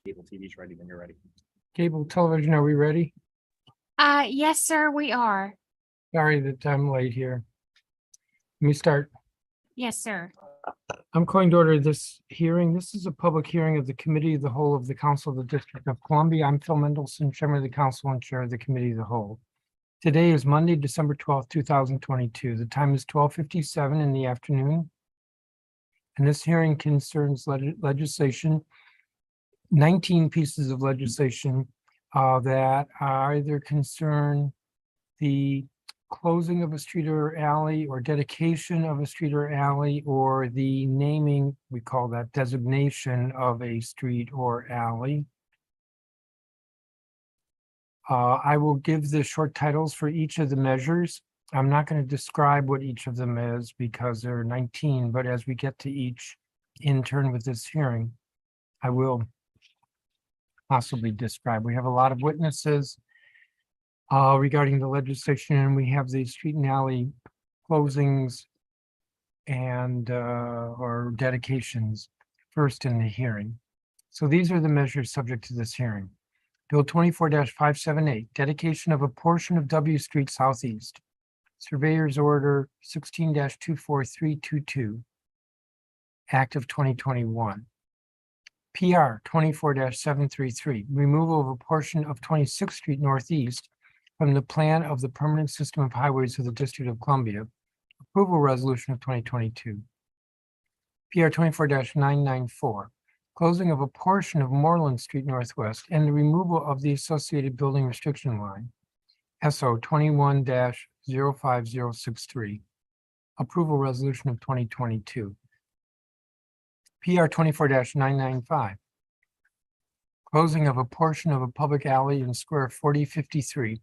Cable TV's ready when you're ready. Cable television, are we ready? Yes, sir, we are. Sorry that I'm late here. Let me start. Yes, sir. I'm calling to order this hearing. This is a public hearing of the Committee of the Whole of the Council of the District of Columbia. I'm Phil Mendelson, Chairman of the Council and Chair of the Committee of the Whole. Today is Monday, December 12th, 2022. The time is 12:57 in the afternoon. And this hearing concerns legislation, 19 pieces of legislation that either concern the closing of a street or alley or dedication of a street or alley or the naming, we call that designation of a street or alley. I will give the short titles for each of the measures. I'm not going to describe what each of them is because there are 19, but as we get to each in turn with this hearing, I will possibly describe. We have a lot of witnesses regarding the legislation, and we have the street and alley closings and or dedications first in the hearing. So these are the measures subject to this hearing. Bill 24-578, dedication of a portion of W Street Southeast. Surveyor's Order 16-24322, Act of 2021. PR 24-733, removal of a portion of 26th Street Northeast from the plan of the permanent system of highways of the District of Columbia. Approval resolution of 2022. PR 24-994, closing of a portion of Moreland Street Northwest and the removal of the associated building restriction line. SO 21-05063. Approval resolution of 2022. PR 24-995. Closing of a portion of a public alley in square 4053.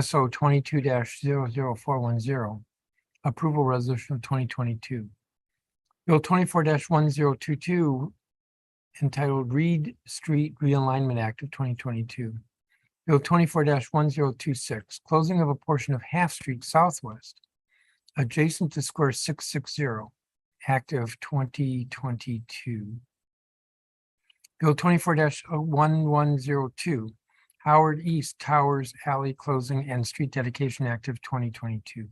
SO 22-00410. Approval resolution of 2022. Bill 24-1022, entitled Reed Street Realignment Act of 2022. Bill 24-1026, closing of a portion of Half Street Southwest, adjacent to Square 660, Act of 2022. Bill 24-1102, Howard East Towers Alley Closing and Street Dedication Act of 2022.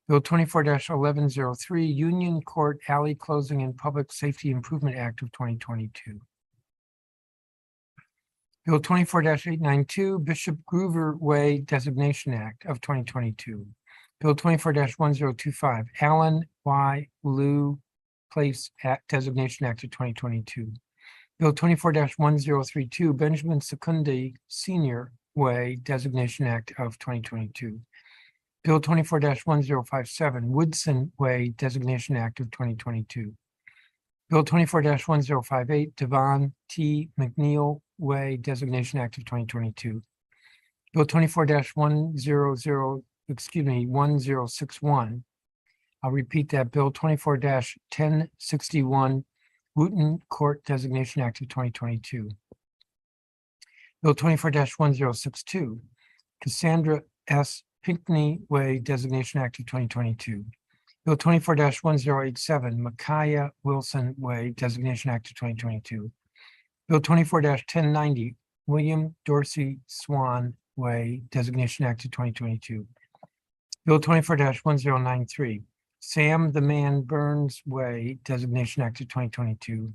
Bill 24-1103, Union Court Alley Closing and Public Safety Improvement Act of 2022. Bill 24-892, Bishop Groover Way Designation Act of 2022. Bill 24-1025, Allen Y. Liu Place Designation Act of 2022. Bill 24-1032, Benjamin Secundy Senior Way Designation Act of 2022. Bill 24-1057, Woodson Way Designation Act of 2022. Bill 24-1058, Devon T. McNeil Way Designation Act of 2022. Bill 24-1061. I'll repeat that. Bill 24-1061, Wooten Court Designation Act of 2022. Bill 24-1062, Cassandra S. Pinckney Way Designation Act of 2022. Bill 24-1087, Micaiah Wilson Way Designation Act of 2022. Bill 24-1090, William Dorsey Swan Way Designation Act of 2022. Bill 24-1093, Sam the Man Burns Way Designation Act of 2022.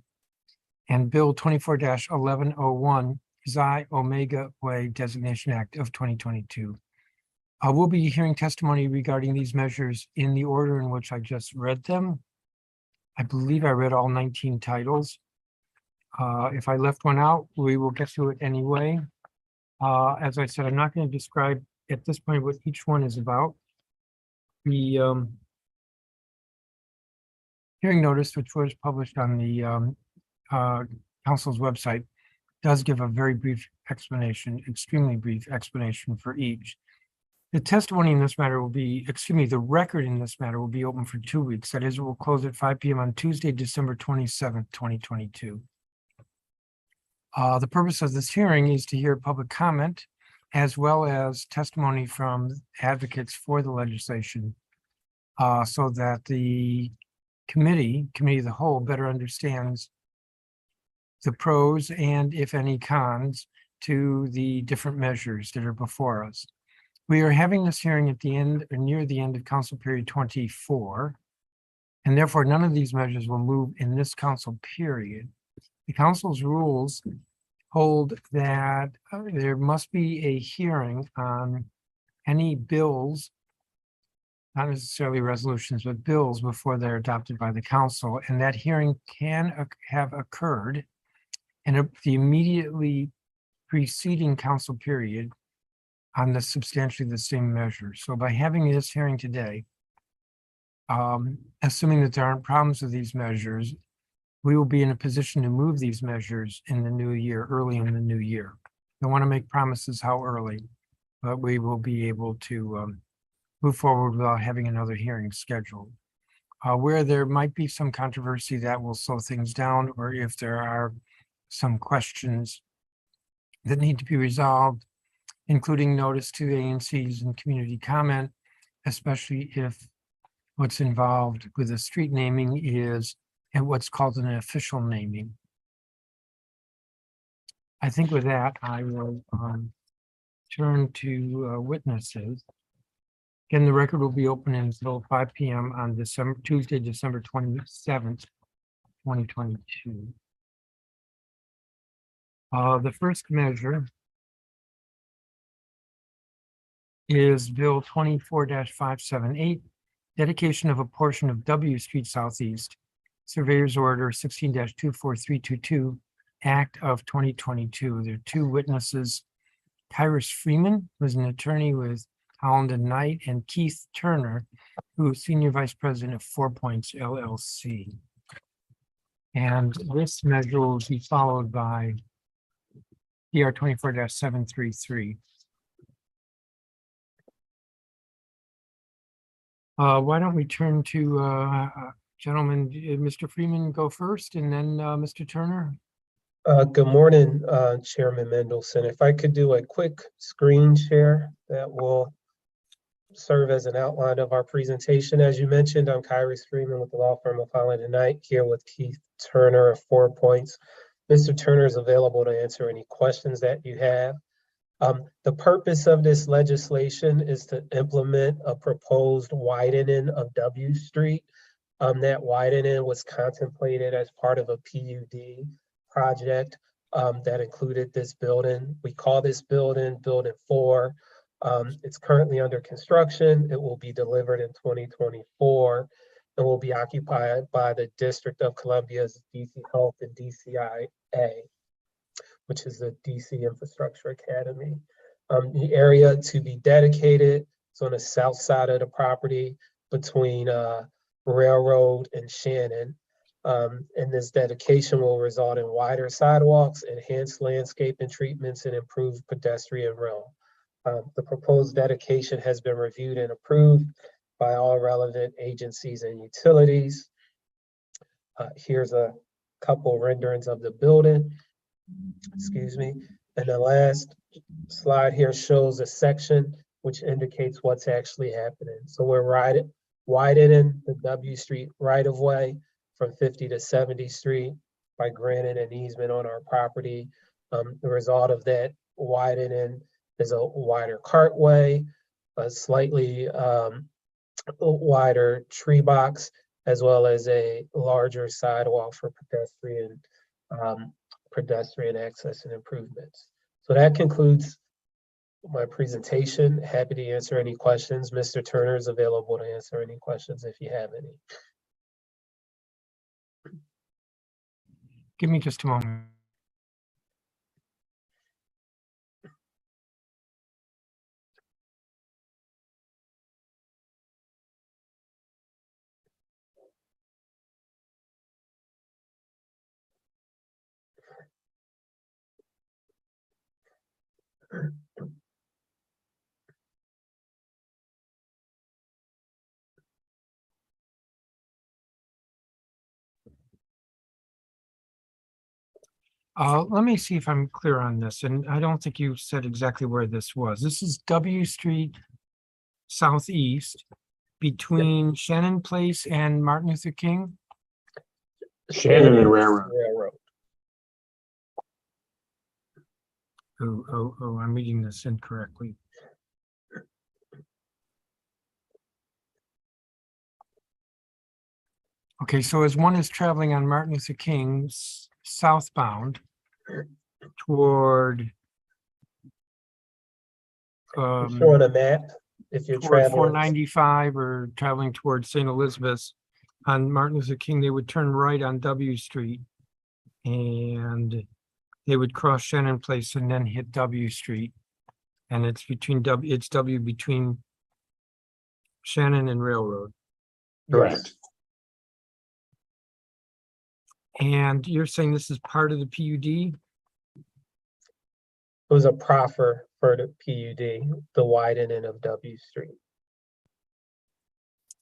And Bill 24-1101, Xi Omega Way Designation Act of 2022. We'll be hearing testimony regarding these measures in the order in which I just read them. I believe I read all 19 titles. If I left one out, we will get to it anyway. As I said, I'm not going to describe at this point what each one is about. The hearing notice, which was published on the council's website, does give a very brief explanation, extremely brief explanation for each. The testimony in this matter will be, the record in this matter will be open for 2 weeks. That is, it will close at 5 p.m. on Tuesday, December 27th, 2022. The purpose of this hearing is to hear public comment as well as testimony from advocates for the legislation so that the committee of the whole better understands the pros and if any cons to the different measures that are before us. We are having this hearing at the end or near the end of council period 24. And therefore, none of these measures will move in this council period. The council's rules hold that there must be a hearing on any bills, not necessarily resolutions, but bills before they're adopted by the council. And that hearing can have occurred in the immediately preceding council period on the substantially the same measure. So by having this hearing today, assuming that there aren't problems with these measures, we will be in a position to move these measures in the new year, early in the new year. I don't want to make promises how early, but we will be able to move forward without having another hearing scheduled. Where there might be some controversy, that will slow things down, or if there are some questions that need to be resolved, including notice to ANCs and community comment, especially if what's involved with the street naming is and what's called an official naming. I think with that, I will turn to witnesses. Again, the record will be open until 5 p.m. on Tuesday, December 27th, 2022. The first measure is Bill 24-578, dedication of a portion of W Street Southeast, Surveyor's Order 16-24322, Act of 2022. There are two witnesses, Kyrus Freeman, who is an attorney with Holland and Knight, and Keith Turner, who is Senior Vice President of 4 Points LLC. And this measure will be followed by PR 24-733. Why don't we turn to gentlemen, Mr. Freeman go first and then Mr. Turner? Good morning, Chairman Mendelson. If I could do a quick screen share that will serve as an outline of our presentation. As you mentioned, I'm Kyrus Freeman with the law firm of Holland and Knight, here with Keith Turner of 4 Points. Mr. Turner is available to answer any questions that you have. The purpose of this legislation is to implement a proposed widening of W Street. That widening was contemplated as part of a PUD project that included this building. We call this building Building 4. It's currently under construction. It will be delivered in 2024 and will be occupied by the District of Columbia's DC Health and DCIA, which is the DC Infrastructure Academy. The area to be dedicated is on the south side of the property between Railroad and Shannon. And this dedication will result in wider sidewalks, enhanced landscaping treatments, and improved pedestrian realm. The proposed dedication has been reviewed and approved by all relevant agencies and utilities. Here's a couple renderings of the building. Excuse me. And the last slide here shows a section which indicates what's actually happening. So we're widening the W Street right-of-way from 50 to 70 Street by granting an easement on our property. The result of that widening is a wider cartway, a slightly wider tree box, as well as a larger sidewalk for pedestrian access and improvements. So that concludes my presentation. Happy to answer any questions. Mr. Turner is available to answer any questions if you have any. Give me just a moment. Let me see if I'm clear on this, and I don't think you said exactly where this was. This is W Street Southeast between Shannon Place and Martin Luther King. Shannon and Railroad. Oh, I'm reading this incorrectly. Okay, so as one is traveling on Martin Luther King's southbound toward I'm showing a map. If you're toward traveling, 495 or traveling towards St. Elizabeth's on Martin Luther King, they would turn right on W Street and they would cross Shannon Place and then hit W Street. And it's W between Shannon and Railroad. Correct. And you're saying this is part of the PUD? it was a proffer for the PUD, the widening of W Street.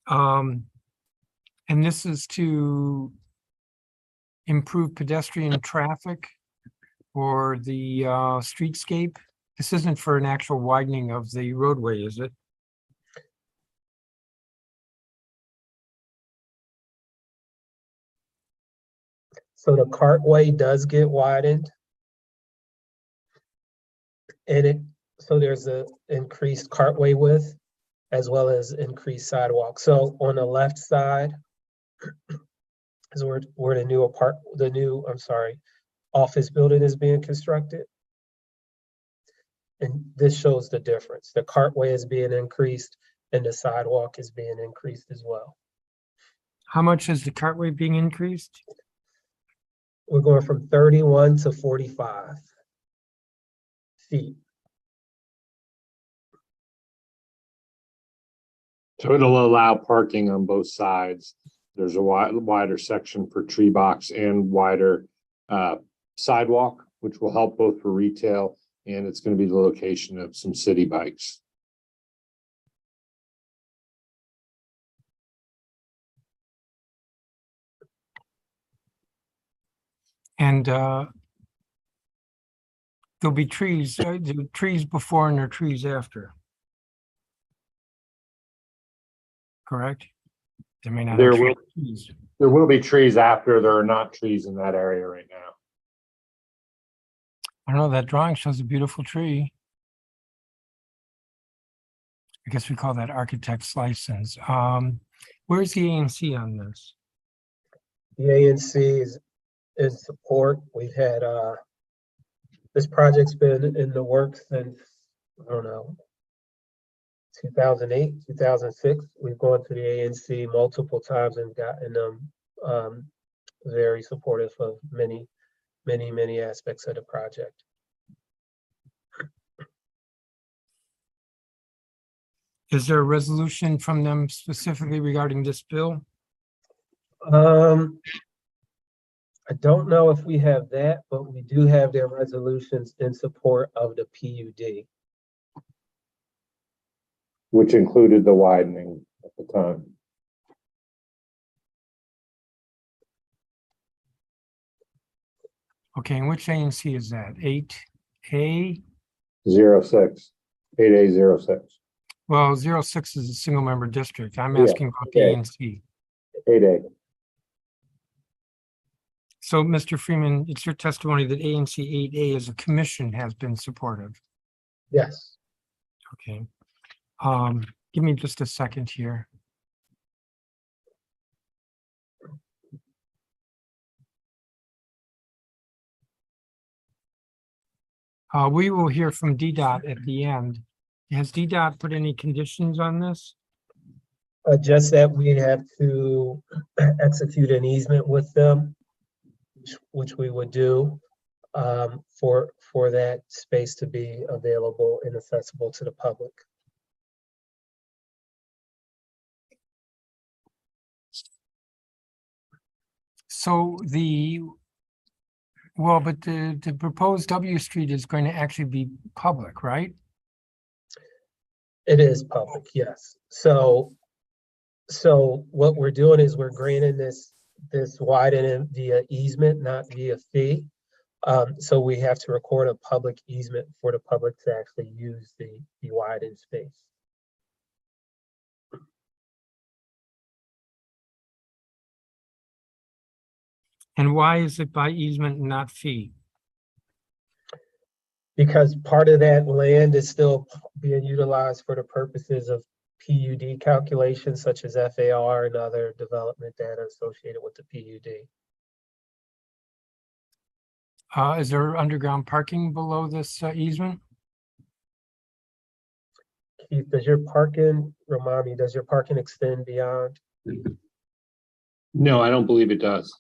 And this is to improve pedestrian traffic or the streetscape? This isn't for an actual widening of the roadway, is it? So the cartway does get widened. And so there's a increased cartway width as well as increased sidewalk. So on the left side is where the new office building is being constructed. And this shows the difference. The cartway is being increased and the sidewalk is being increased as well. How much is the cartway being increased? We're going from 31 to 45 feet. So it'll allow parking on both sides. There's a wider section for tree box and wider sidewalk, which will help both for retail, and it's going to be the location of some city bikes. And there'll be trees, the trees before and there are trees after. Correct? There may not. There actually will- be trees. There will be trees after. There are not trees in that area right now. I don't know, that drawing shows a beautiful tree. I guess we call that architect's license. Where's the ANC on this? The ANC is in support. We've had this project's been in the works since, I don't know, 2008, 2006. We've gone to the ANC multiple times and gotten them very supportive of many aspects of the project. Is there a resolution from them specifically regarding this bill? I don't know if we have that, but we do have their resolutions in support of the PUD. Which included the widening at the time. Okay, and which ANC is that? 8A? 06, 8A06, Well, 06 is a single member district. I'm Yeah, asking about the okay. ANC. 8A. So, Mr. Freeman, it's your testimony that ANC 8A as a commission has been supportive. Yes. Okay. Give me just a second here. We will hear from DDOT at the end. Has DDOT put any conditions on this? Just that we have to execute an easement with them, which we would do for that space to be available and accessible to the public. So but the proposed W Street is going to actually be public, right? It is public, yes. So what we're doing is we're granting this widening via easement, not via fee. So we have to record a public easement for the public to actually use the widened space. And why is it by easement and not fee? because part of that land is still being utilized for the purposes of PUD calculations such as FAR and other development data associated with the PUD. Is there underground parking below this easement? Keith, remind me, does your parking extend beyond? No, I don't believe it does.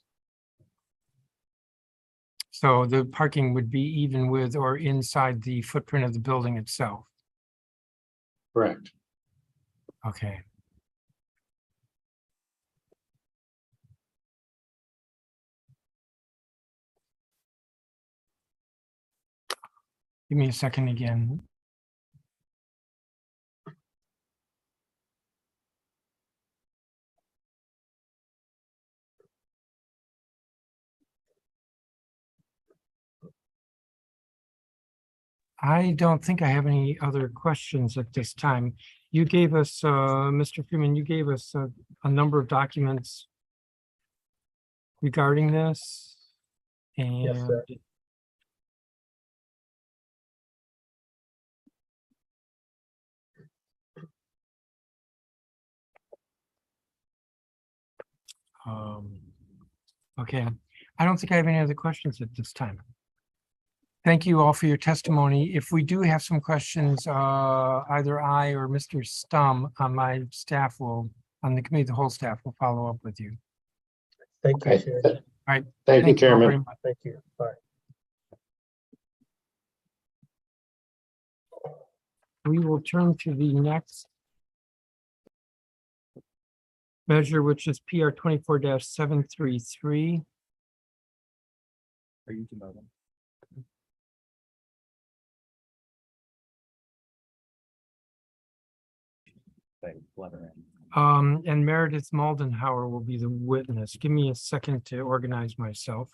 So the parking would be even with or inside the footprint of the building itself? Correct. Okay. Give me a second again. I don't think I have any other questions at this time. You gave us, Mr. Freeman, you gave us a number of documents regarding this. Yes, And sir. okay, I don't think I have any other questions at this time. Thank you all for your testimony. If we do have some questions, either I or Mr. Stum on my staff on the committee, the whole staff will follow up with you. Thank you, Okay. Chair. Right. Thank you, Thank you all Chairman. very much. Thank you. Bye. We will turn to the next measure, which is PR 24-733. Are you to know them? Say, let her in. And Meredith Moldenhauer will be the witness. Give me a second to organize myself.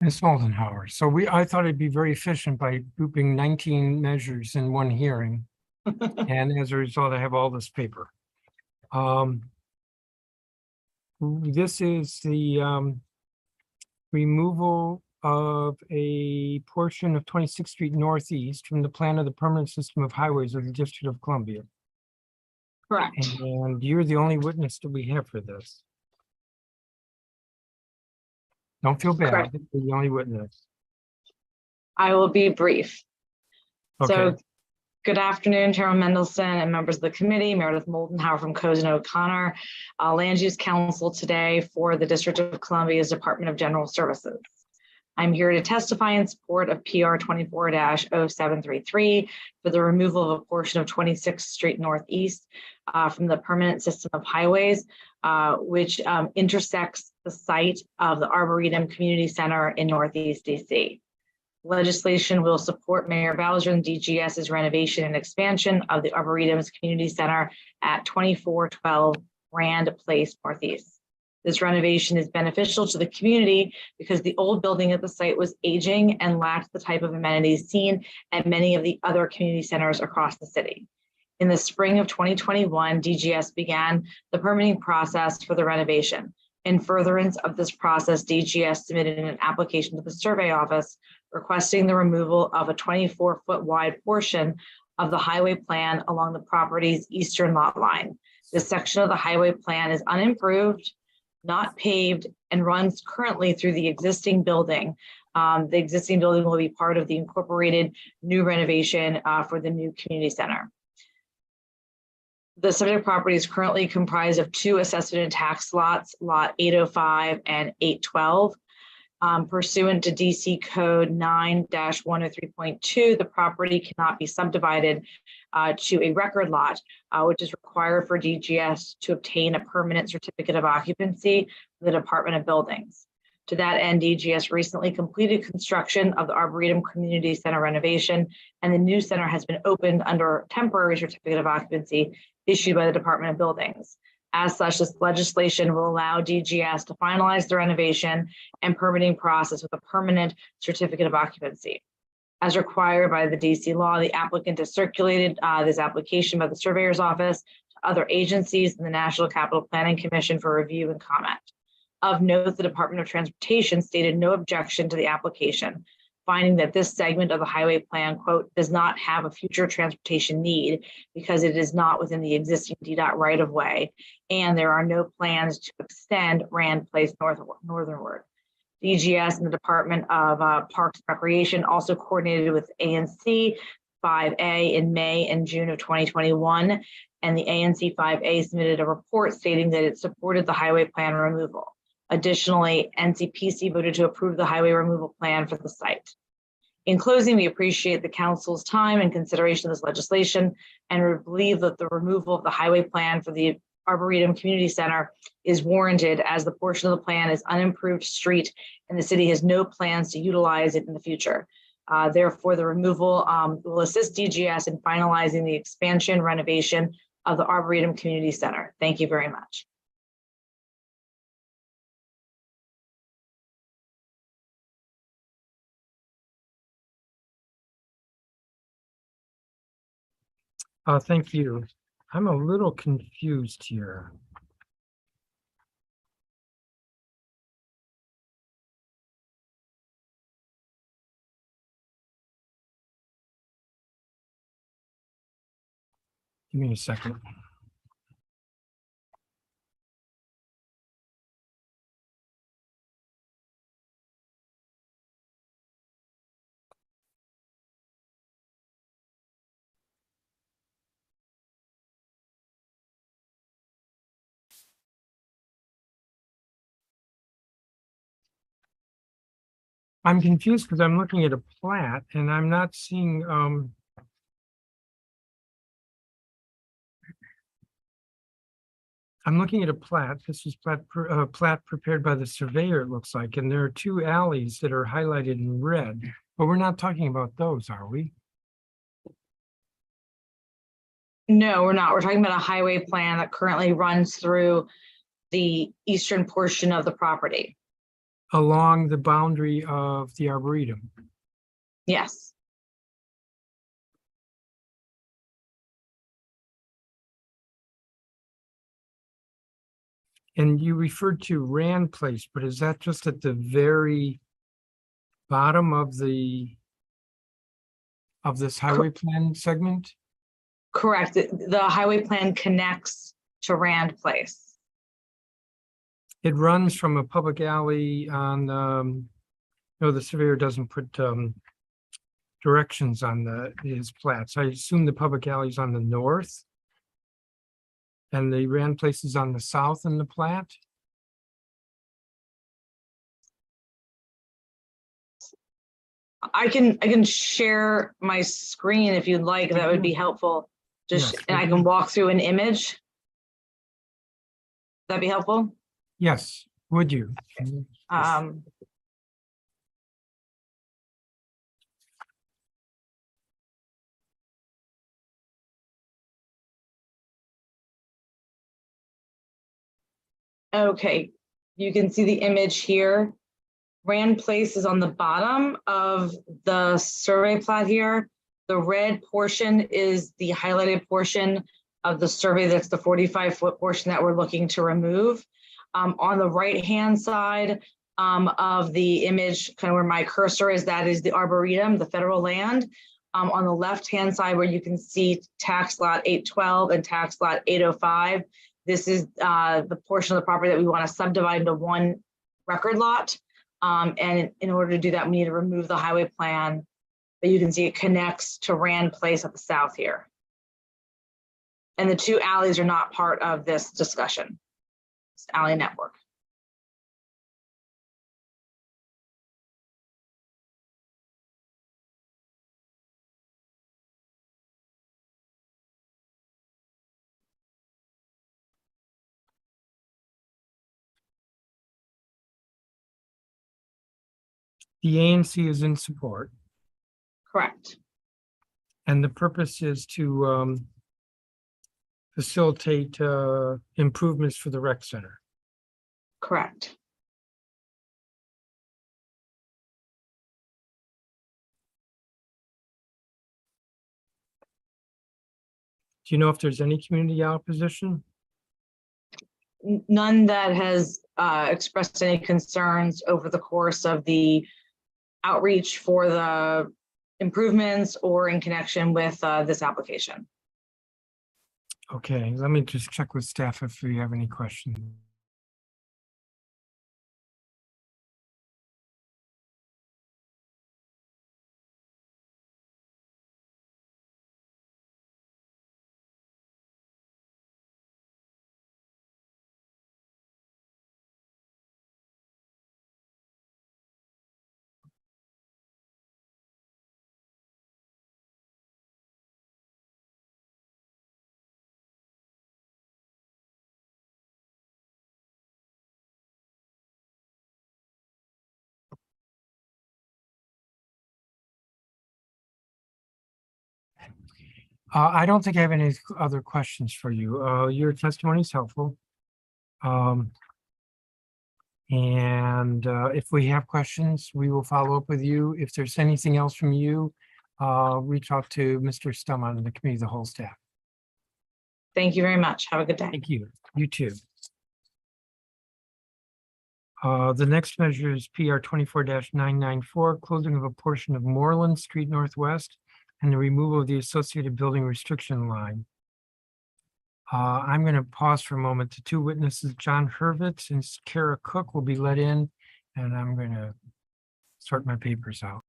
Ms. Moldenhauer. So I thought it'd be very efficient by grouping 19 measures in one hearing. And as a result, I have all this paper. This is the removal of a portion of 26th Street Northeast from the plan of the permanent system of highways of the District of Columbia. Correct. And you're the only witness that we have for this. Don't feel bad. Correct. You're the only witness. I will be brief. Okay. So good afternoon, Chairman Mendelson and members of the committee, Meredith Moldenhauer from Cozen O'Connor, Land Use Council today for the District of Columbia's Department of General Services. I'm here to testify in support of PR 24-0733 for the removal of a portion of 26th Street Northeast from the permanent system of highways, which intersects the site of the Arboretum Community Center in Northeast DC. Legislation will support Mayor Bowser and DGS's renovation and expansion of the Arboretum's Community Center at 2412 Rand Place Northeast. This renovation is beneficial to the community because the old building at the site was aging and lacked the type of amenities seen at many of the other community centers across the city. In the spring of 2021, DGS began the permitting process for the renovation. In furtherance of this process, DGS submitted an application to the survey office requesting the removal of a 24-foot wide portion of the highway plan along the property's eastern lot line. This section of the highway plan is unimproved, not paved, and runs currently through the existing building. The existing building will be part of the incorporated new renovation for the new community center. The subject property is currently comprised of 2 assessment and tax lots, lot 805 and 812. Pursuant to DC Code 9-103.2, the property cannot be subdivided to a record lot, which is required for DGS to obtain a permanent certificate of occupancy from the Department of Buildings. To that end, DGS recently completed construction of the Arboretum Community Center renovation, and the new center has been opened under temporary certificate of occupancy issued by the Department of Buildings. As such, this legislation will allow DGS to finalize the renovation and permitting process with a permanent certificate of occupancy. As required by the DC law, the applicant has circulated this application by the Surveyor's Office to other agencies and the National Capital Planning Commission for review and comment. Of note, the Department of Transportation stated no objection to the application, finding that this segment of the highway plan, quote, does not have a future transportation need because it is not within the existing DDOT right-of-way, and there are no plans to extend Rand Place northernward. DGS and the Department of Parks and Recreation also coordinated with ANC 5A in May and June of 2021, and the ANC 5A submitted a report stating that it supported the highway plan removal. Additionally, NCPC voted to approve the highway removal plan for the site. In closing, we appreciate the council's time and consideration of this legislation, and we believe that the removal of the highway plan for the Arboretum Community Center is warranted, as the portion of the plan is unimproved street and the city has no plans to utilize it in the future. Therefore, the removal will assist DGS in finalizing the expansion renovation of the Arboretum Community Center. Thank you very much. Thank you. I'm a little confused here. Give me a second. I'm confused because I'm looking at a plat and I'm not seeing, I'm looking at a plat. This is plat prepared by the surveyor, it looks like, and there are 2 alleys that are highlighted in red, but we're not talking about those, are we? No, we're not. We're talking about a highway plan that currently runs through the eastern portion of the property. Along the boundary of the Arboretum. Yes. And you referred to Rand Place, but is that just at the very bottom of this highway plan segment? Correct. The highway plan connects to Rand Place. It runs from a public alley on, no, the surveyor doesn't put directions on his plats. I assume the public alley is on the north. And the Rand Place is on the south in the plat? I can share my screen if you'd like. That would be helpful. Just, Yes, and I can walk through an image. That'd be helpful. Yes, would you? Okay, you can see the image here. Rand Place is on the bottom of the survey plot here. The red portion is the highlighted portion of the survey. That's the 45-foot portion that we're looking to remove. On the right-hand side of the image, kind of where my cursor is, that is the Arboretum, the federal land. On the left-hand side where you can see tax lot 812 and tax lot 805, this is the portion of the property that we want to subdivide into one record lot. And in order to do that, we need to remove the highway plan. But you can see it connects to Rand Place at the south here. And the two alleys are not part of this discussion. It's alley network. The ANC is in support, Correct. and the purpose is to facilitate improvements for the rec center. Correct. Do you know if there's any community opposition? None that has expressed any concerns over the course of the outreach for the improvements or in connection with this application. Okay, let me just check with staff if we have any questions. I don't think I have any other questions for you. Your testimony is helpful. And if we have questions, we will follow up with you. If there's anything else from you, reach out to Mr. Stumman and the committee, of the whole staff. Thank you very much. Have a good day. Thank you. You too. The next measure is PR 24-994, closing of a portion of Moreland Street Northwest and the removal of the associated building restriction line. I'm going to pause for a moment. The two witnesses, John Hurvitz and Kara Cook, will be let in, and I'm going to sort my papers out.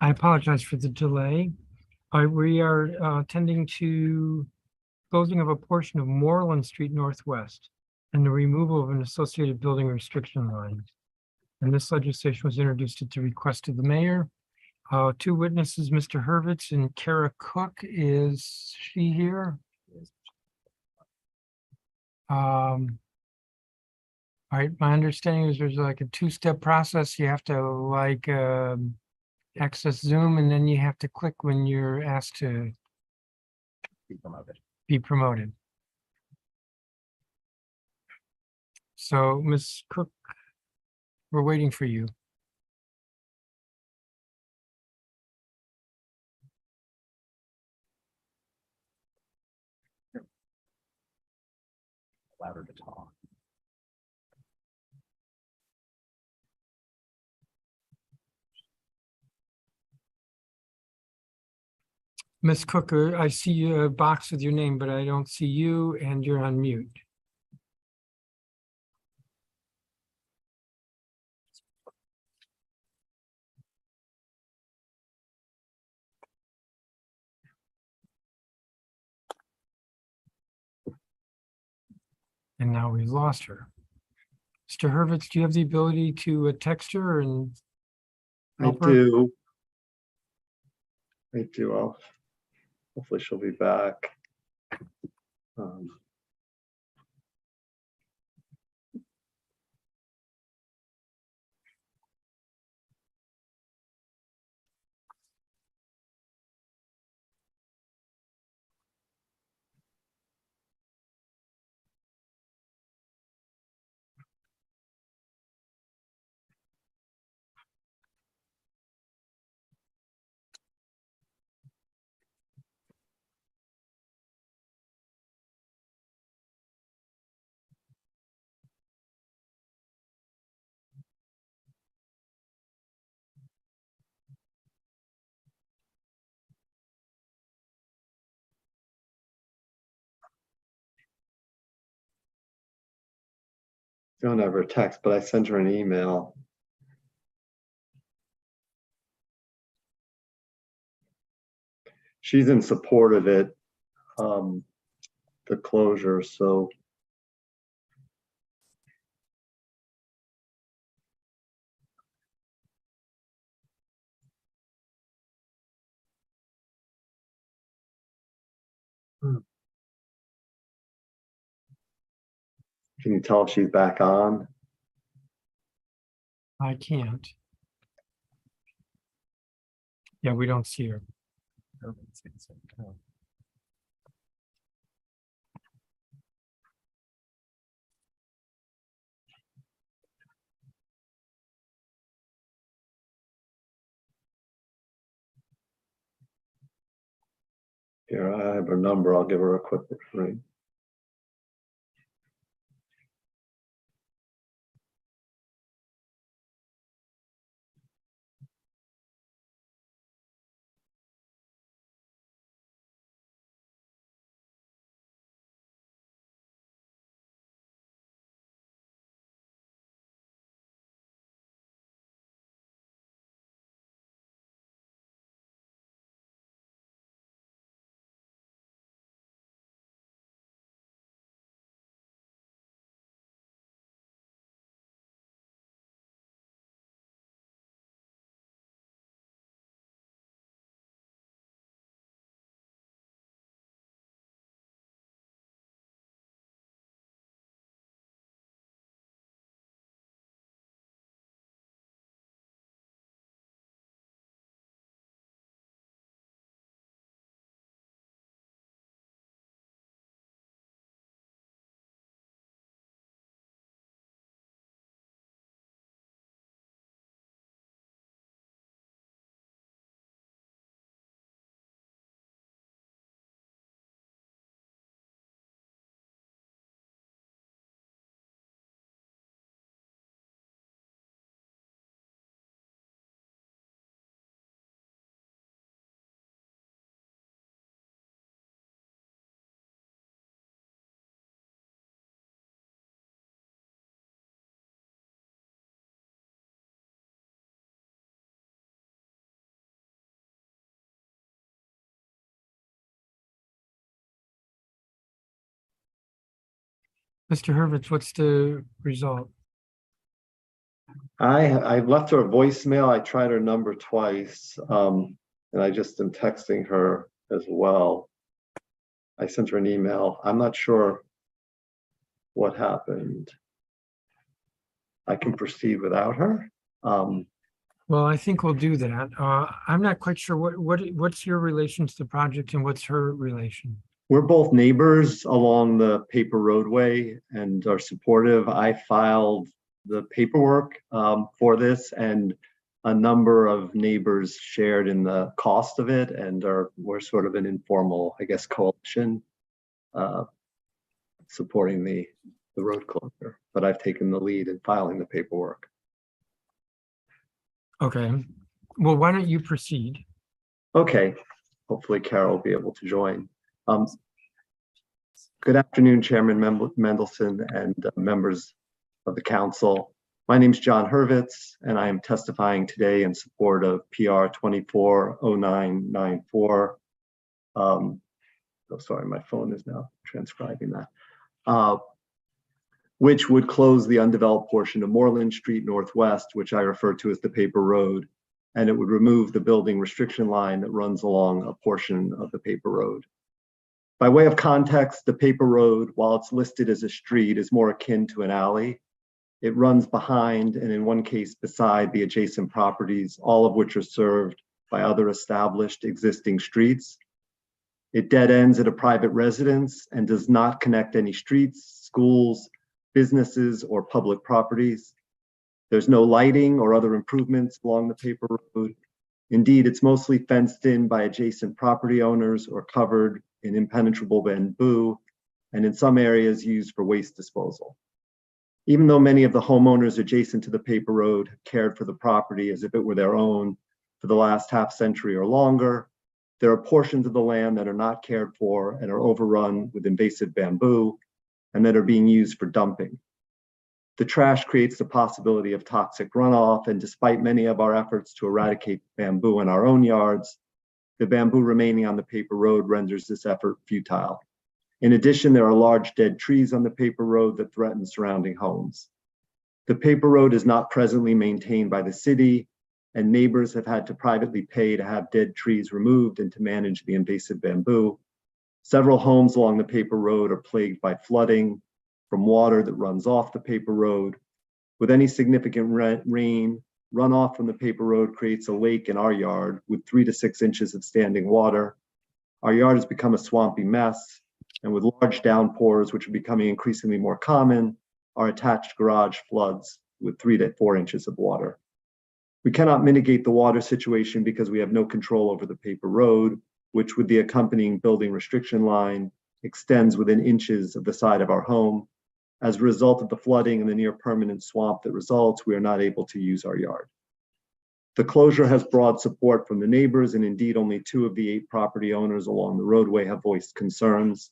I apologize for the delay. We are attending to closing of a portion of Moreland Street Northwest and the removal of an associated building restriction line. And this legislation was introduced at the request of the mayor. Two witnesses, Mr. Hurwitz and Kara Cook. Is she here? All right, my understanding is there's like a two-step process. You have to like access Zoom, and then you have to click when you're asked to Be promoted. be promoted. So, Ms. Cook, we're waiting for you. Louder to talk. Ms. Cooker, I see a box with your name, but I don't see you, and you're on mute. And now we've lost her. Mr. Hurwitz, do you have the ability to text her and I help her? do. I do. Hopefully she'll be back. Don't have her text, but I sent her an email. She's in support of it, the closure, so. Can you tell if she's back on? I can't. Yeah, we don't see her. Here, I have her number. I'll give her a quick ring. Mr. Hurwitz, what's the result? I left her a voicemail. I tried her number twice, and I just am texting her as well. I sent her an email. I'm not sure what happened. I can proceed without her. Well, I think we'll do that. I'm not quite sure what's your relation to the project and what's her relation? We're both neighbors along the paper roadway and are supportive. I filed the paperwork for this, and a number of neighbors shared in the cost of it, and we're sort of an informal, I guess, coalition supporting the road closure. But I've taken the lead in filing the paperwork. Okay, well, why don't you proceed? Okay, hopefully Carol will be able to join. Good afternoon, Chairman Mendelson and members of the council. My name is John Hurwitz, and I am testifying today in support of PR 240994. Oh, sorry, my phone is now transcribing that. Which would close the undeveloped portion of Moreland Street Northwest, which I refer to as the paper road, and it would remove the building restriction line that runs along a portion of the paper road. By way of context, the paper road, while it's listed as a street, is more akin to an alley. It runs behind, and in one case beside, the adjacent properties, all of which are served by other established existing streets. It dead ends at a private residence and does not connect any streets, schools, businesses, or public properties. There's no lighting or other improvements along the paper road. Indeed, it's mostly fenced in by adjacent property owners or covered in impenetrable bamboo, and in some areas used for waste disposal. Even though many of the homeowners adjacent to the paper road have cared for the property as if it were their own for the last half century or longer, there are portions of the land that are not cared for and are overrun with invasive bamboo and that are being used for dumping. The trash creates the possibility of toxic runoff, and despite many of our efforts to eradicate bamboo in our own yards, the bamboo remaining on the paper road renders this effort futile. In addition, there are large dead trees on the paper road that threaten surrounding homes. The paper road is not presently maintained by the city, and neighbors have had to privately pay to have dead trees removed and to manage the invasive bamboo. Several homes along the paper road are plagued by flooding from water that runs off the paper road. With any significant rain, runoff from the paper road creates a lake in our yard with 3 to 6 inches of standing water. Our yard has become a swampy mess, and with large downpours, which are becoming increasingly more common, our attached garage floods with 3 to 4 inches of water. We cannot mitigate the water situation because we have no control over the paper road, which with the accompanying building restriction line extends within inches of the side of our home. As a result of the flooding and the near permanent swamp that results, we are not able to use our yard. The closure has broad support from the neighbors, and indeed only 2 of the 8 property owners along the roadway have voiced concerns.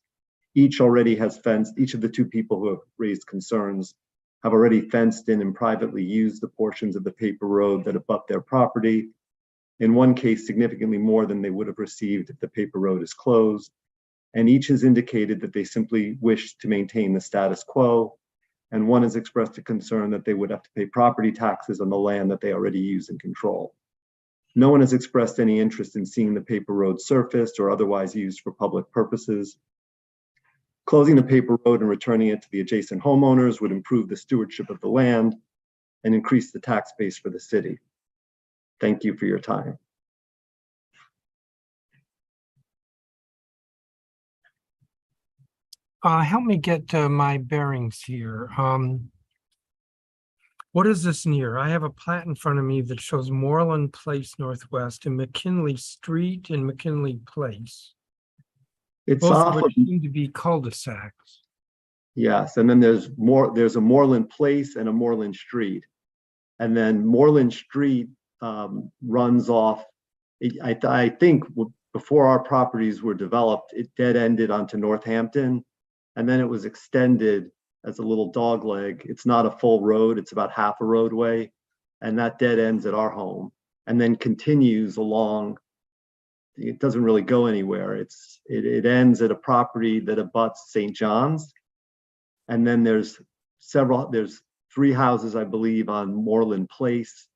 Each of the 2 people who have raised concerns have already fenced in and privately used the portions of the paper road that abut their property. In one case, significantly more than they would have received if the paper road is closed. And each has indicated that they simply wish to maintain the status quo. And one has expressed a concern that they would have to pay property taxes on the land that they already use and control. No one has expressed any interest in seeing the paper road surfaced or otherwise used for public purposes. Closing the paper road and returning it to the adjacent homeowners would improve the stewardship of the land and increase the tax base for the city. Thank you for your time. Help me get my bearings here. What is this near? I have a plat in front of me that shows Moreland Place Northwest and McKinley Street and McKinley Place. It's Both off of of, which seem to be cul-de-sacs. yes, and then there's a Moreland Place and a Moreland Street. And then Moreland Street runs off, I think before our properties were developed, it dead ended onto Northampton. And then it was extended as a little dog leg. It's not a full road, it's about half a roadway. And that dead ends at our home and then continues along. It doesn't really go anywhere. It ends at a property that abuts St. John's. And then there's three houses, I believe, on Moreland Place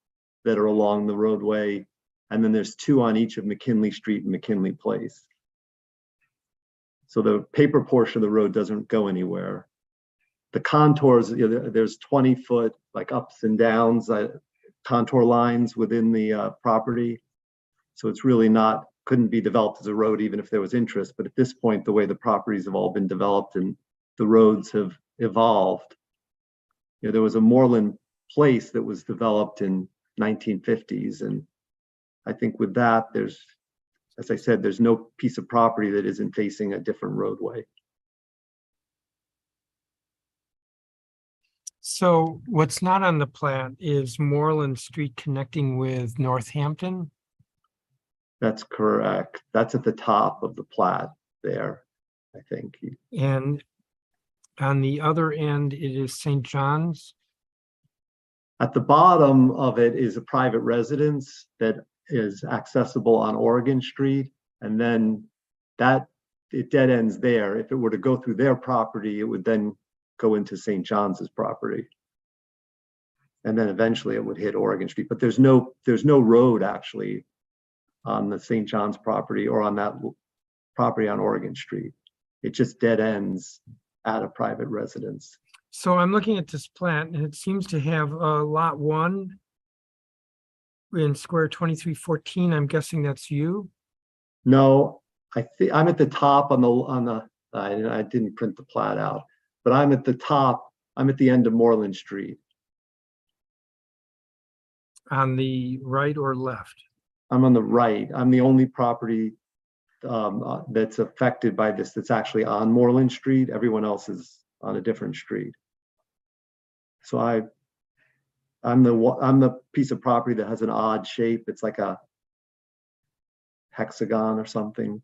that are along the roadway. And then there's two on each of McKinley Street and McKinley Place. So the paper portion of the road doesn't go anywhere. The contours, there's 20-foot like ups and downs, contour lines within the property. So it's really couldn't be developed as a road even if there was interest. But at this point, the way the properties have all been developed and the roads have evolved, there was a Moreland Place that was developed in 1950s. And I think with that, as I said, there's no piece of property that isn't facing a different roadway. So what's not on the plat is Moreland Street connecting with Northampton. That's correct. That's at the top of the plat there, I think. And on the other end, it is St. John's. At the bottom of it is a private residence that is accessible on Oregon Street. And then it dead ends there. If it were to go through their property, it would then go into St. John's property. And then eventually it would hit Oregon Street. But there's no road actually on the St. John's property or on that property on Oregon Street. It just dead ends at a private residence. So I'm looking at this plat and it seems to have lot 1 in square 2314. I'm guessing that's you. No, I think I'm at the top on the I didn't print the plat out, but I'm at the top. I'm at the end of Moreland Street. On the right or left? I'm on the right. I'm the only property that's affected by this that's actually on Moreland Street. Everyone else is on a different street. So I'm the piece of property that has an odd shape. It's like a hexagon or something.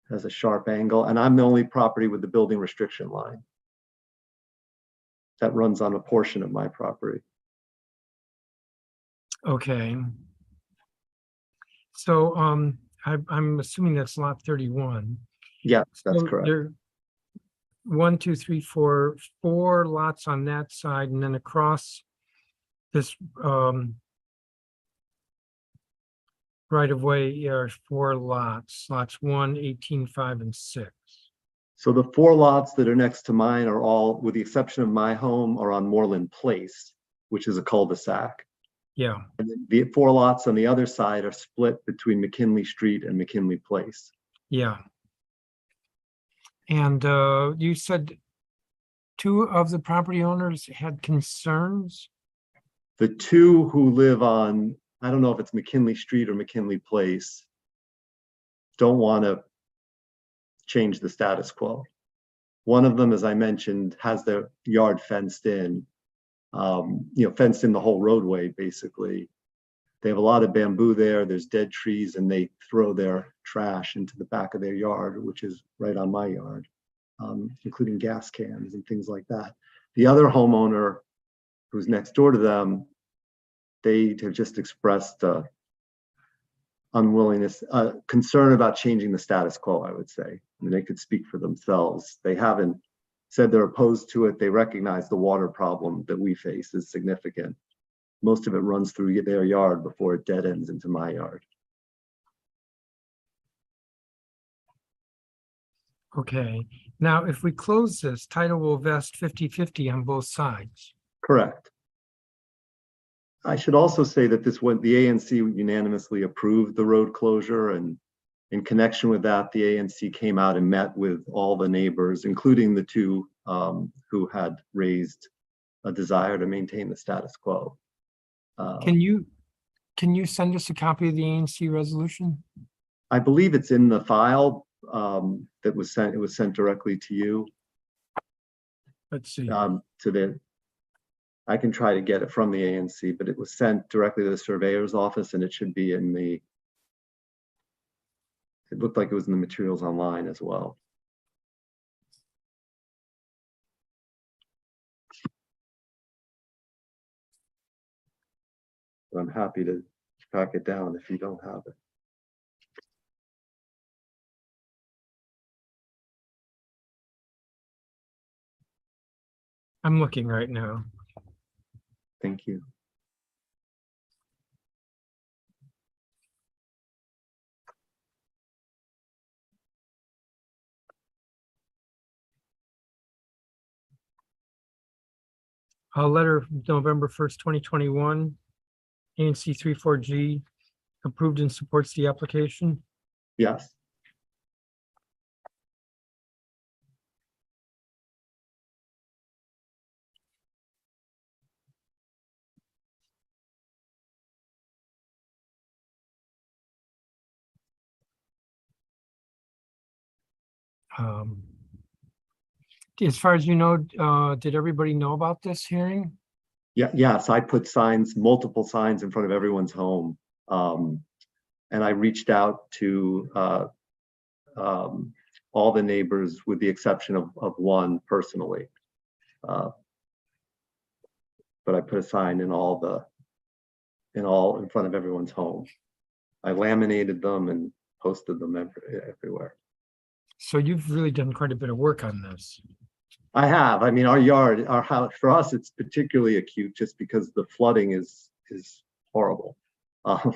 Has a sharp angle, and I'm the only property with the building restriction line that runs on a portion of my property. Okay. So I'm assuming that's lot 31. Yes, that's So correct. there 1, 2, 3, 4, 4 lots on that side, and then across this right of way are 4 lots, lots 1, 18, 5, and 6. So the 4 lots that are next to mine are all, with the exception of my home, are on Moreland Place, which is a cul-de-sac. Yeah. And then the 4 lots on the other side are split between McKinley Street and McKinley Place. Yeah. And you said 2 of the property owners had concerns? The 2 who live on, I don't know if it's McKinley Street or McKinley Place, don't want to change the status quo. One of them, as I mentioned, has their yard fenced in, fenced in the whole roadway, basically. They have a lot of bamboo there. There's dead trees, and they throw their trash into the back of their yard, which is right on my yard, including gas cans and things like that. The other homeowner who's next door to them, they have just expressed unwillingness, concern about changing the status quo, I would say. I mean, they could speak for themselves. They haven't said they're opposed to it. They recognize the water problem that we face is significant. Most of it runs through their yard before it dead ends into my yard. Okay. Now, if we close this, title will vest 50-50 on both sides. Correct. I should also say that the ANC unanimously approved the road closure, and in connection with that, the ANC came out and met with all the neighbors, including the 2 who had raised a desire to maintain the status quo. Can you send us a copy of the ANC resolution? I believe it's in the file that was sent. It was sent directly to you. Let's see. I can try to get it from the ANC, but it was sent directly to the surveyor's office, and it should be in the, it looked like it was in the materials online as well. But I'm happy to track it down if you don't have it. I'm looking right now. Thank you. A letter of November 1st, 2021, ANC 34G approved and supports the application. Yes. Um, As far as you know, did everybody know about this hearing? Yeah, yes, I put signs, multiple signs in front of everyone's home. And I reached out to all the neighbors with the exception of one personally. But I put a sign in in front of everyone's home. I laminated them and posted them everywhere. So you've really done quite a bit of work on this. I have. I mean, our house, for us, it's particularly acute just because the flooding is horrible. I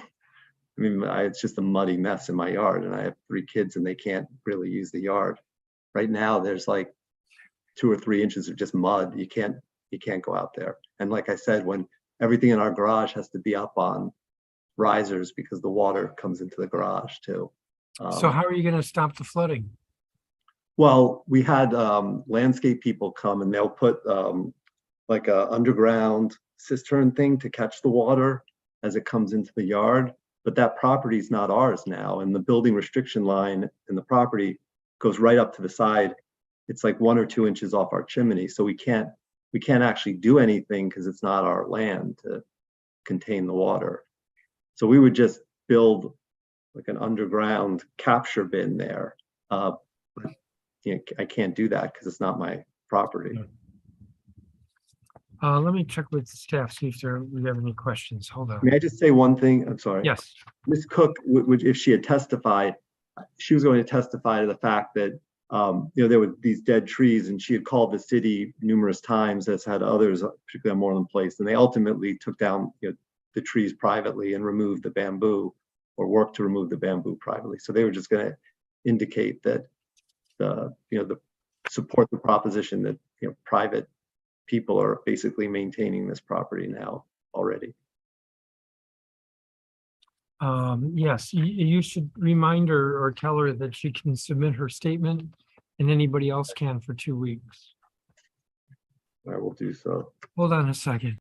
mean, it's just a muddy mess in my yard, and I have 3 kids, and they can't really use the yard. Right now, there's like 2 or 3 inches of just mud. You can't go out there. And like I said, when everything in our garage has to be up on risers because the water comes into the garage too. So how are you going to stop the flooding? Well, we had landscape people come and they'll put like a underground cistern thing to catch the water as it comes into the yard. But that property is not ours now. And the building restriction line in the property goes right up to the side. It's like 1 or 2 inches off our chimney. So we can't actually do anything because it's not our land to contain the water. So we would just build like an underground capture bin there. But I can't do that because it's not my property. Let me check with staff, see if we have any questions. Hold on. May I just say one thing? I'm sorry. Yes. Ms. Cook, if she had testified, she was going to testify to the fact that there were these dead trees, and she had called the city numerous times, as had others, particularly on Moreland Place, and they ultimately took down the trees privately and removed the bamboo, or worked to remove the bamboo privately. So they were just going to indicate that the support the proposition that private people are basically maintaining this property now already. Yes, you should remind her or tell her that she can submit her statement, and anybody else can for 2 weeks. I will do so. Hold on a second.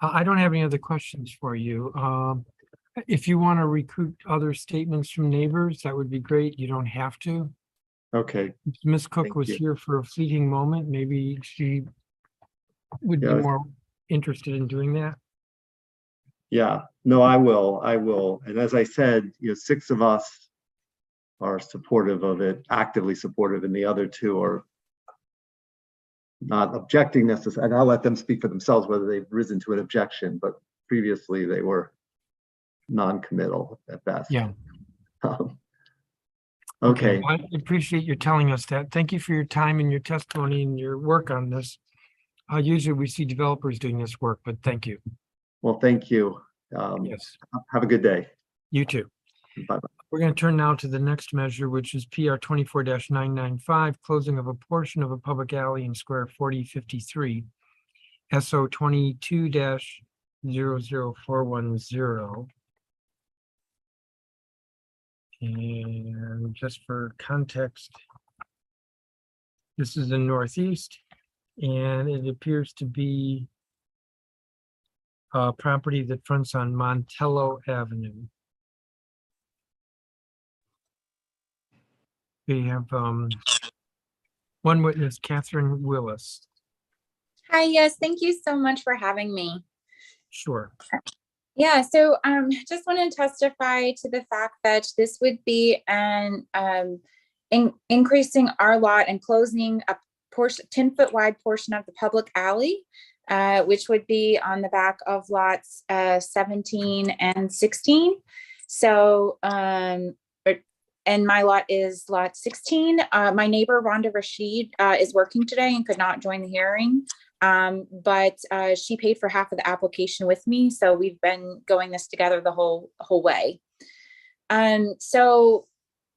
I don't have any other questions for you. If you want to recruit other statements from neighbors, that would be great. You don't have to. Okay. Ms. Cook Thank was you. here for a fleeting moment. Maybe she would be Yeah. more interested in doing that. Yeah, no, I will. And as I said, 6 of us are supportive of it, actively supportive, and the other 2 are not objecting necessarily. And I'll let them speak for themselves whether they've risen to an objection, but previously they were non-committal at best. Yeah. Okay, I appreciate you telling us that. Thank you for your time and your testimony and your work on this. Usually we see developers doing this work, but thank you. well, thank you. Yes, Have a good day. you too. Bye-bye. We're going to turn now to the next measure, which is PR 24-995, closing of a portion of a public alley in square 4053, SO 22-00410. And just for context, this is the northeast, and it appears to be a property that fronts on Montello Avenue. We have one witness, Catherine Willis. Hi, yes, thank you so much for having me. Sure. Yeah, so just want to testify to the fact that this would be an increasing our lot and closing a portion, 10-foot wide portion of the public alley, which would be on the back of lots 17 and 16. So, and my lot is lot 16. My neighbor Rhonda Rashid is working today and could not join the hearing. But she paid for half of the application with me. So we've been going this together the whole way. So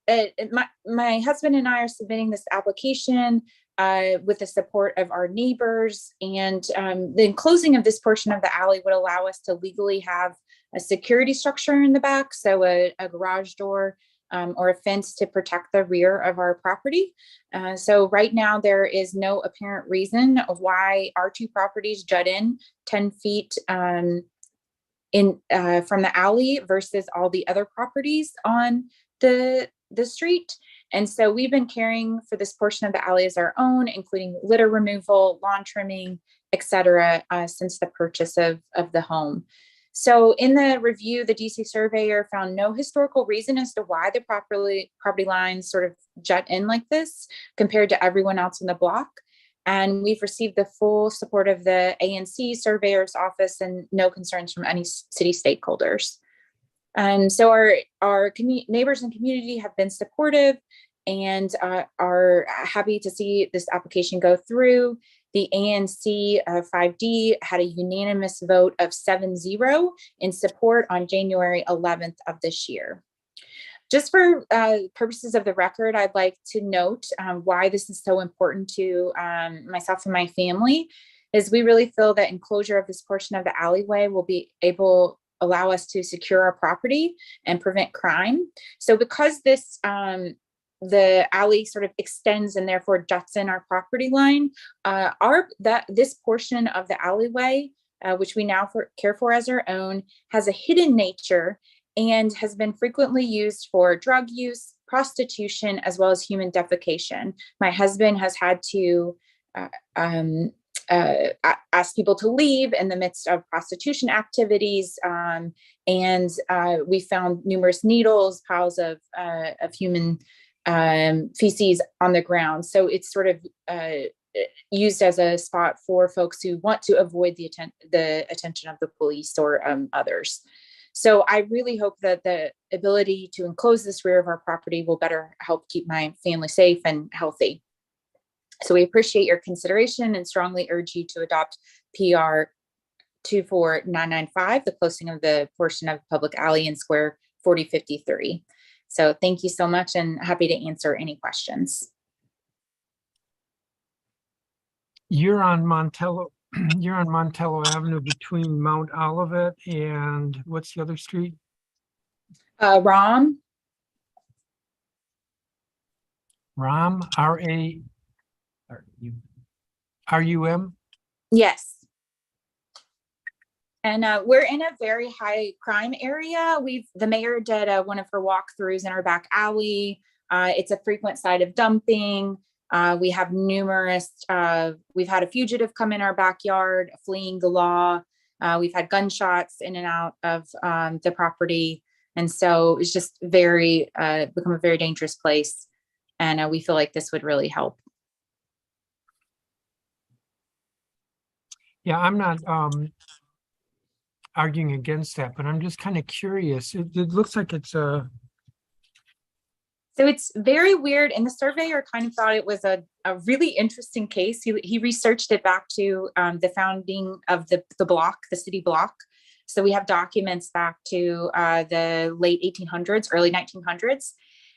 my husband and I are submitting this application with the support of our neighbors. And the closing of this portion of the alley would allow us to legally have a security structure in the back. So a garage door or a fence to protect the rear of our property. So right now there is no apparent reason of why our two properties jut in 10 feet from the alley versus all the other properties on the street. And so we've been caring for this portion of the alley as our own, including litter removal, lawn trimming, etc., since the purchase of the home. So in the review, the DC surveyor found no historical reason as to why the property lines sort of jut in like this compared to everyone else in the block. And we've received the full support of the ANC surveyor's office and no concerns from any city stakeholders. And so our neighbors and community have been supportive and are happy to see this application go through. The ANC 5D had a unanimous vote of 7-0 in support on January 11th of this year. Just for purposes of the record, I'd like to note why this is so important to myself and my family, is we really feel that enclosure of this portion of the alleyway will be allow us to secure our property and prevent crime. So because this the alley sort of extends and therefore juts in our property line, this portion of the alleyway, which we now care for as our own, has a hidden nature and has been frequently used for drug use, prostitution, as well as human defecation. My husband has had to ask people to leave in the midst of prostitution activities, and we found numerous needles, piles of human feces on the ground. So it's sort of used as a spot for folks who want to avoid the attention of the police or others. So I really hope that the ability to enclose this rear of our property will better help keep my family safe and healthy. So we appreciate your consideration and strongly urge you to adopt PR 24995, the closing of the portion of public alley in Square 4053. So thank you so much and happy to answer any questions. You're on Montello Avenue between Mount Olivet and what's the other street? Rom? Ram, R-U-M? Yes. And we're in a very high crime area. The mayor did one of her walkthroughs in our back alley. It's a frequent site of dumping. We have we've had a fugitive come in our backyard, fleeing the law. We've had gunshots in and out of the property. And so it's just become a very dangerous place. And we feel like this would really help. Yeah, I'm not arguing against that, but I'm just kind of curious. It looks like it's a... So it's very weird. And the surveyor kind of thought it was a really interesting case. He researched it back to the founding of the block, the city block. So we have documents back to the late 1800s, early 1900s.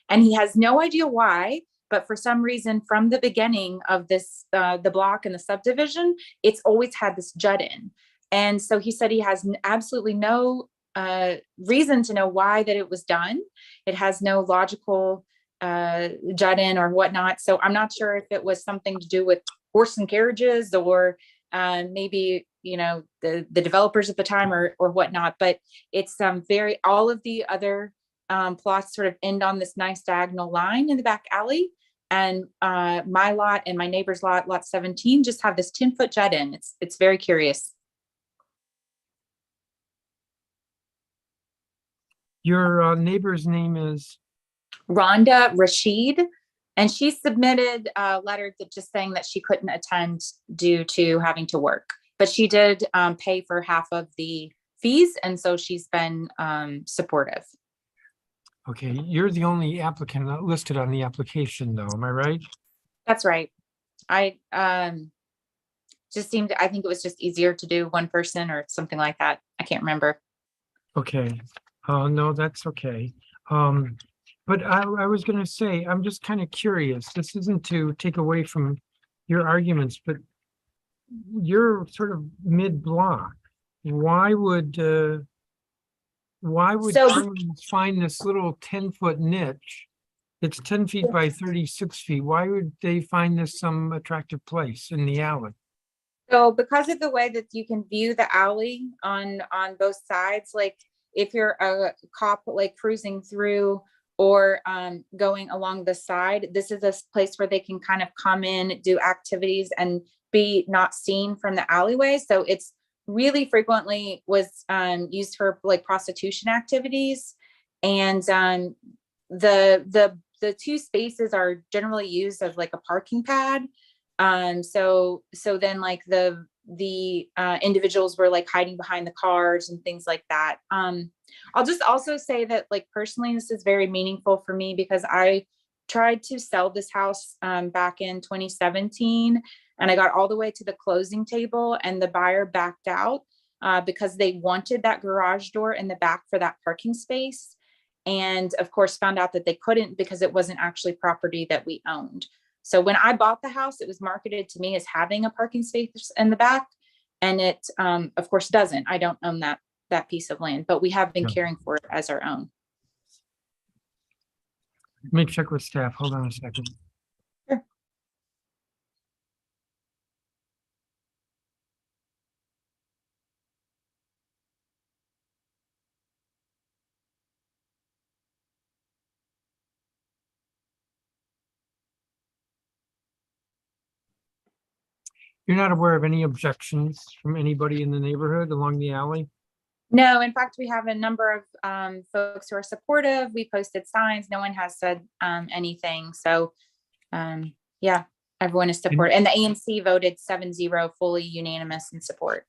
And he has no idea why, but for some reason from the beginning of this, the block and the subdivision, it's always had this jut in. And so he said he has absolutely no reason to know why that it was done. It has no logical jut in or whatnot. So I'm not sure if it was something to do with horse and carriages or maybe, the developers at the time or whatnot, but it's all of the other plots sort of end on this nice diagonal line in the back alley. And my lot and my neighbor's lot 17, just have this 10-foot jut in. It's very curious. Your neighbor's name is, Rhonda Rashid, and she submitted a letter that just saying that she couldn't attend due to having to work. But she did pay for half of the fees, and so she's been supportive. okay, you're the only applicant listed on the application though, am I right? That's right. I just seemed, I think it was just easier to do one person or something like that. I can't remember. Okay, no, that's okay. But I was gonna say, I'm just kind of curious. This isn't to take away from your arguments, but you're sort of mid-block. Why would So- someone find this little 10-foot niche? It's 10 feet by 36 feet. Why would they find this some attractive place in the alley? So because of the way that you can view the alley on both sides, like if you're a cop like cruising through or going along the side, this is a place where they can kind of come in, do activities and be not seen from the alleyway. So it's really frequently was used for like prostitution activities. And the two spaces are generally used as like a parking pad. So then like the individuals were like hiding behind the cars and things like that. I'll just also say that like personally, this is very meaningful for me because I tried to sell this house back in 2017 and I got all the way to the closing table and the buyer backed out because they wanted that garage door in the back for that parking space. And of course found out that they couldn't because it wasn't actually property that we owned. So when I bought the house, it was marketed to me as having a parking space in the back. And it, of course, doesn't. I don't own that piece of land, but we have been Yeah. caring for it as our own. Let me check with staff. Hold on a second. Sure. You're not aware of any objections from anybody in the neighborhood along the alley? No, in fact, we have a number of folks who are supportive. We posted signs. No one has said anything. So yeah, everyone is supportive. And the AMC voted 7-0 fully unanimous in support.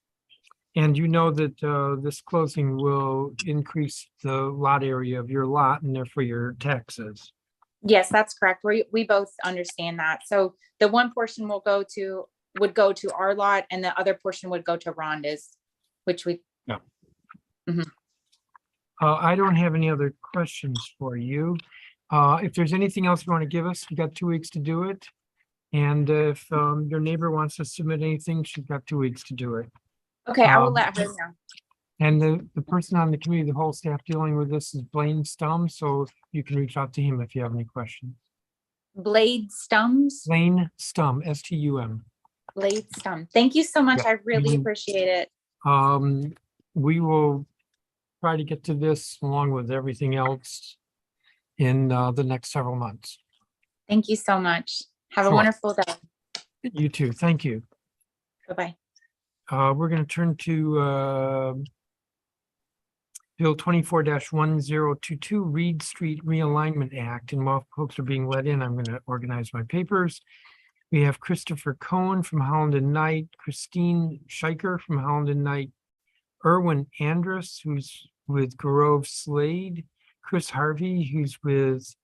And you know that this closing will increase the lot area of your lot and therefore your taxes. Yes, that's correct. We both understand that. So the one portion would go to our lot and the other portion would go to Rhonda's, which we, I don't have any other questions for you. If there's anything else you want to give us, you got 2 weeks to do it. And if your neighbor wants to submit anything, she's got 2 weeks to do it. okay, I will Um, let her know. And the person on the committee, the whole staff dealing with this is Blaine Stum, so you can reach out to him if you have any questions. Blade Stums, Blaine Stum, S-T-U-M. Blade Stum. Thank you so much. Yeah. I really Mhm. appreciate it. We will try to get to this along with everything else in the next several months. Thank you so much. Have a Sure. wonderful day. You too. Thank you. Bye-bye. We're going to turn to Bill 24-1022, Reed Street Realignment Act. And while folks are being let in, I'm going to organize my papers. We have Christopher Cohen from Holland and Knight, Christine Scheiker from Holland and Knight, Erwin Andrus, who's with Grove Slade, Chris Harvey, who's with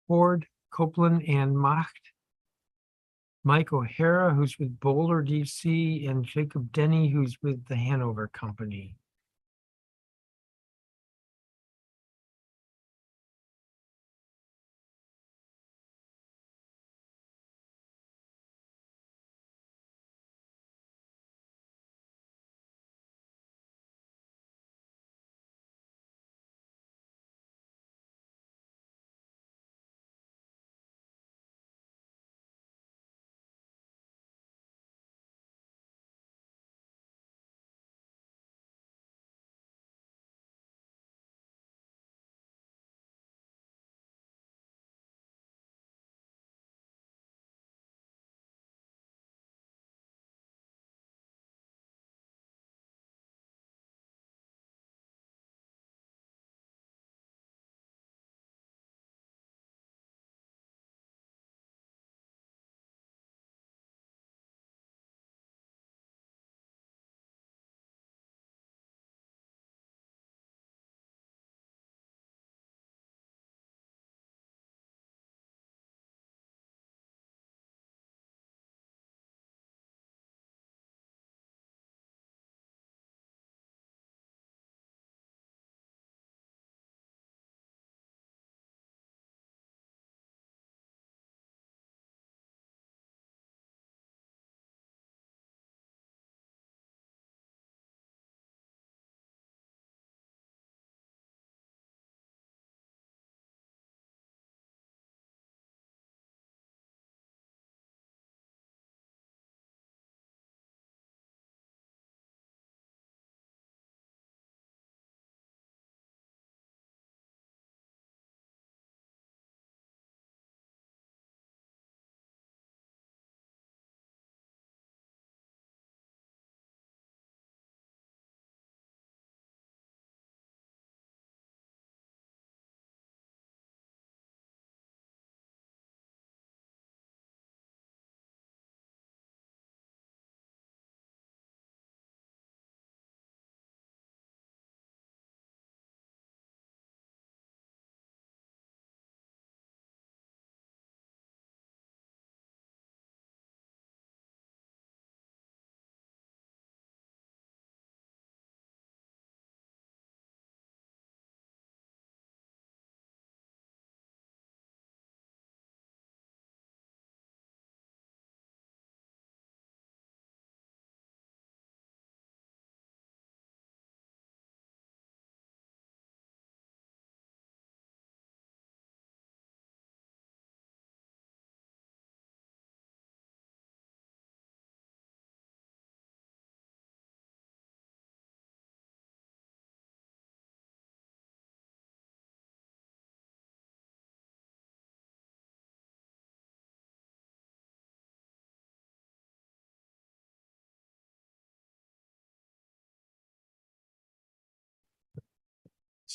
Ford, Copeland and Macht, Mike O'Hara, who's with Boulder, DC, and Jacob Denny, who's with the Hanover Company.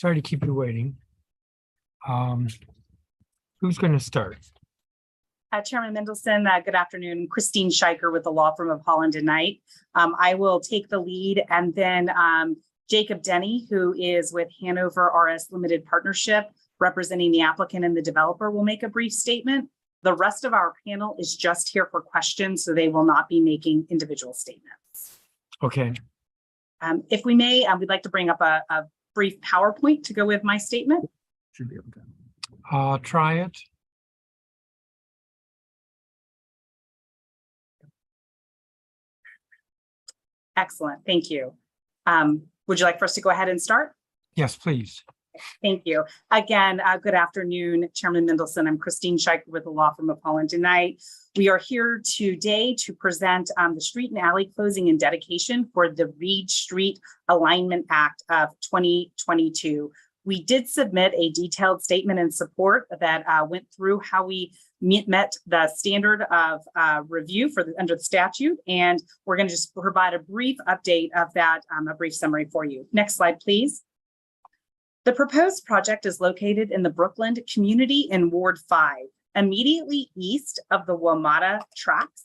Sorry to keep you waiting. Who's going to start? Chairman Mendelson, good afternoon. Christine Scheiker with the law firm of Holland and Knight. I will take the lead, and then Jacob Denny, who is with Hanover RS Limited Partnership, representing the applicant and the developer, will make a brief statement. The rest of our panel is just here for questions, so they will not be making individual statements. Okay, If we may, we'd like to bring up a brief PowerPoint to go with my statement. Should be able to. try it. Excellent, thank you. Would you like for us to go ahead and start? Yes, please. Thank you. Again, good afternoon, Chairman Mendelson. I'm Christine Scheiker with the law firm of Holland and Knight. We are here today to present the street and alley closing and dedication for the Reed Street Alignment Act of 2022. We did submit a detailed statement in support that went through how we met the standard of review under the statute, and we're going to just provide a brief update of that, a brief summary for you. Next slide, please. The proposed project is located in the Brookland community in Ward 5, immediately east of the WMATA tracks.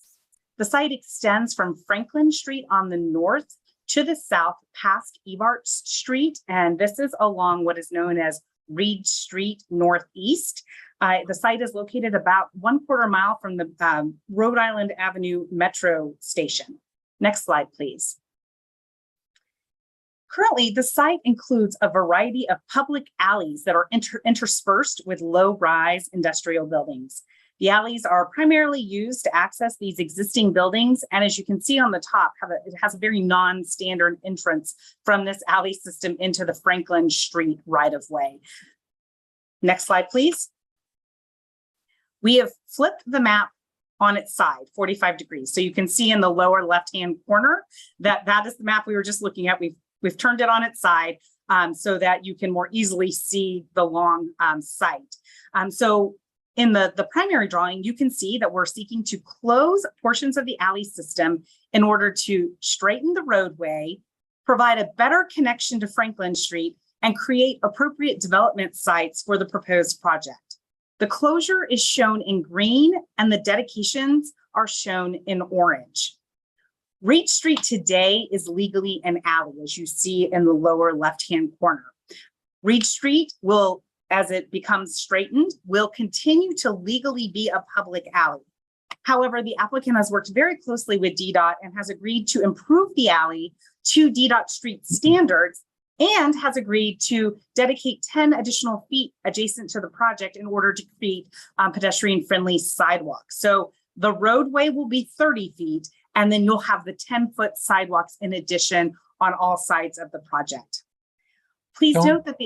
The site extends from Franklin Street on the north to the south past Evart Street, and this is along what is known as Reed Street Northeast. The site is located about 1/4 mile from the Rhode Island Avenue Metro station. Next slide, please. Currently, the site includes a variety of public alleys that are interspersed with low-rise industrial buildings. The alleys are primarily used to access these existing buildings, and as you can see on the top, it has a very non-standard entrance from this alley system into the Franklin Street right-of-way. Next slide, please. We have flipped the map on its side, 45 degrees. So you can see in the lower left-hand corner that is the map we were just looking at. We've turned it on its side so that you can more easily see the long site. So in the primary drawing, you can see that we're seeking to close portions of the alley system in order to straighten the roadway, provide a better connection to Franklin Street, and create appropriate development sites for the proposed project. The closure is shown in green and the dedications are shown in orange. Reed Street today is legally an alley, as you see in the lower left-hand corner. Reed Street will, as it becomes straightened, will continue to legally be a public alley. However, the applicant has worked very closely with DDOT and has agreed to improve the alley to DDOT street standards and has agreed to dedicate 10 additional feet adjacent to the project in order to create pedestrian-friendly sidewalks. So the roadway will be 30 feet, and then you'll have the 10-foot sidewalks in addition on all sides of the project. Please note that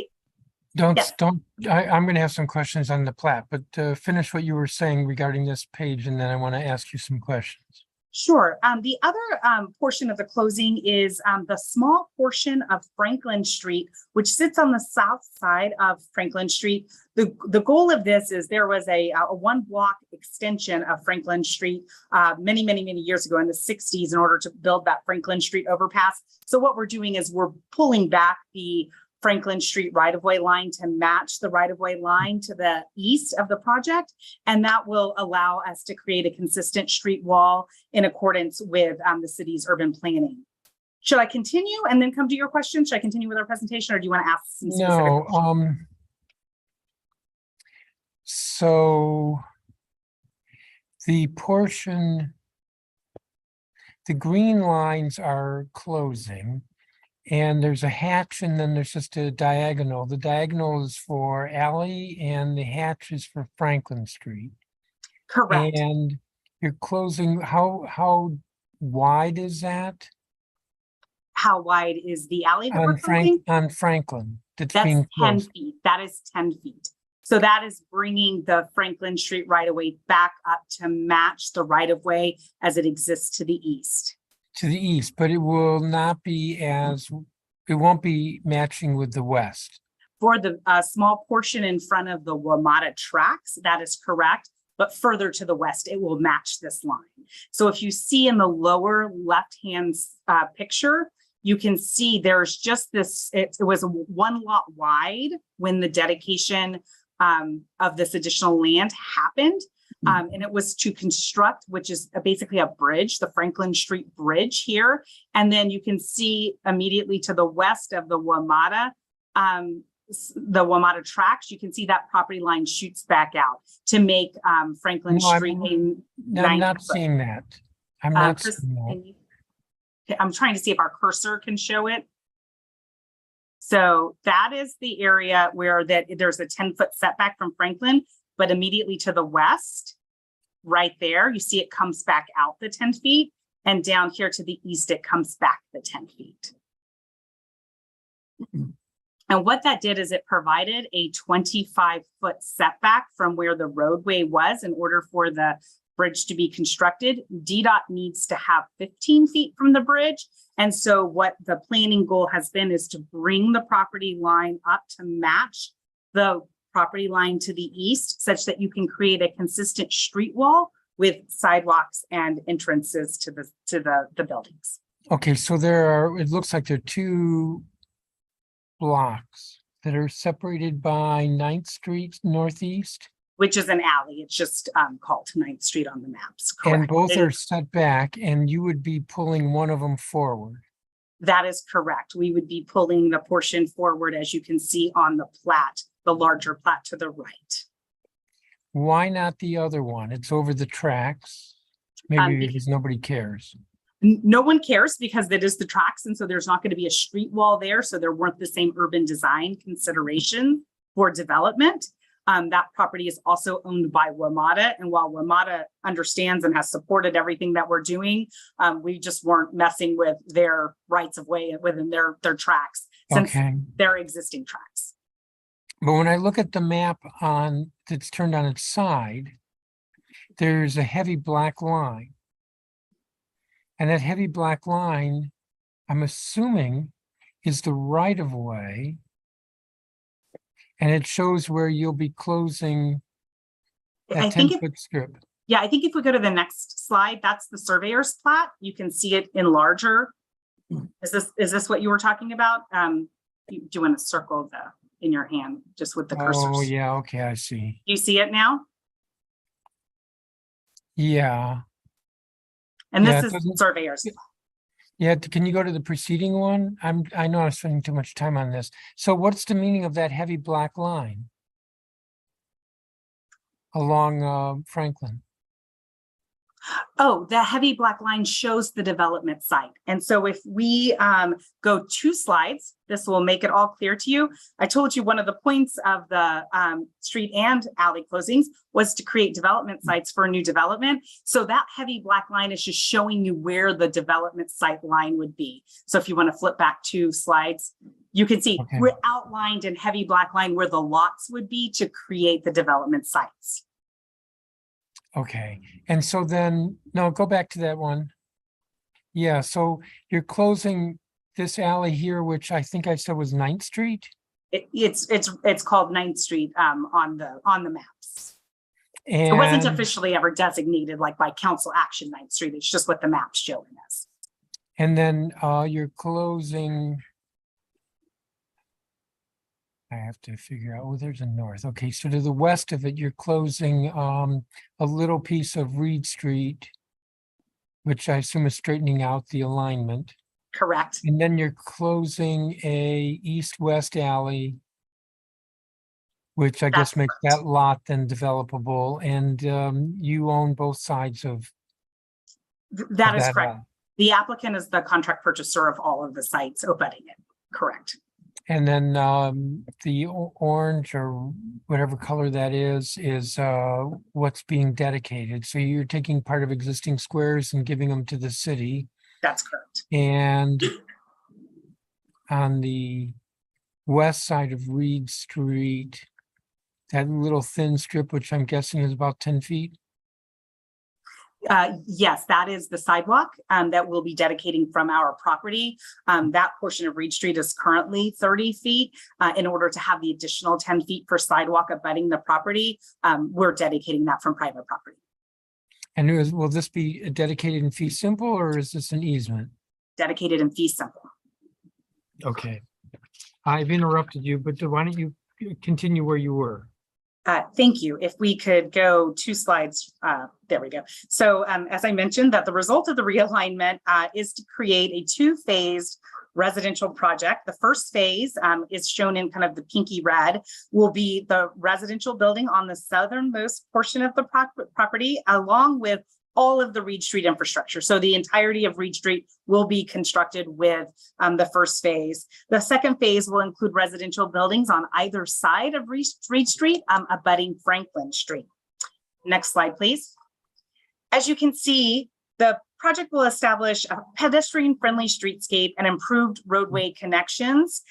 I'm going to have some questions on the plat, but finish what you were saying regarding this page, and then I want to ask you some questions. Sure. The other portion of the closing is the small portion of Franklin Street, which sits on the south side of Franklin Street. The goal of this is there was a one block extension of Franklin Street many years ago in the 60s in order to build that Franklin Street overpass. So what we're doing is we're pulling back the Franklin Street right-of-way line to match the right-of-way line to the east of the project. And that will allow us to create a consistent street wall in accordance with the city's urban planning. Should I continue and then come to your question? Should I continue with our presentation, or do you want to ask some specific questions? So the portion, the green lines are closing. And there's a hatch, and then there's just a diagonal. The diagonal is for alley, and the hatch is for Franklin Street. Correct. And you're closing, how wide is that? How wide is the alley that we're closing? On Franklin. That's That's being 10 closed. feet. That is 10 feet. So that is bringing the Franklin Street right-of-way back up to match the right-of-way as it exists to the east. To the east, but it will not be it won't be matching with the west. For the small portion in front of the WMATA tracks, that is correct. But further to the west, it will match this line. So if you see in the lower left-hand picture, you can see there's just this, it was one lot wide when the dedication of this additional land happened. And it was to construct, which is basically a bridge, the Franklin Street Bridge here. And then you can see immediately to the west of the WMATA tracks, you can see that property line shoots back out to make Franklin No, Street a I'm 90 not foot. seeing that. I'm not Chris, seeing that. can you- Okay, I'm trying to see if our cursor can show it. So that is the area where there's a 10-foot setback from Franklin, but immediately to the west, right there, you see it comes back out the 10 feet. And down here to the east, it comes back the 10 feet. And what that did is it provided a 25-foot setback from where the roadway was in order for the bridge to be constructed. DDOT needs to have 15 feet from the bridge. And so what the planning goal has been is to bring the property line up to match the property line to the east, such that you can create a consistent street wall with sidewalks and entrances to the buildings. Okay, so it looks like there are two blocks that are separated by 9th Street Northeast. Which is an alley. It's just called 9th Street on the maps. And Correct. both are set back, and you would be pulling one of them forward. That is correct. We would be pulling the portion forward, as you can see on the plat, the larger plat to the right. Why not the other one? It's over the tracks. Maybe Because- because nobody cares. No one cares because that is the tracks. And so there's not going to be a street wall there. So there weren't the same urban design consideration for development. That property is also owned by WMATA. And while WMATA understands and has supported everything that we're doing, we just weren't messing with their rights of way within their tracks since Okay, they're existing tracks. but when I look at the map that's turned on its side, there's a heavy black line. And that heavy black line, I'm assuming, is the right of way. And it shows where you'll be closing I that think 10-foot strip. Yeah, I think if we go to the next slide, that's the surveyor's plat. You can see it in larger. Is this what you were talking about? Do you want to circle in your hand just with the cursors? Oh, yeah, okay, I see. You see it now? Yeah, And Yeah, this it is doesn't- surveyor's. yeah, can you go to the preceding one? I know I'm spending too much time on this. So what's the meaning of that heavy black line along Franklin? Oh, the heavy black line shows the development site. And so if we go 2 slides, this will make it all clear to you. I told you one of the points of the street and alley closings was to create development sites for a new development. So that heavy black line is just showing you where the development site line would be. So if you want to flip back 2 slides, you can see Okay. we're outlined in heavy black line where the lots would be to create the development sites. Okay, and so then, no, go back to that one. Yeah, so you're closing this alley here, which I think I said was 9th Street? It's called 9th Street on the maps. And It wasn't officially ever designated like by council action 9th Street. It's just what the map's showing us. And then you're closing. I have to figure out, oh, there's a north. Okay, so to the west of it, you're closing a little piece of Reed Street, which I assume is straightening out the alignment. Correct. And then you're closing a east-west alley, which I guess That's makes that lot then developable, and you own both sides of That is that correct. lot. The applicant is the contract purchaser of all of the sites abutting it. Correct. And then the orange or whatever color that is what's being dedicated. So you're taking part of existing squares and giving them to the city. That's correct. And on the west side of Reed Street, that little thin strip, which I'm guessing is about 10 feet. Yes, that is the sidewalk that we'll be dedicating from our property. That portion of Reed Street is currently 30 feet. In order to have the additional 10 feet for sidewalk abutting the property, we're dedicating that from private property. And will this be dedicated in fee simple or is this an easement? Dedicated in fee simple. Okay. I've interrupted you, but why don't you continue where you were? Thank you. If we could go 2 slides, there we go. So as I mentioned, that the result of the realignment is to create a 2-phased residential project. The first phase is shown in kind of the pinky red, will be the residential building on the southernmost portion of the property, along with all of the Reed Street infrastructure. So the entirety of Reed Street will be constructed with the first phase. The second phase will include residential buildings on either side of Reed Street, abutting Franklin Street. Next slide, please. As you can see, the project will establish a pedestrian-friendly streetscape and improved roadway connections.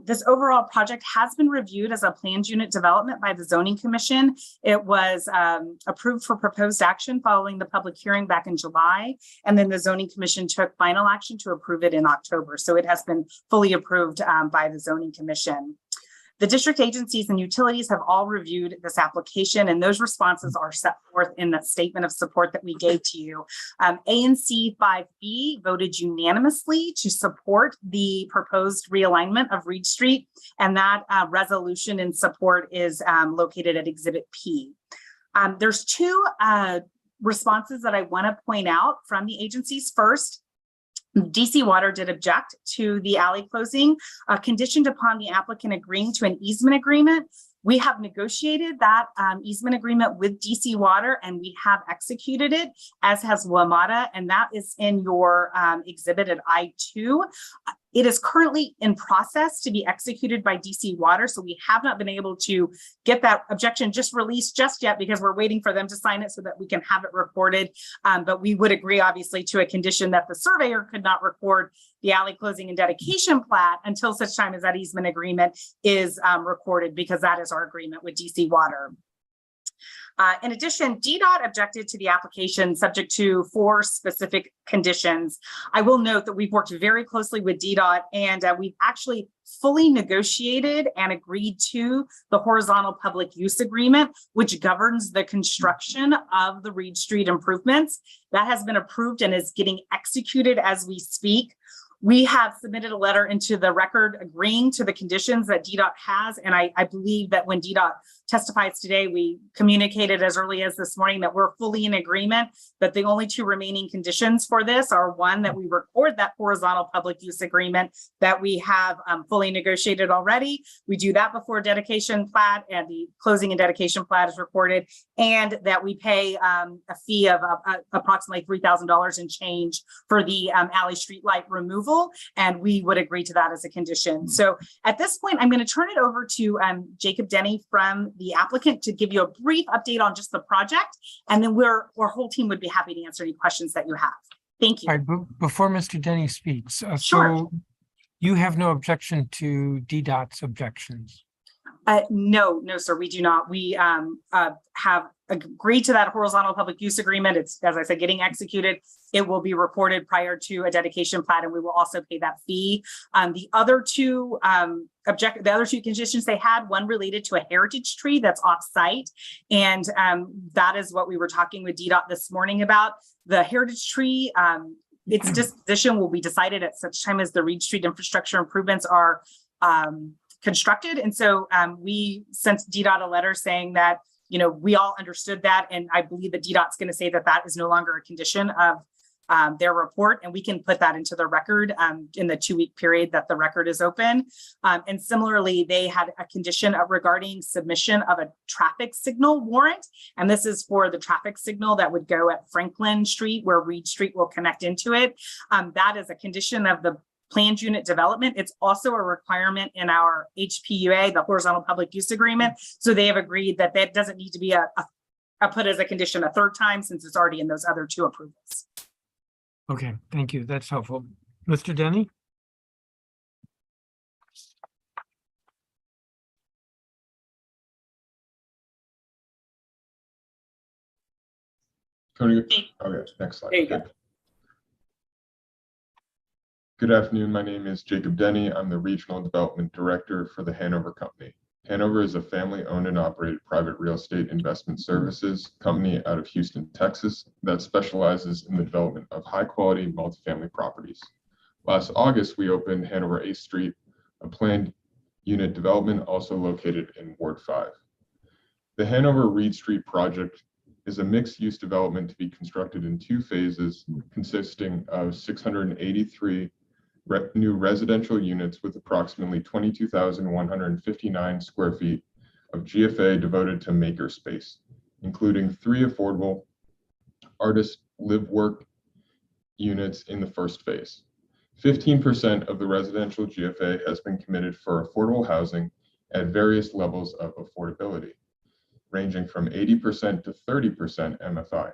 This overall project has been reviewed as a planned unit development by the Zoning Commission. It was approved for proposed action following the public hearing back in July, and then the Zoning Commission took final action to approve it in October. So it has been fully approved by the Zoning Commission. The district agencies and utilities have all reviewed this application, and those responses are set forth in the statement of support that we gave to you. ANC 5B voted unanimously to support the proposed realignment of Reed Street, and that resolution in support is located at Exhibit P. There's 2 responses that I want to point out from the agencies. First, DC Water did object to the alley closing, conditioned upon the applicant agreeing to an easement agreement. We have negotiated that easement agreement with DC Water, and we have executed it, as has WMATA, and that is in your exhibit at I-2. It is currently in process to be executed by DC Water, so we have not been able to get that objection just released just yet because we're waiting for them to sign it so that we can have it recorded. But we would agree, obviously, to a condition that the surveyor could not record the alley closing and dedication plat until such time as that easement agreement is recorded, because that is our agreement with DC Water. In addition, DDOT objected to the application subject to 4 specific conditions. I will note that we've worked very closely with DDOT, and we've actually fully negotiated and agreed to the horizontal public use agreement, which governs the construction of the Reed Street improvements. That has been approved and is getting executed as we speak. We have submitted a letter into the record agreeing to the conditions that DDOT has, and I believe that when DDOT testifies today, we communicated as early as this morning that we're fully in agreement that the only 2 remaining conditions for this are, 1, that we record that horizontal public use agreement that we have fully negotiated already. We do that before dedication plat and the closing and dedication plat is recorded, and that we pay a fee of approximately $3,000 and change for the alley street light removal. And we would agree to that as a condition. So at this point, I'm going to turn it over to Jacob Denny from the applicant to give you a brief update on just the project. And then our whole team would be happy to answer any questions that you have. Thank you. All right, before Mr. Denny speaks, Sure. so you have no objection to DDOT's objections? No, sir, we do not. We have agreed to that horizontal public use agreement. It's, as I said, getting executed. It will be recorded prior to a dedication plat, and we will also pay that fee. The other 2 conditions they had, one related to a heritage tree that's off-site, and that is what we were talking with DDOT this morning about. The heritage tree, its disposition will be decided at such time as the Reed Street infrastructure improvements are constructed. And so we sent DDOT a letter saying that, we all understood that. And I believe that DDOT's going to say that that is no longer a condition of their report, and we can put that into the record in the 2-week period that the record is open. And similarly, they had a condition regarding submission of a traffic signal warrant. And this is for the traffic signal that would go at Franklin Street, where Reed Street will connect into it. That is a condition of the planned unit development. It's also a requirement in our HPUA, the horizontal public use agreement. So they have agreed that that doesn't need to be put as a condition a 3rd time, since it's already in those other 2 approvals. Okay, thank you. That's helpful. Mr. Denny? Okay, next slide. There you go. Good afternoon. My name is Jacob Denny. I'm the Regional Development Director for the Hanover Company. Hanover is a family-owned and operated private real estate investment services company out of Houston, Texas, that specializes in the development of high-quality multifamily properties. Last August, we opened Hanover 8th Street, a planned unit development also located in Ward 5. The Hanover Reed Street project is a mixed-use development to be constructed in 2 phases, consisting of 683 new residential units with approximately 22,159 square feet of GFA devoted to makerspace, including 3 affordable artist live-work units in the first phase. 15% of the residential GFA has been committed for affordable housing at various levels of affordability, ranging from 80% to 30% MFI.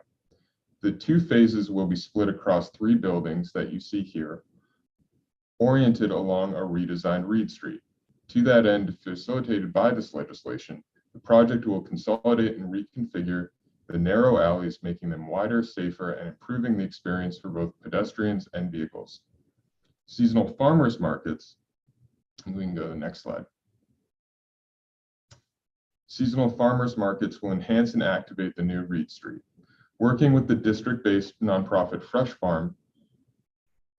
The 2 phases will be split across 3 buildings that you see here, oriented along a redesigned Reed Street. To that end, facilitated by this legislation, the project will consolidate and reconfigure the narrow alleys, making them wider, safer, and improving the experience for both pedestrians and vehicles. Seasonal farmers markets, and we can go to the next slide. Seasonal farmers markets will enhance and activate the new Reed Street. Working with the district-based nonprofit Fresh Farm,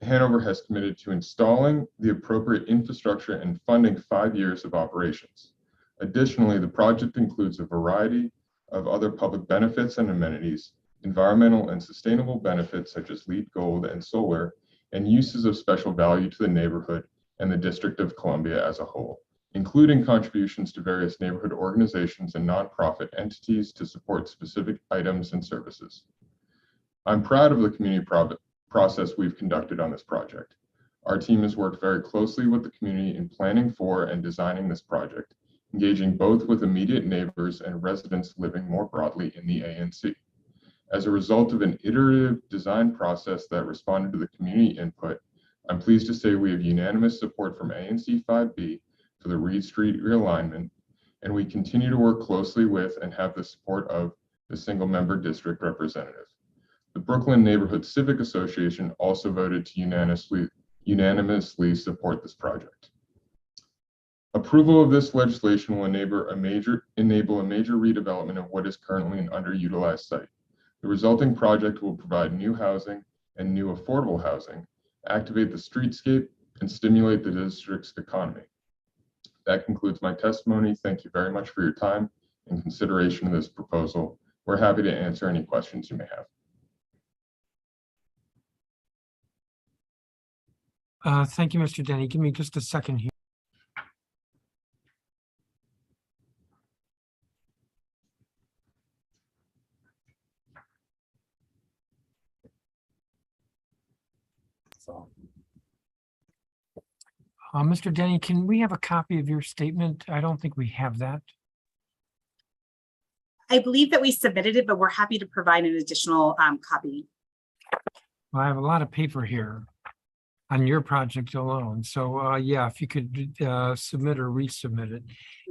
Hanover has committed to installing the appropriate infrastructure and funding 5 years of operations. Additionally, the project includes a variety of other public benefits and amenities, environmental and sustainable benefits such as LEED Gold and solar, and uses of special value to the neighborhood and the District of Columbia as a whole, including contributions to various neighborhood organizations and nonprofit entities to support specific items and services. I'm proud of the community process we've conducted on this project. Our team has worked very closely with the community in planning for and designing this project, engaging both with immediate neighbors and residents living more broadly in the ANC. As a result of an iterative design process that responded to the community input, I'm pleased to say we have unanimous support from ANC 5B for the Reed Street realignment, and we continue to work closely with and have the support of the single-member district representative. The Brooklyn Neighborhood Civic Association also voted to unanimously support this project. Approval of this legislation will enable a major redevelopment of what is currently an underutilized site. The resulting project will provide new housing and new affordable housing, activate the streetscape, and stimulate the district's economy. That concludes my testimony. Thank you very much for your time and consideration of this proposal. We're happy to answer any questions you may have. Thank you, Mr. Denny. Give me just a second here. Mr. Denny, can we have a copy of your statement? I don't think we have that. I believe that we submitted it, but we're happy to provide an additional copy. I have a lot of paper here on your project alone. So yeah, if you could submit or resubmit it.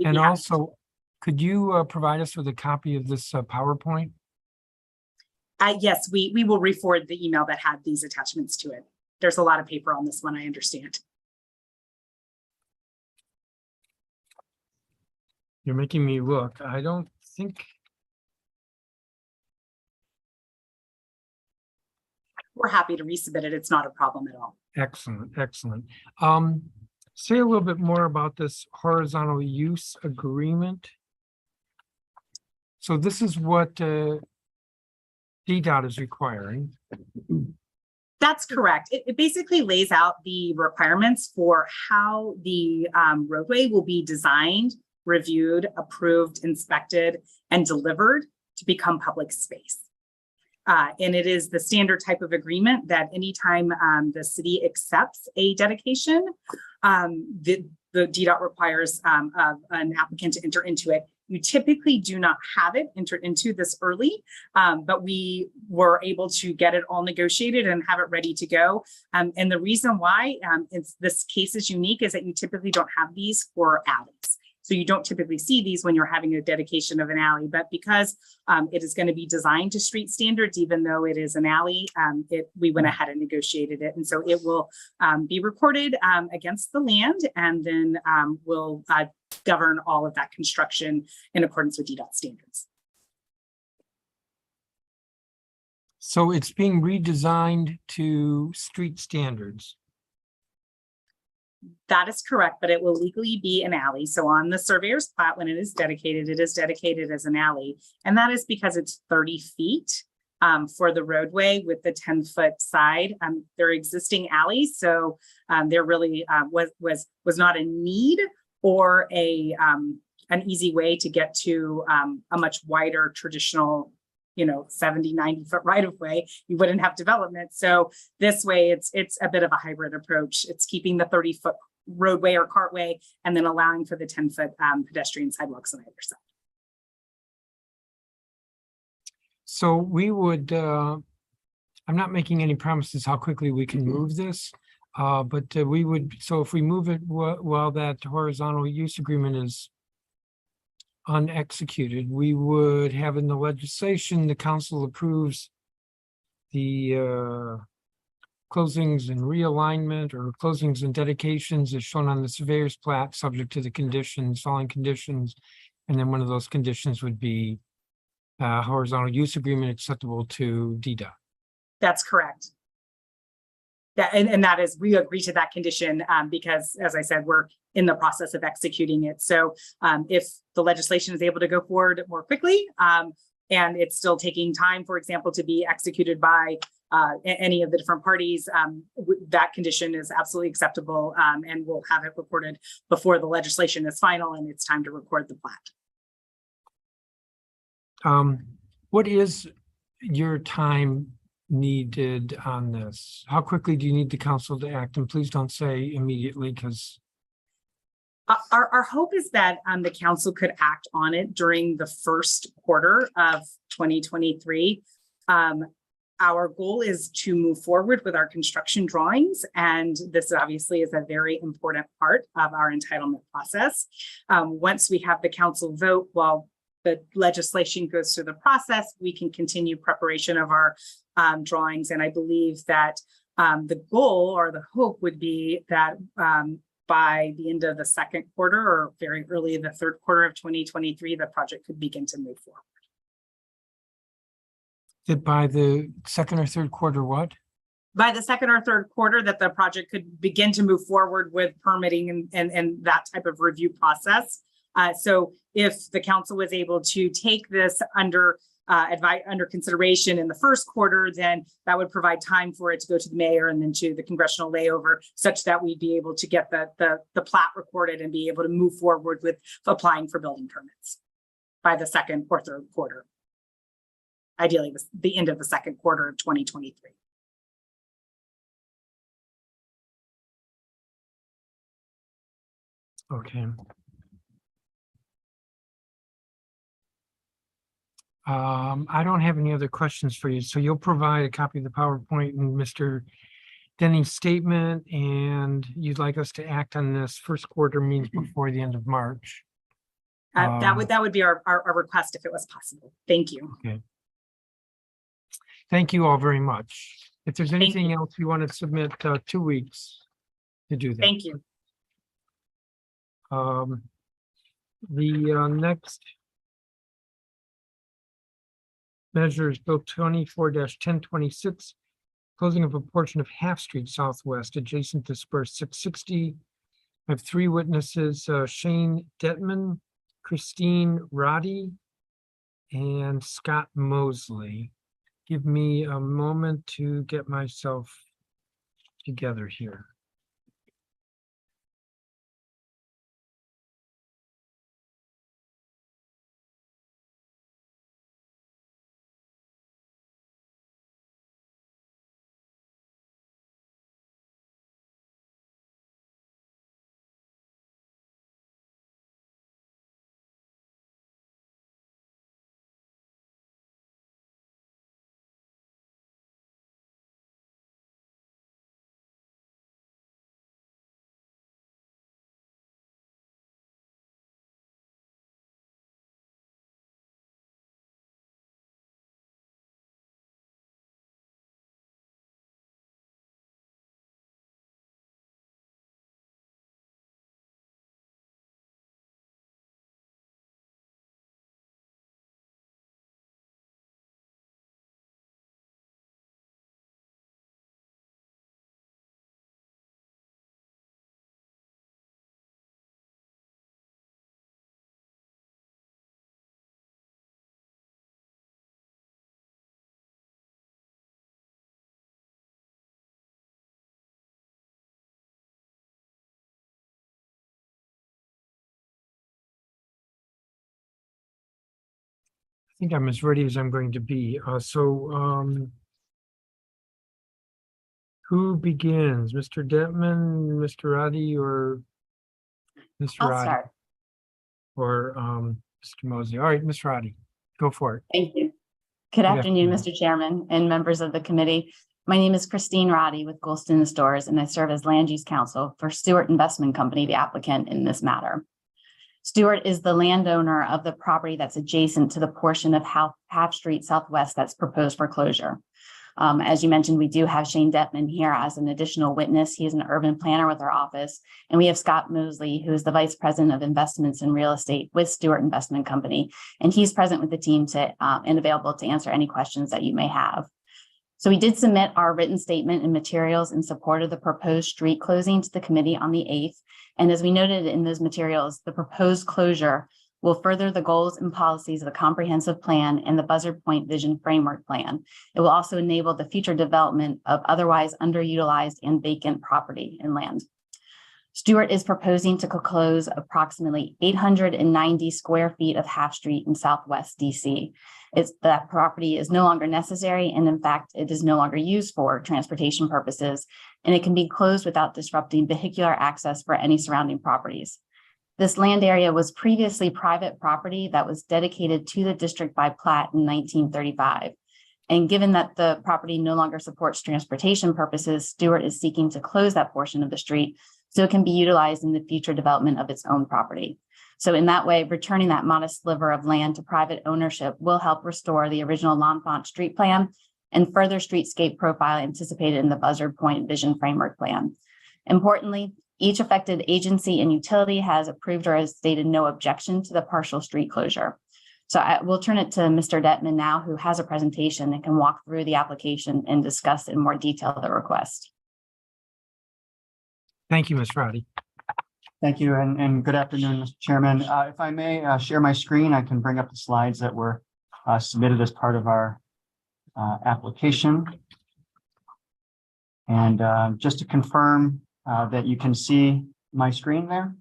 And Yeah. also, could you provide us with a copy of this PowerPoint? Yes, we will re-forward the email that had these attachments to it. There's a lot of paper on this one, I understand. You're making me look. I don't think. We're happy to resubmit it. It's not a problem at all. Excellent, excellent. Say a little bit more about this horizontal use agreement. So this is what DDOT is requiring. That's correct. It basically lays out the requirements for how the roadway will be designed, reviewed, approved, inspected, and delivered to become public space. And it is the standard type of agreement that anytime the city accepts a dedication, the DDOT requires of an applicant to enter into it. You typically do not have it entered into this early, but we were able to get it all negotiated and have it ready to go. And the reason why this case is unique is that you typically don't have these for alleys. So you don't typically see these when you're having a dedication of an alley, but because it is going to be designed to street standards, even though it is an alley, we went ahead and negotiated it. And so it will be recorded against the land, and then will govern all of that construction in accordance with DDOT standards. So it's being redesigned to street standards. That is correct, but it will legally be an alley. So on the surveyor's plat, when it is dedicated as an alley. And that is because it's 30 feet for the roadway with the 10-foot side. They're existing alleys, so there really was not a need or an easy way to get to a much wider traditional 70, 90 foot right of way. You wouldn't have development. So this way it's a bit of a hybrid approach. It's keeping the 30-foot roadway or cartway and then allowing for the 10-foot pedestrian sidewalks on either side. So we would, I'm not making any promises how quickly we can move this. But we would, so if we move it while that horizontal use agreement is unexecuted, we would have in the legislation, the council approves the closings and realignment or closings and dedications as shown on the surveyor's plat, subject to the conditions, following conditions. And then one of those conditions would be horizontal use agreement acceptable to DDOT. That's correct. And that is, we agree to that condition because, as I said, we're in the process of executing it. So if the legislation is able to go forward more quickly and it's still taking time, for example, to be executed by any of the different parties, that condition is absolutely acceptable and we'll have it recorded before the legislation is final and it's time to record the plat. What is your time needed on this? How quickly do you need the council to act? And please don't say immediately, because our hope is that the council could act on it during the first quarter of 2023. Our goal is to move forward with our construction drawings, and this obviously is a very important part of our entitlement process. Once we have the council vote, while the legislation goes through the process, we can continue preparation of our drawings. And I believe that the goal or the hope would be that by the end of the second quarter or very early in the third quarter of 2023, the project could begin to move forward. that by the second or third quarter, what? By the second or third quarter, that the project could begin to move forward with permitting and that type of review process. So if the council was able to take this under consideration in the first quarter, then that would provide time for it to go to the mayor and then to the congressional layover, such that we'd be able to get the plat recorded and be able to move forward with applying for building permits by the second or third quarter. Ideally, the end of the second quarter of 2023. Okay. I don't have any other questions for you. So you'll provide a copy of the PowerPoint and Mr. Denny's statement, and you'd like us to act on this first quarter means before the end of March. That would be our request if it was possible. Thank you. Okay. Thank you all very much. If there's anything else you want to submit, 2 weeks to do that. Thank you. The next measure is Bill 24-1026, closing of a portion of Half Street Southwest adjacent to Spur 660. I have 3 witnesses, Shane Detman, Christine Roddy, and Scott Mosley. Give me a moment to get myself together here. think I'm as ready as I'm going to be. Who begins? Mr. Detman, Mr. Roddy, or Mr. I'll Roddy? start. Or Mr. Mosey? All right, Ms. Roddy, go for it. Thank you. Good afternoon, afternoon. Mr. Chairman and members of the committee. My name is Christine Roddy with Golston Stores, and I serve as Land Use Counsel for Stewart Investment Company, the applicant in this matter. Stewart is the landowner of the property that's adjacent to the portion of Half Street Southwest that's proposed for closure. As you mentioned, we do have Shane Detman here as an additional witness. He is an urban planner with our office. And we have Scott Mosley, who is the Vice President of Investments in Real Estate with Stewart Investment Company. And he's present with the team and available to answer any questions that you may have. So we did submit our written statement and materials in support of the proposed street closing to the committee on the 8th. And as we noted in those materials, the proposed closure will further the goals and policies of the comprehensive plan and the Buzzard Point Vision Framework Plan. It will also enable the future development of otherwise underutilized and vacant property and land. Stewart is proposing to close approximately 890 square feet of Half Street in Southwest DC. That property is no longer necessary, and in fact, it is no longer used for transportation purposes, and it can be closed without disrupting vehicular access for any surrounding properties. This land area was previously private property that was dedicated to the district by plat in 1935. And given that the property no longer supports transportation purposes, Stewart is seeking to close that portion of the street so it can be utilized in the future development of its own property. So in that way, returning that modest sliver of land to private ownership will help restore the original L'Enfant street plan and further streetscape profile anticipated in the Buzzard Point Vision Framework Plan. Importantly, each affected agency and utility has approved or has stated no objection to the partial street closure. So I will turn it to Mr. Detman now, who has a presentation and can walk through the application and discuss in more detail the request. Thank you, Ms. Roddy. Thank you, and good afternoon, Mr. Chairman. If I may share my screen, I can bring up the slides that were submitted as part of our application. And just to confirm that you can see my screen there.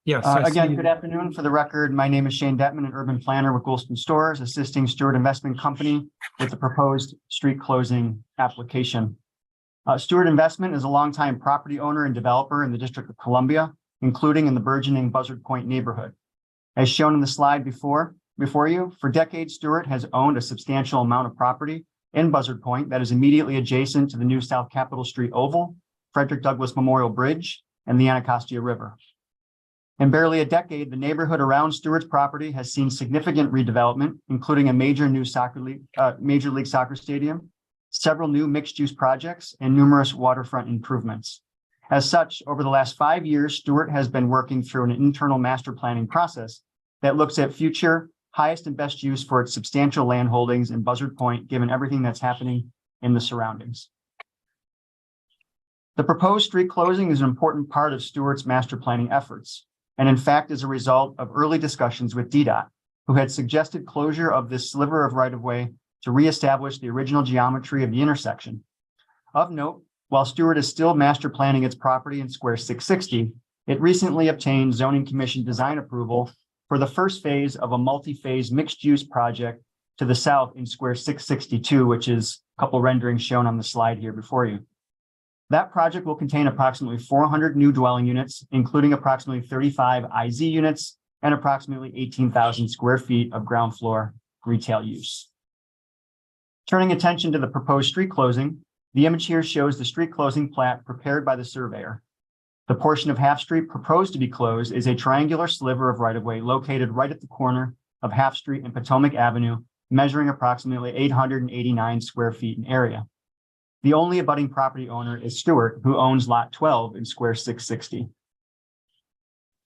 Yes. I Again, see. good afternoon. For the record, my name is Shane Detman, an urban planner with Golston Stores, assisting Stewart Investment Company with the proposed street closing application. Stewart Investment is a longtime property owner and developer in the District of Columbia, including in the burgeoning Buzzard Point neighborhood. As shown in the slide before you, for decades, Stewart has owned a substantial amount of property in Buzzard Point that is immediately adjacent to the new South Capitol Street Oval, Frederick Douglass Memorial Bridge, and the Anacostia River. In barely a decade, the neighborhood around Stewart's property has seen significant redevelopment, including a major new Major League Soccer stadium, several new mixed-use projects, and numerous waterfront improvements. As such, over the last 5 years, Stewart has been working through an internal master planning process that looks at future highest and best use for its substantial land holdings in Buzzard Point, given everything that's happening in the surroundings. The proposed street closing is an important part of Stewart's master planning efforts, and in fact is a result of early discussions with DDOT, who had suggested closure of this sliver of right-of-way to reestablish the original geometry of the intersection. Of note, while Stewart is still master planning its property in Square 660, it recently obtained Zoning Commission design approval for the first phase of a multi-phase mixed-use project to the south in Square 662, which is a couple renderings shown on the slide here before you. That project will contain approximately 400 new dwelling units, including approximately 35 IZ units and approximately 18,000 square feet of ground floor retail use. Turning attention to the proposed street closing, the image here shows the street closing plat prepared by the surveyor. The portion of Half Street proposed to be closed is a triangular sliver of right-of-way located right at the corner of Half Street and Potomac Avenue, measuring approximately 889 square feet in area. The only abutting property owner is Stewart, who owns Lot 12 in Square 660.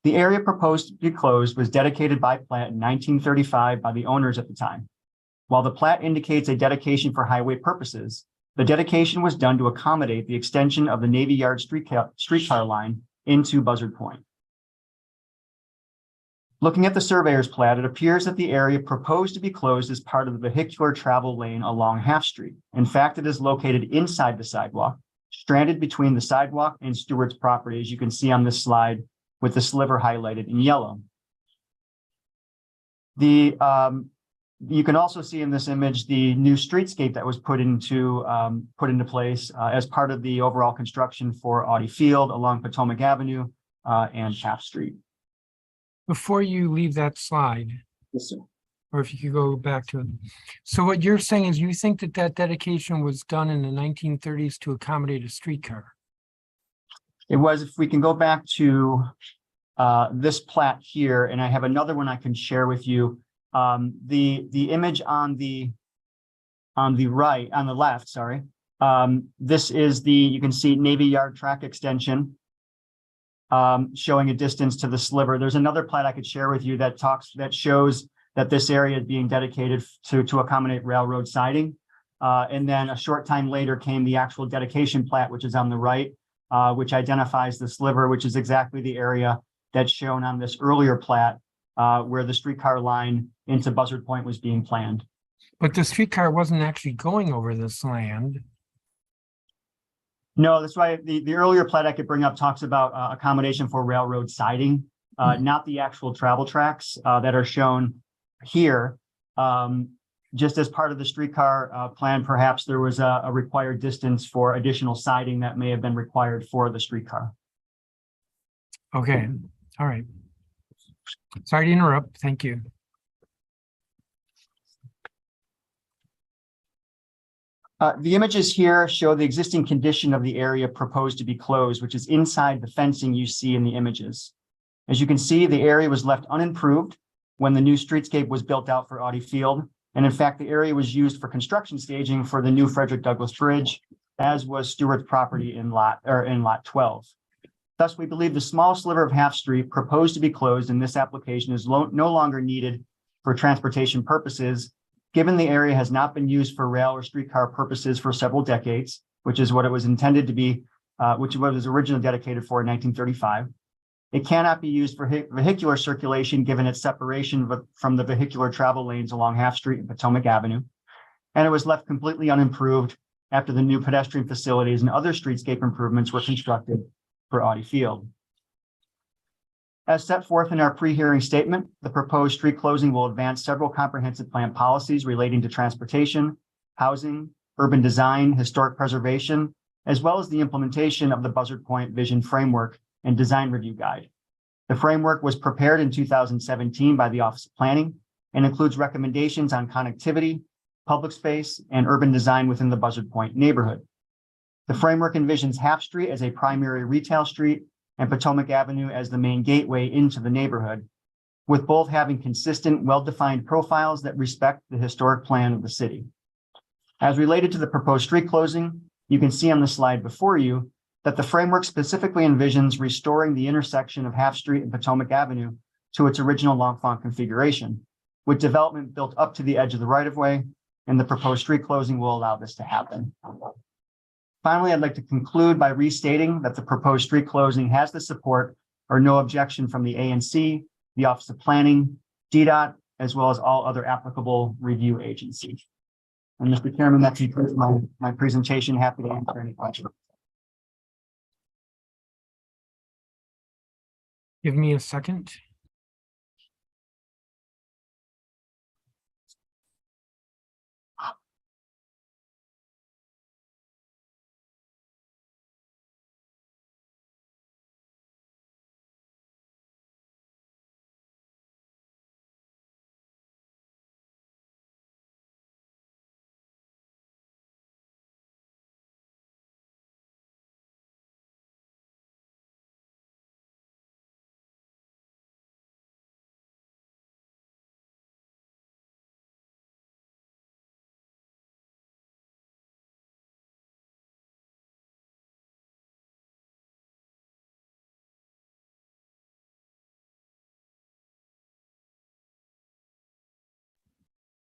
The area proposed to be closed was dedicated by plat in 1935 by the owners at the time. While the plat indicates a dedication for highway purposes, the dedication was done to accommodate the extension of the Navy Yard streetcar line into Buzzard Point. Looking at the surveyor's plat, it appears that the area proposed to be closed as part of the vehicular travel lane along Half Street. In fact, it is located inside the sidewalk, stranded between the sidewalk and Stewart's property, as you can see on this slide with the sliver highlighted in yellow. You can also see in this image the new streetscape that was put into place as part of the overall construction for Audi Field along Potomac Avenue and Half Street. Before you leave that slide, Yes, sir. or if you could go back to it. So what you're saying is you think that that dedication was done in the 1930s to accommodate a streetcar? It was, if we can go back to this plat here, and I have another one I can share with you. The image on the left, sorry. This is you can see Navy Yard track extension showing a distance to the sliver. There's another plat I could share with you that shows that this area is being dedicated to accommodate railroad siding. And then a short time later came the actual dedication plat, which is on the right, which identifies the sliver, which is exactly the area that's shown on this earlier plat where the streetcar line into Buzzard Point was being planned. But the streetcar wasn't actually going over this land. No, that's why the earlier plat I could bring up talks about accommodation for railroad siding, not the actual travel tracks that are shown here. Just as part of the streetcar plan, perhaps there was a required distance for additional siding that may have been required for the streetcar. Okay, all right. Sorry to interrupt. Thank you. The images here show the existing condition of the area proposed to be closed, which is inside the fencing you see in the images. As you can see, the area was left unimproved when the new streetscape was built out for Audi Field. And in fact, the area was used for construction staging for the new Frederick Douglass Bridge, as was Stewart's property in lot 12. Thus, we believe the small sliver of Half Street proposed to be closed in this application is no longer needed for transportation purposes, given the area has not been used for rail or streetcar purposes for several decades, which is what it was intended to be, which was originally dedicated for in 1935. It cannot be used for vehicular circulation, given its separation from the vehicular travel lanes along Half Street and Potomac Avenue. And it was left completely unimproved after the new pedestrian facilities and other streetscape improvements were constructed for Audi Field. As set forth in our pre-hearing statement, the proposed street closing will advance several comprehensive plan policies relating to transportation, housing, urban design, historic preservation, as well as the implementation of the Buzzard Point Vision Framework and Design Review Guide. The framework was prepared in 2017 by the Office of Planning and includes recommendations on connectivity, public space, and urban design within the Buzzard Point neighborhood. The framework envisions Half Street as a primary retail street and Potomac Avenue as the main gateway into the neighborhood, with both having consistent, well-defined profiles that respect the historic plan of the city. As related to the proposed street closing, you can see on the slide before you that the framework specifically envisions restoring the intersection of Half Street and Potomac Avenue to its original L'Enfant configuration, with development built up to the edge of the right-of-way, and the proposed street closing will allow this to happen. Finally, I'd like to conclude by restating that the proposed street closing has the support or no objection from the ANC, the Office of Planning, DDOT, as well as all other applicable review agencies. And Mr. Chairman, that concludes my presentation. Happy to answer any questions. Give me a second.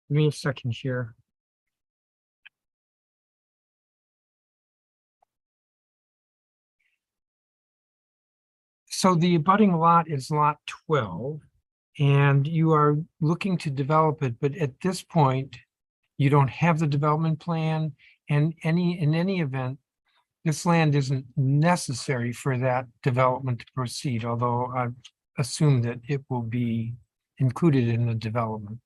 Give me a second here. So the abutting lot is lot 12, and you are looking to develop it, but at this point, you don't have the development plan, and in any event, this land isn't necessary for that development to proceed, although I assume that it will be included in the development.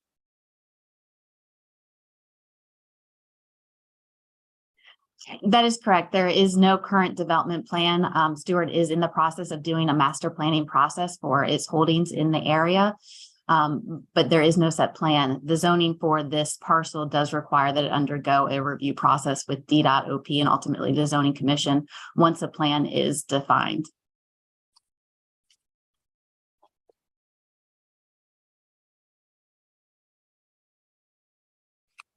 That is correct. There is no current development plan. Stewart is in the process of doing a master planning process for its holdings in the area. But there is no set plan. The zoning for this parcel does require that it undergo a review process with DDOT-OP and ultimately the zoning commission once a plan is defined.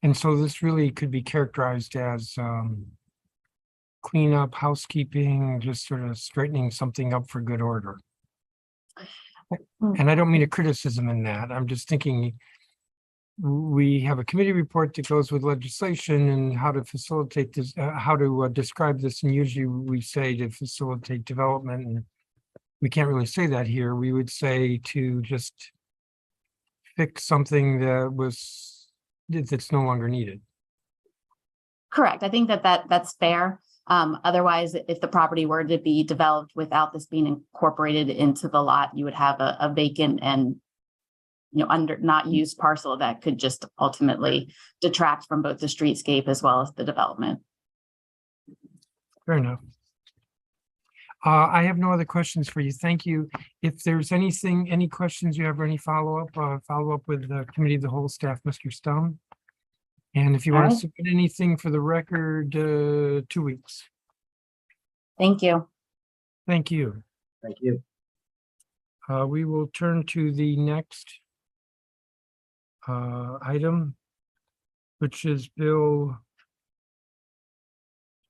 And so this really could be characterized as cleanup, housekeeping, just sort of straightening something up for good order. And I don't mean a criticism in that. I'm just thinking we have a committee report that goes with legislation and how to facilitate this, how to describe this. And usually we say to facilitate development, and we can't really say that here. We would say to just fix something that's no longer needed. Correct. I think that's fair. Otherwise, if the property were to be developed without this being incorporated into the lot, you would have a vacant and not used parcel that could just ultimately detract from both the streetscape as well as the development. Fair enough. I have no other questions for you. Thank you. If there's any questions you have or any follow up with the committee of the whole staff, Mr. Stone. And if you want to submit anything for the record, 2 weeks. Thank you. Thank you. Thank you. We will turn to the next item, which is Bill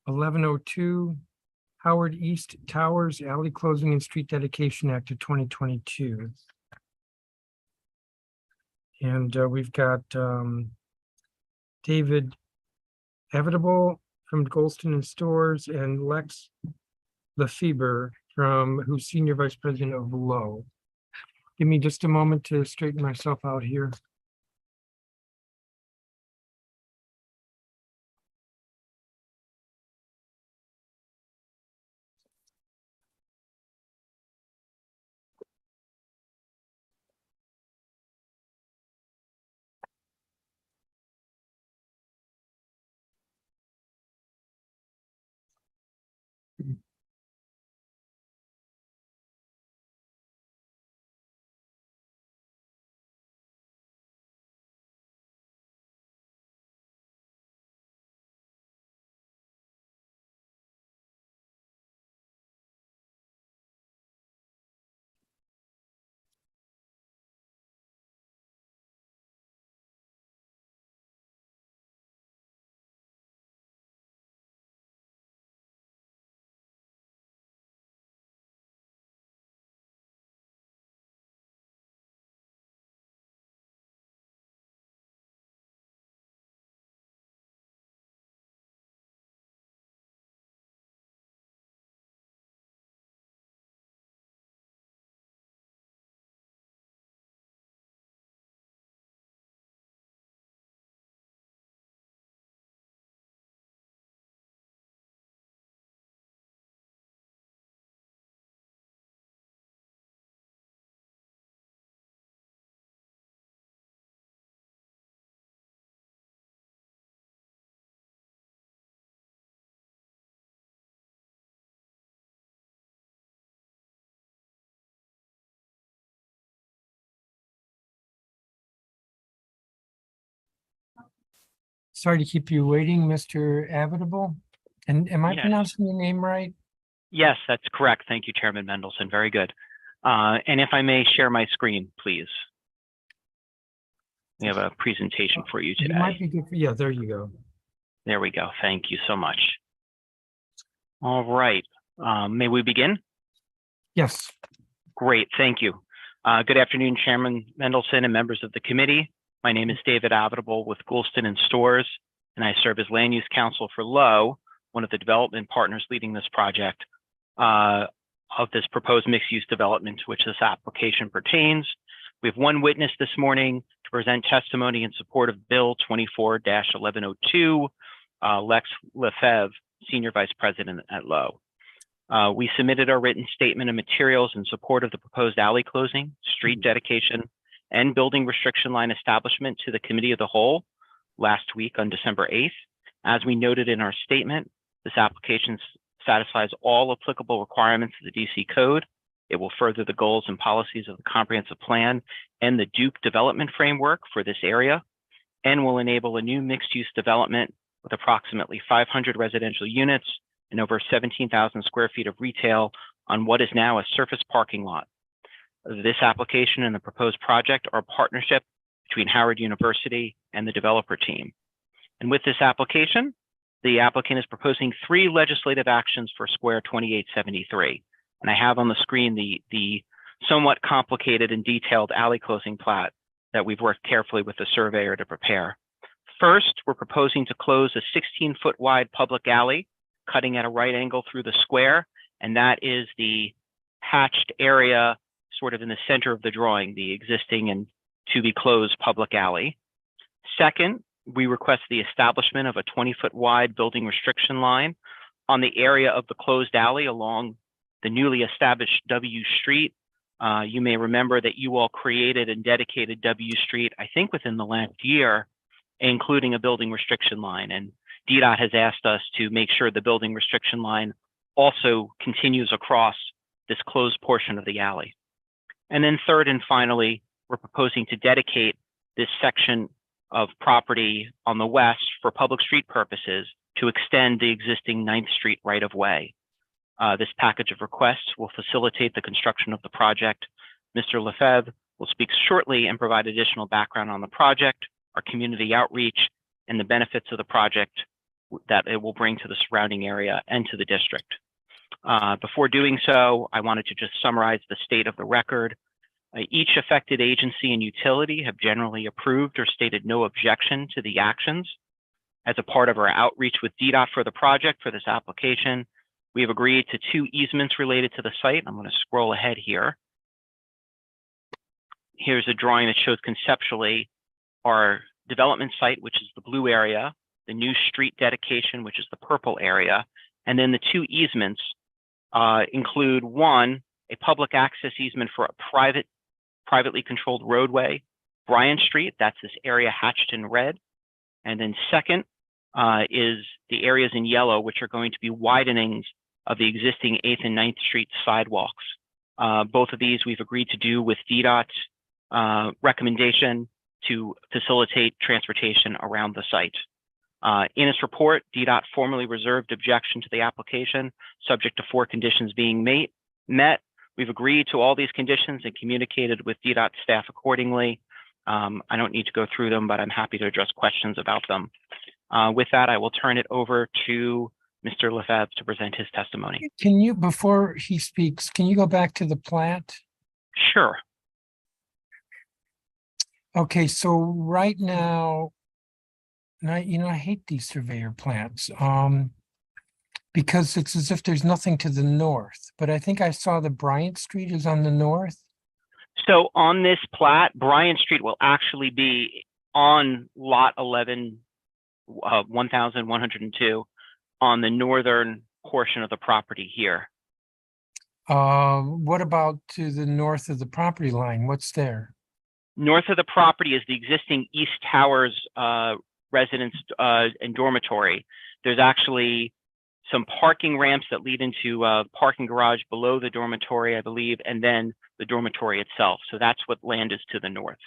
1102, Howard East Towers Alley Closing and Street Dedication Act of 2022. And we've got David Evitable from Goldston and Stores and Lex Lefebvre who's Senior Vice President of Lowe. Give me just a moment to straighten myself out here. Sorry to keep you waiting, Mr. Evitable. And am I Yes. pronouncing your name right? Yes, that's correct. Thank you, Chairman Mendelson. Very good. And if I may share my screen, please. We have a presentation for you It might today. be good for, yeah, there you go. There we go. Thank you so much. All right. May we begin? Yes. Great. Thank you. Good afternoon, Chairman Mendelson and members of the committee. My name is David Evitable with Goldston and Stores, and I serve as Land Use Counsel for Lowe, one of the development partners leading this project of this proposed mixed-use development to which this application pertains. We have one witness this morning to present testimony in support of Bill 24-1102, Lex Lefebvre, Senior Vice President at Lowe. We submitted our written statement of materials in support of the proposed alley closing, street dedication, and building restriction line establishment to the Committee of the Whole last week on December 8th. As we noted in our statement, this application satisfies all applicable requirements of the DC Code. It will further the goals and policies of the comprehensive plan and the Duke development framework for this area, and will enable a new mixed-use development with approximately 500 residential units and over 17,000 square feet of retail on what is now a surface parking lot. This application and the proposed project are a partnership between Howard University and the developer team. And with this application, the applicant is proposing 3 legislative actions for Square 2873. And I have on the screen the somewhat complicated and detailed alley closing plat that we've worked carefully with the surveyor to prepare. First, we're proposing to close a 16-foot wide public alley cutting at a right angle through the square, and that is the hatched area sort of in the center of the drawing, the existing and to be closed public alley. Second, we request the establishment of a 20-foot wide building restriction line on the area of the closed alley along the newly established W Street. You may remember that you all created and dedicated W Street, I think within the last year, including a building restriction line. And DDOT has asked us to make sure the building restriction line also continues across this closed portion of the alley. And then third and finally, we're proposing to dedicate this section of property on the west for public street purposes to extend the existing 9th Street right-of-way. This package of requests will facilitate the construction of the project. Mr. Lefebvre will speak shortly and provide additional background on the project, our community outreach, and the benefits of the project that it will bring to the surrounding area and to the district. Before doing so, I wanted to just summarize the state of the record. Each affected agency and utility have generally approved or stated no objection to the actions. As a part of our outreach with DDOT for the project for this application, we have agreed to 2 easements related to the site. I'm going to scroll ahead here. Here's a drawing that shows conceptually our development site, which is the blue area, the new street dedication, which is the purple area, and then the 2 easements include 1, a public access easement for a privately controlled roadway, Bryant Street, that's this area hatched in red. And then second is the areas in yellow, which are going to be widenings of the existing 8th and 9th Street sidewalks. Both of these we've agreed to do with DDOT's recommendation to facilitate transportation around the site. In its report, DDOT formally reserved objection to the application, subject to 4 conditions being met. We've agreed to all these conditions and communicated with DDOT staff accordingly. I don't need to go through them, but I'm happy to address questions about them. With that, I will turn it over to Mr. Lefebvre to present his testimony. Can you, before he speaks, can you go back to the plat? Sure. Okay, so right now, and I hate these surveyor plans, because it's as if there's nothing to the north, but I think I saw the Bryant Street is on the north. So on this plat, Bryant Street will actually be on lot 11, 1102 on the northern portion of the property here. What about to the north of the property line? What's there? North of the property is the existing East Towers residence and dormitory. There's actually some parking ramps that lead into a parking garage below the dormitory, I believe, and then the dormitory itself. So that's what land is to the north.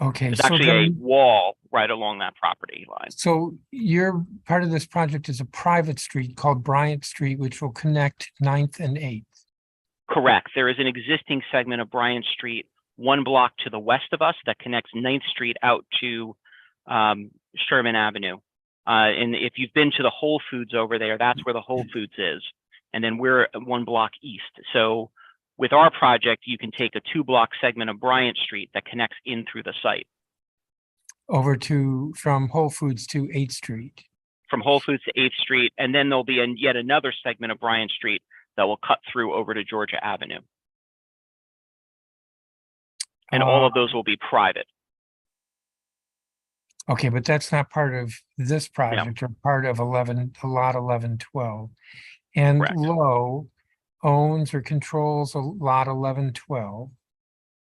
Okay. There's actually a wall right along that property line. So your part of this project is a private street called Bryant Street, which will connect 9th and 8th. Correct. There is an existing segment of Bryant Street 1 block to the west of us that connects 9th Street out to Sherman Avenue. And if you've been to the Whole Foods over there, that's where the Whole Foods is. And then we're 1 block east. So with our project, you can take a 2-block segment of Bryant Street that connects in through the site. Over to, from Whole Foods to 8th Street. From Whole Foods to 8th Street. And then there'll be yet another segment of Bryant Street that will cut through over to Georgia Avenue. And all of those will be private. Okay, but that's not part of this project or part of lot 1112. And Correct. Lowe owns or controls a lot 1112.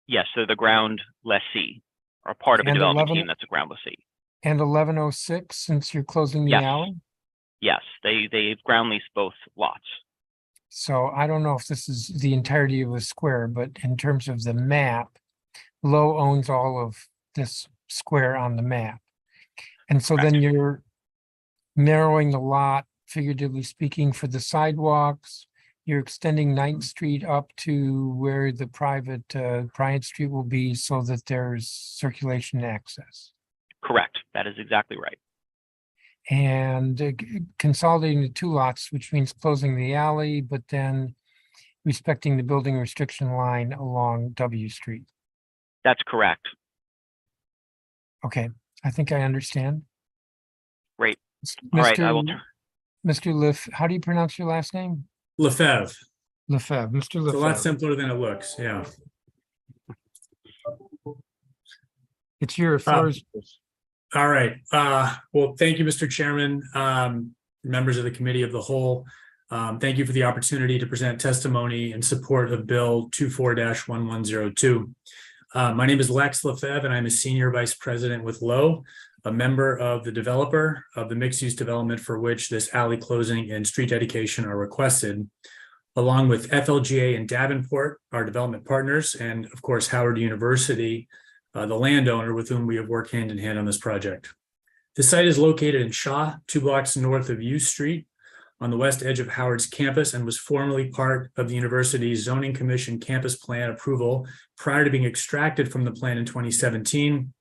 Yes, so the ground lessee, or part of a And development 11 team that's a ground lessee. And 1106, since you're closing the Yes. alley? Yes, they ground lease both lots. So I don't know if this is the entirety of the square, but in terms of the map, Lowe owns all of this square on the map. And so then you're narrowing the lot, figuratively speaking, for the sidewalks. You're extending 9th Street up to where the private Bryant Street will be so that there's circulation access. Correct. That is exactly right. And consolidating the 2 lots, which means closing the alley, but then respecting the building restriction line along W Street. That's correct. Okay, I think I understand. Great. All right, I will. Mr. How do you pronounce your last name? Lefebvre. Lefebvre, Mr. It's a lot Lefebvre. simpler than it looks, yeah. It's your floor. All right, well, thank you, Mr. Chairman, members of the Committee of the Whole. Thank you for the opportunity to present testimony in support of Bill 24-1102. My name is Lex Lefebvre, and I'm a Senior Vice President with Lowe, a member of the developer of the mixed-use development for which this alley closing and street dedication are requested, along with FLGA and Davenport, our development partners, and of course, Howard University, the landowner with whom we have worked hand in hand on this project. The site is located in Shaw, 2 blocks north of U Street, on the west edge of Howard's campus, and was formerly part of the university's Zoning Commission campus plan approval prior to being extracted from the plan in 2017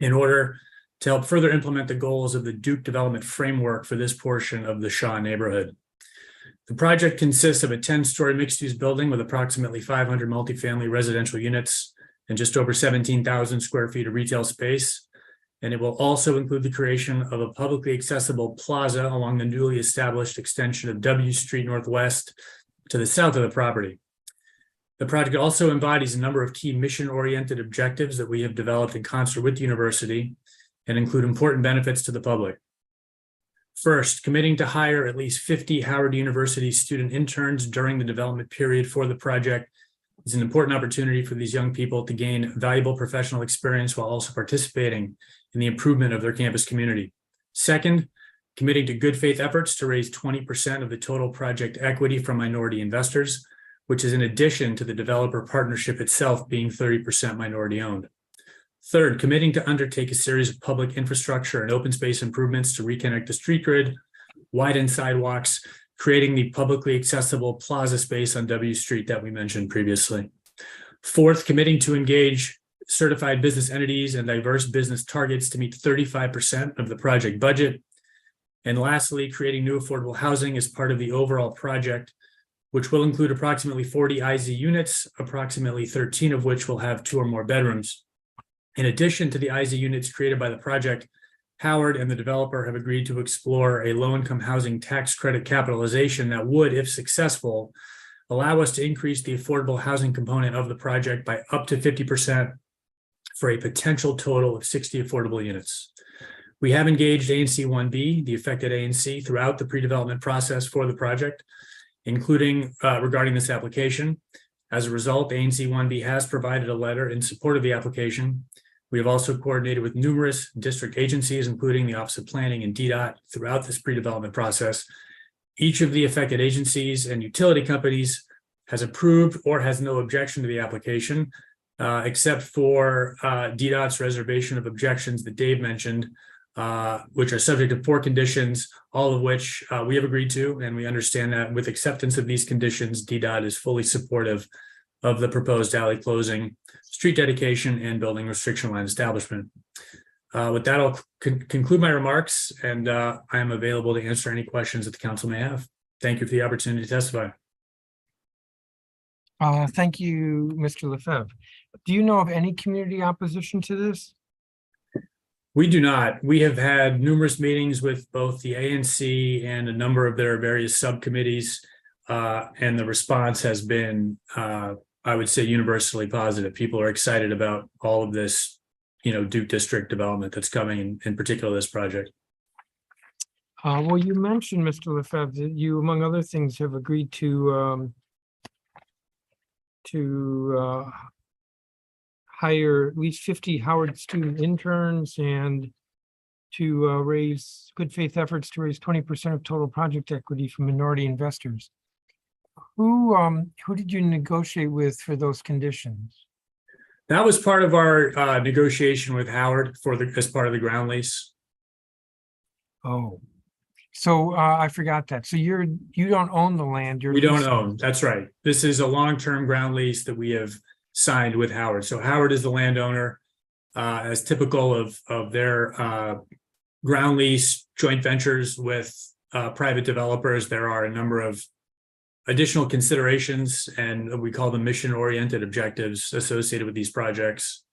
in order to help further implement the goals of the Duke Development Framework for this portion of the Shaw neighborhood. The project consists of a 10-story mixed-use building with approximately 500 multifamily residential units and just over 17,000 square feet of retail space. And it will also include the creation of a publicly accessible plaza along the newly established extension of W Street Northwest to the south of the property. The project also embodies a number of key mission-oriented objectives that we have developed in concert with the university and include important benefits to the public. First, committing to hire at least 50 Howard University student interns during the development period for the project is an important opportunity for these young people to gain valuable professional experience while also participating in the improvement of their campus community. Second, committing to good faith efforts to raise 20% of the total project equity from minority investors, which is in addition to the developer partnership itself being 30% minority owned. Third, committing to undertake a series of public infrastructure and open space improvements to reconnect the street grid, widen sidewalks, creating the publicly accessible plaza space on W Street that we mentioned previously. Fourth, committing to engage certified business entities and diverse business targets to meet 35% of the project budget. And lastly, creating new affordable housing as part of the overall project, which will include approximately 40 IZ units, approximately 13 of which will have 2 or more bedrooms. In addition to the IZ units created by the project, Howard and the developer have agreed to explore a low-income housing tax credit capitalization that would, if successful, allow us to increase the affordable housing component of the project by up to 50% for a potential total of 60 affordable units. We have engaged ANC 1B, the affected ANC, throughout the pre-development process for the project, including regarding this application. As a result, ANC 1B has provided a letter in support of the application. We have also coordinated with numerous district agencies, including the Office of Planning and DDOT, throughout this pre-development process. Each of the affected agencies and utility companies has approved or has no objection to the application, except for DDOT's reservation of objections that Dave mentioned, which are subject to 4 conditions, all of which we have agreed to, and we understand that with acceptance of these conditions, DDOT is fully supportive of the proposed alley closing, street dedication, and building restriction line establishment. With that, I'll conclude my remarks, and I am available to answer any questions that the council may have. Thank you for the opportunity to testify. Thank you, Mr. Lefebvre. Do you know of any community opposition to this? We do not. We have had numerous meetings with both the ANC and a number of their various subcommittees, and the response has been, I would say, universally positive. People are excited about all of this, Duke District development that's coming, in particular this project. Well, you mentioned, Mr. Lefebvre, that you, among other things, have agreed to hire at least 50 Howard student interns and to raise good faith efforts to raise 20% of total project equity from minority investors. Who did you negotiate with for those conditions? That was part of our negotiation with Howard as part of the ground lease. Oh, so I forgot that. So you don't own the land. We don't leasing. own, that's right. This is a long-term ground lease that we have signed with Howard. So Howard is the landowner, as typical of their ground lease joint ventures with private developers. There are a number of additional considerations, and we call them mission-oriented objectives associated with these projects.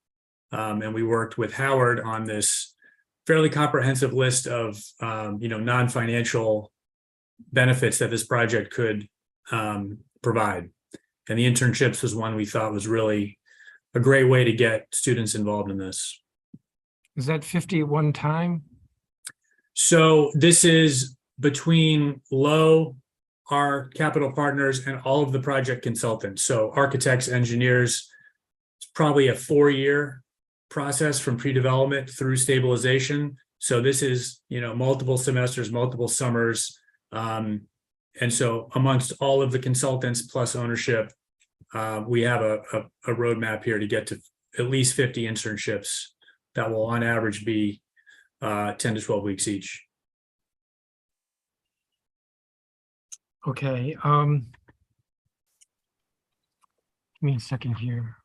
And we worked with Howard on this fairly comprehensive list of non-financial benefits that this project could provide. And the internships was one we thought was really a great way to get students involved in this. Is that 50 at one time? So this is between Lowe, our capital partners, and all of the project consultants. So architects, engineers, it's probably a 4-year process from pre-development through stabilization. So this is, multiple semesters, multiple summers. And so amongst all of the consultants plus ownership, we have a roadmap here to get to at least 50 internships that will on average be 10 to 12 weeks each. Okay. Give me a second here.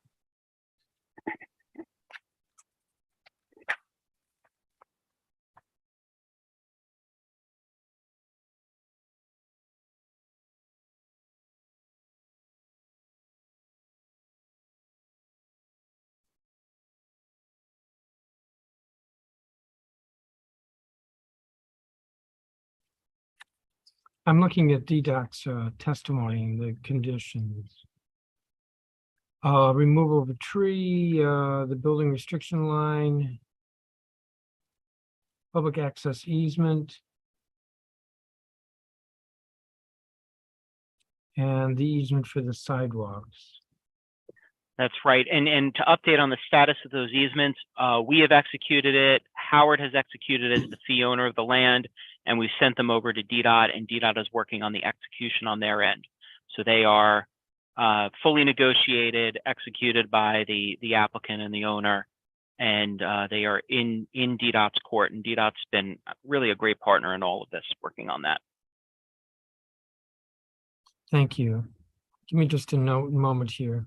I'm looking at DDOT's testimony and the conditions. Removal of a tree, the building restriction line, public access easement, and the easement for the sidewalks. That's right. And to update on the status of those easements, we have executed it. Howard has executed as the fee owner of the land, and we sent them over to DDOT, and DDOT is working on the execution on their end. So they are fully negotiated, executed by the applicant and the owner, and they are in DDOT's court. And DDOT's been really a great partner in all of this, working on that. Thank you. Give me just a moment here.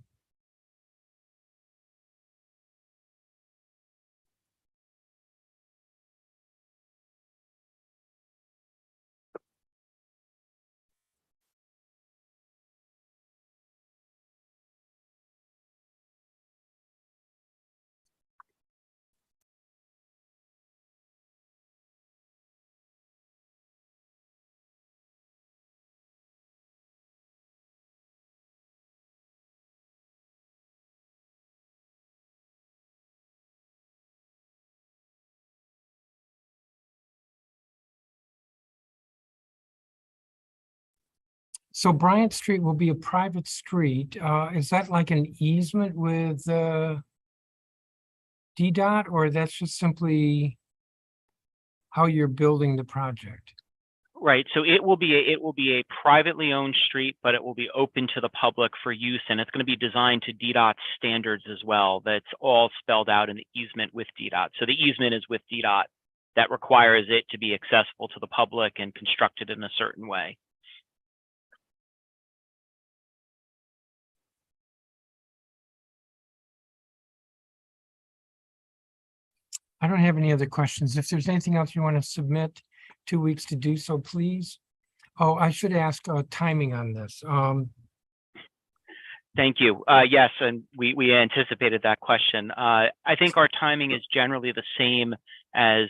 So Bryant Street will be a private street. Is that like an easement with DDOT, or that's just simply how you're building the project? Right. So it will be a privately owned street, but it will be open to the public for use, and it's going to be designed to DDOT standards as well. That's all spelled out in the easement with DDOT. So the easement is with DDOT. That requires it to be accessible to the public and constructed in a certain way. I don't have any other questions. If there's anything else you want to submit, 2 weeks to do so, please. Oh, I should ask timing on this. Thank you. Yes, and we anticipated that question. I think our timing is generally the same as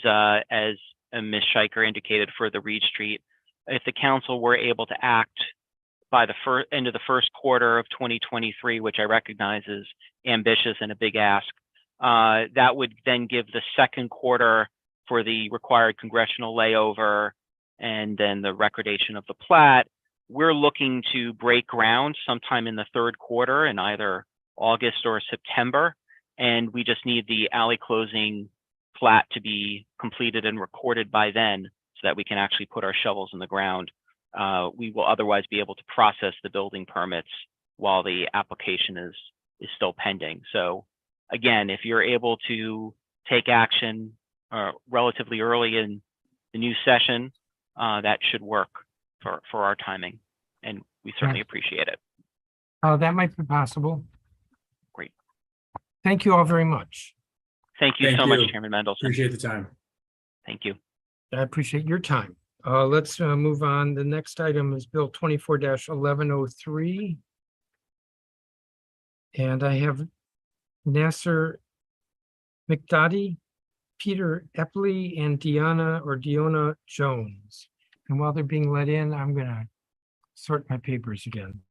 Ms. Scheiker indicated for the Reed Street. If the council were able to act by the end of the first quarter of 2023, which I recognize is ambitious and a big ask, that would then give the second quarter for the required congressional layover and then the recordation of the plat. We're looking to break ground sometime in the third quarter in either August or September. And we just need the alley closing plat to be completed and recorded by then so that we can actually put our shovels in the ground. We will otherwise be able to process the building permits while the application is still pending. So again, if you're able to take action relatively early in the new session, that should work for our timing, and we certainly appreciate it. That might be possible. Great. Thank you all very much. Thank you Thank so much, you. Chairman Mendelson. Appreciate the time. Thank you. I appreciate your time. Let's move on. The next item is Bill 24-1103. And I have Nasser McDaddy, Peter Epley, and Deanna Jones. And while they're being let in, I'm gonna sort my papers again.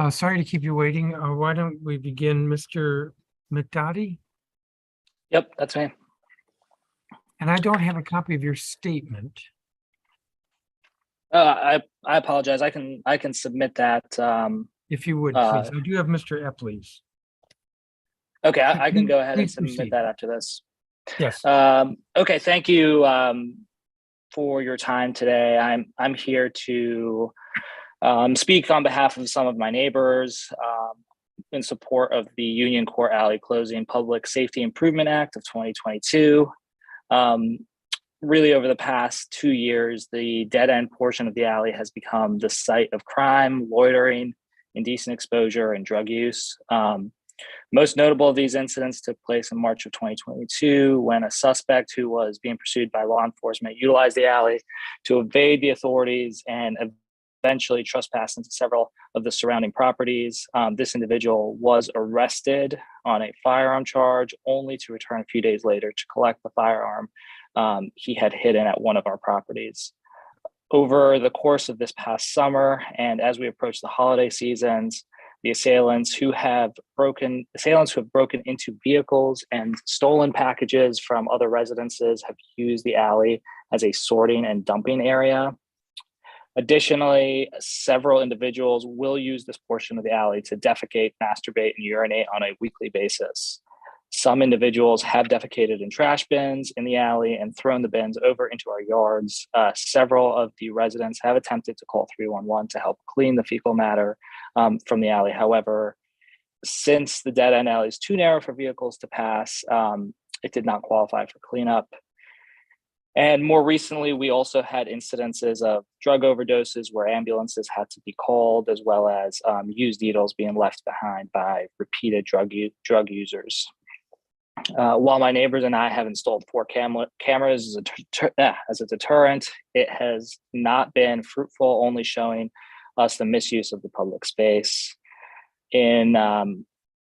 Sorry to keep you waiting. Why don't we begin, Mr. McDaddy? Yep, that's me. And I don't have a copy of your statement. I apologize. I can submit that. If you would, please. I do have Mr. Epley's. Okay, I can go ahead and Please submit proceed. that after this. Yes. Okay, thank you for your time today. I'm here to speak on behalf of some of my neighbors in support of the Union Court Alley Closing Public Safety Improvement Act of 2022. Really, over the past 2 years, the dead end portion of the alley has become the site of crime, loitering, indecent exposure, and drug use. Most notable of these incidents took place in March of 2022 when a suspect who was being pursued by law enforcement utilized the alley to evade the authorities and eventually trespassed into several of the surrounding properties. This individual was arrested on a firearm charge, only to return a few days later to collect the firearm he had hidden at one of our properties. Over the course of this past summer, and as we approach the holiday seasons, the assailants who have broken into vehicles and stolen packages from other residences have used the alley as a sorting and dumping area. Additionally, several individuals will use this portion of the alley to defecate, masturbate, and urinate on a weekly basis. Some individuals have defecated in trash bins in the alley and thrown the bins over into our yards. Several of the residents have attempted to call 311 to help clean the fecal matter from the alley. However, since the dead end alley is too narrow for vehicles to pass, it did not qualify for cleanup. And more recently, we also had incidences of drug overdoses where ambulances had to be called, as well as used needles being left behind by repeated drug users. While my neighbors and I have installed 4 cameras as a deterrent, it has not been fruitful, only showing us the misuse of the public space.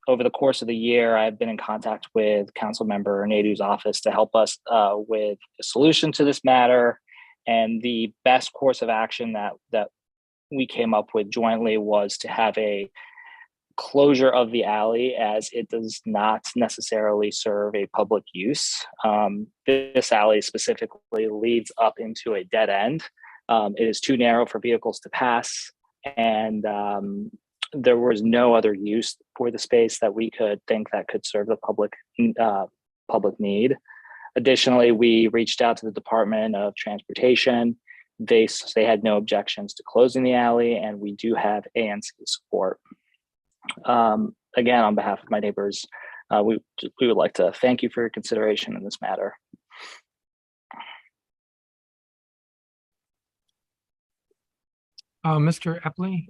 Over the course of the year, I've been in contact with Councilmember Nadu's office to help us with a solution to this matter. And the best course of action that we came up with jointly was to have a closure of the alley, as it does not necessarily serve a public use. This alley specifically leads up into a dead end. It is too narrow for vehicles to pass, and there was no other use for the space that we could think that could serve the public need. Additionally, we reached out to the Department of Transportation. They had no objections to closing the alley, and we do have ANC support. Again, on behalf of my neighbors, we would like to thank you for your consideration in this matter. Mr. Epley?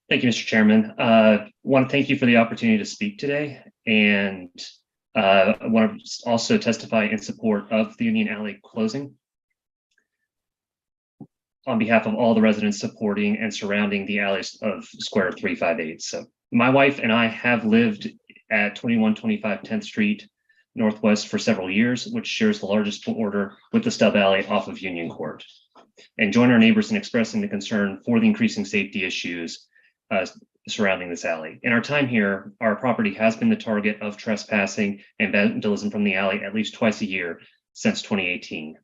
Thank you, Mr. Chairman. I want to thank you for the opportunity to speak today, and I want to also testify in support of the Union Alley closing on behalf of all the residents supporting and surrounding the alleys of Square 358. So my wife and I have lived at 2125 10th Street Northwest for several years, which shares the largest border with the stub alley off of Union Court, and join our neighbors in expressing the concern for the increasing safety issues surrounding this alley. In our time here, our property has been the target of trespassing and vandalism from the alley at least twice a year since 2018.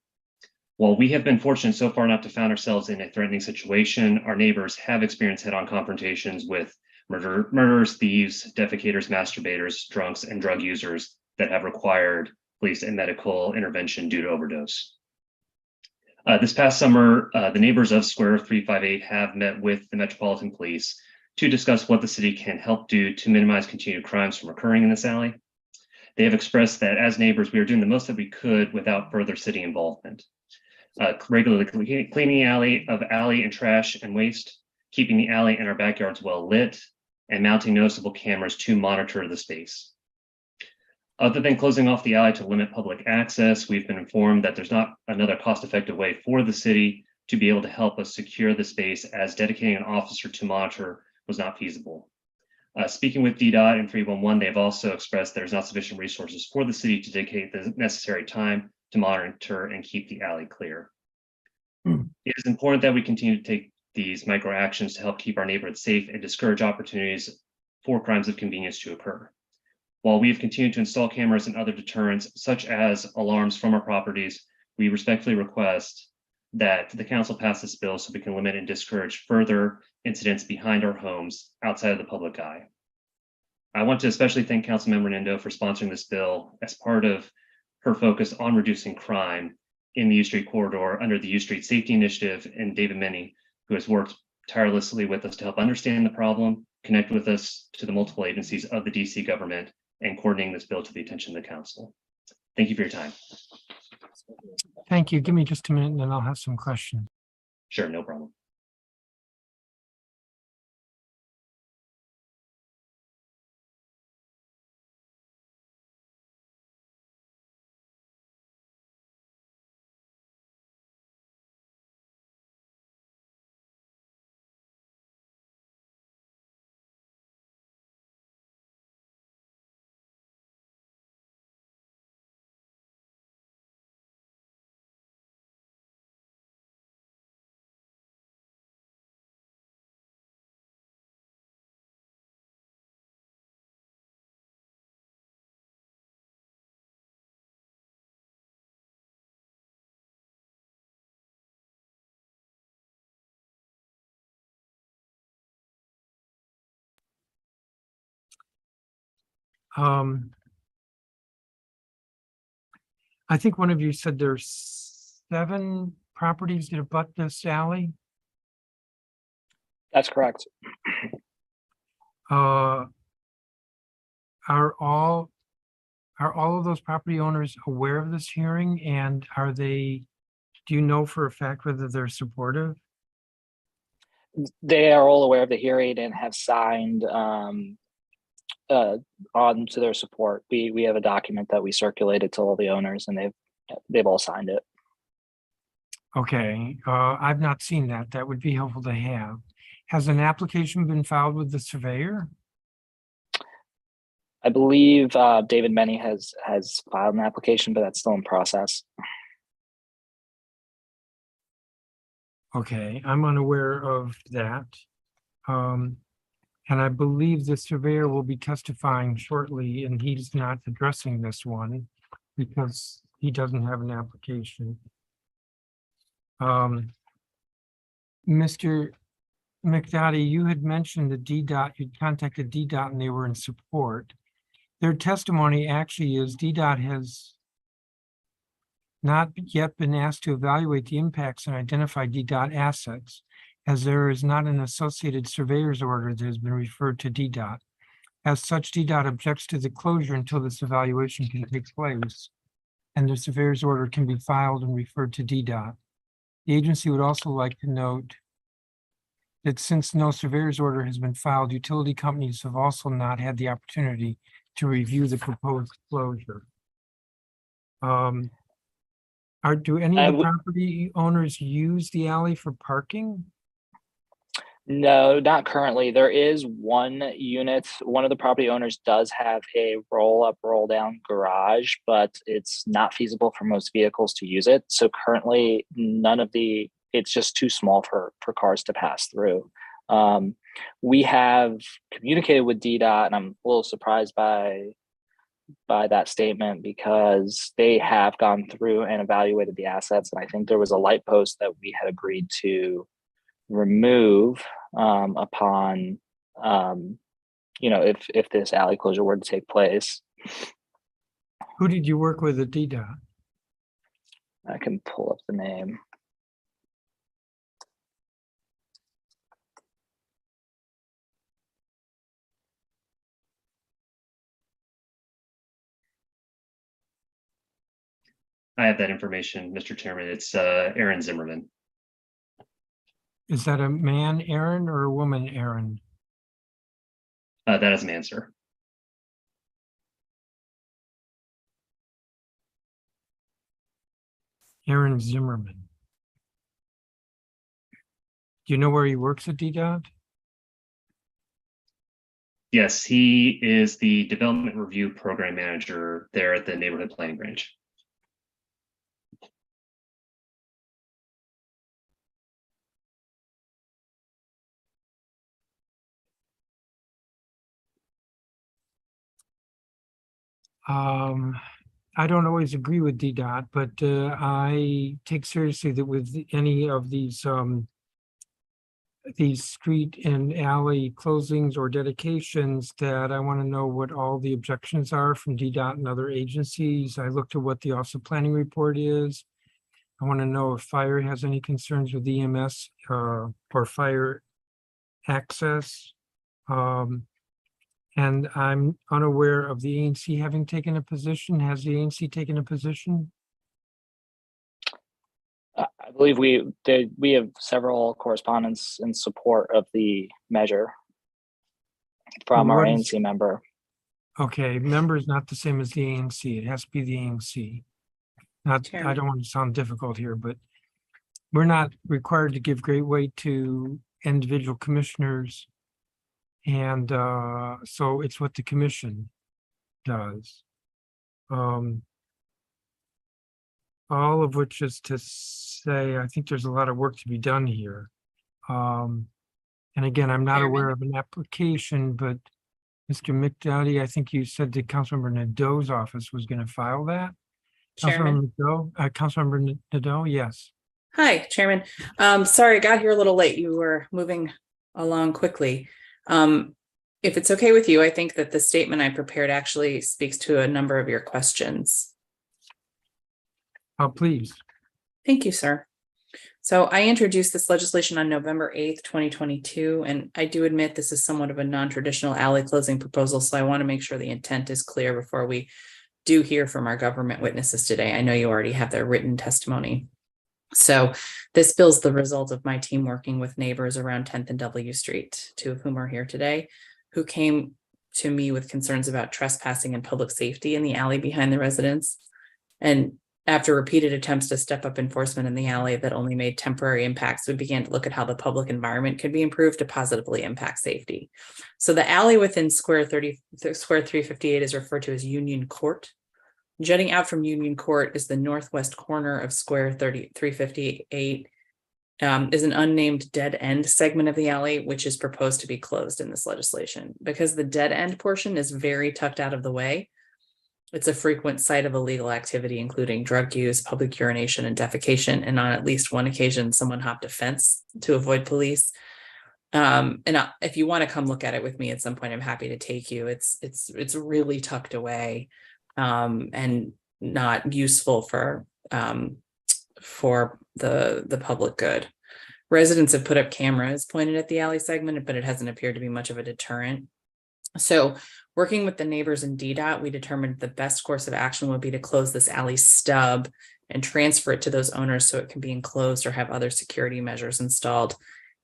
While we have been fortunate so far not to find ourselves in a threatening situation, our neighbors have experienced head-on confrontations with murderers, thieves, defecators, masturbators, drunks, and drug users that have required police and medical intervention due to overdose. This past summer, the neighbors of Square 358 have met with the Metropolitan Police to discuss what the city can help do to minimize continued crimes from occurring in this alley. They have expressed that as neighbors, we are doing the most that we could without further city involvement. Regularly cleaning the alley of alley and trash and waste, keeping the alley and our backyards well lit, and mounting noticeable cameras to monitor the space. Other than closing off the alley to limit public access, we've been informed that there's not another cost-effective way for the city to be able to help us secure the space, as dedicating an officer to monitor was not feasible. Speaking with DDOT and 311, they've also expressed there's not sufficient resources for the city to dedicate the necessary time to monitor and keep the alley clear. It is important that we continue to take these micro actions to help keep our neighborhoods safe and discourage opportunities for crimes of convenience to occur. While we have continued to install cameras and other deterrents, such as alarms from our properties, we respectfully request that the council pass this bill so we can limit and discourage further incidents behind our homes outside of the public eye. I want to especially thank Councilmember Nendo for sponsoring this bill as part of her focus on reducing crime in the U Street corridor under the U Street Safety Initiative, and David Meny, who has worked tirelessly with us to help understand the problem, connect with us to the multiple agencies of the DC government, and coordinating this bill to the attention of the council. Thank you for your time. Thank you. Give me just a minute and then I'll have some questions. Sure, no problem. I think one of you said there's 7 properties that abut this alley. That's correct. Are all of those property owners aware of this hearing, and do you know for a fact whether they're supportive? They are all aware of the hearing and have signed on to their support. We have a document that we circulated to all the owners, and they've all signed it. Okay, I've not seen that. That would be helpful to have. Has an application been filed with the surveyor? I believe David Menny has filed an application, but that's still in process. Okay, I'm unaware of that. And I believe the surveyor will be testifying shortly, and he's not addressing this one because he doesn't have an application. Mr. McDotty, you had mentioned the DDOT, you'd contacted DDOT and they were in support. Their testimony actually is DDOT has not yet been asked to evaluate the impacts and identify DDOT assets, as there is not an associated surveyor's order that has been referred to DDOT. As such, DDOT objects to the closure until this evaluation can take place, and the surveyor's order can be filed and referred to DDOT. The agency would also like to note that since no surveyor's order has been filed, utility companies have also not had the opportunity to review the proposed closure. Do any of the property owners use the alley for parking? No, not currently. There is one unit. One of the property owners does have a roll-up, roll-down garage, but it's not feasible for most vehicles to use it. So currently, it's just too small for cars to pass through. We have communicated with DDOT, and I'm a little surprised by that statement because they have gone through and evaluated the assets. And I think there was a light post that we had agreed to remove upon, if this alley closure were to take place. Who did you work with at DDOT? I can pull up the name. I have that information, Mr. Chairman. It's Aaron Zimmerman. Is that a man, Aaron, or a woman, Aaron? That is an answer. Aaron Zimmerman. Do you know where he works at DDOT? Yes, he is the Development Review Program Manager there at the Neighborhood Planning Branch. I don't always agree with DDOT, but I take seriously that with any of these street and alley closings or dedications, that I want to know what all the objections are from DDOT and other agencies. I looked at what the Office of Planning report is. I want to know if fire has any concerns with EMS or fire access. And I'm unaware of the ANC having taken a position. Has the ANC taken a position? I believe we have several correspondents in support of the measure from our ANC member. Okay, member is not the same as the ANC. It has to be the ANC. I don't want to sound difficult here, but we're not required to give great weight to individual commissioners. And so it's what the commission does. All of which is to say, I think there's a lot of work to be done here. And again, I'm not aware of an application, but Mr. McDowdy, I think you said that Councilmember Nadeau's office was going to file that. Chairman. Councilmember Nadeau, yes. Hi, Chairman. Sorry, I got here a little late. You were moving along quickly. If it's okay with you, I think that the statement I prepared actually speaks to a number of your questions. Please. Thank you, sir. So I introduced this legislation on November 8th, 2022, and I do admit this is somewhat of a non-traditional alley closing proposal, so I want to make sure the intent is clear before we do hear from our government witnesses today. I know you already have their written testimony. So this bill is the result of my team working with neighbors around 10th and W Street, two of whom are here today, who came to me with concerns about trespassing and public safety in the alley behind the residence. And after repeated attempts to step up enforcement in the alley that only made temporary impacts, we began to look at how the public environment could be improved to positively impact safety. So the alley within Square 358 is referred to as Union Court. Jutting out from Union Court is the northwest corner of Square 358, is an unnamed dead end segment of the alley, which is proposed to be closed in this legislation. Because the dead end portion is very tucked out of the way, it's a frequent site of illegal activity, including drug use, public urination, and defecation. And on at least one occasion, someone hopped a fence to avoid police. If you want to come look at it with me at some point, I'm happy to take you. It's really tucked away, and not useful for the public good. Residents have put up cameras pointed at the alley segment, but it hasn't appeared to be much of a deterrent. So working with the neighbors in DDOT, we determined the best course of action would be to close this alley stub and transfer it to those owners so it can be enclosed or have other security measures installed.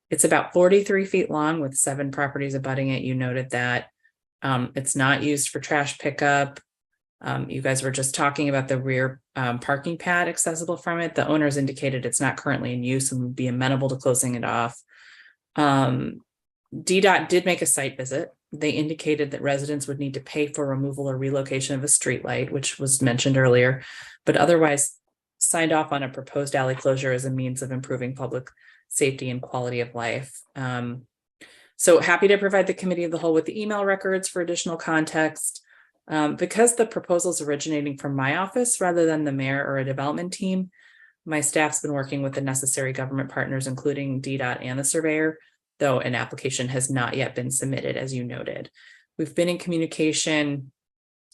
It's about 43 feet long with 7 properties abutting it. You noted that. It's not used for trash pickup. You guys were just talking about the rear parking pad accessible from it. The owners indicated it's not currently in use and would be amenable to closing it off. DDOT did make a site visit. They indicated that residents would need to pay for removal or relocation of a streetlight, which was mentioned earlier, but otherwise signed off on a proposed alley closure as a means of improving public safety and quality of life. So happy to provide the committee of the whole with the email records for additional context. Because the proposal is originating from my office rather than the mayor or a development team, my staff's been working with the necessary government partners, including DDOT and the surveyor, though an application has not yet been submitted, as you noted. We've been in communication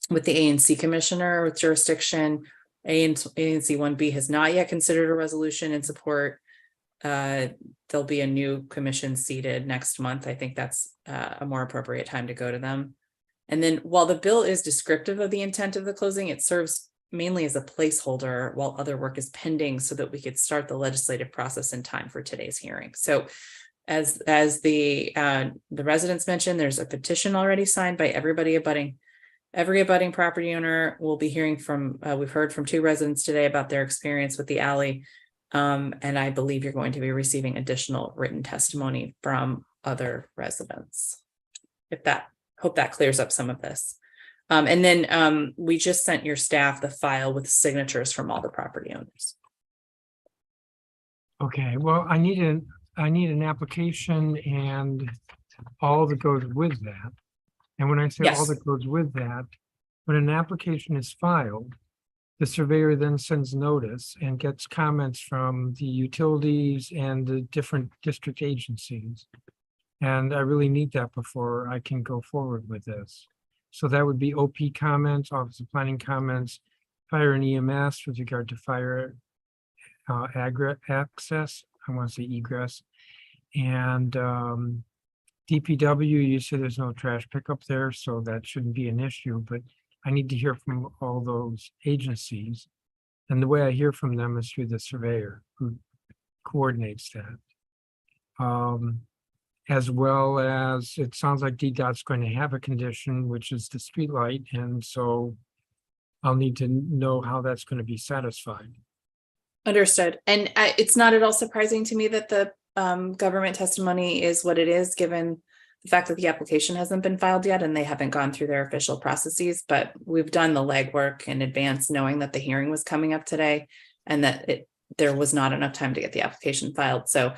with the ANC commissioner with jurisdiction. ANC 1B has not yet considered a resolution in support. There'll be a new commission seated next month. I think that's a more appropriate time to go to them. And then while the bill is descriptive of the intent of the closing, it serves mainly as a placeholder while other work is pending so that we could start the legislative process in time for today's hearing. So as the residents mentioned, there's a petition already signed by every abutting property owner. We'll be hearing from, we've heard from 2 residents today about their experience with the alley. And I believe you're going to be receiving additional written testimony from other residents. Hope that clears up some of this. And then we just sent your staff the file with signatures from all the property owners. Okay, well, I need an application and all that goes with that. And when I say all Yes. that goes with that, when an application is filed, the surveyor then sends notice and gets comments from the utilities and the different district agencies. And I really need that before I can go forward with this. So that would be OP comments, Office of Planning comments, fire and EMS with regard to fire access, I want to say egress. And DPW, you said there's no trash pickup there, so that shouldn't be an issue, but I need to hear from all those agencies. And the way I hear from them is through the surveyor who coordinates that. As well as it sounds like DDOT's going to have a condition, which is the streetlight, and so I'll need to know how that's going to be satisfied. Understood. And it's not at all surprising to me that the government testimony is what it is, given the fact that the application hasn't been filed yet and they haven't gone through their official processes. But we've done the legwork in advance, knowing that the hearing was coming up today and that there was not enough time to get the application filed. So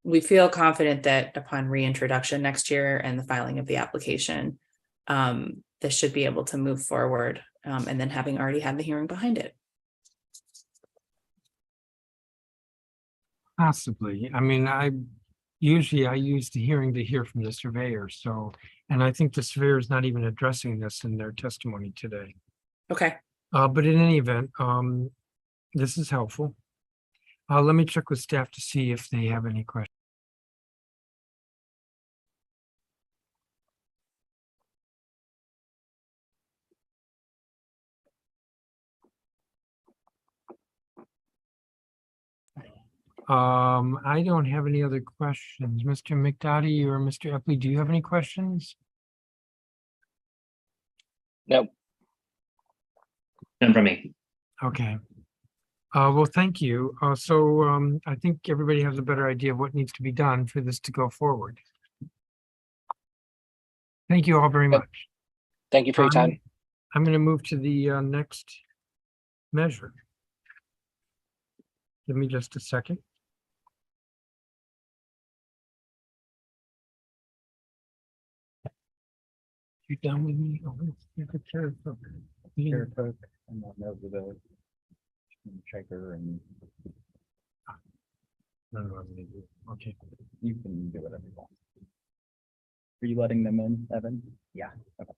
we feel confident that upon reintroduction next year and the filing of the application, this should be able to move forward, and then having already had the hearing behind it. Possibly. I mean, usually I use the hearing to hear from the surveyor, so, and I think the surveyor is not even addressing this in their testimony today. Okay. But in any event, this is helpful. Let me check with staff to see if they have any questions. I don't have any other questions. Mr. McDotty or Mr. Epley, do you have any questions? Nope. None from me. Okay. Well, thank you. I think everybody has a better idea of what needs to be done for this to go forward. Thank you all very much. Thank you for your time. I'm going to move to the next measure. Give me just a second. You done with me? Oh, you're the chair. Chair Cook, and then over the checker, and No, I'm gonna do it. Okay. you can do whatever you want. Are you letting them in, Evan? Yeah. Okay.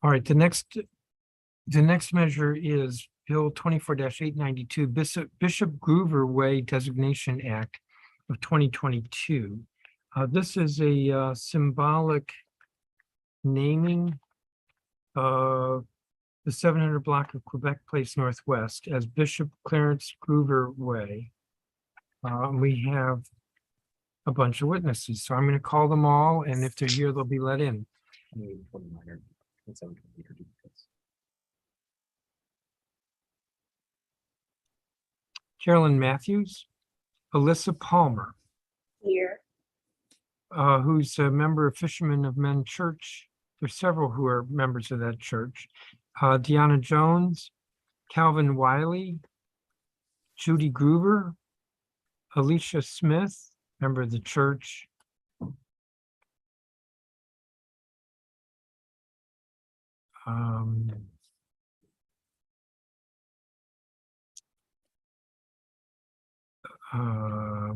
All right, the next measure is Bill 24-892, Bishop Groover Way Designation Act of 2022. This is a symbolic naming of the 700 block of Quebec Place Northwest as Bishop Clarence Groover Way. We have a bunch of witnesses, so I'm going to call them all, and if they're here, they'll be let in. Carolyn Matthews, Alyssa Palmer, Here. who's a member of Fishermen of Men Church. There's several who are members of that church. Deanna Jones, Calvin Wiley, Judy Groover, Alicia Smith, member of the church.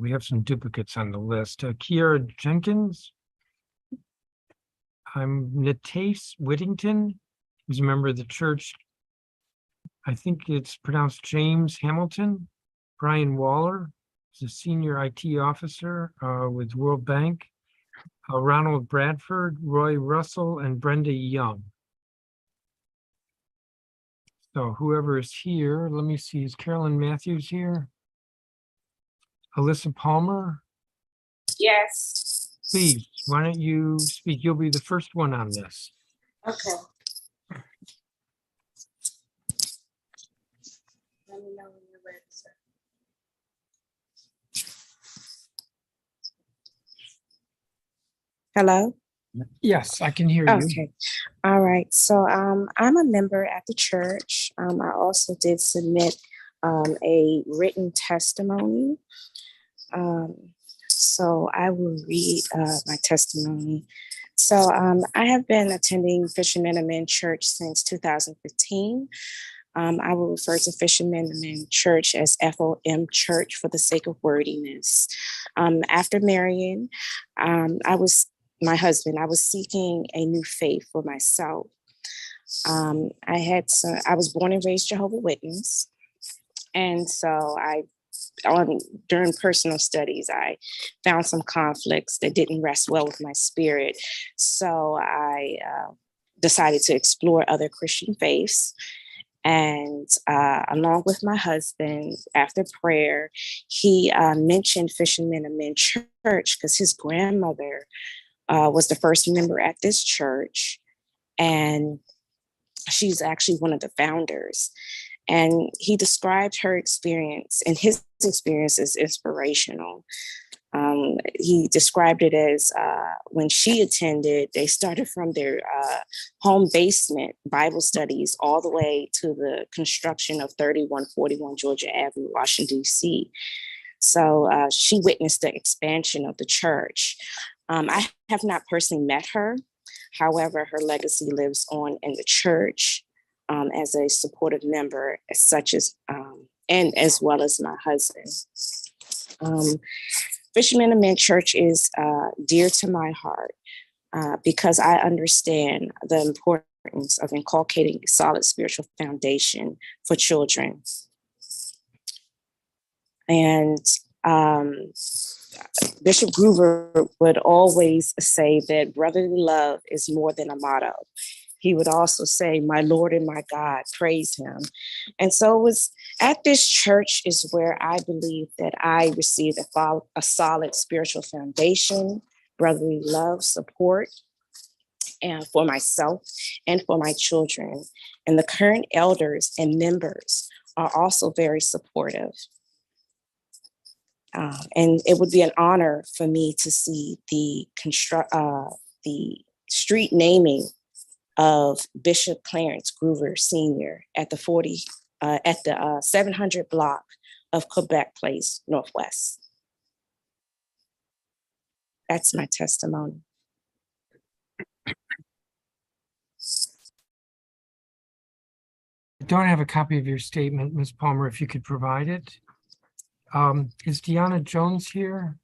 We have some duplicates on the list. Kiara Jenkins. I'm Natase Whittington, who's a member of the church. I think it's pronounced James Hamilton. Brian Waller is a senior IT officer with World Bank. Ronald Bradford, Roy Russell, and Brenda Young. So whoever is here, let me see, is Carolyn Matthews here? Alyssa Palmer? Yes. Please, why don't you speak? You'll be the first one on this. Okay. Let me know when you're ready, sir. Hello? Yes, I can hear you. Okay. All right. So I'm a member at the church. I also did submit a written testimony. So I will read my testimony. So I have been attending Fishermen of Men Church since 2015. I will refer to Fishermen of Men Church as FOM Church for the sake of wordiness. After marrying, my husband, I was seeking a new faith for myself. I was born and raised Jehovah's Witness. And so during personal studies, I found some conflicts that didn't rest well with my spirit. So I decided to explore other Christian faiths. And along with my husband, after prayer, he mentioned Fishermen of Men Church because his grandmother was the first member at this church. And she's actually one of the founders. And he described her experience, and his experience is inspirational. He described it as when she attended, they started from their home basement Bible studies all the way to the construction of 3141 Georgia Avenue, Washington, D.C. So she witnessed the expansion of the church. I have not personally met her. However, her legacy lives on in the church as a supportive member, and as well as my husband. Fishermen of Men Church is dear to my heart because I understand the importance of inculcating a solid spiritual foundation for children. And Bishop Groover would always say that brotherly love is more than a motto. He would also say, my Lord and my God, praise him. And so it was at this church is where I believe that I received a solid spiritual foundation, brotherly love, support, and for myself and for my children. And the current elders and members are also very supportive. And it would be an honor for me to see the street naming of Bishop Clarence Groover Sr. at the 700 block of Quebec Place Northwest. That's my testimony. I don't have a copy of your statement, Ms. Palmer, if you could provide it. Is Deanna Jones here?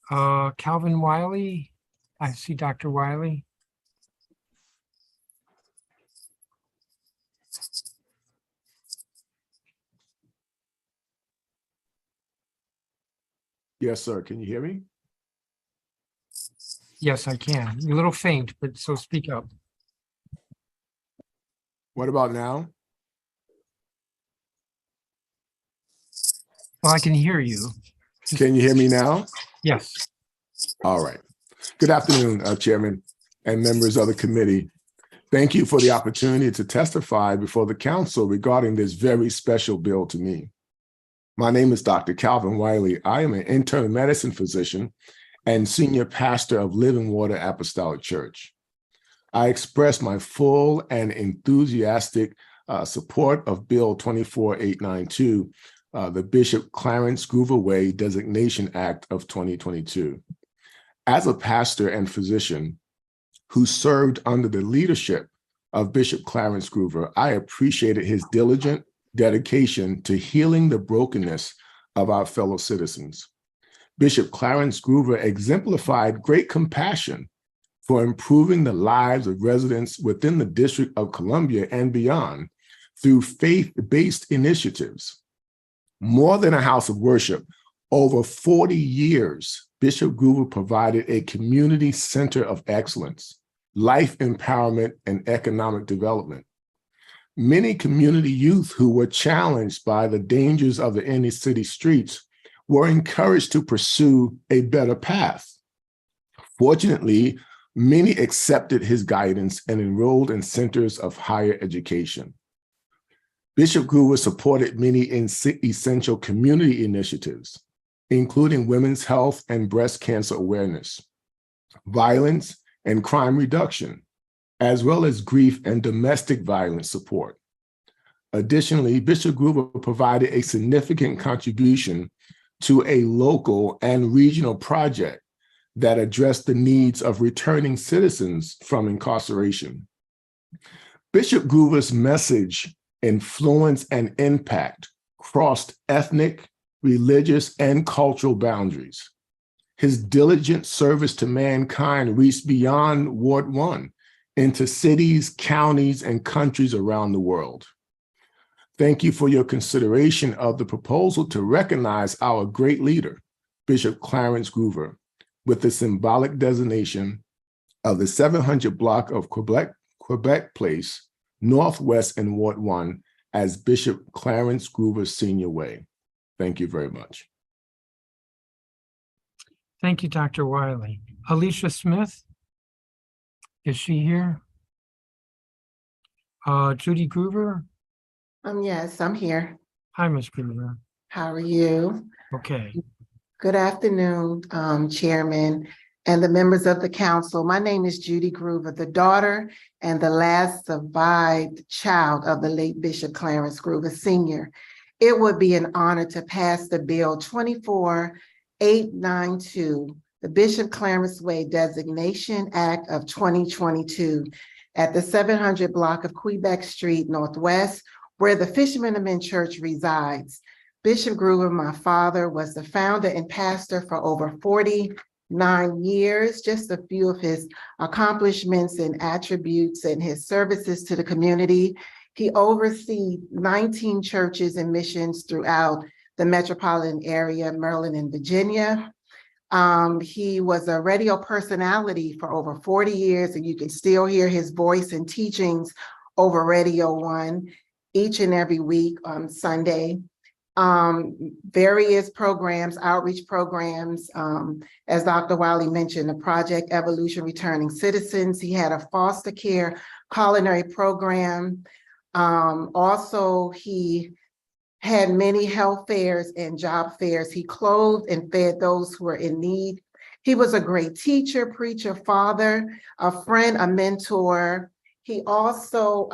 Calvin Wiley? I see Dr. Wiley. Yes, sir. Can you hear me? Yes, I can. You're a little faint, but so speak up. What about now? Well, I can hear you. Can you hear me now? Yes. All right. Good afternoon, Chairman and members of the committee. Thank you for the opportunity to testify before the council regarding this very special bill to me. My name is Dr. Calvin Wiley. I am an internal medicine physician and senior pastor of Living Water Apostolic Church. I express my full and enthusiastic support of Bill 24892, the Bishop Clarence Groover Way Designation Act of 2022. As a pastor and physician who served under the leadership of Bishop Clarence Groover, I appreciated his diligent dedication to healing the brokenness of our fellow citizens. Bishop Clarence Groover exemplified great compassion for improving the lives of residents within the District of Columbia and beyond through faith-based initiatives. More than a house of worship, over 40 years, Bishop Groover provided a community center of excellence, life empowerment, and economic development. Many community youth who were challenged by the dangers of the inner city streets were encouraged to pursue a better path. Fortunately, many accepted his guidance and enrolled in centers of higher education. Bishop Groover supported many essential community initiatives, including women's health and breast cancer awareness, violence and crime reduction, as well as grief and domestic violence support. Additionally, Bishop Groover provided a significant contribution to a local and regional project that addressed the needs of returning citizens from incarceration. Bishop Groover's message, influence, and impact crossed ethnic, religious, and cultural boundaries. His diligent service to mankind reached beyond Ward 1 into cities, counties, and countries around the world. Thank you for your consideration of the proposal to recognize our great leader, Bishop Clarence Groover, with the symbolic designation of the 700 block of Quebec Place, Northwest in Ward 1 as Bishop Clarence Groover Sr. Way. Thank you very much. Thank you, Dr. Wiley. Alicia Smith, is she here? Judy Groover? Yes, I'm here. Hi, Ms. Groover. How are you? Okay. Good afternoon, Chairman and the members of the council. My name is Judy Groover, the daughter and the last survived child of the late Bishop Clarence Groover Sr. It would be an honor to pass the bill 24892, the Bishop Clarence Way Designation Act of 2022 at the 700 block of Quebec Street Northwest, where the Fishermen of Men Church resides. Bishop Groover, my father, was the founder and pastor for over 49 years. Just a few of his accomplishments and attributes and his services to the community. He oversees 19 churches and missions throughout the metropolitan area, Maryland and Virginia. He was a radio personality for over 40 years, and you can still hear his voice and teachings over Radio 1 each and every week on Sunday. Various programs, outreach programs, as Dr. Wiley mentioned, the Project Evolution Returning Citizens. He had a foster care culinary program. Also, he had many health fairs and job fairs. He clothed and fed those who were in need. He was a great teacher, preacher, father, a friend, a mentor. He also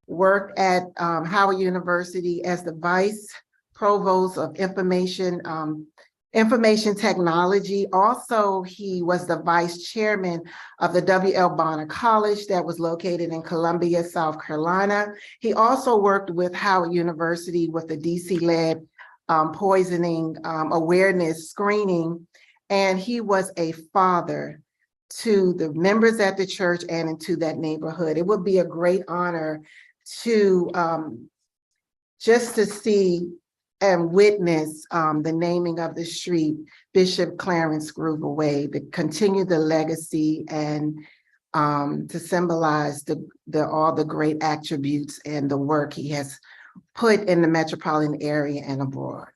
worked at Howard University as the Vice Provost of Information Technology. Also, he was the Vice Chairman of the W.L. Bonner College that was located in Columbia, South Carolina. He also worked with Howard University with the DC-led poisoning awareness screening, and he was a father to the members at the church and into that neighborhood. It would be a great honor to just to see and witness the naming of the street, Bishop Clarence Groover Way, to continue the legacy and to symbolize all the great attributes and the work he has put in the metropolitan area and abroad.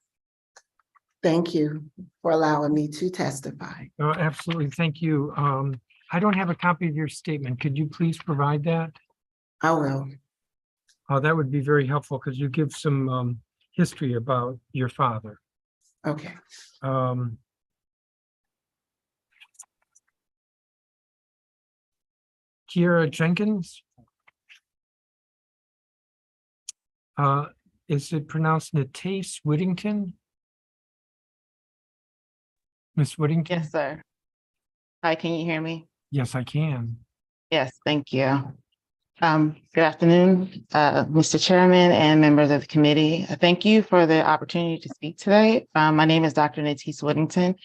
Thank you for allowing me to testify. Oh, absolutely. Thank you. I don't have a copy of your statement. Could you please provide that? I will. That would be very helpful because you give some history about your father. Okay. Kiera Jenkins. Is it pronounced Natase Whittington? Miss Whittington? Yes, sir. Hi, can you hear me? Yes, I can. Yes, thank you. Good afternoon, Mr. Chairman and members of the committee. Thank you for the opportunity to speak today. My name is Dr. Natase Whittington.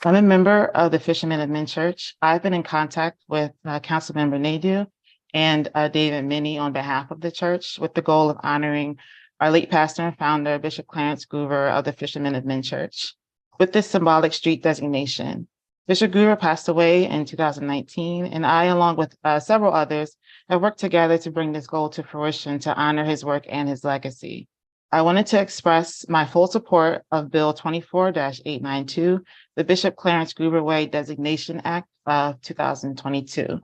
I'm a member of the Fishermen of Men Church. I've been in contact with Councilmember Nadeau and David Minnie on behalf of the church with the goal of honoring our late pastor and founder, Bishop Clarence Groover of the Fishermen of Men Church. With this symbolic street designation, Bishop Groover passed away in 2019, and I, along with several others, have worked together to bring this goal to fruition to honor his work and his legacy. I wanted to express my full support of Bill 24-892, the Bishop Clarence Groover Way Designation Act of 2022.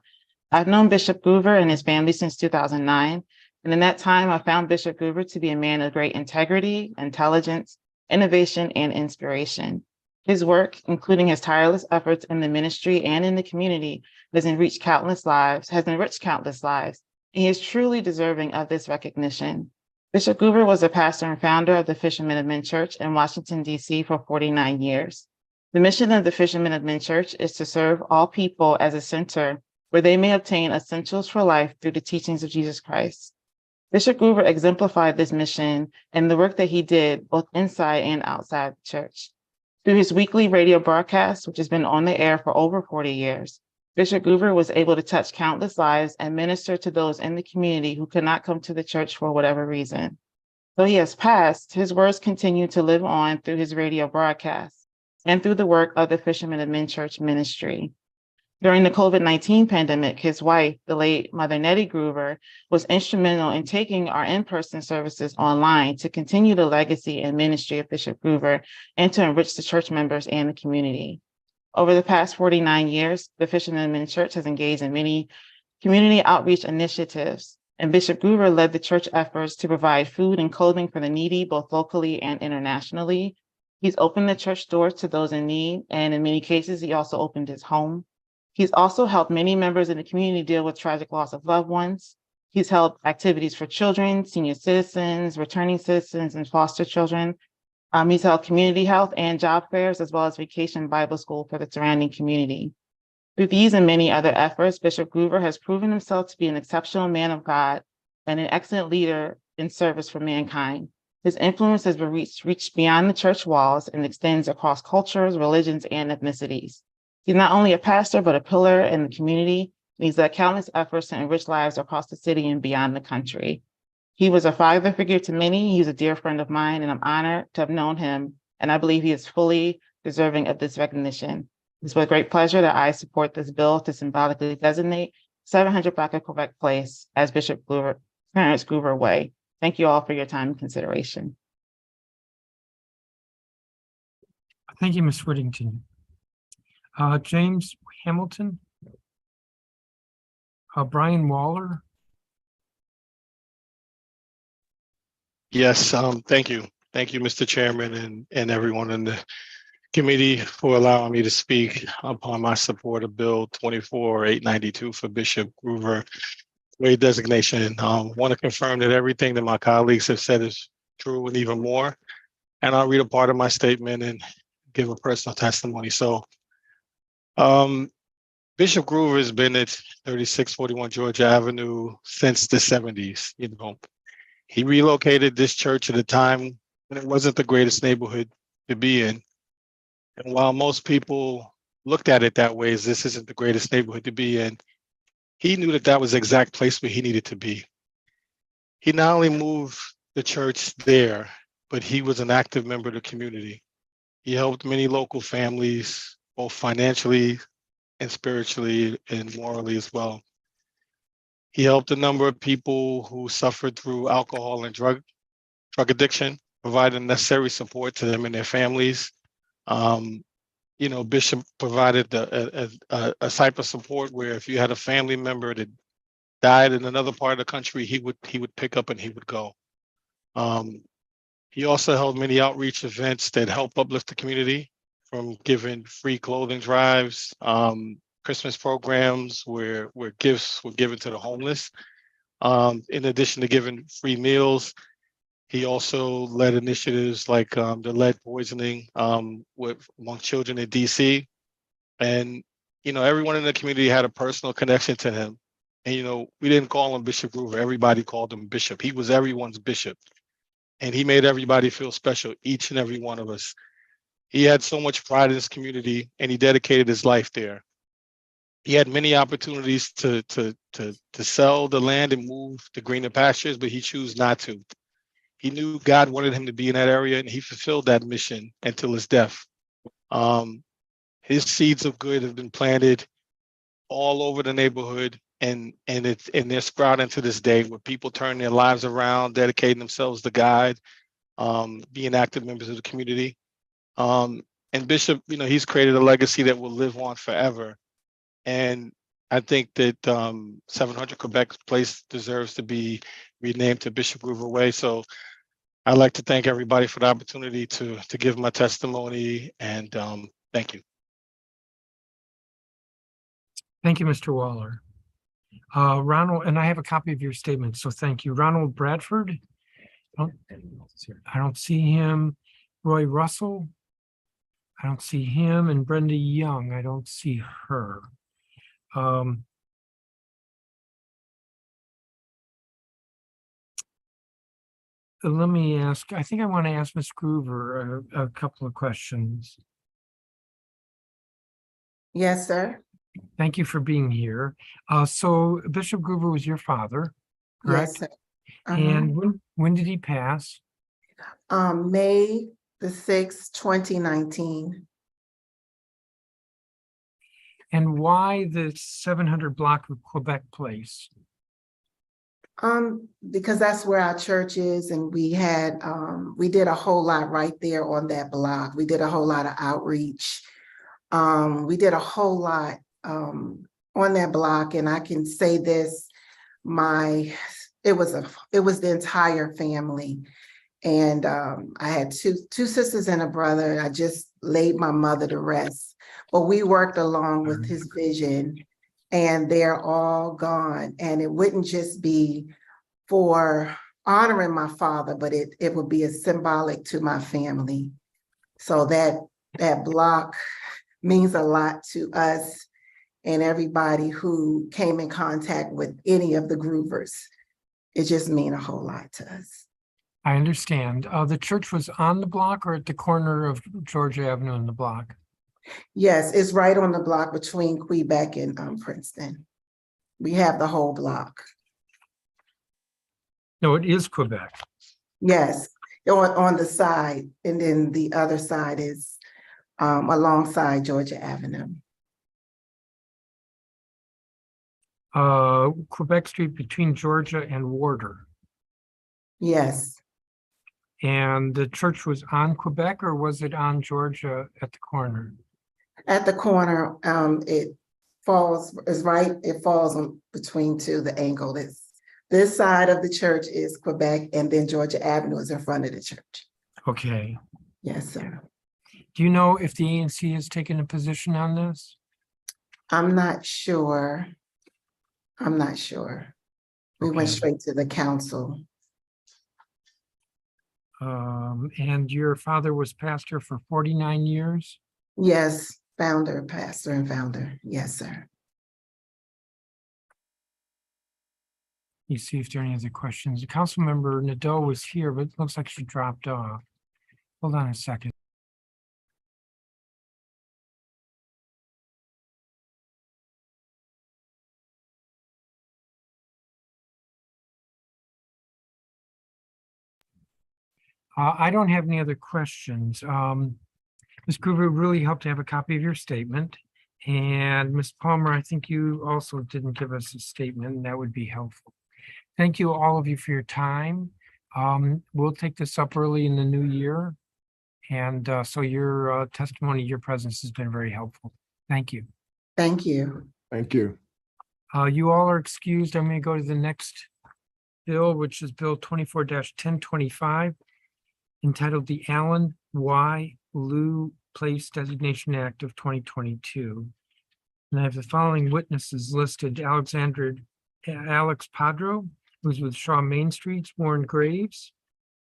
I've known Bishop Groover and his family since 2009, and in that time, I found Bishop Groover to be a man of great integrity, intelligence, innovation, and inspiration. His work, including his tireless efforts in the ministry and in the community, has enriched countless lives, and he is truly deserving of this recognition. Bishop Groover was a pastor and founder of the Fishermen of Men Church in Washington, D.C. for 49 years. The mission of the Fishermen of Men Church is to serve all people as a center where they may obtain essentials for life through the teachings of Jesus Christ. Bishop Groover exemplified this mission and the work that he did both inside and outside the church. Through his weekly radio broadcast, which has been on the air for over 40 years, Bishop Groover was able to touch countless lives and minister to those in the community who could not come to the church for whatever reason. Though he has passed, his words continue to live on through his radio broadcasts and through the work of the Fishermen of Men Church ministry. During the COVID-19 pandemic, his wife, the late Mother Nettie Groover, was instrumental in taking our in-person services online to continue the legacy and ministry of Bishop Groover and to enrich the church members and the community. Over the past 49 years, the Fishermen of Men Church has engaged in many community outreach initiatives And Bishop Groover led the church efforts to provide food and clothing for the needy, both locally and internationally. He's opened the church doors to those in need, and in many cases, he also opened his home. He's also helped many members in the community deal with tragic loss of loved ones. He's held activities for children, senior citizens, returning citizens, and foster children. He's held community health and job fairs, as well as vacation Bible school for the surrounding community. Through these and many other efforts, Bishop Groover has proven himself to be an exceptional man of God and an excellent leader in service for mankind. His influence has been reached beyond the church walls and extends across cultures, religions, and ethnicities. He's not only a pastor, but a pillar in the community. And he's led countless efforts to enrich lives across the city and beyond the country. He was a father figure to many. He was a dear friend of mine, and I'm honored to have known him. And I believe he is fully deserving of this recognition. It's with great pleasure that I support this bill to symbolically designate 700 Block of Quebec Place as Bishop Clarence Groover Way. Thank you all for your time and consideration. Thank you, Ms. Whittington. James Hamilton. Brian Waller. Yes, thank you. Thank you, Mr. Chairman, and everyone in the committee for allowing me to speak upon my support of Bill 24-892 for Bishop Groover Way designation. Want to confirm that everything that my colleagues have said is true and even more. And I'll read a part of my statement and give a personal testimony. So Bishop Groover has been at 3641 Georgia Avenue since the 70s. You know, he relocated this church at a time when it wasn't the greatest neighborhood to be in. And while most people looked at it that way, as this isn't the greatest neighborhood to be in, he knew that that was the exact place where he needed to be. He not only moved the church there, but he was an active member of the community. He helped many local families, both financially and spiritually and morally as well. He helped a number of people who suffered through alcohol and drug addiction, providing necessary support to them and their families. You know, Bishop provided a type of support where if you had a family member that died in another part of the country, he would pick up and he would go. He also held many outreach events that help uplift the community, from giving free clothing drives, Christmas programs where gifts were given to the homeless. In addition to giving free meals, he also led initiatives like the lead poisoning among children in DC. And, you know, everyone in the community had a personal connection to him. And, you know, we didn't call him Bishop Groover. Everybody called him Bishop. He was everyone's bishop. And he made everybody feel special, each and every one of us. He had so much pride in his community, and he dedicated his life there. He had many opportunities to sell the land and move to greener pastures, but he chose not to. He knew God wanted him to be in that area, and he fulfilled that mission until his death. His seeds of good have been planted all over the neighborhood, and they're sprouting to this day, where people turn their lives around, dedicating themselves to God, being active members of the community. And Bishop, you know, he's created a legacy that will live on forever. And I think that 700 Quebec Place deserves to be renamed to Bishop Groover Way. So I'd like to thank everybody for the opportunity to give my testimony, and thank you. Thank you, Mr. Waller. Ronald, and I have a copy of your statement, so thank you. Ronald Bradford. I don't see him. Roy Russell. I don't see him. And Brenda Young. I don't see her. Let me ask, I think I want to ask Ms. Groover a couple of questions. Yes, sir. Thank you for being here. So Bishop Groover was your father, correct? Yes, sir. And when did he pass? May the 6th, 2019. And why the 700 Block of Quebec Place? Because that's where our church is, and we had we did a whole lot right there on that block. We did a whole lot of outreach. We did a whole lot on that block, and I can say this, my it was the entire family. And I had two sisters and a brother. I just laid my mother to rest, but we worked along with his vision, and they're all gone. And it wouldn't just be for honoring my father, but it would be a symbolic to my family. So that block means a lot to us and everybody who came in contact with any of the Groovers. It just means a whole lot to us. I understand. The church was on the block or at the corner of Georgia Avenue and the block? Yes, it's right on the block between Quebec and Princeton. We have the whole block. No, it is Quebec. Yes, on the side, and then the other side is alongside Georgia Avenue. Quebec Street between Georgia and Warder. Yes. And the church was on Quebec, or was it on Georgia at the corner? At the corner, it falls on between two, the angle is. This side of the church is Quebec, and then Georgia Avenue is in front of the church. Okay. Yes, sir. Do you know if the ANC has taken a position on this? I'm not sure. We went straight to the council. And your father was pastor for 49 years? Yes, pastor and founder. Yes, sir. You see if there are any other questions. Councilmember Nadeau was here, but it looks like she dropped off. Hold on a second. I don't have any other questions. Ms. Groover, really helped to have a copy of your statement. And Ms. Palmer, I think you also didn't give us a statement, and that would be helpful. Thank you, all of you, for your time. We'll take this up early in the new year. And so your testimony, your presence has been very helpful. Thank you. Thank you. Thank you. You all are excused. I'm going to go to the next bill, which is Bill 24-1025, entitled the Allen Y. Liu Place Designation Act of 2022. And I have the following witnesses listed: Alex Padro, who's with Shaw Main Streets; Warren Graves,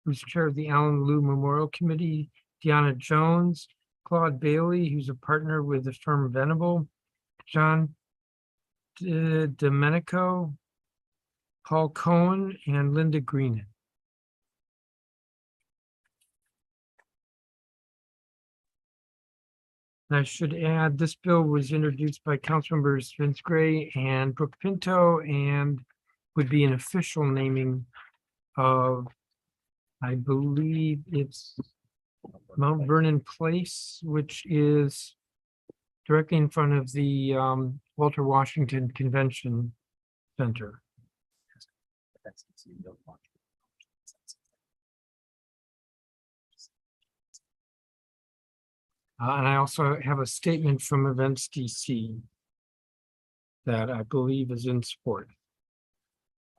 who's chair of the Allen Liu Memorial Committee; Deanna Jones; Claude Bailey, who's a partner with the firm Venable; John Domenico; Paul Cohen; and Linda Greenan. And I should add, this bill was introduced by Councilmembers Vince Gray and Brooke Pinto, and would be an official naming of, I believe it's Mount Vernon Place, which is directly in front of the Walter Washington Convention Center. And I also have a statement from Events DC that I believe is in support.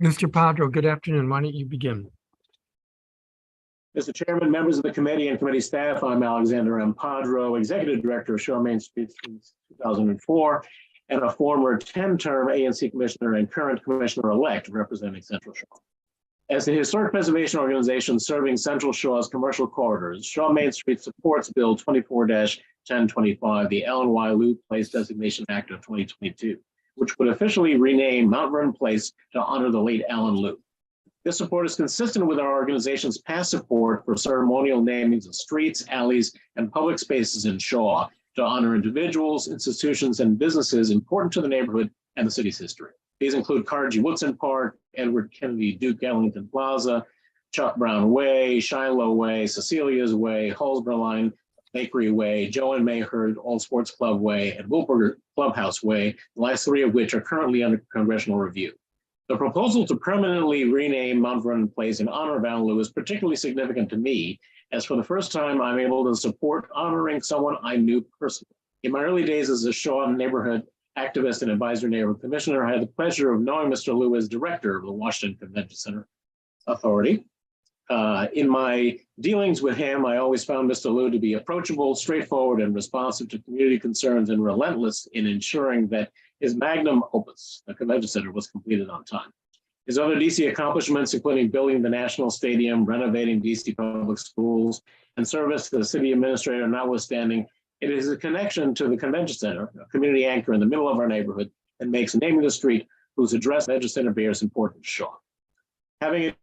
Mr. Padro, good afternoon. Why don't you begin? Mr. Chairman, members of the committee and committee staff, I'm Alexander M. Padro, Executive Director of Shaw Main Street since 2004, and a former 10-term ANC Commissioner and current Commissioner-elect representing Central Shaw. As the historic preservation organization serving Central Shaw's commercial corridors, Shaw Main Street supports Bill 24-1025, the Allen Y. Liu Place Designation Act of 2022, which would officially rename Mount Vernon Place to honor the late Allen Liu. This support is consistent with our organization's past support for ceremonial namings of streets, alleys, and public spaces in Shaw to honor individuals, institutions, and businesses important to the neighborhood and the city's history. These include Carter G. Woodson Park, Edward Kennedy Duke Ellington Plaza, Chuck Brown Way, Shiloh Way, Cecilia's Way, Hallsborough Line, Bakery Way, Joe and Mayherd All Sports Club Way, and Wilburger Clubhouse Way, the last three of which are currently under congressional review. The proposal to permanently rename Mount Vernon Place in honor of Allen Liu is particularly significant to me, as for the first time I'm able to support honoring someone I knew personally. In my early days as a Shaw neighborhood activist and advisory neighborhood commissioner. I had the pleasure of knowing Mr. Liu as director of the Washington Convention Center Authority. In my dealings with him, I always found Mr. Liu to be approachable, straightforward, and responsive to community concerns, and relentless in ensuring that his magnum opus, the convention center, was completed on time. His other DC accomplishments, including building the National Stadium, renovating DC public schools, and service to the city administrator notwithstanding, it is a connection to the convention center, a community anchor in the middle of our neighborhood, that makes naming the street whose address the convention center bears important to Shaw. Having a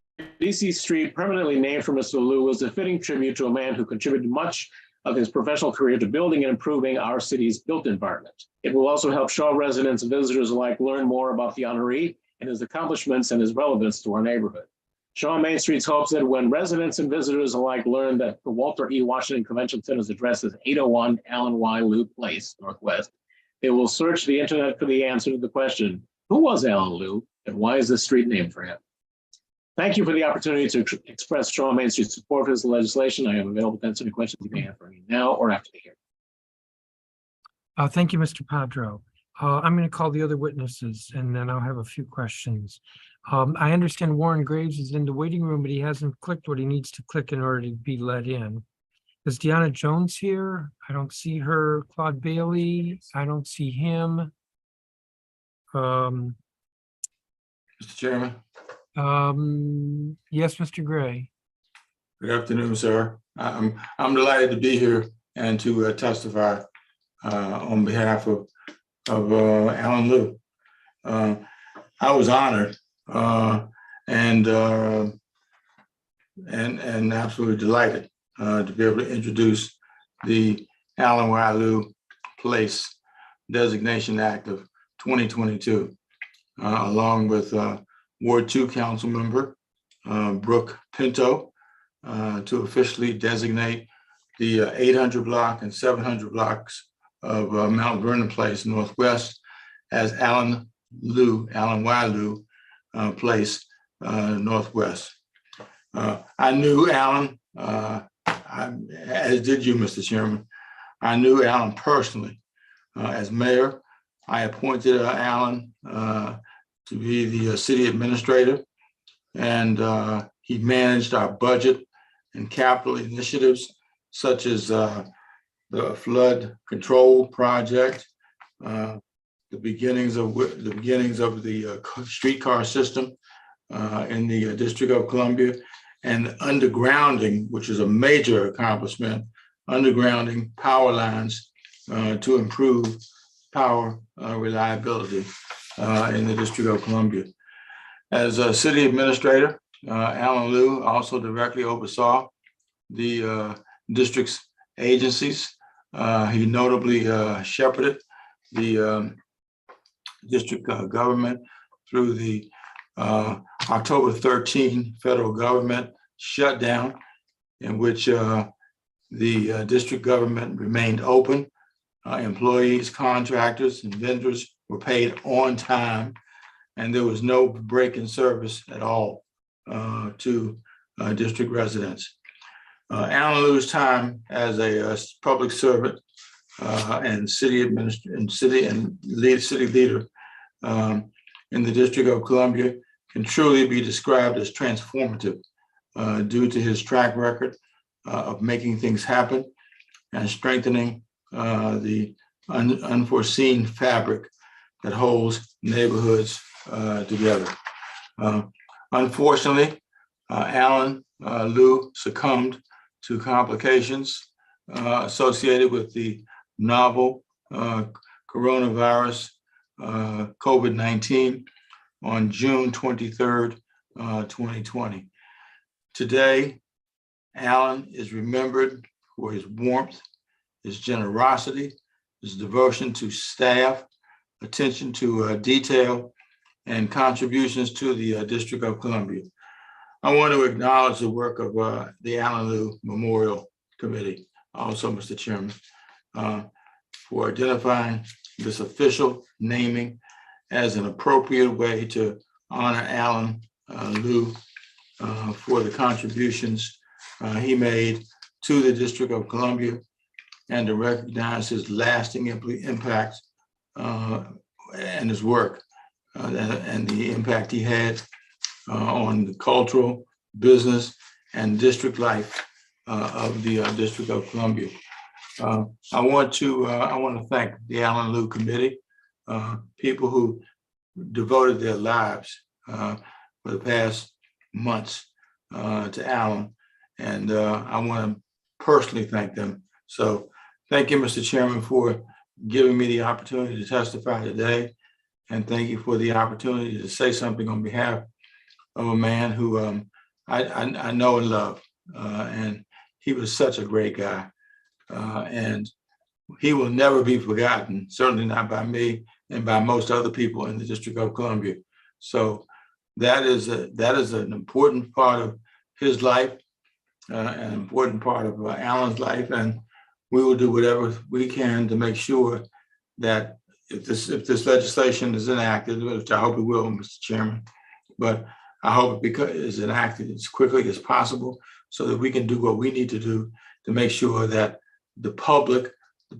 DC street permanently named for Mr. Liu was a fitting tribute to a man who contributed much of his professional career to building and improving our city's built environment. It will also help Shaw residents and visitors alike learn more about the honoree and his accomplishments and his relevance to our neighborhood. Shaw Main Street's hopes that when residents and visitors alike learn that the Walter E. Washington Convention Center's address is 801 Allen Y. Liu Place, Northwest, they will search the internet for the answer to the question, who was Alan Liu and why is this street named for him? Thank you for the opportunity to express Shaw Main Street's support for this legislation. I am available to answer any questions you may have for me now or after the hearing. Thank you, Mr. Padro. I'm going to call the other witnesses and then I'll have a few questions. I understand Warren Graves is in the waiting room, but he hasn't clicked what he needs to click in order to be let in. Is Deanna Jones here? I don't see her. Claude Bailey, I don't see him. Mr. Chairman. Yes, Mr. Gray. Good afternoon, sir. I'm delighted to be here and to testify on behalf of Alan Liu. I was honored and absolutely delighted to be able to introduce the Allen Y. Liu Place Designation Act of 2022, along with Ward 2 Council Member Brooke Pinto, to officially designate the 800 block and 700 blocks of Mount Vernon Place Northwest as Allen Y. Liu Place Northwest. I knew Alan, as did you, Mr. Chairman. I knew Alan personally. As mayor, I appointed Alan to be the city administrator, and he managed our budget and capital initiatives such as the flood control project, the beginnings of the streetcar system in the District of Columbia, and undergrounding, which is a major accomplishment, undergrounding power lines to improve power reliability in the District of Columbia. As a city administrator, Alan Liu also directly oversaw the district's agencies. He notably shepherded the district government through the October 13 federal government shutdown, in which the district government remained open. Employees, contractors, and vendors were paid on time, and there was no break in service at all to district residents. Alan Liu's time as a public servant and city leader in the District of Columbia can truly be described as transformative due to his track record of making things happen and strengthening the unforeseen fabric that holds neighborhoods together. Unfortunately, Alan Liu succumbed to complications associated with the novel coronavirus COVID-19 on June 23rd, 2020. Today, Alan is remembered for his warmth, his generosity, his devotion to staff, attention to detail, and contributions to the District of Columbia. I want to acknowledge the work of the Alan Liu Memorial Committee, also, Mr. Chairman, for identifying this official naming as an appropriate way to honor Alan Liu for the contributions he made to the District of Columbia and to recognize his lasting impact and his work and the impact he had on the cultural, business, and district life of the District of Columbia. I want to thank the Allen Lieu Committee, people who devoted their lives for the past months to Allen, and I want to personally thank them. So thank you, Mr. Chairman, for giving me the opportunity to testify today, and thank you for the opportunity to say something on behalf of a man who I know and love, and he was such a great guy, and he will never be forgotten, certainly not by me and by most other people in the District of Columbia. So that is an important part of his life, an important part of Allen's life, and we will do whatever we can to make sure that if this legislation is enacted, which I hope it will, Mr. Chairman, but I hope it is enacted as quickly as possible so that we can do what we need to do to make sure that the public, the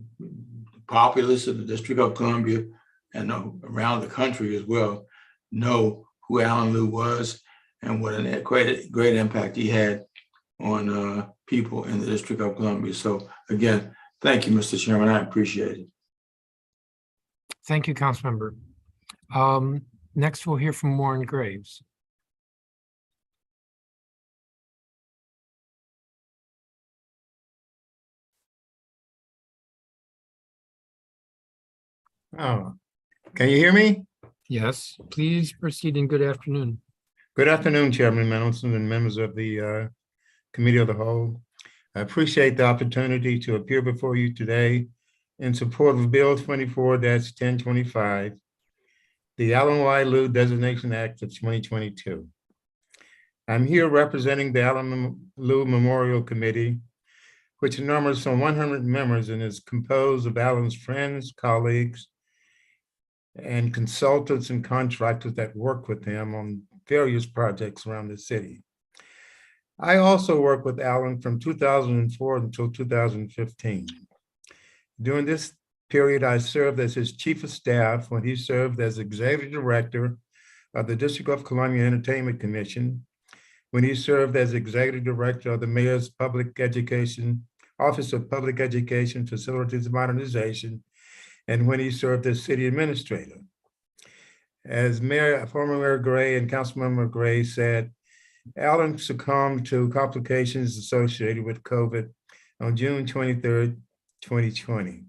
populace of the District of Columbia and around the country as well, know who Allen Lieu was and what a great impact he had on people in the District of Columbia. So again, thank you, Mr. Chairman. I appreciate it. Thank you, Councilmember. Next, we'll hear from Warren Graves. Oh, can you hear me? Yes, please proceed and good afternoon. Good afternoon, Chairman Mendelson and members of the Committee of the Whole. I appreciate the opportunity to appear before you today in support of Bill 24-1025, the Allen Y. Lieu Designation Act of 2022. I'm here representing the Allen Lieu Memorial Committee, which numbers some 100 members and is composed of Allen's friends, colleagues, and consultants and contractors that work with him on various projects around the city. I also worked with Allen from 2004 until 2015. During this period, I served as his chief of staff when he served as executive director of the District of Columbia Entertainment Commission, when he served as executive director of the Mayor's Public Education, Office of Public Education Facilities Modernization, and when he served as city administrator. As former Mayor Gray and Councilmember Gray said, Allen succumbed to complications associated with COVID on June 23rd, 2020.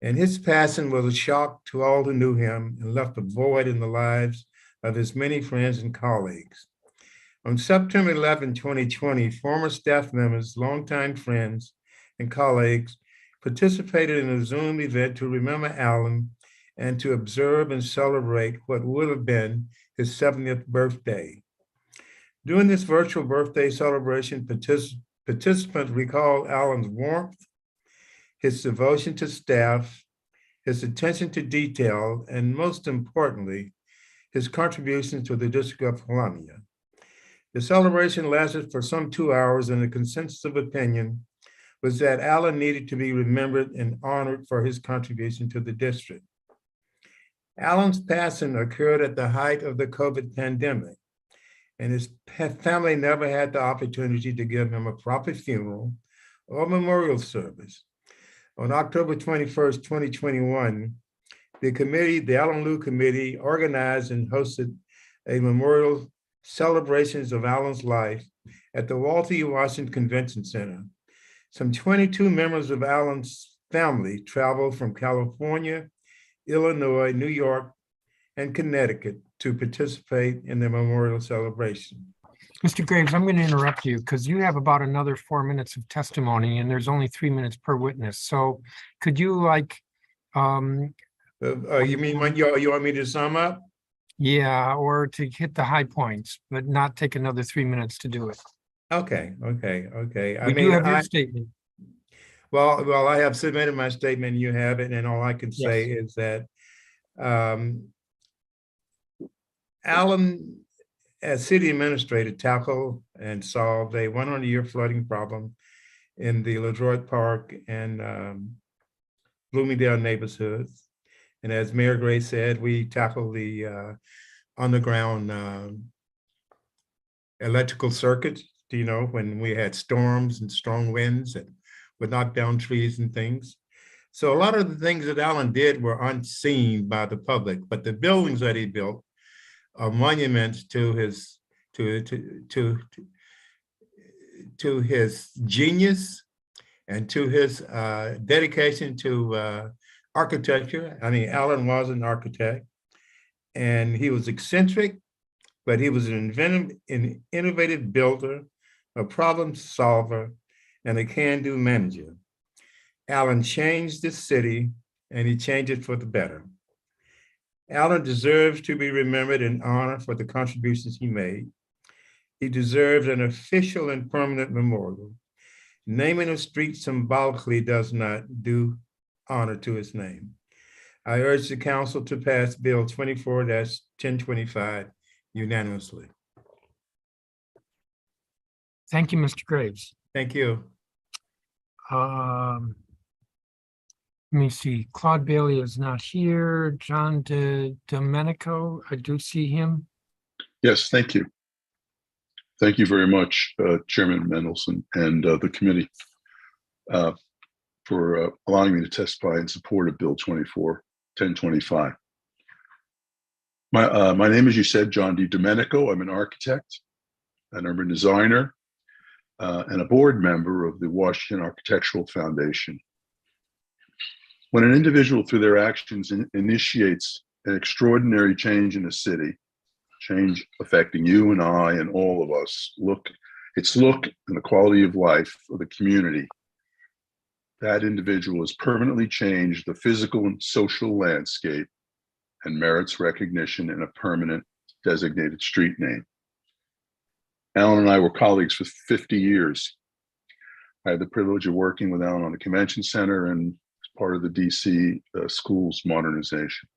And his passing was a shock to all who knew him and left a void in the lives of his many friends and colleagues. On September 11, 2020, former staff members, longtime friends, and colleagues participated in a Zoom event to remember Allen and to observe and celebrate what would have been his 70th birthday. During this virtual birthday celebration, participants recalled Allen's warmth, his devotion to staff, his attention to detail, and most importantly, his contributions to the District of Columbia. The celebration lasted for some 2 hours, and the consensus of opinion was that Allen needed to be remembered and honored for his contribution to the district. Allen's passing occurred at the height of the COVID pandemic, and his family never had the opportunity to give him a proper funeral or memorial service. On October 21st, 2021, the Allen Lieu Committee organized and hosted a memorial celebrations of Allen's life at the Walter E. Washington Convention Center. Some 22 members of Allen's family traveled from California, Illinois, New York, and Connecticut to participate in the memorial celebration. Mr. Graves, I'm going to interrupt you because you have about another 4 minutes of testimony and there's only 3 minutes per witness. So could you you mean when you want me to sum up? Yeah, or to hit the high points, but not take another 3 minutes to do it. Okay. We do have your statement. Well, I have submitted my statement, you have it, and all I can say is that Allen, as city administrator, tackled and solved a 100-year flooding problem in the LaDroit Park and Bloomingdale neighborhoods. And as Mayor Gray said, we tackled the underground electrical circuits, when we had storms and strong winds and would knock down trees and things. So a lot of the things that Alan did were unseen by the public, but the buildings that he built are monuments to his genius and to his dedication to architecture. I mean, Alan was an architect, and he was eccentric, but he was an innovative builder, a problem solver, and a can-do manager. Alan changed the city, and he changed it for the better. Alan deserves to be remembered and honored for the contributions he made. He deserves an official and permanent memorial. Naming a street symbolically does not do honor to his name. I urge the council to pass Bill 24-1025 unanimously. Thank you, Mr. Graves. Thank you. Let me see, Claude Bailey is not here. John Domenico, I do see him. Yes, thank you. Thank you very much, Chairman Mendelson and the committee for allowing me to testify in support of Bill 24-1025. My name, as you said, John D. Domenico. I'm an architect, an urban designer, and a board member of the Washington Architectural Foundation. When an individual, through their actions, initiates an extraordinary change in a city, change affecting you and I and all of us, look and the quality of life of the community, that individual has permanently changed the physical and social landscape and merits recognition in a permanent designated street name. Alan and I were colleagues for 50 years. I had the privilege of working with Alan on the convention center and as part of the DC schools modernization.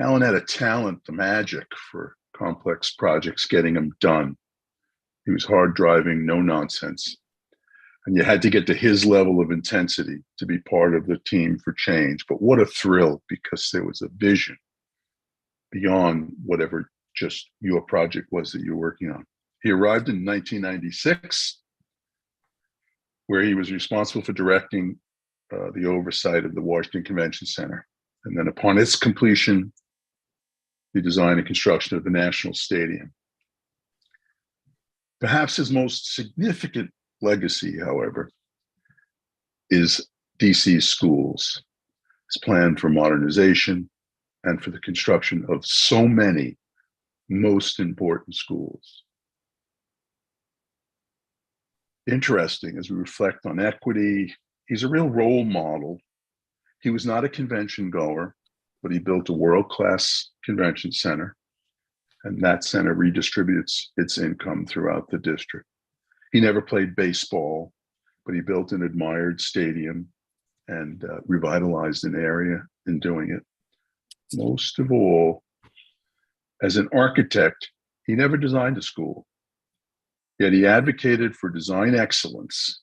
Alan had a talent, the magic for complex projects, getting them done. He was hard driving, no nonsense. And you had to get to his level of intensity to be part of the team for change. But what a thrill, because there was a vision beyond whatever just your project was that you were working on. He arrived in 1996, where he was responsible for directing the oversight of the Washington Convention Center. And then upon its completion, the design and construction of the National Stadium. Perhaps his most significant legacy, however, is DC's schools. His plan for modernization and for the construction of so many most important schools. Interesting as we reflect on equity, he's a real role model. He was not a convention goer, but he built a world-class convention center, and that center redistributes its income throughout the district. He never played baseball, but he built an admired stadium and revitalized an area in doing it. Most of all, as an architect, he never designed a school, yet he advocated for design excellence,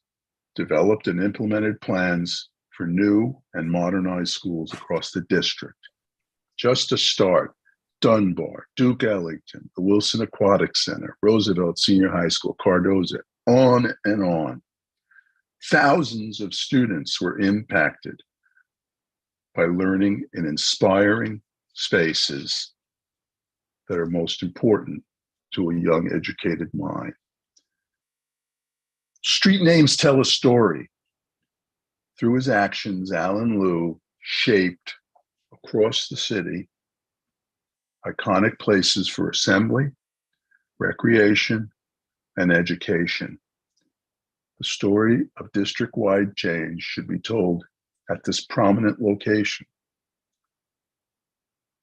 developed and implemented plans for new and modernized schools across the district. Just to start, Dunbar, Duke Ellington, the Wilson Aquatic Center, Roosevelt Senior High School, Cardozo, on and on. Thousands of students were impacted by learning in inspiring spaces that are most important to a young, educated mind. Street names tell a story. Through his actions, Alan Liu shaped across the city iconic places for assembly, recreation, and education. The story of district-wide change should be told at this prominent location,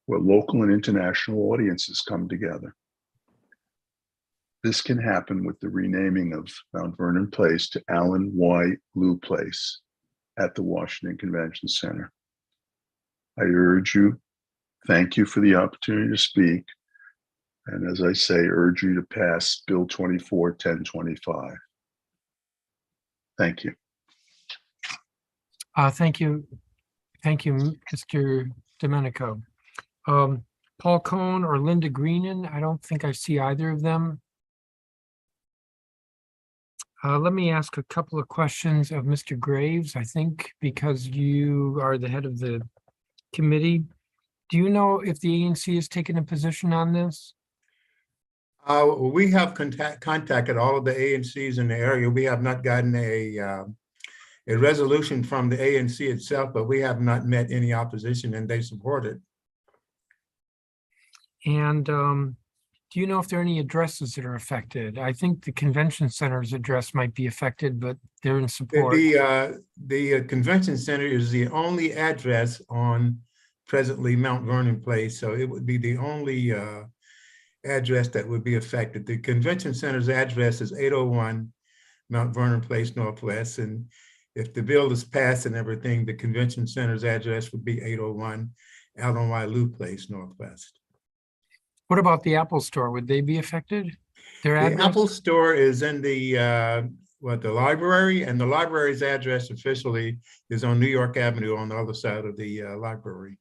where local and international audiences come together. This can happen with the renaming of Mount Vernon Place to Alan Y. Liu Place at the Washington Convention Center. I urge you, thank you for the opportunity to speak, and as I say, urge you to pass Bill 24-1025. Thank you. Thank you. Thank you, Mr. Domenico. Paul Cohn or Linda Greenan, I don't think I see either of them. Let me ask a couple of questions of Mr. Graves, I think, because you are the head of the committee. Do you know if the ANC has taken a position on this? We have contacted all of the ANCs in the area. We have not gotten a resolution from the ANC itself, but we have not met any opposition and they support it. And do you know if there are any addresses that are affected? I think the convention center's address might be affected, but they're in support. The convention center is the only address on presently Mount Vernon Place, so it would be the only address that would be affected. The convention center's address is 801 Mount Vernon Place Northwest, and if the bill is passed and everything, the convention center's address would be 801 Allen Y. Liu Place Northwest. What about the Apple Store? Would they be affected? Their The address? Apple Store is in the library, and the library's address officially is on New York Avenue on the other side of the library.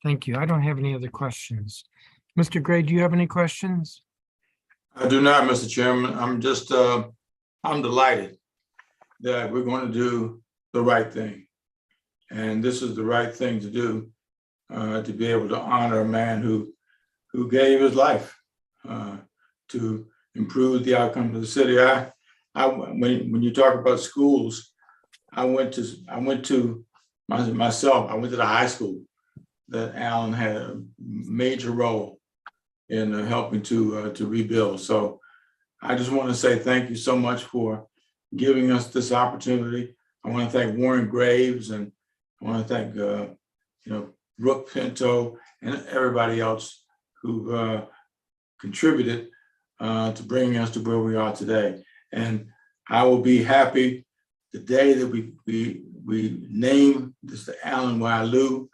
Thank you. I don't have any other questions. Mr. Gray, do you have any questions? I do not, Mr. Chairman. I'm just, I'm delighted that we're going to do the right thing. And this is the right thing to do, to be able to honor a man who gave his life to improve the outcome of the city. When you talk about schools, I went to the high school that Alan had a major role in helping to rebuild. So I just want to say thank you so much for giving us this opportunity. I want to thank Warren Graves, and I want to thank Brooke Pinto and everybody else who contributed to bringing us to where we are today. And I will be happy the day that we name this the Allen Y. Liu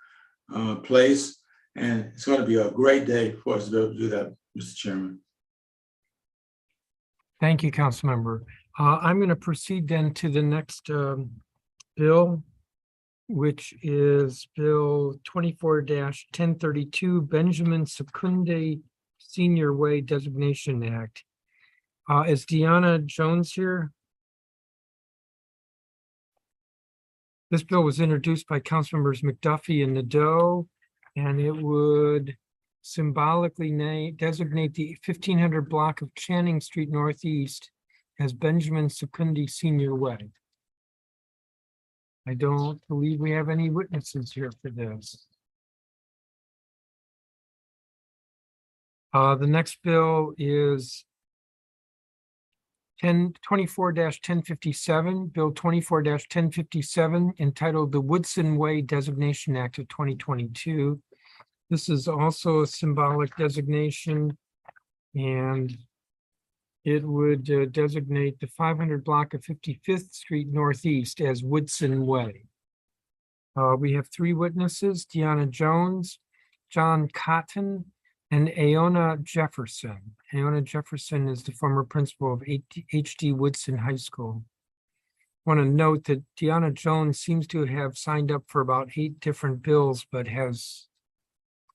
Place, and it's going to be a great day for us to be able to do that, Mr. Chairman. Thank you, Councilmember. I'm going to proceed then to the next bill, which is Bill 24-1032, Benjamin Secunde Senior Way Designation Act. Is Deanna Jones here? This bill was introduced by Councilmembers McDuffie and Nadeau, and it would symbolically designate the 1500 block of Channing Street Northeast as Benjamin Secunde Senior Way. I don't believe we have any witnesses here for this. The next bill is 24-1057, Bill 24-1057, entitled the Woodson Way Designation Act of 2022. This is also a symbolic designation, and it would designate the 500 block of 55th Street Northeast as Woodson Way. We have three witnesses: Deanna Jones, John Cotton, and Aona Jefferson. Aona Jefferson is the former principal of H.D. Woodson High School. I want to note that Deanna Jones seems to have signed up for about 8 different bills, but has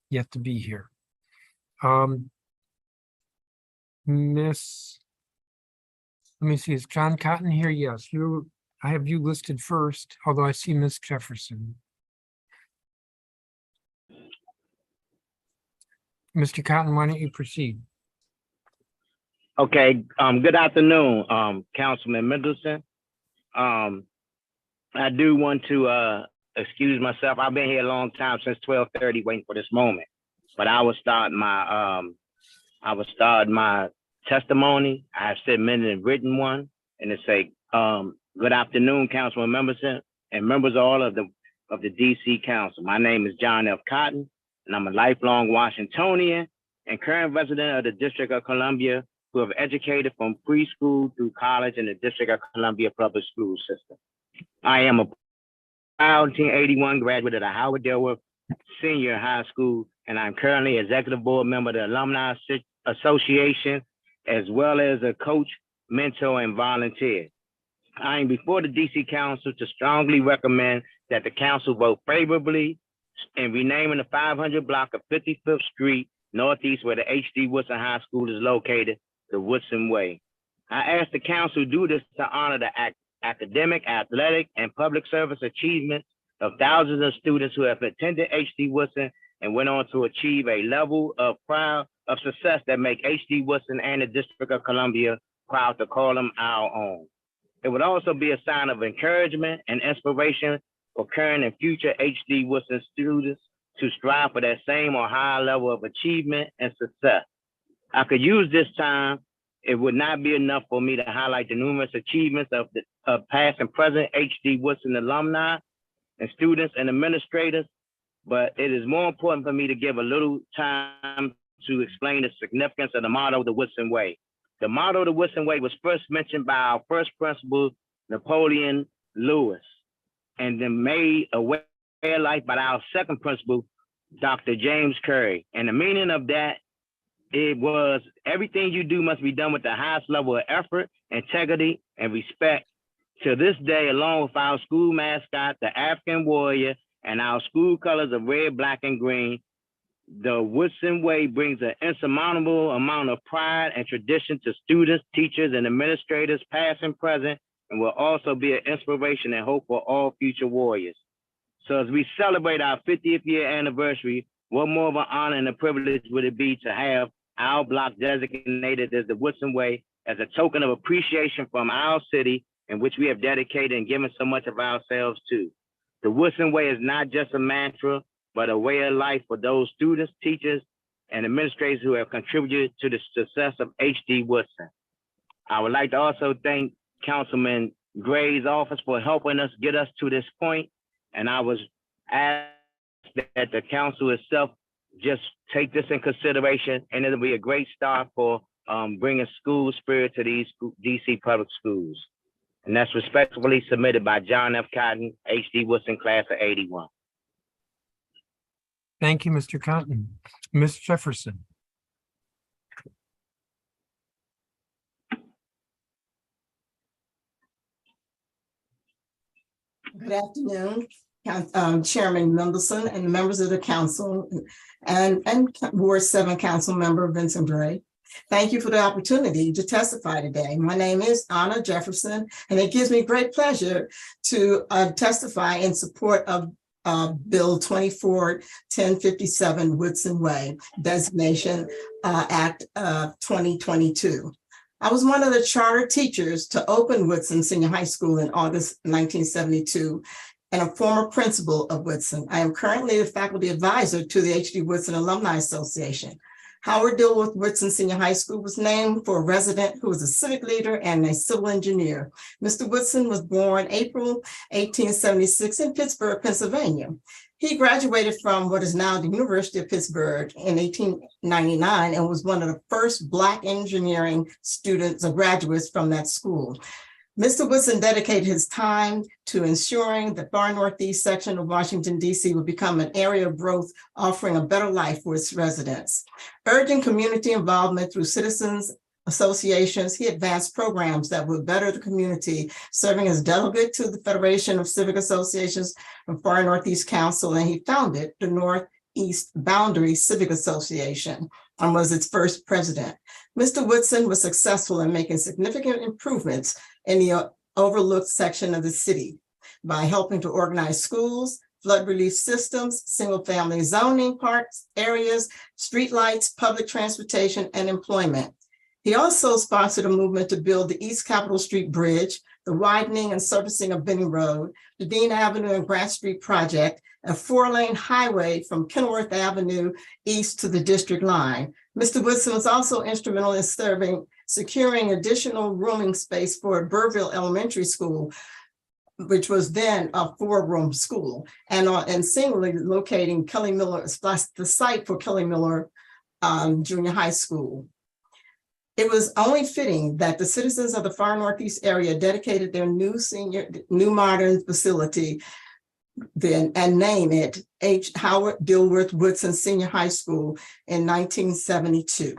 yet to be here. Let me see, is John Cotton here? Yes, I have you listed first, although I see Miss Jefferson. Mr. Cotton, why don't you proceed? Okay, good afternoon, Councilman Mendelson. I do want to excuse myself. I've been here a long time, since 12:30, waiting for this moment. But I will start my testimony. I have submitted a written one, and it say, good afternoon, Councilman Mendelson and members all of the DC Council. My name is John F. Cotton, and I'm a lifelong Washingtonian and current resident of the District of Columbia, who have educated from preschool through college in the District of Columbia public school system. I am a 1981 graduate of the Howard Delworth Senior High School, and I'm currently executive board member of the Alumni Association, as well as a coach, mentor, and volunteer. I am before the DC Council to strongly recommend that the council vote favorably in renaming the 500 block of 55th Street Northeast, where the H.D. Woodson High School is located, the Woodson Way. I ask the council to do this to honor the academic, athletic, and public service achievements of thousands of students who have attended H.D. Woodson and went on to achieve a level of success that make H.D. Woodson and the District of Columbia proud to call them our own. It would also be a sign of encouragement and inspiration for current and future H.D. Woodson students to strive for that same or higher level of achievement and success. I could use this time. It would not be enough for me to highlight the numerous achievements of past and present H.D. Woodson alumni and students and administrators, but it is more important for me to give a little time to explain the significance of the motto of the Woodson Way. The motto of the Woodson Way was first mentioned by our first principal, Napoleon Lewis, and then made a way of life by our second principal, Dr. James Curry. And the meaning of that, it was everything you do must be done with the highest level of effort, integrity, and respect. To this day, along with our school mascot, the African warrior, and our school colors of red, black, and green, the Woodson Way brings an insurmountable amount of pride and tradition to students, teachers, and administrators, past and present, and will also be an inspiration and hope for all future warriors. So as we celebrate our 50th year anniversary, what more of an honor and a privilege would it be to have our block designated as the Woodson Way as a token of appreciation from our city in which we have dedicated and given so much of ourselves to. The Woodson Way is not just a mantra, but a way of life for those students, teachers, and administrators who have contributed to the success of H.D. Woodson. I would like to also thank Councilman Gray's office for helping us get us to this point. And I was asked that the council itself just take this in consideration, and it'll be a great start for bringing school spirit to these DC public schools. And that's respectfully submitted by John F. Cotton, H.D. Woodson, class of 81. Thank you, Mr. Cotton. Ms. Jefferson. Good afternoon, Chairman Mendelson and members of the council and Ward 7 Council Member Vincent Gray. Thank you for the opportunity to testify today. My name is Anna Jefferson, and it gives me great pleasure to testify in support of Bill 24-1057 Woodson Way Designation Act 2022. I was one of the charter teachers to open Woodson Senior High School in August 1972 and a former principal of Woodson. I am currently the faculty advisor to the H.D. Woodson Alumni Association. Howard Dilworth Woodson Senior High School was named for a resident who was a civic leader and a civil engineer. Mr. Woodson was born April 1876 in Pittsburgh, Pennsylvania. He graduated from what is now the University of Pittsburgh in 1899 and was one of the first Black engineering students or graduates from that school. Mr. Woodson dedicated his time to ensuring the far northeast section of Washington, D.C. would become an area of growth, offering a better life for its residents. Urging community involvement through citizens associations, he advanced programs that would better the community, serving as delegate to the Federation of Civic Associations and Far Northeast Council, and he founded the Northeast Boundary Civic Association and was its first president. Mr. Woodson was successful in making significant improvements in the overlooked section of the city by helping to organize schools, flood relief systems, single-family zoning parks, areas, streetlights, public transportation, and employment. He also sponsored a movement to build the East Capitol Street Bridge, the widening and surfacing of Benning Road, the Dean Avenue and Grant Street project, a 4-lane highway from Kenilworth Avenue east to the district line. Mr. Woodson was also instrumental in securing additional rooming space for Burville Elementary School, which was then a 4-room school, and singly locating Kelly Miller, the site for Kelly Miller Junior High School. It was only fitting that the citizens of the far northeast area dedicated their new modern facility and name it H. Howard Dilworth Woodson Senior High School in 1972.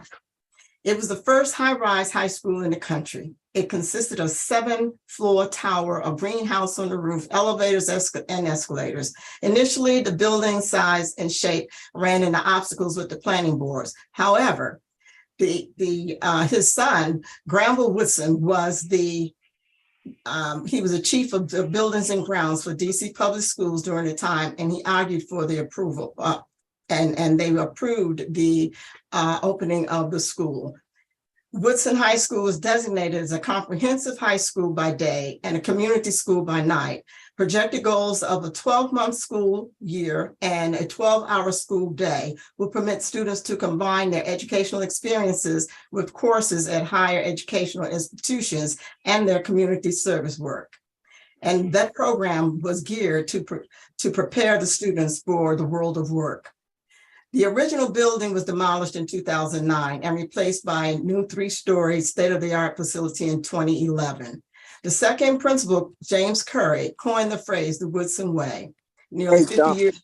It was the first high-rise high school in the country. It consisted of 7-floor tower, a greenhouse on the roof, elevators and escalators. Initially, the building size and shape ran into obstacles with the planning boards. However, his son, Granville Woodson, was he was the chief of the buildings and grounds for DC Public Schools during the time, and he argued for the approval. And they approved the opening of the school. Woodson High School is designated as a comprehensive high school by day and a community school by night. Projected goals of a 12-month school year and a 12-hour school day will permit students to combine their educational experiences with courses at higher educational institutions and their community service work. And that program was geared to prepare the students for the world of work. The original building was demolished in 2009 and replaced by a new 3-story state-of-the-art facility in 2011. The second principal, James Curry, coined the phrase the Woodson Way. Nearly 50 years,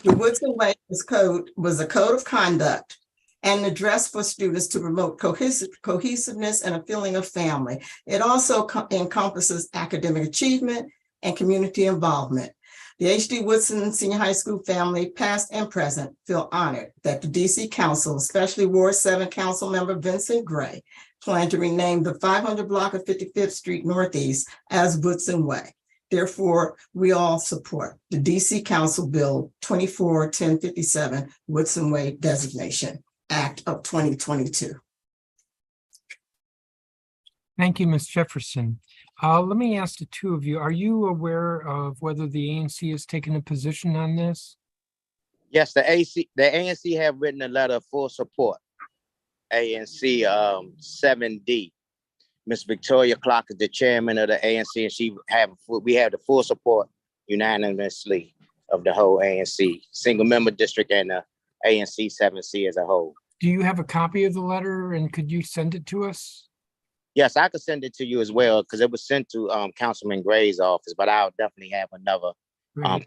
the Woodson Way was a code of conduct and an address for students to promote cohesiveness and a feeling of family. It also encompasses academic achievement and community involvement. The H.D. Woodson Senior High School family, past and present, feel honored that the DC Council, especially Ward 7 Council Member Vincent Gray, plan to rename the 500 block of 55th Street Northeast as Woodson Way. Therefore, we all support the DC Council Bill 24-1057 Woodson Way Designation Act of 2022. Thank you, Ms. Jefferson. Let me ask the two of you, are you aware of whether the ANC has taken a position on this? Yes, the ANC have written a letter of full support. ANC 7D. Ms. Victoria Clark is the chairman of the ANC, and we have the full support unanimously of the whole ANC, single member district, and the ANC 7C as a whole. Do you have a copy of the letter, and could you send it to us? Yes, I could send it to you as well, because it was sent to Councilman Gray's office, but I'll definitely have another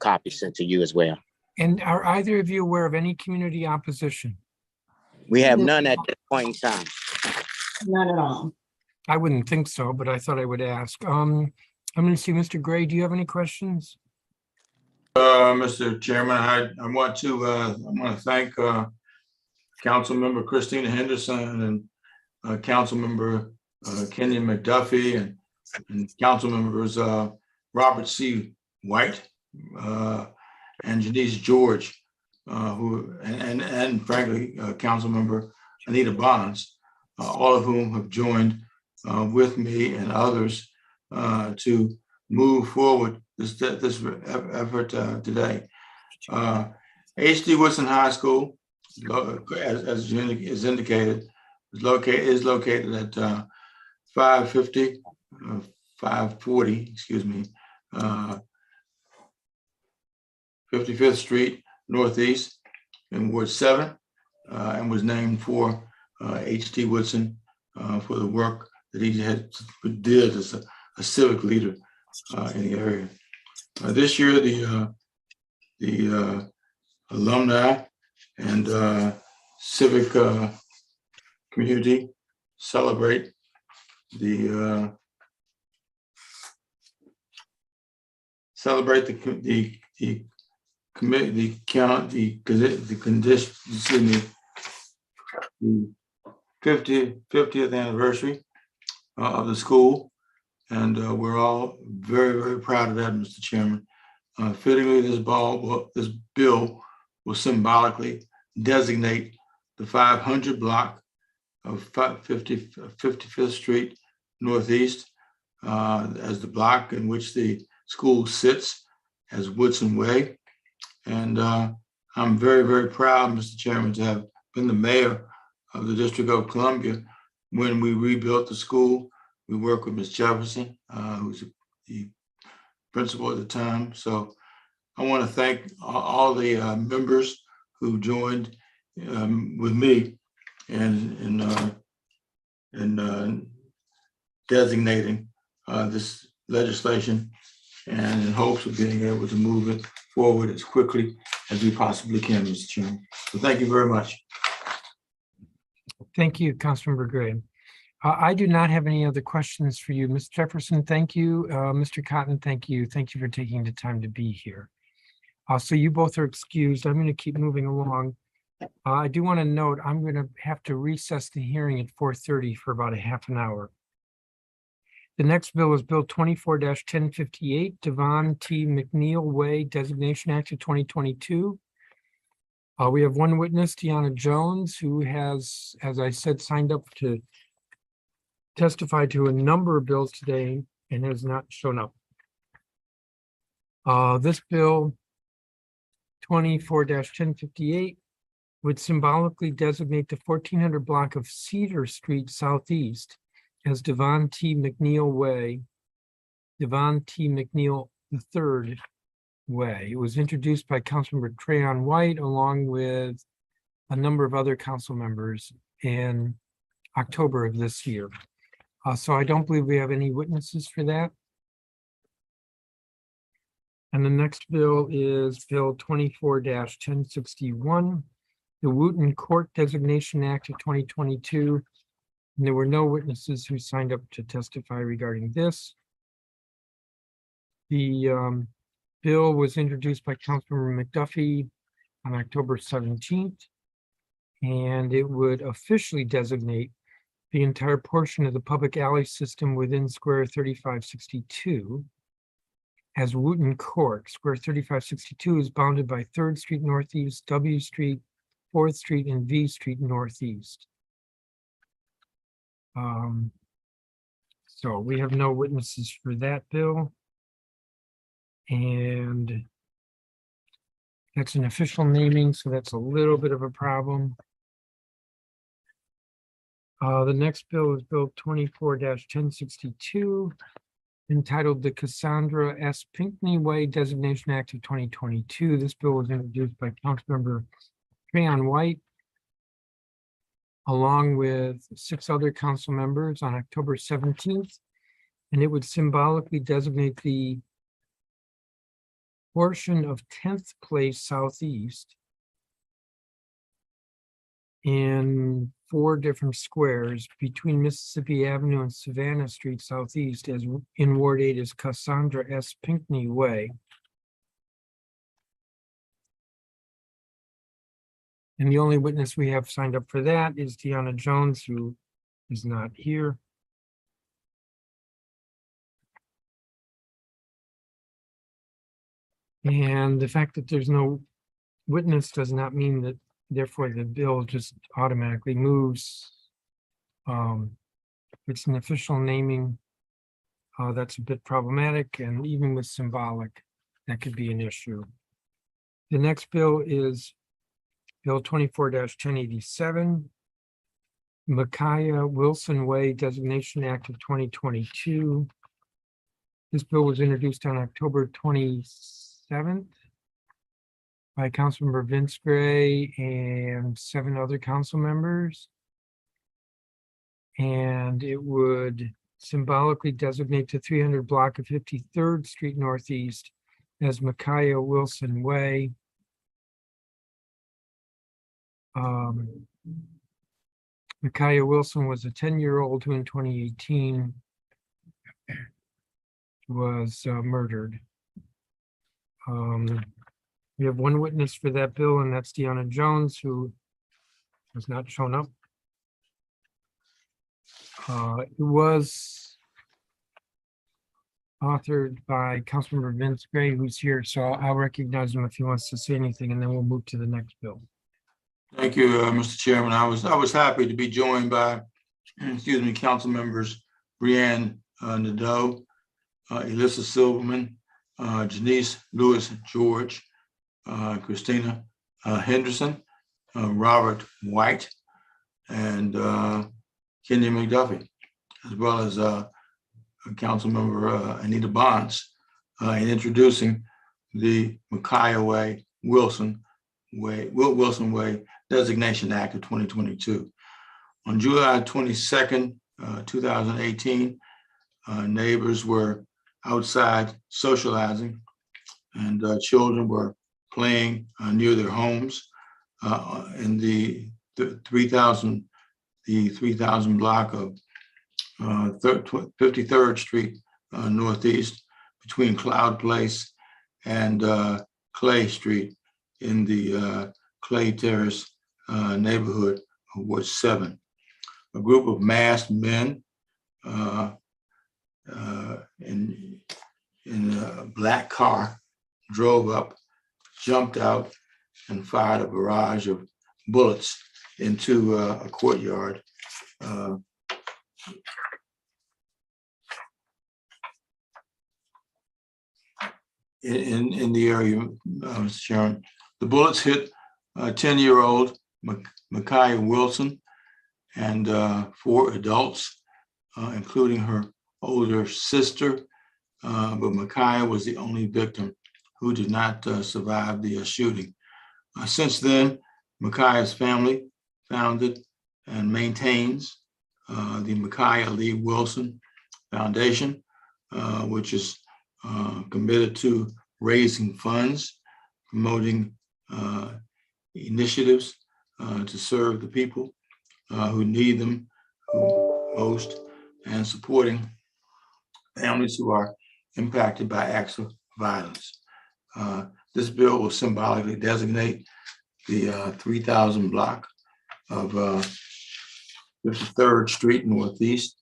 copy sent to you as well. And are either of you aware of any community opposition? We have none at this point in time. None at all. I wouldn't think so, but I thought I would ask. I'm going to see Mr. Gray. Do you have any questions? Mr. Chairman, I want to thank Councilmember Christina Henderson and Councilmember Kenyon McDuffie and Council members Robert C. White and Janice George, and frankly, Councilmember Anita Bonds, all of whom have joined with me and others to move forward this effort today. H.D. Woodson High School, as is indicated, is located at 540, 55th Street Northeast in Ward 7, and was named for H.D. Woodson for the work that he did as a civic leader in the area. This year, the alumni and civic community celebrate the committee, the 50th anniversary of the school, and we're all very, very proud of that, Mr. Chairman. Fittingly, this bill will symbolically designate the 500 block of 55th Street Northeast as the block in which the school sits as Woodson Way. And I'm very, very proud, Mr. Chairman, to have been the mayor of the District of Columbia when we rebuilt the school. We worked with Ms. Jefferson, who was the principal at the time. So I want to thank all the members who joined with me in designating this legislation, and in hopes of being able to move it forward as quickly as we possibly can, Mr. Chairman. So thank you very much. Thank you, Councilmember Gray. I do not have any other questions for you. Ms. Jefferson, thank you. Mr. Cotton, thank you. Thank you for taking the time to be here. So you both are excused. I'm going to keep moving along. I do want to note, I'm going to have to recess the hearing at 4:30 for about a half an hour. The next bill is Bill 24-1058, Devon T. McNeil Way Designation Act of 2022. We have one witness, Deanna Jones, who has, as I said, signed up to testify to a number of bills today and has not shown up. This bill 24-1058 would symbolically designate the 1400 block of Cedar Street Southeast as Devon T. McNeil Way, Devon T. McNeil III Way. It was introduced by Councilmember Trayon White along with a number of other council members in October of this year. So I don't believe we have any witnesses for that. And the next bill is Bill 24-1061, the Wooten Court Designation Act of 2022. And there were no witnesses who signed up to testify regarding this. The bill was introduced by Councilmember McDuffie on October 17th, and it would officially designate the entire portion of the public alley system within Square 3562 as Wooten Court. Square 3562 is bounded by 3rd Street Northeast, W Street, 4th Street, and V Street Northeast. So we have no witnesses for that bill. And that's an official naming, so that's a little bit of a problem. The next bill is Bill 24-1062, entitled the Cassandra S. Pinckney Way Designation Act of 2022. This bill was introduced by Councilmember Trayon White, along with 6 other council members on October 17th, and it would symbolically designate the portion of 10th Place Southeast in 4 different squares between Mississippi Avenue and Savannah Street Southeast as in Ward 8 as Cassandra S. Pinckney Way. And the only witness we have signed up for that is Deanna Jones, who is not here. And the fact that there's no witness does not mean that therefore the bill just automatically moves. It's an official naming. That's a bit problematic, and even with symbolic, that could be an issue. The next bill is Bill 24-1087, Micaiah Wilson Way Designation Act of 2022. This bill was introduced on October 27th by Councilmember Vince Gray and 7 other council members. And it would symbolically designate the 300 block of 53rd Street Northeast as Micaiah Wilson Way. Micaiah Wilson was a 10-year-old who in 2018 was murdered. We have one witness for that bill, and that's Deanna Jones, who has not shown up. It was authored by Councilmember Vince Gray, who's here, so I'll recognize him if he wants to say anything, and then we'll move to the next bill. Thank you, Mr. Chairman. I was happy to be joined by, excuse me, council members Brianne Nadeau, Elissa Silverman, Janice Lewis George, Christina Henderson, Robert White, and Kenya McDuffie, as well as council member Anita Bonds, in introducing the Micaiah Way Wilson Way Designation Act of 2022. On July 22nd, 2018, neighbors were outside socializing, and children were playing near their homes in the 3000 block of 53rd Street Northeast between Cloud Place and Clay Street in the Clay Terrace neighborhood of Ward 7. A group of masked men in a black car drove up, jumped out, and fired a barrage of bullets into a courtyard. In the area, Mr. Chairman. The bullets hit 10-year-old Micaiah Wilson and 4 adults, including her older sister, but Micaiah was the only victim who did not survive the shooting. Since then, Micaiah's family founded and maintains the Micaiah Lee Wilson Foundation, which is committed to raising funds, promoting initiatives to serve the people who need them most, and supporting families who are impacted by acts of violence. This bill will symbolically designate the 3000 block of 53rd Street Northeast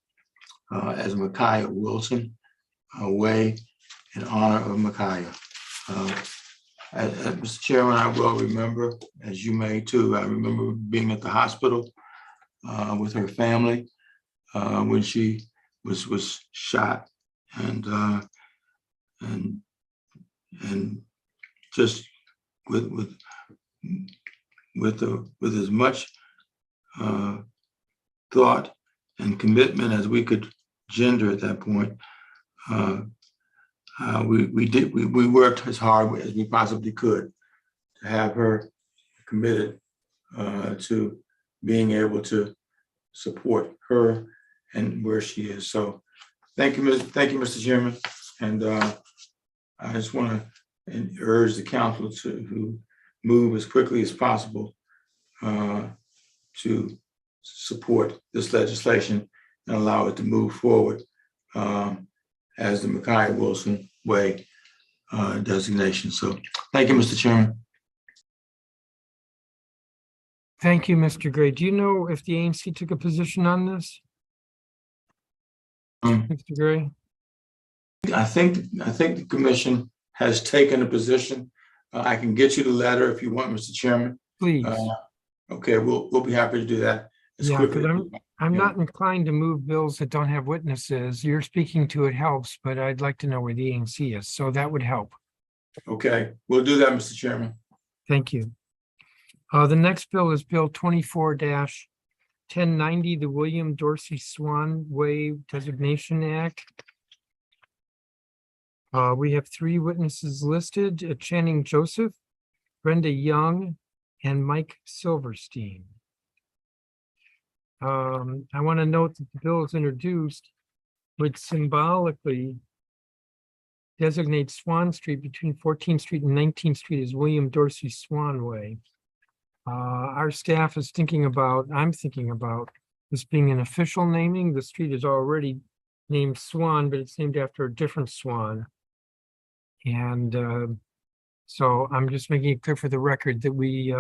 as Micaiah Wilson Way in honor of Micaiah. Mr. Chairman, I will remember, as you may too, I remember being at the hospital with her family when she was shot, and just with as much thought and commitment as we could gender at that point. We worked as hard as we possibly could to have her committed to being able to support her and where she is. So thank you, Mr. Chairman. And I just want to urge the council to move as quickly as possible to support this legislation and allow it to move forward as the Micaiah Wilson Way designation. So thank you, Mr. Chairman. Thank you, Mr. Gray. Do you know if the ANC took a position on this? Mr. Gray? I think the commission has taken a position. I can get you the letter if you want, Mr. Chairman. Please. Okay, we'll be happy to do that as Yeah, quickly. because I'm not inclined to move bills that don't have witnesses. You're speaking to it helps, but I'd like to know where the ANC is, so that would help. Okay, we'll do that, Mr. Chairman. Thank you. The next bill is Bill 24-1090, the William Dorsey Swan Way Designation Act. We have 3 witnesses listed, Channing Joseph, Brenda Young, and Mike Silverstein. I want to note that the bill is introduced would symbolically designate Swan Street between 14th Street and 19th Street as William Dorsey Swan Way. Our staff is I'm thinking about this being an official naming. The street is already named Swan, but it's named after a different swan. And so I'm just making it clear for the record that we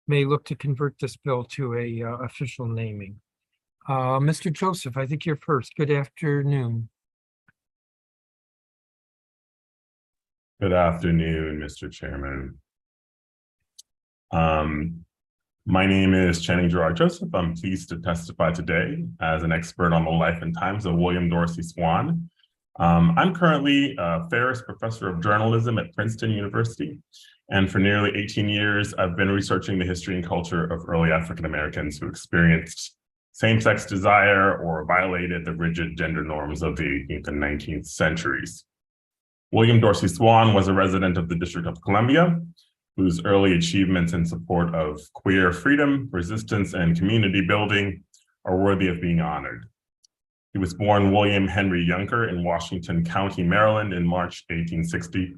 may look to convert this bill to a official naming. Mr. Joseph, I think you're first. Good afternoon. Good afternoon, Mr. Chairman. My name is Channing Gerard Joseph. I'm pleased to testify today as an expert on the life and times of William Dorsey Swan. I'm currently a Ferris Professor of Journalism at Princeton University. And for nearly 18 years, I've been researching the history and culture of early African Americans who experienced same-sex desire or violated the rigid gender norms of the 18th and 19th centuries. William Dorsey Swan was a resident of the District of Columbia, whose early achievements in support of queer freedom, resistance, and community building are worthy of being honored. He was born William Henry Yunker in Washington County, Maryland in March 1860.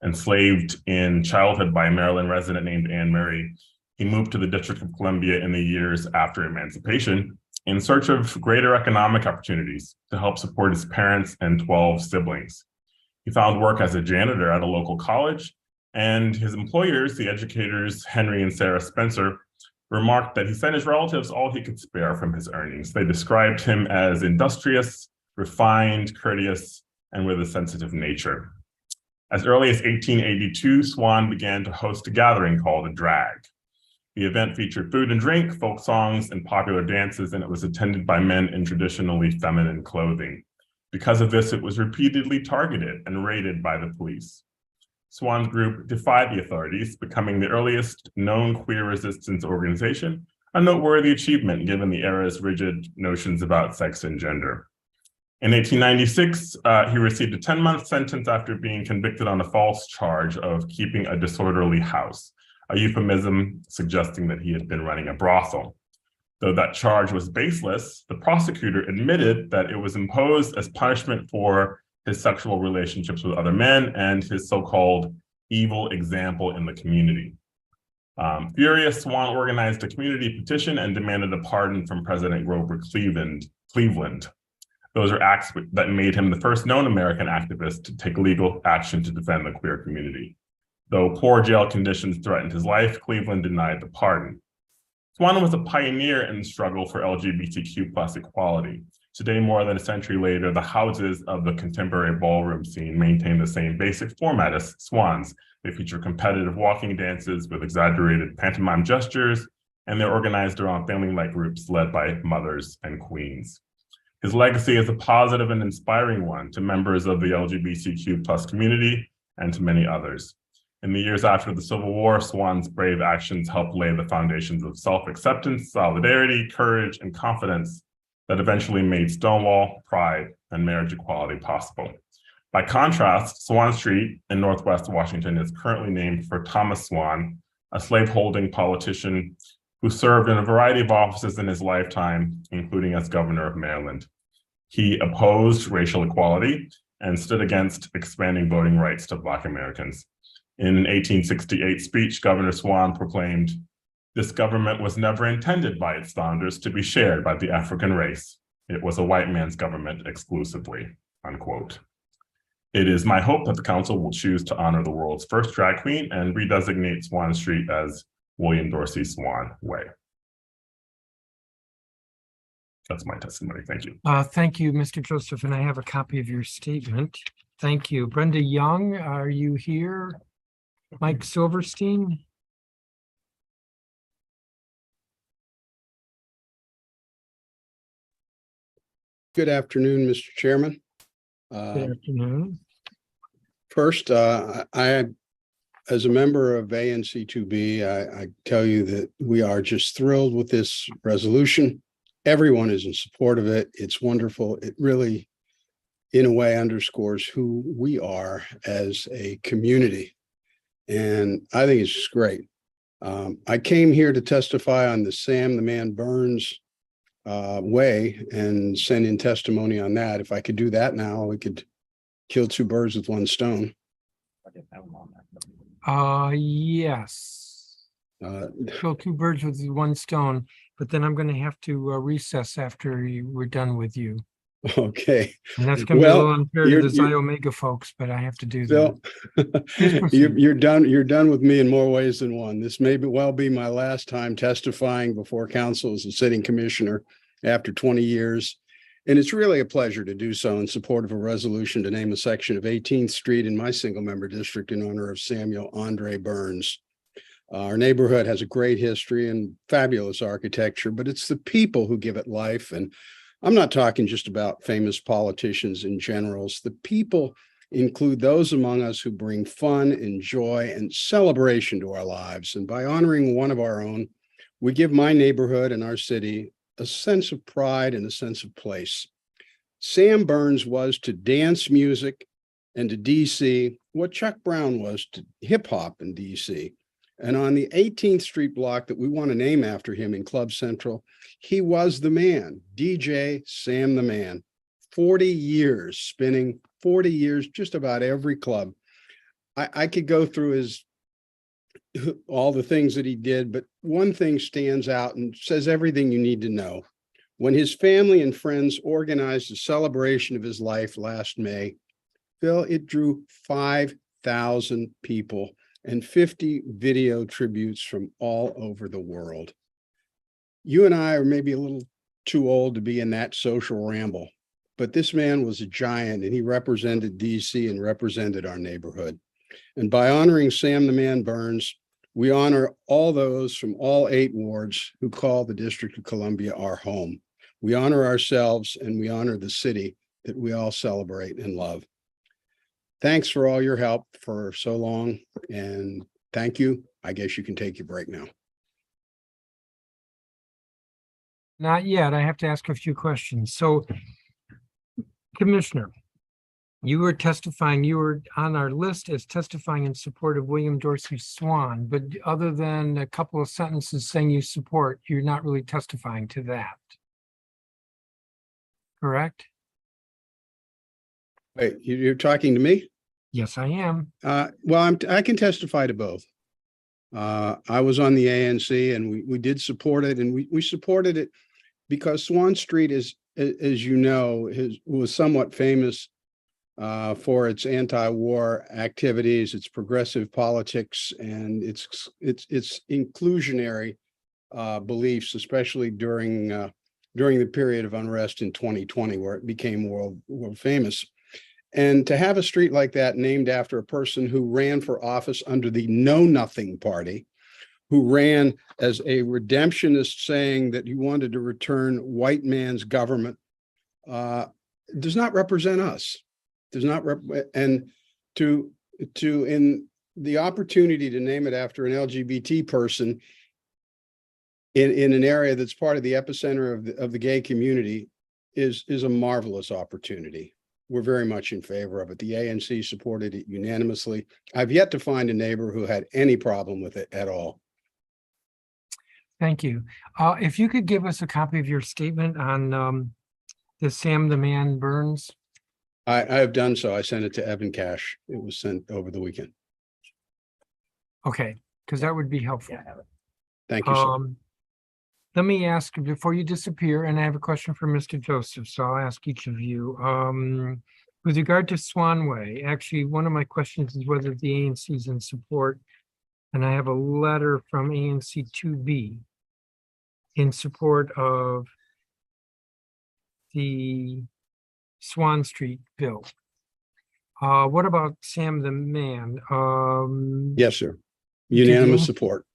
Enslaved in childhood by a Maryland resident named Anne Murray, he moved to the District of Columbia in the years after emancipation in search of greater economic opportunities to help support his parents and 12 siblings. He found work as a janitor at a local college, and his employers, the educators Henry and Sarah Spencer, remarked that he sent his relatives all he could spare from his earnings. They described him as industrious, refined, courteous, and with a sensitive nature. As early as 1882, Swan began to host a gathering called a drag. The event featured food and drink, folk songs, and popular dances, and it was attended by men in traditionally feminine clothing. Because of this, it was repeatedly targeted and raided by the police. Swan's group defied the authorities, becoming the earliest known queer resistance organization, a noteworthy achievement given the era's rigid notions about sex and gender. In 1896, he received a 10-month sentence after being convicted on a false charge of keeping a disorderly house, a euphemism suggesting that he had been running a brothel. Though that charge was baseless, the prosecutor admitted that it was imposed as punishment for his sexual relationships with other men and his so-called evil example in the community. Furious, Swan organized a community petition and demanded a pardon from President Grover Cleveland. Those are acts that made him the first known American activist to take legal action to defend the queer community. Though poor jail conditions threatened his life, Cleveland denied the pardon. Swan was a pioneer in the struggle for LGBTQ+ equality. Today, more than a century later, the houses of the contemporary ballroom scene maintain the same basic format as Swan's. They feature competitive walking dances with exaggerated pantomime gestures, and they're organized around family-like groups led by mothers and queens. His legacy is a positive and inspiring one to members of the LGBTQ+ community and to many others. In the years after the Civil War, Swan's brave actions helped lay the foundations of self-acceptance, solidarity, courage, and confidence that eventually made Stonewall, Pride, and marriage equality possible. By contrast, Swan Street in Northwest Washington is currently named for Thomas Swan, a slaveholding politician who served in a variety of offices in his lifetime, including as governor of Maryland. He opposed racial equality and stood against expanding voting rights to Black Americans. In an 1868 speech, Governor Swan proclaimed, "This government was never intended by its founders to be shared by the African race. It was a white man's government exclusively," unquote. It is my hope that the council will choose to honor the world's first drag queen and redesignate Swan Street as William Dorsey Swan Way. That's my testimony. Thank you. Thank you, Mr. Joseph, and I have a copy of your statement. Thank you. Brenda Young, are you here? Mike Silverstein? Good afternoon, Mr. Chairman. Good afternoon. First, I, as a member of ANC2B, I tell you that we are just thrilled with this resolution. Everyone is in support of it. It's wonderful. It really, in a way, underscores who we are as a community. And I think it's just great. I came here to testify on the Sam the Man Burns way and send in testimony on that. If I could do that now, we could kill two birds with one stone. Yes. Kill two birds with one stone, but then I'm going to have to recess after we're done with you. Okay. And that's going to be a little unfair to the Xi Omega folks, but I have to do that. You're done with me in more ways than one. This may well be my last time testifying before council as a sitting commissioner after 20 years. And it's really a pleasure to do so in support of a resolution to name a section of 18th Street in my single member district in honor of Samuel Andre Burns. Our neighborhood has a great history and fabulous architecture, but it's the people who give it life. And I'm not talking just about famous politicians and generals. The people include those among us who bring fun and joy and celebration to our lives. And by honoring one of our own, we give my neighborhood and our city a sense of pride and a sense of place. Sam Burns was to dance music and to DC what Chuck Brown was to hip hop in DC. And on the 18th Street block that we want to name after him in Club Central, he was the man, DJ Sam the Man. 40 years spinning, 40 years, just about every club. I could go through all the things that he did, but one thing stands out and says everything you need to know. When his family and friends organized a celebration of his life last May, Phil, it drew 5,000 people and 50 video tributes from all over the world. You and I are maybe a little too old to be in that social ramble, but this man was a giant and he represented DC and represented our neighborhood. And by honoring Sam the Man Burns, we honor all those from all 8 wards who call the District of Columbia our home. We honor ourselves and we honor the city that we all celebrate and love. Thanks for all your help for so long, and thank you. I guess you can take your break now. Not yet. I have to ask a few questions. So, Commissioner, you were testifying, you were on our list as testifying in support of William Dorsey Swan, but other than a couple of sentences saying you support, you're not really testifying to that. Correct? Wait, you're talking to me? Yes, I am. Well, I can testify to both. I was on the ANC and we did support it, and we supported it because Swan Street is, as you know, was somewhat famous for its anti-war activities, its progressive politics, and its inclusionary beliefs, especially during the period of unrest in 2020, where it became world famous. And to have a street like that named after a person who ran for office under the Know Nothing Party, who ran as a redemptionist saying that he wanted to return white man's government, does not represent us. Does not and to in the opportunity to name it after an LGBT person in an area that's part of the epicenter of the gay community is a marvelous opportunity. We're very much in favor of it. The ANC supported it unanimously. I've yet to find a neighbor who had any problem with it at all. Thank you. If you could give us a copy of your statement on the Sam the Man Burns. I have done so. I sent it to Evan Cash. It was sent over the weekend. Okay, because that would be helpful. Thank you, sir. Let me ask before you disappear, and I have a question for Mr. Joseph, so I'll ask each of you. With regard to Swanway, actually, one of my questions is whether the ANC is in support, and I have a letter from ANC 2B in support of the Swan Street bill. What about Sam the Man? Yes, sir. Unanimous you? support.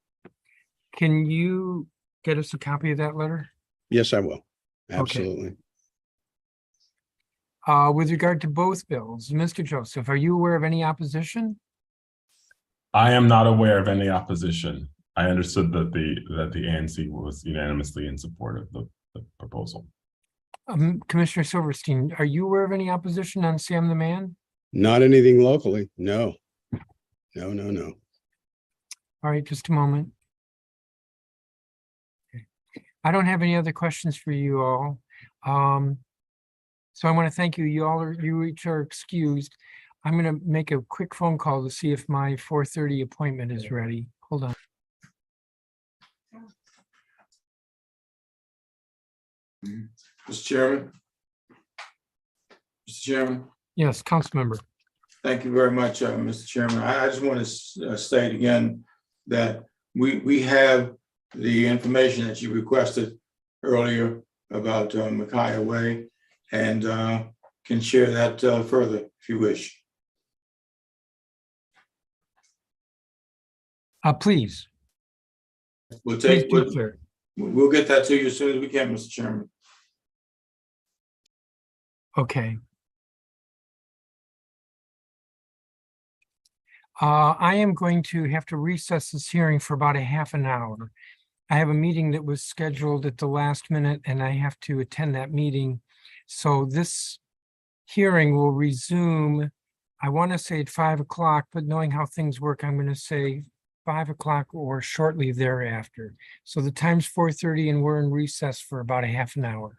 Can you get us a copy of that letter? Yes, I will. Absolutely. With regard to both bills, Mr. Joseph, are you aware of any opposition? I am not aware of any opposition. I understood that the ANC was unanimously in support of the proposal. Commissioner Silverstein, are you aware of any opposition on Sam the Man? Not anything locally. No. No. All right, just a moment. Okay. I don't have any other questions for you all. So I want to thank you. You each are excused. I'm going to make a quick phone call to see if my 4:30 appointment is ready. Hold on. Mr. Chairman. Mr. Chairman. Yes, council member. Thank you very much, Mr. Chairman. I just want to state again that we have the information that you requested earlier about Micaiah Way, and can share that further if you wish. Please. We'll get that to you as soon as we can, Mr. Chairman. Okay. I am going to have to recess this hearing for about a half an hour. I have a meeting that was scheduled at the last minute and I have to attend that meeting. So this hearing will resume, I want to say at 5 o'clock, but knowing how things work, I'm going to say 5 o'clock or shortly thereafter. So the time's 4:30 and we're in recess for about a half an hour.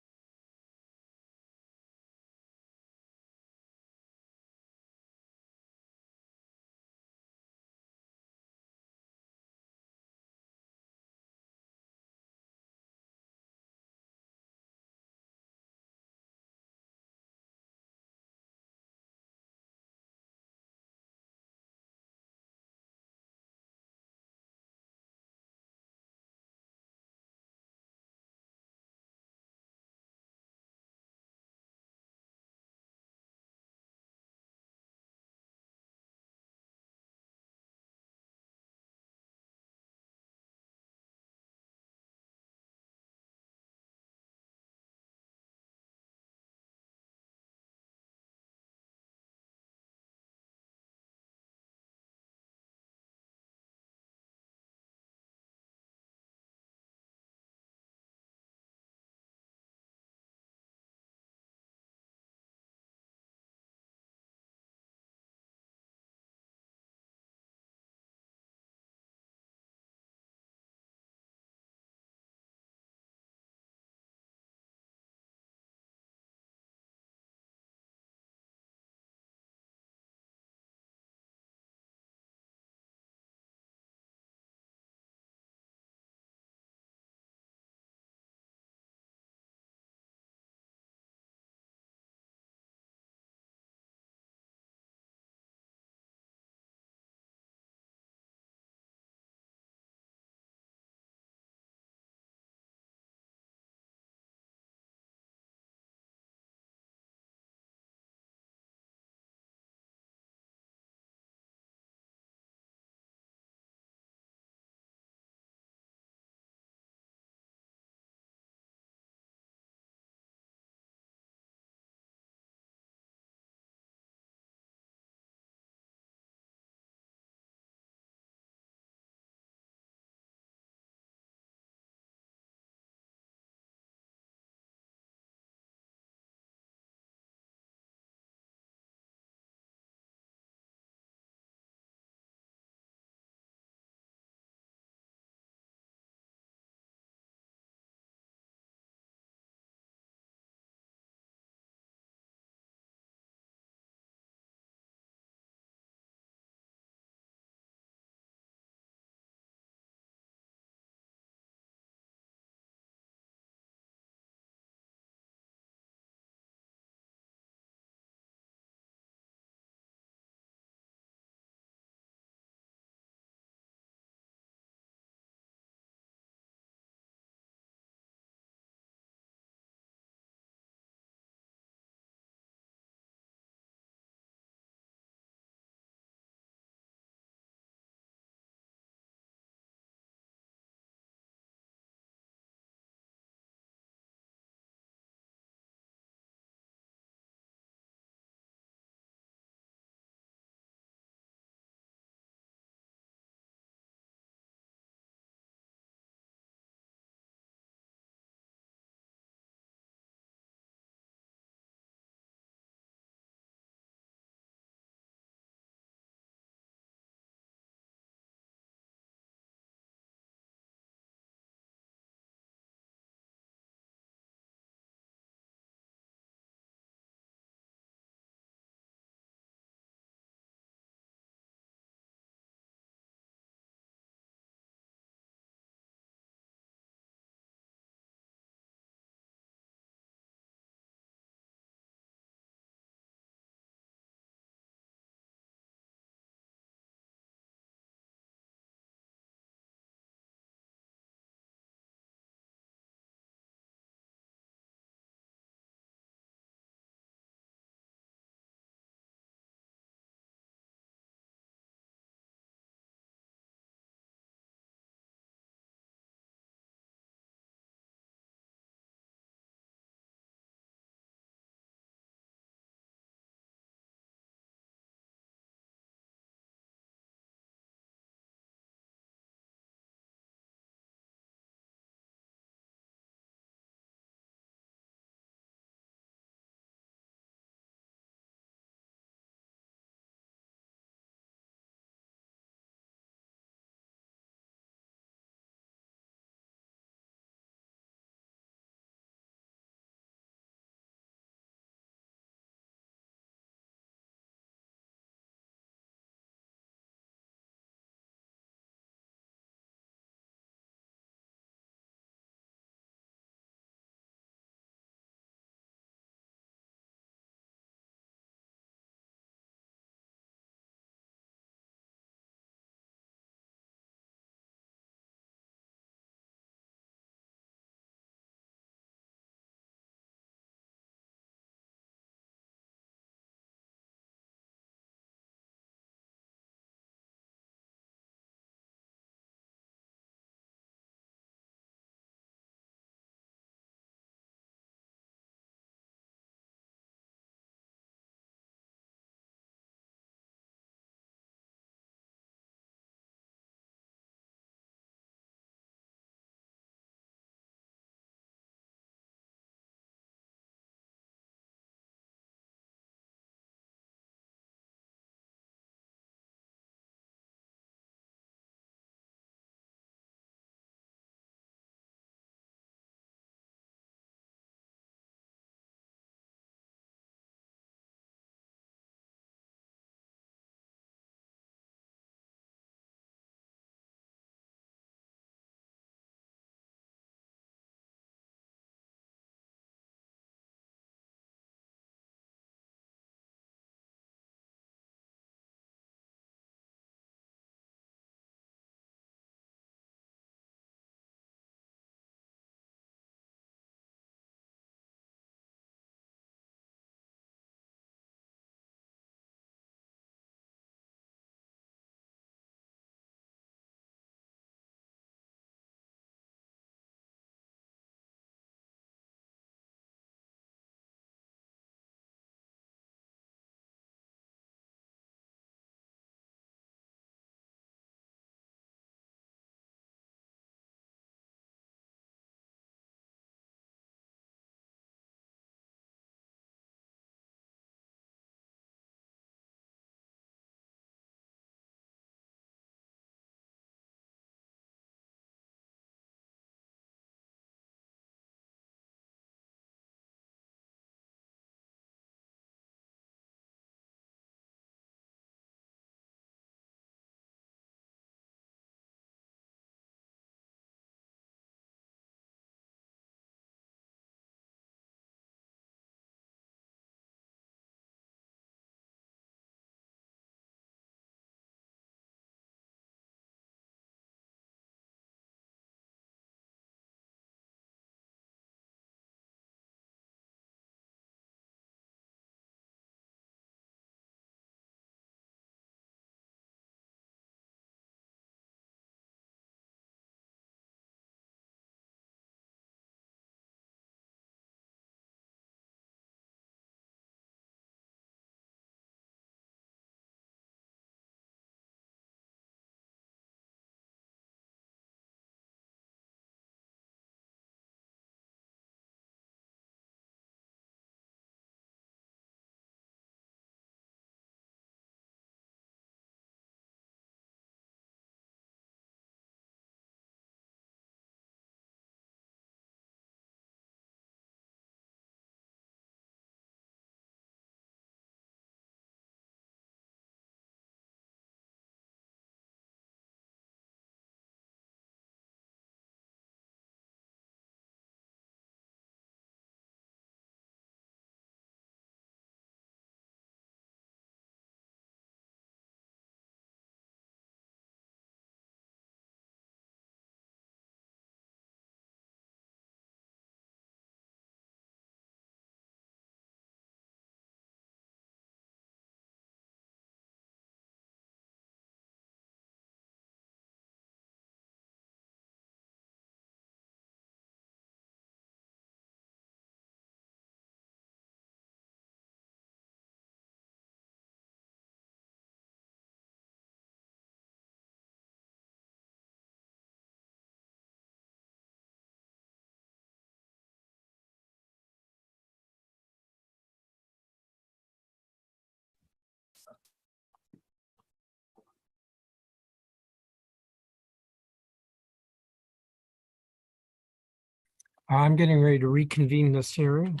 I'm getting ready to reconvene this hearing.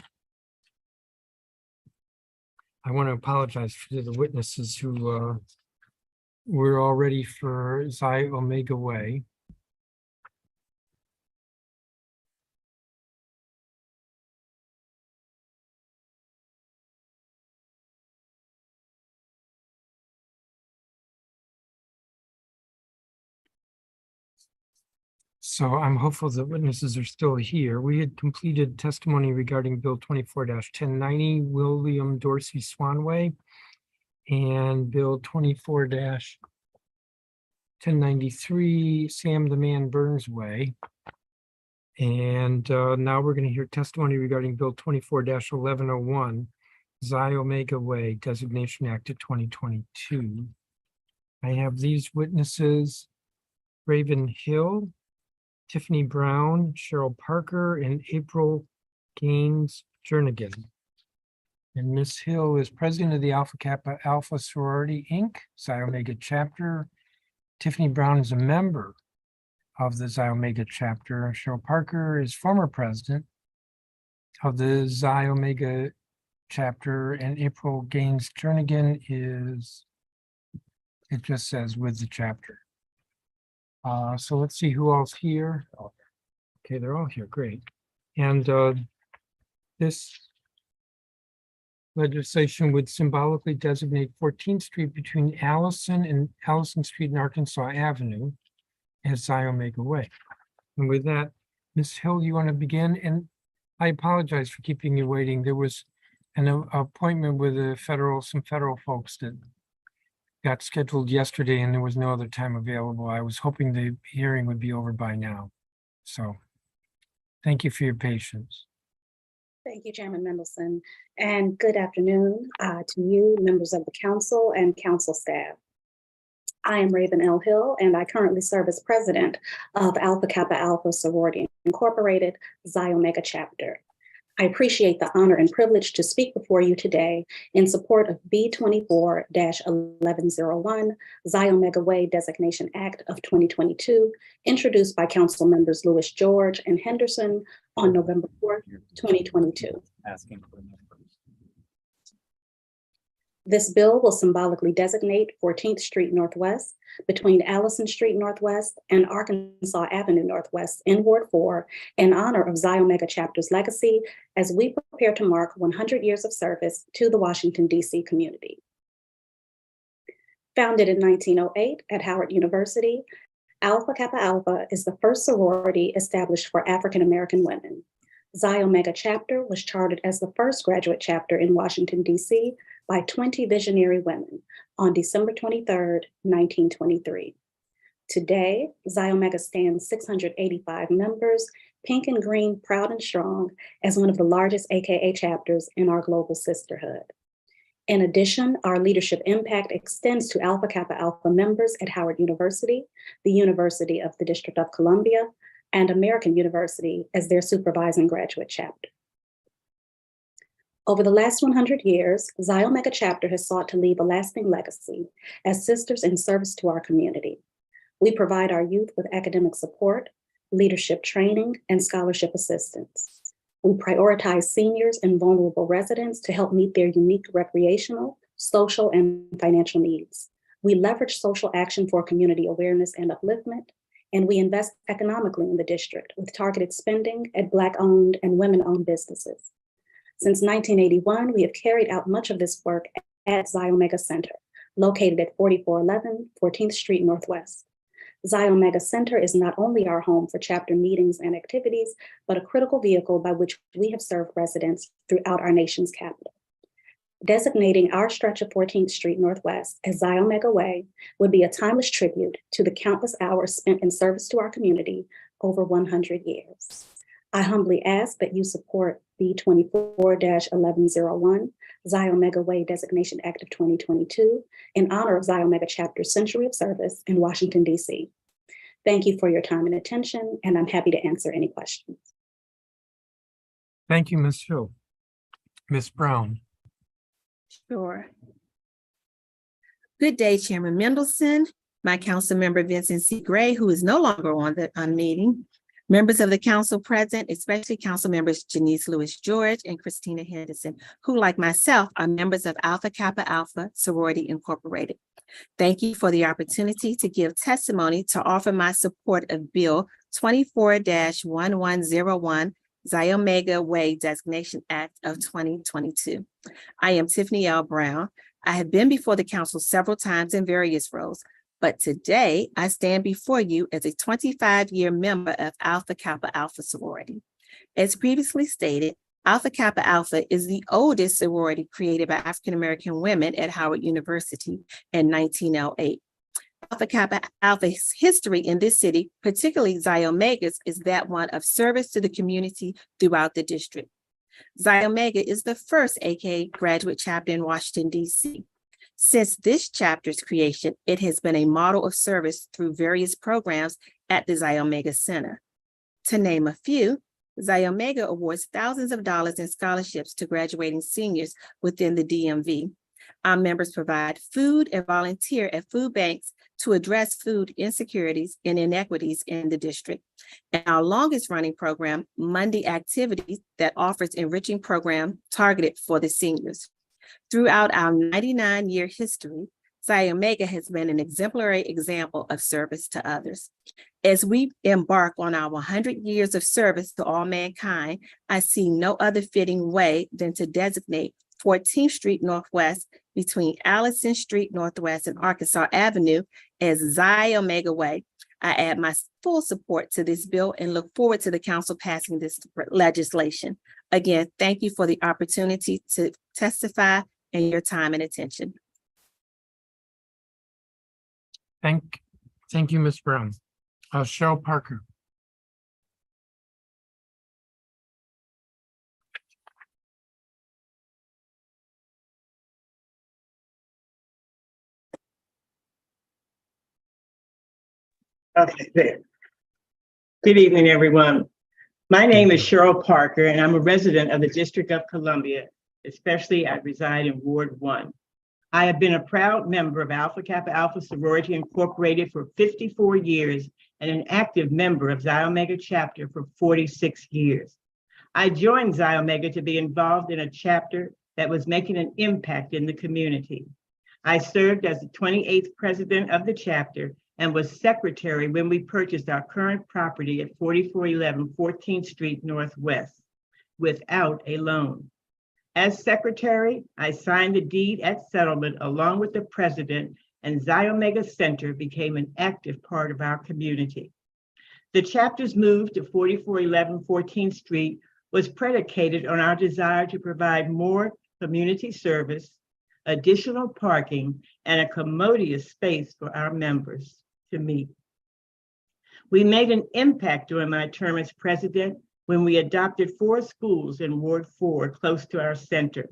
I want to apologize to the witnesses who were all ready for Xi Omega Way. So I'm hopeful that witnesses are still here. We had completed testimony regarding Bill 24-1090, William Dorsey Swanway, and Bill 24-1093, Sam the Man Burns Way. And now we're going to hear testimony regarding Bill 24-1101, Xi Omega Way Designation Act of 2022. I have these witnesses: Raven Hill, Tiffany Brown, Cheryl Parker, and April Gaines Jernigan. And Ms. Hill is president of the Alpha Kappa Alpha Sorority, Inc., Xi Omega chapter. Tiffany Brown is a member of the Xi Omega chapter. Cheryl Parker is former president of the Xi Omega chapter, and April Gaines Jernigan is, it just says with the chapter. So let's see who all's here. Okay, they're all here, great. And this legislation would symbolically designate 14th Street between Allison Street and Arkansas Avenue as Xi Omega Way. And with that, Ms. Hill, you want to begin? And I apologize for keeping you waiting. There was an appointment with some federal folks that got scheduled yesterday and there was no other time available. I was hoping the hearing would be over by now. So thank you for your patience. Thank you, Chairman Mendelson, and good afternoon to you, members of the council and council staff. I am Raven L. Hill, and I currently serve as president of Alpha Kappa Alpha Sorority Incorporated, Xi Omega chapter. I appreciate the honor and privilege to speak before you today in support of B24-1101, Xi Omega Way Designation Act of 2022, introduced by council members Louis George and Henderson on November 4th, 2022. This bill will symbolically designate 14th Street Northwest between Allison Street Northwest and Arkansas Avenue Northwest in Ward 4 in honor of Xi Omega chapter's legacy as we prepare to mark 100 years of service to the Washington, D.C. community. Founded in 1908 at Howard University, Alpha Kappa Alpha is the first sorority established for African-American women. Xi Omega chapter was chartered as the first graduate chapter in Washington, D.C. by 20 visionary women on December 23rd, 1923. Today, Xi Omega stands 685 members, pink and green, proud and strong, as one of the largest AKA chapters in our global sisterhood. In addition, our leadership impact extends to Alpha Kappa Alpha members at Howard University, the University of the District of Columbia, and American University as their supervising graduate chapter. Over the last 100 years, Xi Omega chapter has sought to leave a lasting legacy as sisters in service to our community. We provide our youth with academic support, leadership training, and scholarship assistance. We prioritize seniors and vulnerable residents to help meet their unique recreational, social, and financial needs. We leverage social action for community awareness and upliftment, and we invest economically in the district with targeted spending at Black-owned and women-owned businesses. Since 1981, we have carried out much of this work at Xi Omega Center, located at 4411 14th Street Northwest. Xi Omega Center is not only our home for chapter meetings and activities, but a critical vehicle by which we have served residents throughout our nation's capital. Designating our stretch of 14th Street Northwest as Xi Omega Way would be a timeless tribute to the countless hours spent in service to our community over 100 years. I humbly ask that you support B24-1101, Xi Omega Way Designation Act of 2022, in honor of Xi Omega Chapter's century of service in Washington, D.C. Thank you for your time and attention, and I'm happy to answer any questions. Thank you, Ms. Hill. Ms. Brown. Sure. Good day, Chairman Mendelson, my council member Vincent C. Gray, who is no longer on the meeting, Members of the council present, especially council members Janice Lewis George and Christina Henderson, who like myself are members of Alpha Kappa Alpha Sorority Incorporated. Thank you for the opportunity to give testimony to offer my support of Bill 24-1101, Xi Omega Way Designation Act of 2022. I am Tiffany L. Brown. I have been before the council several times in various roles, but today I stand before you as a 25-year member of Alpha Kappa Alpha sorority. As previously stated, Alpha Kappa Alpha is the oldest sorority created by African-American women at Howard University in 1908. Alpha Kappa Alpha's history in this city, particularly Xi Omega's, is that one of service to the community throughout the district. Xi Omega is the first AK graduate chapter in Washington, D.C. Since this chapter's creation, it has been a model of service through various programs at the Xi Omega Center. To name a few, Xi Omega awards thousands of dollars in scholarships to graduating seniors within the DMV. Our members provide food and volunteer at food banks to address food insecurities and inequities in the district. And our longest running program, Monday Activities, that offers enriching program targeted for the seniors. Throughout our 99-year history, Xi Omega has been an exemplary example of service to others. As we embark on our 100 years of service to all mankind, I see no other fitting way than to designate 14th Street Northwest between Allison Street Northwest and Arkansas Avenue as Xi Omega Way. I add my full support to this bill and look forward to the council passing this legislation. Again, thank you for the opportunity to testify and your time and attention. Thank you, Ms. Brown. Cheryl Parker. Okay, there. Good evening, everyone. My name is Cheryl Parker, and I'm a resident of the District of Columbia, especially I reside in Ward 1. I have been a proud member of Alpha Kappa Alpha Sorority Incorporated for 54 years and an active member of Xi Omega chapter for 46 years. I joined Xi Omega to be involved in a chapter that was making an impact in the community. I served as the 28th president of the chapter and was secretary when we purchased our current property at 4411 14th Street Northwest without a loan. As secretary, I signed the deed at settlement along with the president, and Xi Omega Center became an active part of our community. The chapter's move to 4411 14th Street was predicated on our desire to provide more community service, additional parking, and a commodious space for our members to meet. We made an impact during my term as president when we adopted 4 schools in Ward 4 close to our center: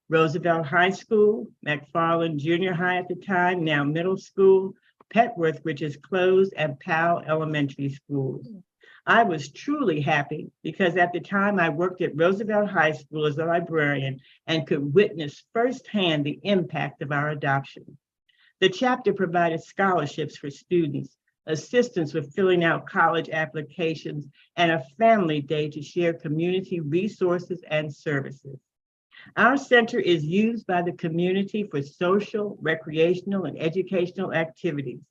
Roosevelt High School, McFarland Junior High at the time, now middle school, Petworth, which is closed, and Powell Elementary School. I was truly happy because at the time I worked at Roosevelt High School as a librarian and could witness firsthand the impact of our adoption. The chapter provided scholarships for students, assistance with filling out college applications, and a family day to share community resources and services. Our center is used by the community for social, recreational, and educational activities.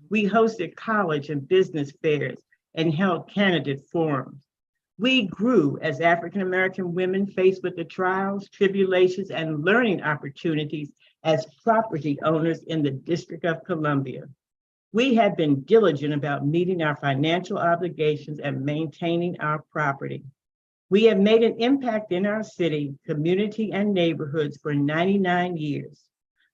We hosted college and business fairs and held candidate forums. We grew as African-American women faced with the trials, tribulations, and learning opportunities as property owners in the District of Columbia. We have been diligent about meeting our financial obligations and maintaining our property. We have made an impact in our city, community, and neighborhoods for 99 years.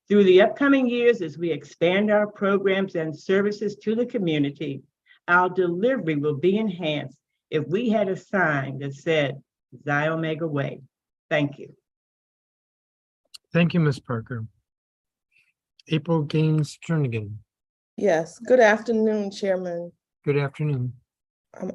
Through the upcoming years, as we expand our programs and services to the community, our delivery will be enhanced if we had a sign that said Xi Omega Way. Thank you. Thank you, Ms. Parker. April Gaines Jernigan. Yes, good afternoon, Chairman. Good afternoon.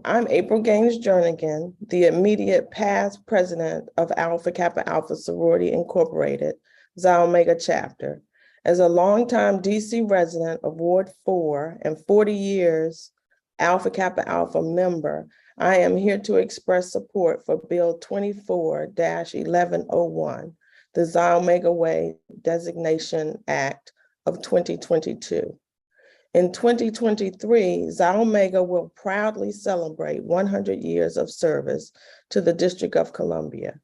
I'm April Gaines Jernigan, the immediate past president of Alpha Kappa Alpha Sorority Incorporated, Xi Omega chapter. As a longtime DC resident of Ward 4 and 40 years Alpha Kappa Alpha member, I am here to express support for Bill 24-1101, the Xi Omega Way Designation Act of 2022. In 2023, Xi Omega will proudly celebrate 100 years of service to the District of Columbia.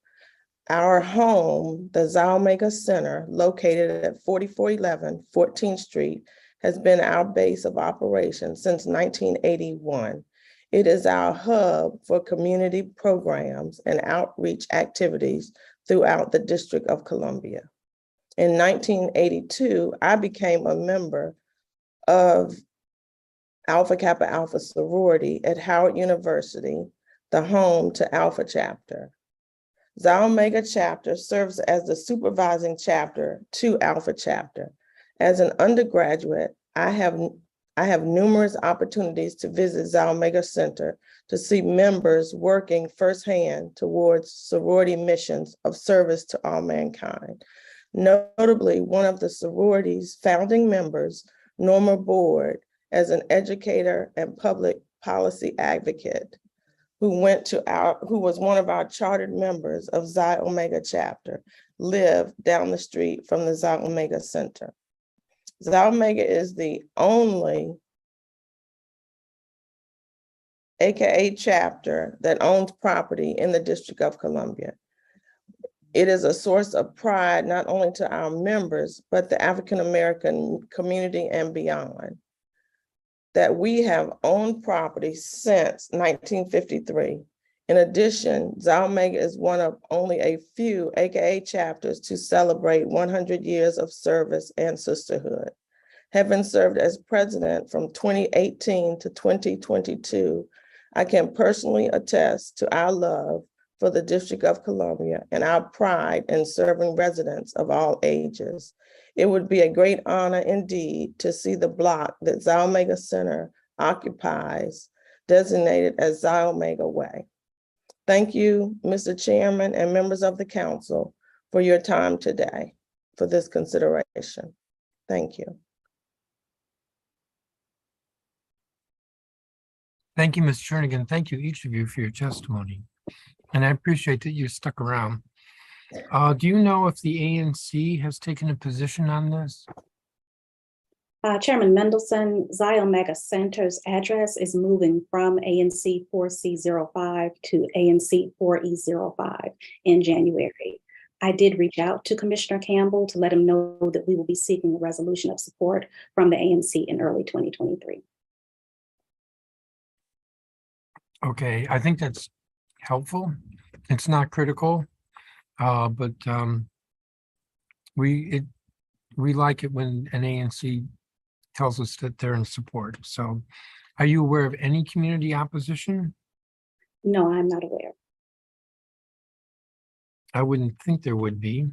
Our home, the Xi Omega Center, located at 4411 14th Street, has been our base of operations since 1981. It is our hub for community programs and outreach activities throughout the District of Columbia. In 1982, I became a member of Alpha Kappa Alpha sorority at Howard University, the home to Alpha Chapter. Xi Omega Chapter serves as the supervising chapter to Alpha Chapter. As an undergraduate, I have numerous opportunities to visit Xi Omega Center to see members working firsthand towards sorority missions of service to all mankind. Notably, one of the sorority's founding members, Norma Board, as an educator and public policy advocate, who was one of our chartered members of Xi Omega Chapter, lived down the street from the Xi Omega Center. Xi Omega is the only AKA chapter that owns property in the District of Columbia. It is a source of pride, not only to our members, but the African-American community and beyond, that we have owned property since 1953. In addition, Xi Omega is one of only a few AKA chapters to celebrate 100 years of service and sisterhood. Having served as president from 2018 to 2022, I can personally attest to our love for the District of Columbia and our pride in serving residents of all ages. It would be a great honor indeed to see the block that Xi Omega Center occupies designated as Xi Omega Way. Thank you, Mr. Chairman and members of the council, for your time today for this consideration. Thank you. Thank you, Ms. Jernigan. Thank you, each of you, for your testimony. And I appreciate that you stuck around. Do you know if the ANC has taken a position on this? Chairman Mendelson, Xi Omega Center's address is moving from ANC 4C05 to ANC 4E05 in January. I did reach out to Commissioner Campbell to let him know that we will be seeking a resolution of support from the ANC in early 2023. Okay, I think that's helpful. It's not critical, but we like it when an ANC tells us that they're in support. So are you aware of any community opposition? No, I'm not aware. I wouldn't think there would be.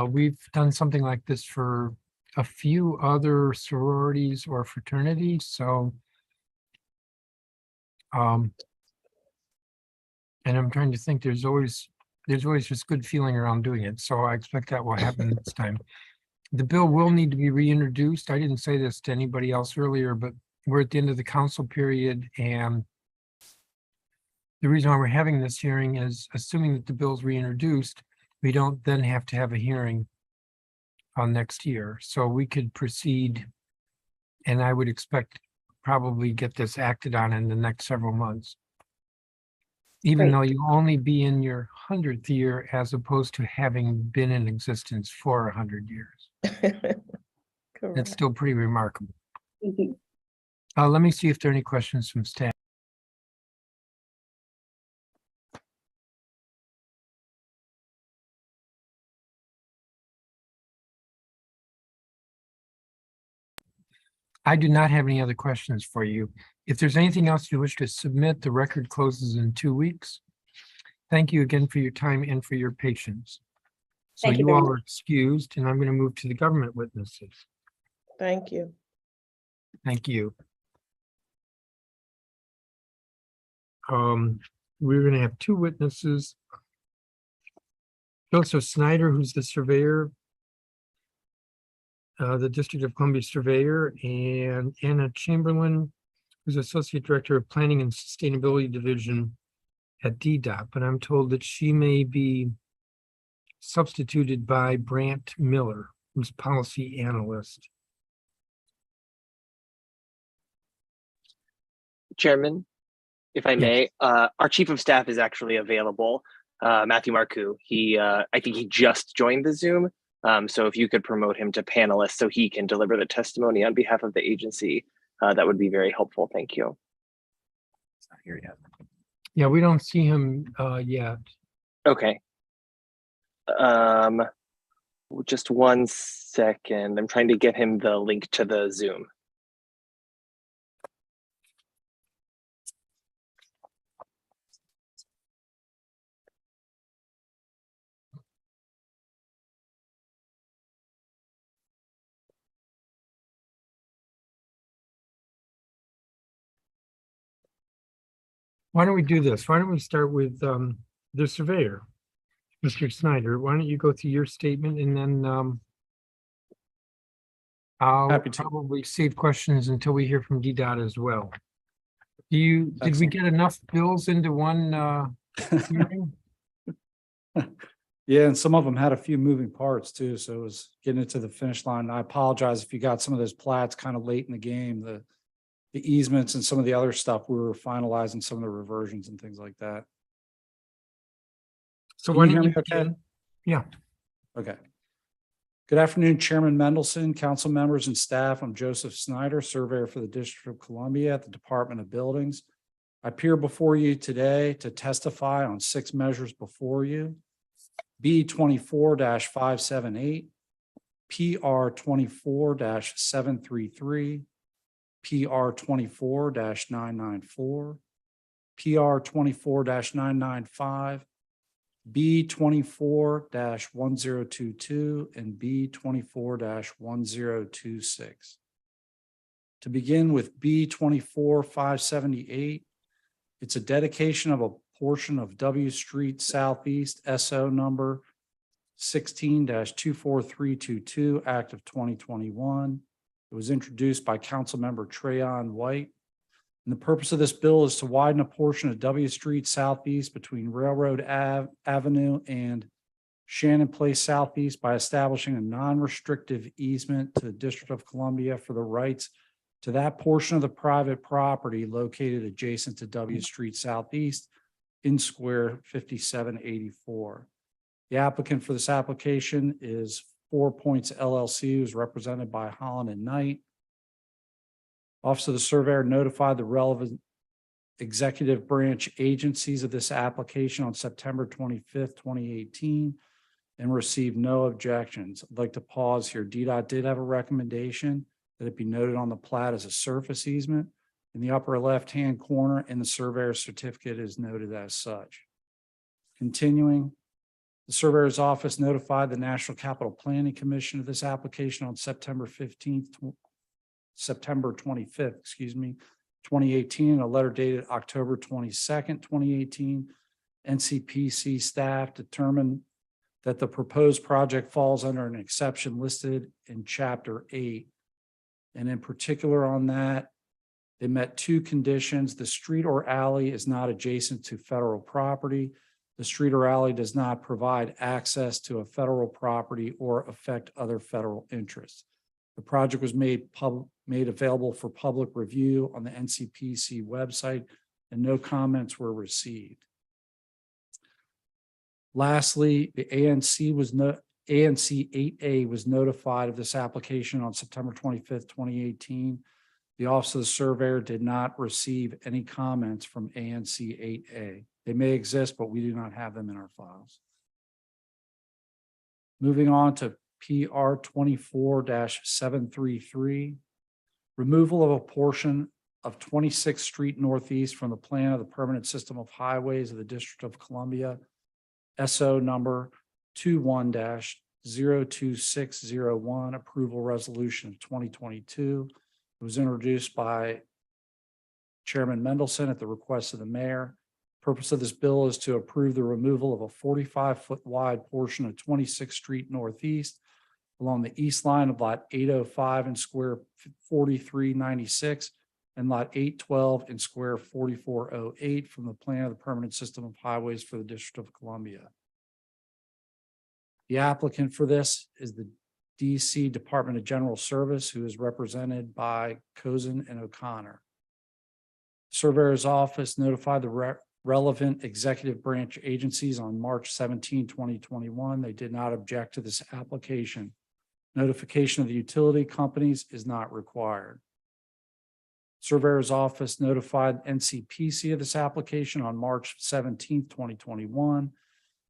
We've done something like this for a few other sororities or fraternities, so and I'm trying to think, there's always just good feeling around doing it. So I expect that will happen this time. The bill will need to be reintroduced. I didn't say this to anybody else earlier, but we're at the end of the council period. And the reason why we're having this hearing is assuming that the bill's reintroduced, we don't then have to have a hearing on next year. So we could proceed, and I would expect probably get this acted on in the next several months. Even though you only be in your 100th year as opposed to having been in existence for 100 years. It's still pretty remarkable. Let me see if there are any questions from staff. I do not have any other questions for you. If there's anything else you wish to submit, the record closes in 2 weeks. Thank you again for your time and for your patience. So you all are excused, and I'm going to move to the government witnesses. Thank you. Thank you. We're going to have 2 witnesses. Joseph Snyder, who's the surveyor, the District of Columbia surveyor, and Anna Chamberlain, who's Associate Director of Planning and Sustainability Division at DDOT, but I'm told that she may be substituted by Brant Miller, who's Policy Analyst. Chairman, if I may, our Chief of Staff is actually available, Matthew Marcoux. I think he just joined the Zoom. So if you could promote him to panelist so he can deliver the testimony on behalf of the agency, that would be very helpful. Thank you. He's not here yet. Yeah, we don't see him yet. Okay. Just 1 second. I'm trying to get him the link to the Zoom. Why don't we do this? Why don't we start with the surveyor, Mr. Snyder? Why don't you go through your statement and then I'll probably save questions until we hear from DDOT as well. Did we get enough bills into one hearing? Yeah, and some of them had a few moving parts too, so it was getting it to the finish line. I apologize if you got some of those plats kind of late in the game, the easements and some of the other stuff. We were finalizing some of the reversions and things like that. So Can why you don't hear you me okay? begin? Yeah. Okay. Good afternoon, Chairman Mendelson, council members and staff. I'm Joseph Snyder, surveyor for the District of Columbia at the Department of Buildings. I appear before you today to testify on 6 measures before you. B24-578, PR24-733, PR24-994, PR24-995, B24-1022, and B24-1026. To begin with B24-578, it's a dedication of a portion of W Street Southeast, SO number 16-24322, Act of 2021. It was introduced by Councilmember Trayon White. And the purpose of this bill is to widen a portion of W Street Southeast between Railroad Avenue and Shannon Place Southeast by establishing a non-restrictive easement to the District of Columbia for the rights to that portion of the private property located adjacent to W Street Southeast in Square 5784. The applicant for this application is 4 Points LLC, who's represented by Holland and Knight. Office of the Surveyor notified the relevant executive branch agencies of this application on September 25th, 2018, and received no objections. I'd like to pause here. DDOT did have a recommendation that it be noted on the plat as a surface easement. In the upper left-hand corner, and the surveyor's certificate is noted as such. Continuing, the surveyor's office notified the National Capital Planning Commission of this application on September 25th, 2018, in a letter dated October 22nd, 2018. NCPC staff determined that the proposed project falls under an exception listed in Chapter 8. And in particular on that, they met 2 conditions. The street or alley is not adjacent to federal property. The street or alley does not provide access to a federal property or affect other federal interests. The project was made available for public review on the NCPC website, and no comments were received. Lastly, the ANC 8A was notified of this application on September 25th, 2018. The Office of the Surveyor did not receive any comments from ANC 8A. They may exist, but we do not have them in our files. Moving on to PR 24-733, removal of a portion of 26th Street Northeast from the plan of the permanent system of highways of the District of Columbia, SO number 21-02601, approval resolution of 2022. It was introduced by Chairman Mendelson at the request of the mayor. Purpose of this bill is to approve the removal of a 45-foot wide portion of 26th Street Northeast along the east line of lot 805 and Square 4396 and lot 812 in square 4408 from the plan of the permanent system of highways for the District of Columbia. The applicant for this is the DC Department of General Service, who is represented by Cozen and O'Connor. Surveyor's office notified the relevant executive branch agencies on March 17, 2021. They did not object to this application. Notification of the utility companies is not required. Surveyor's office notified NCPC of this application on March 17, 2021.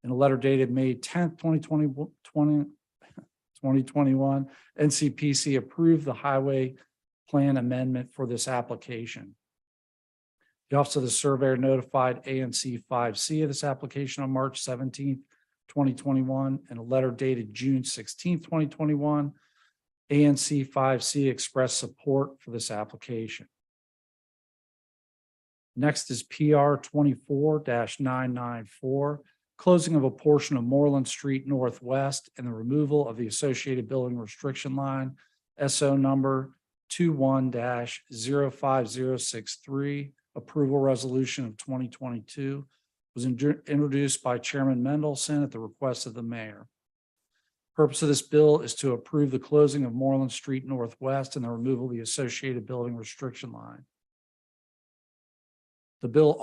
In a letter dated May 10, 2021, NCPC approved the highway plan amendment for this application. The Office of the Surveyor notified ANC 5C of this application on March 17, 2021. In a letter dated June 16, 2021, ANC 5C expressed support for this application. Next is PR 24-994, closing of a portion of Moreland Street Northwest and the removal of the associated building restriction line, SO number 21-05063, approval resolution of 2022, was introduced by Chairman Mendelson at the request of the mayor. Purpose of this bill is to approve the closing of Moreland Street Northwest and the removal of the associated building restriction line. The bill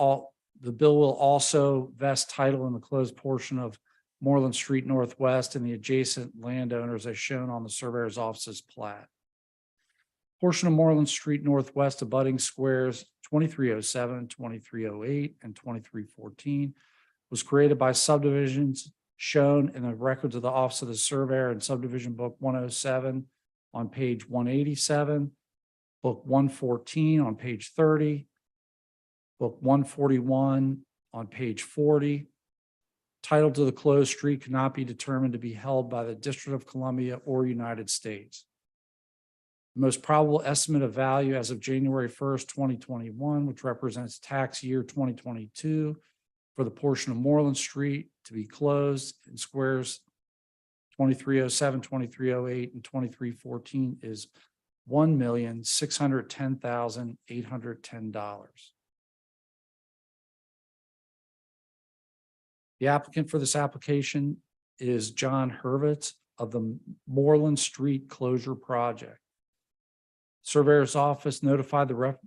will also vest title in the closed portion of Moreland Street Northwest and the adjacent landowners as shown on the surveyor's office's plat. Portion of Moreland Street Northwest abutting squares 2307, 2308, and 2314 was created by subdivisions shown in the records of the Office of the Surveyor in Subdivision Book 107 on page 187, Book 114 on page 30, Book 141 on page 40. Title to the closed street cannot be determined to be held by the District of Columbia or United States. The most probable estimate of value as of January 1st, 2021, which represents tax year 2022 for the portion of Moreland Street to be closed in squares 2307, 2308, and 2314 is $1,610,810. The applicant for this application is John Hurwitz of the Moreland Street Closure Project. Surveyor's office notified the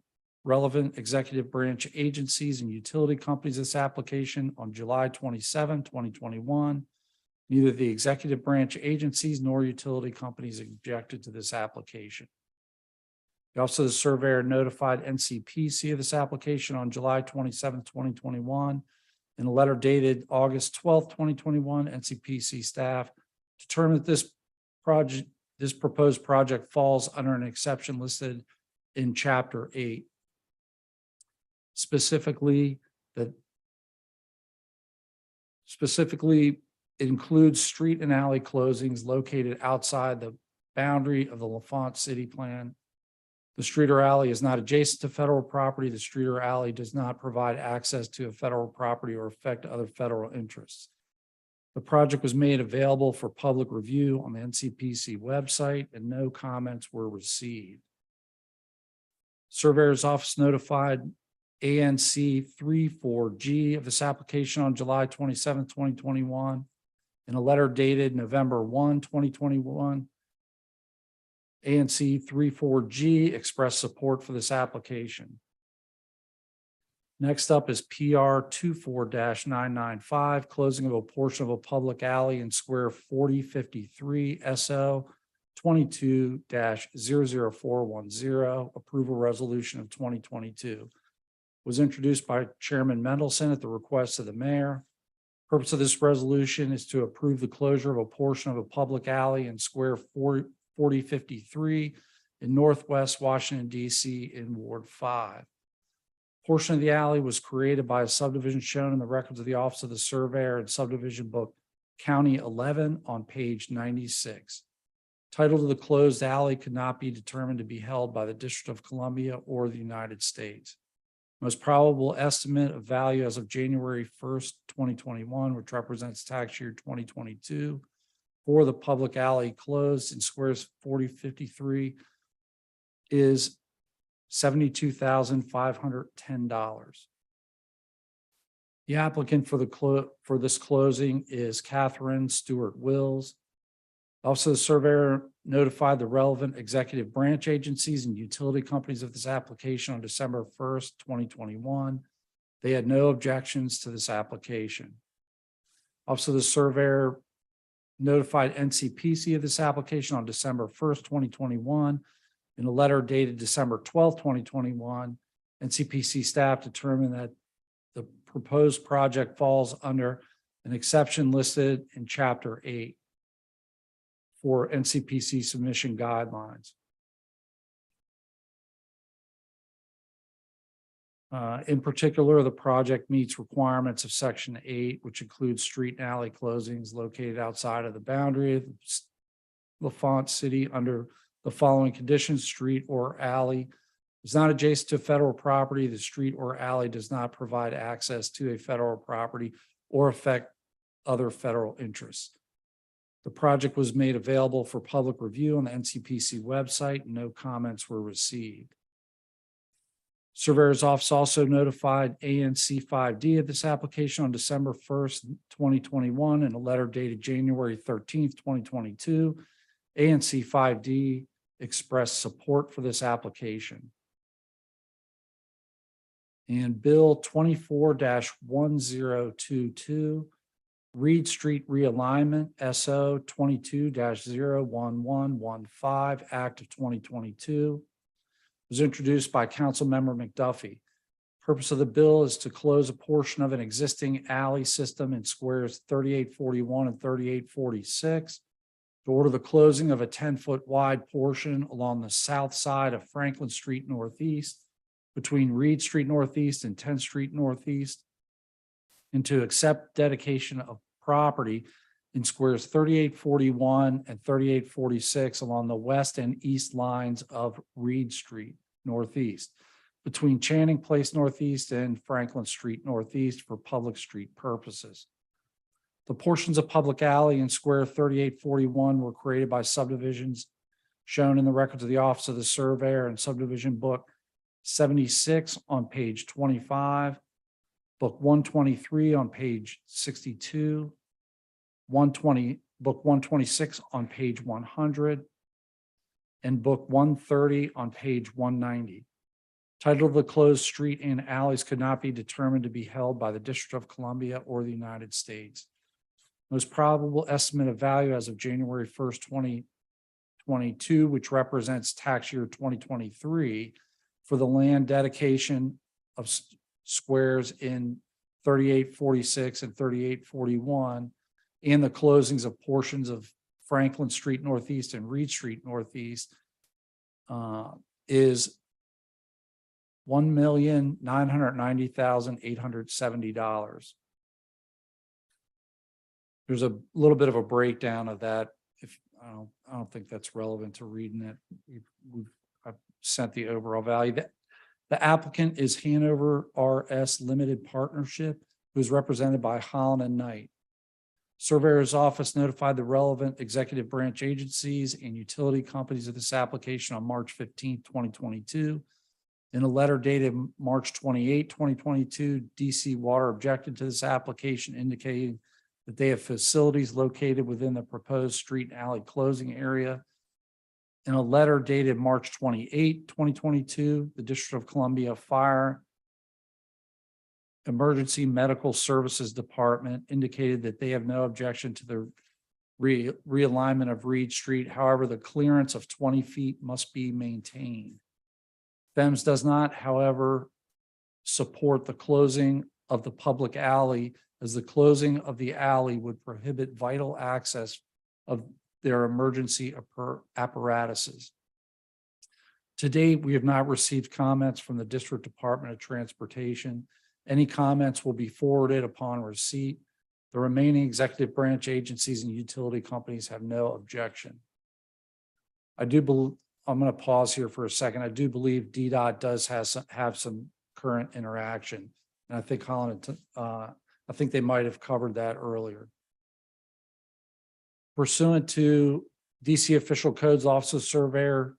relevant executive branch agencies and utility companies this application on July 27, 2021. Neither the executive branch agencies nor utility companies objected to this application. The Office of the Surveyor notified NCPC of this application on July 27, 2021. In a letter dated August 12, 2021, NCPC staff determined that this proposed project falls under an exception listed in Chapter 8. Specifically, includes street and alley closings located outside the boundary of the L'Enfant City Plan. The street or alley is not adjacent to federal property. The street or alley does not provide access to a federal property or affect other federal interests. The project was made available for public review on the NCPC website and no comments were received. Surveyor's office notified ANC 34G of this application on July 27, 2021. In a letter dated November 1, 2021, ANC 34G expressed support for this application. Next up is PR 24-995, closing of a portion of a public alley in square 4053 SO 22-00410, approval resolution of 2022. Was introduced by Chairman Mendelson at the request of the mayor. Purpose of this resolution is to approve the closure of a portion of a public alley in square 4053 in Northwest Washington, D.C. in Ward 5. Portion of the alley was created by a subdivision shown in the records of the Office of the Surveyor and Subdivision Book County 11 on page 96. Title to the closed alley could not be determined to be held by the District of Columbia or the United States. Most probable estimate of value as of January 1st, 2021, which represents tax year 2022, for the public alley closed in squares 4053 is $72,510. The applicant for this closing is Catherine Stewart Wills. Also, the surveyor notified the relevant executive branch agencies and utility companies of this application on December 1st, 2021. They had no objections to this application. Also, the surveyor notified NCPC of this application on December 1st, 2021. In a letter dated December 12th, 2021, NCPC staff determined that the proposed project falls under an exception listed in Chapter 8 for NCPC submission guidelines. In particular, the project meets requirements of Section 8, which includes street and alley closings located outside of the boundary of L'Enfant City under the following conditions: street or alley is not adjacent to federal property. The street or alley does not provide access to a federal property or affect other federal interests. The project was made available for public review on the NCPC website, and no comments were received. Surveyor's office also notified ANC 5D of this application on December 1st, 2021, in a letter dated January 13th, 2022. ANC 5D expressed support for this application. And Bill 24-1022, Reed Street Realignment, SO 22-01115, Act of 2022, was introduced by Councilmember McDuffie. Purpose of the bill is to close a portion of an existing alley system in squares 3841 and 3846. To order the closing of a 10-foot wide portion along the south side of Franklin Street Northeast between Reed Street Northeast and 10th Street Northeast, and to accept dedication of property in squares 3841 and 3846 along the west and east lines of Reed Street Northeast between Channing Place Northeast and Franklin Street Northeast for public street purposes. The portions of public alley in square 3841 were created by subdivisions shown in the records of the Office of the Surveyor and Subdivision Book 76 on page 25, Book 123 on page 62, Book 126 on page 100, and Book 130 on page 190. Title of the closed street and alleys could not be determined to be held by the District of Columbia or the United States. Most probable estimate of value as of January 1st, 2022, which represents tax year 2023, for the land dedication of squares in 3846 and 3841, and the closings of portions of Franklin Street Northeast and Reed Street Northeast, is $1,990,870. There's a little bit of a breakdown of that. If I don't think that's relevant to reading it. I've sent the overall value. The applicant is Hanover RS Limited Partnership, who is represented by Holland and Knight. Surveyor's office notified the relevant executive branch agencies and utility companies of this application on March 15th, 2022. In a letter dated March 28, 2022, DC Water objected to this application, indicating that they have facilities located within the proposed street and alley closing area. In a letter dated March 28, 2022, the District of Columbia Fire Emergency Medical Services Department indicated that they have no objection to the realignment of Reed Street. However, the clearance of 20 feet must be maintained. FEMS does not, however, support the closing of the public alley, as the closing of the alley would prohibit vital access of their emergency apparatuses. To date, we have not received comments from the District Department of Transportation. Any comments will be forwarded upon receipt. The remaining executive branch agencies and utility companies have no objection. I'm going to pause here for a second. I do believe DDOT does have some current interaction, and I think I think they might have covered that earlier. Pursuant to DC Official Codes, Office of Surveyor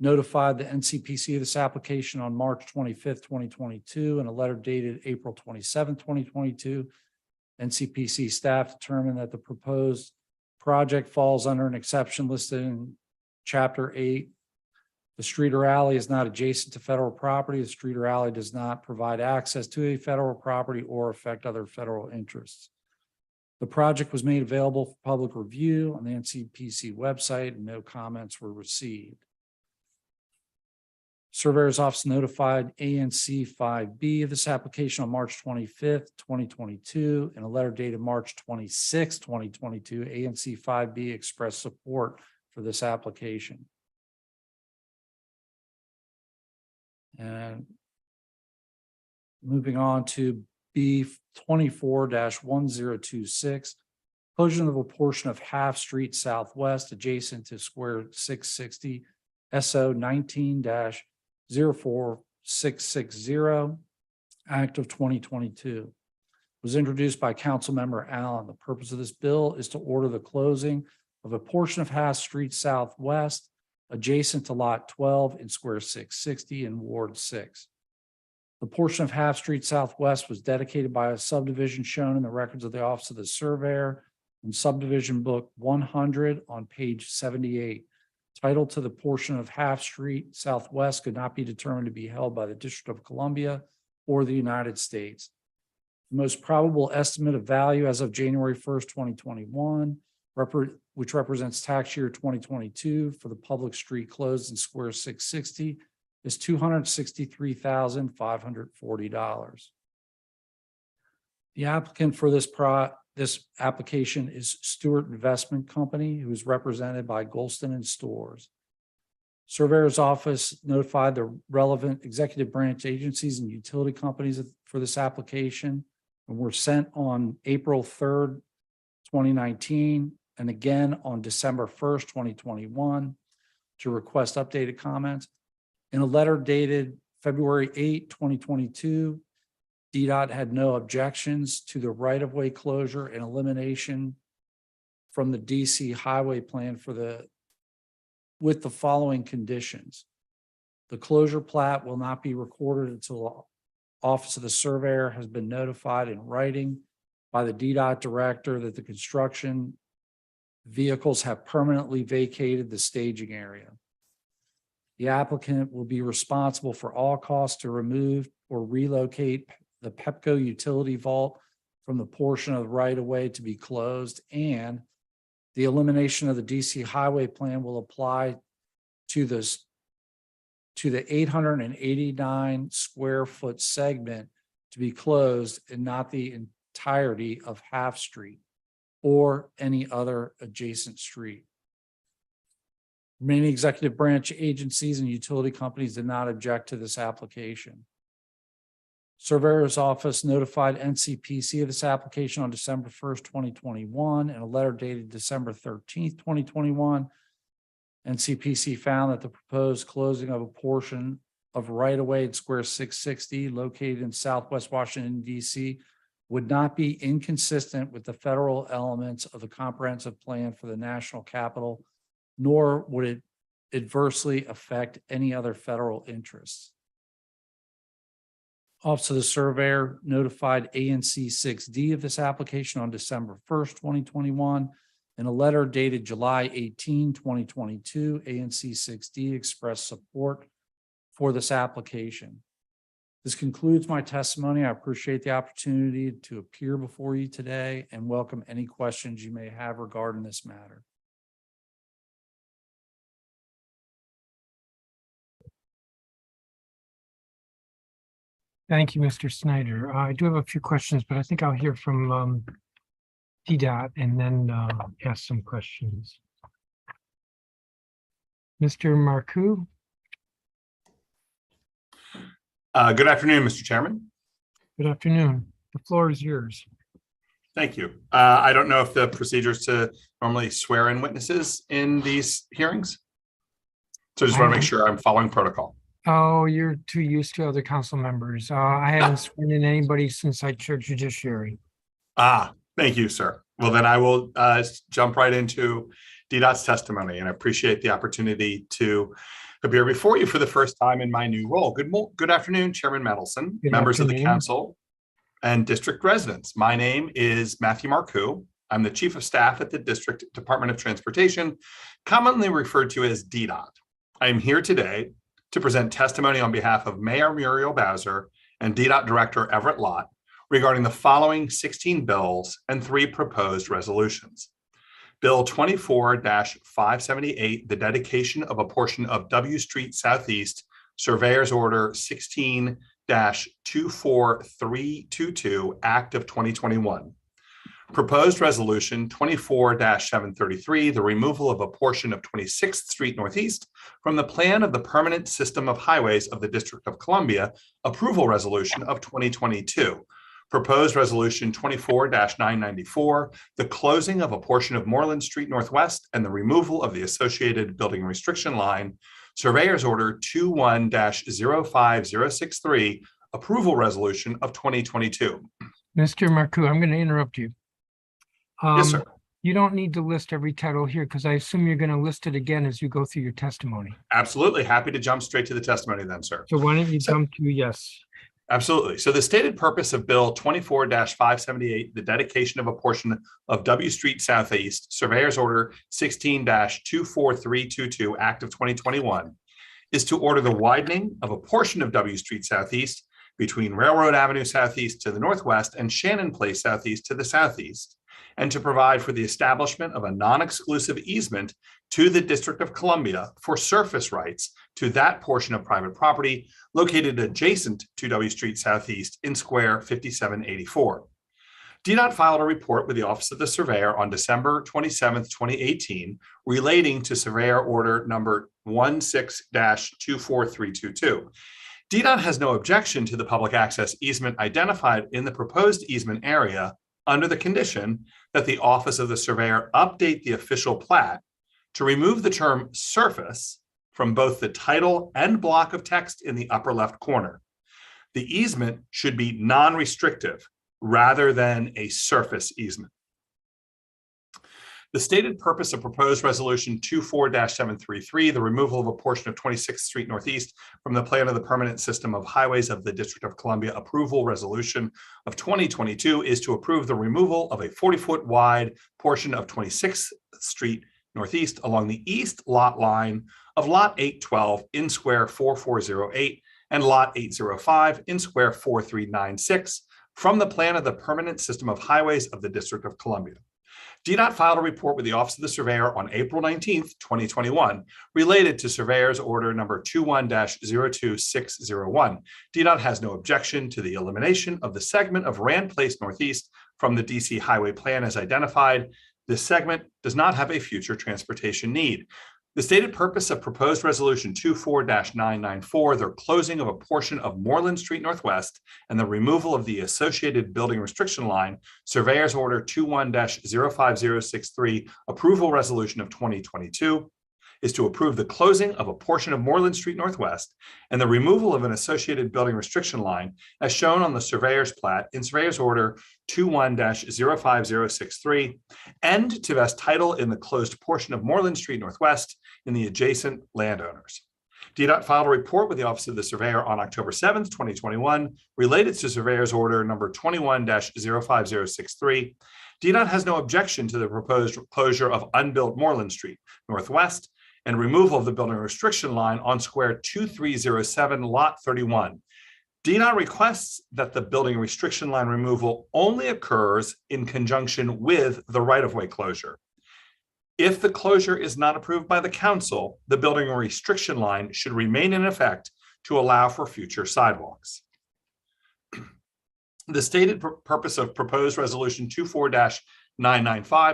notified the NCPC of this application on March 25th, 2022, in a letter dated April 27th, 2022. NCPC staff determined that the proposed project falls under an exception listed in Chapter 8. The street or alley is not adjacent to federal property. The street or alley does not provide access to a federal property or affect other federal interests. The project was made available for public review on the NCPC website, and no comments were received. Surveyor's Office notified ANC 5B of this application on March 25th, 2022. In a letter dated March 26th, 2022, ANC 5B expressed support for this application. And moving on to B 24-1026, closure of a portion of Half Street Southwest adjacent to Square 660, SO 19-04660, Act of 2022. Was introduced by Councilmember Allen. The purpose of this bill is to order the closing of a portion of Half Street Southwest adjacent to Lot 12 in Square 660 in Ward 6. The portion of Half Street Southwest was dedicated by a subdivision shown in the records of the Office of the Surveyor in Subdivision Book 100 on page 78. Title to the portion of Half Street Southwest could not be determined to be held by the District of Columbia or the United States. The most probable estimate of value as of January 1st, 2021, which represents tax year 2022 for the public street closed in Square 660, is $263,540. The applicant for this application is Stewart Investment Company, who is represented by Golston and Stores. Surveyor's Office notified the relevant executive branch agencies and utility companies for this application and were sent on April 3rd, 2019, and again on December 1st, 2021, to request updated comments. In a letter dated February 8, 2022, DDOT had no objections to the right-of-way closure and elimination from the DC highway plan with the following conditions. The closure plat will not be recorded until the Office of the Surveyor has been notified in writing by the DDOT director that the construction vehicles have permanently vacated the staging area. The applicant will be responsible for all costs to remove or relocate the Pepco utility vault from the portion of the right-of-way to be closed, and the elimination of the DC highway plan will apply to the 889 square foot segment to be closed and not the entirety of Half Street or any other adjacent street. Remaining executive branch agencies and utility companies did not object to this application. Surveyor's Office notified NCPC of this application on December 1st, 2021, in a letter dated December 13th, 2021. NCPC found that the proposed closing of a portion of right-of-way at Square 660 located in Southwest Washington, DC would not be inconsistent with the federal elements of the comprehensive plan for the national capital, nor would it adversely affect any other federal interests. Office of the Surveyor notified ANC 6D of this application on December 1st, 2021. In a letter dated July 18, 2022, ANC 6D expressed support for this application. This concludes my testimony. I appreciate the opportunity to appear before you today and welcome any questions you may have regarding this matter. Thank you, Mr. Snyder. I do have a few questions, but I think I'll hear from DDOT and then ask some questions. Mr. Marcoux? Good afternoon, Mr. Chairman. Good afternoon. The floor is yours. Thank you. I don't know if the procedure is to normally swear in witnesses in these hearings. So I just want to make sure I'm following protocol. Oh, you're too used to other council members. I haven't sworn in anybody since I chaired judiciary. Thank you, sir. Well, then I will jump right into DDOT's testimony, and I appreciate the opportunity to appear before you for the first time in my new role. Good afternoon, Chairman Mendelson, Good members of the afternoon. council, and district residents. My name is Matthew Marcoux. I'm the Chief of Staff at the District Department of Transportation, commonly referred to as DDOT. I am here today to present testimony on behalf of Mayor Muriel Bowser and DDOT Director Everett Lott regarding the following 16 bills and 3 proposed resolutions. Bill 24-578, the dedication of a portion of W Street Southeast, Surveyor's Order 16-24322, Act of 2021. Proposed Resolution 24-733, the removal of a portion of 26th Street Northeast from the plan of the Permanent System of Highways of the District of Columbia, Approval Resolution of 2022. Proposed Resolution 24-994, the closing of a portion of Moreland Street Northwest and the removal of the associated building restriction line, Surveyor's Order 21-05063, Approval Resolution of 2022. Mr. Marcoux, I'm going to interrupt you. Yes, sir. You don't need to list every title here because I assume you're going to list it again as you go through your testimony. Absolutely. Happy to jump straight to the testimony then, sir. So why don't you jump to yes? Absolutely. So the stated purpose of Bill 24-578, the dedication of a portion of W Street Southeast, Surveyor's Order 16-24322, Act of 2021, is to order the widening of a portion of W Street Southeast between Railroad Avenue Southeast to the northwest and Shannon Place Southeast to the southeast, and to provide for the establishment of a non-exclusive easement to the District of Columbia for surface rights to that portion of private property located adjacent to W Street Southeast in Square 5784. DDOT filed a report with the Office of the Surveyor on December 27, 2018, relating to Surveyor Order number 16-24322. DDOT has no objection to the public access easement identified in the proposed easement area under the condition that the Office of the Surveyor update the official plat to remove the term surface from both the title and block of text in the upper left corner. The easement should be non-restrictive rather than a surface easement. The stated purpose of proposed Resolution 24-733, the removal of a portion of 26th Street Northeast from the plan of the Permanent System of Highways of the District of Columbia Approval Resolution of 2022, is to approve the removal of a 40-foot wide portion of 26th Street Northeast along the east lot line of Lot 812 in Square 4408 and Lot 805 in Square 4396 from the plan of the Permanent System of Highways of the District of Columbia. DDOT filed a report with the Office of the Surveyor on April 19, 2021, related to Surveyor's Order number 21-02601. DDOT has no objection to the elimination of the segment of Rand Place Northeast from the DC Highway Plan as identified. This segment does not have a future transportation need. The stated purpose of proposed Resolution 24-994, the closing of a portion of Moreland Street Northwest and the removal of the associated building restriction line, Surveyor's Order 21-05063, Approval Resolution of 2022, is to approve the closing of a portion of Moreland Street Northwest and the removal of an associated building restriction line as shown on the Surveyor's plat in Surveyor's Order 21-05063, and to vest title in the closed portion of Moreland Street Northwest in the adjacent landowners. DDOT filed a report with the Office of the Surveyor on October 7th, 2021, related to Surveyor's Order number 21-05063. DDOT has no objection to the proposed closure of unbuilt Moreland Street Northwest and removal of the building restriction line on Square 2307, Lot 31. DDOT requests that the building restriction line removal only occurs in conjunction with the right-of-way closure. If the closure is not approved by the council, the building restriction line should remain in effect to allow for future sidewalks. The stated purpose of proposed Resolution 24-995,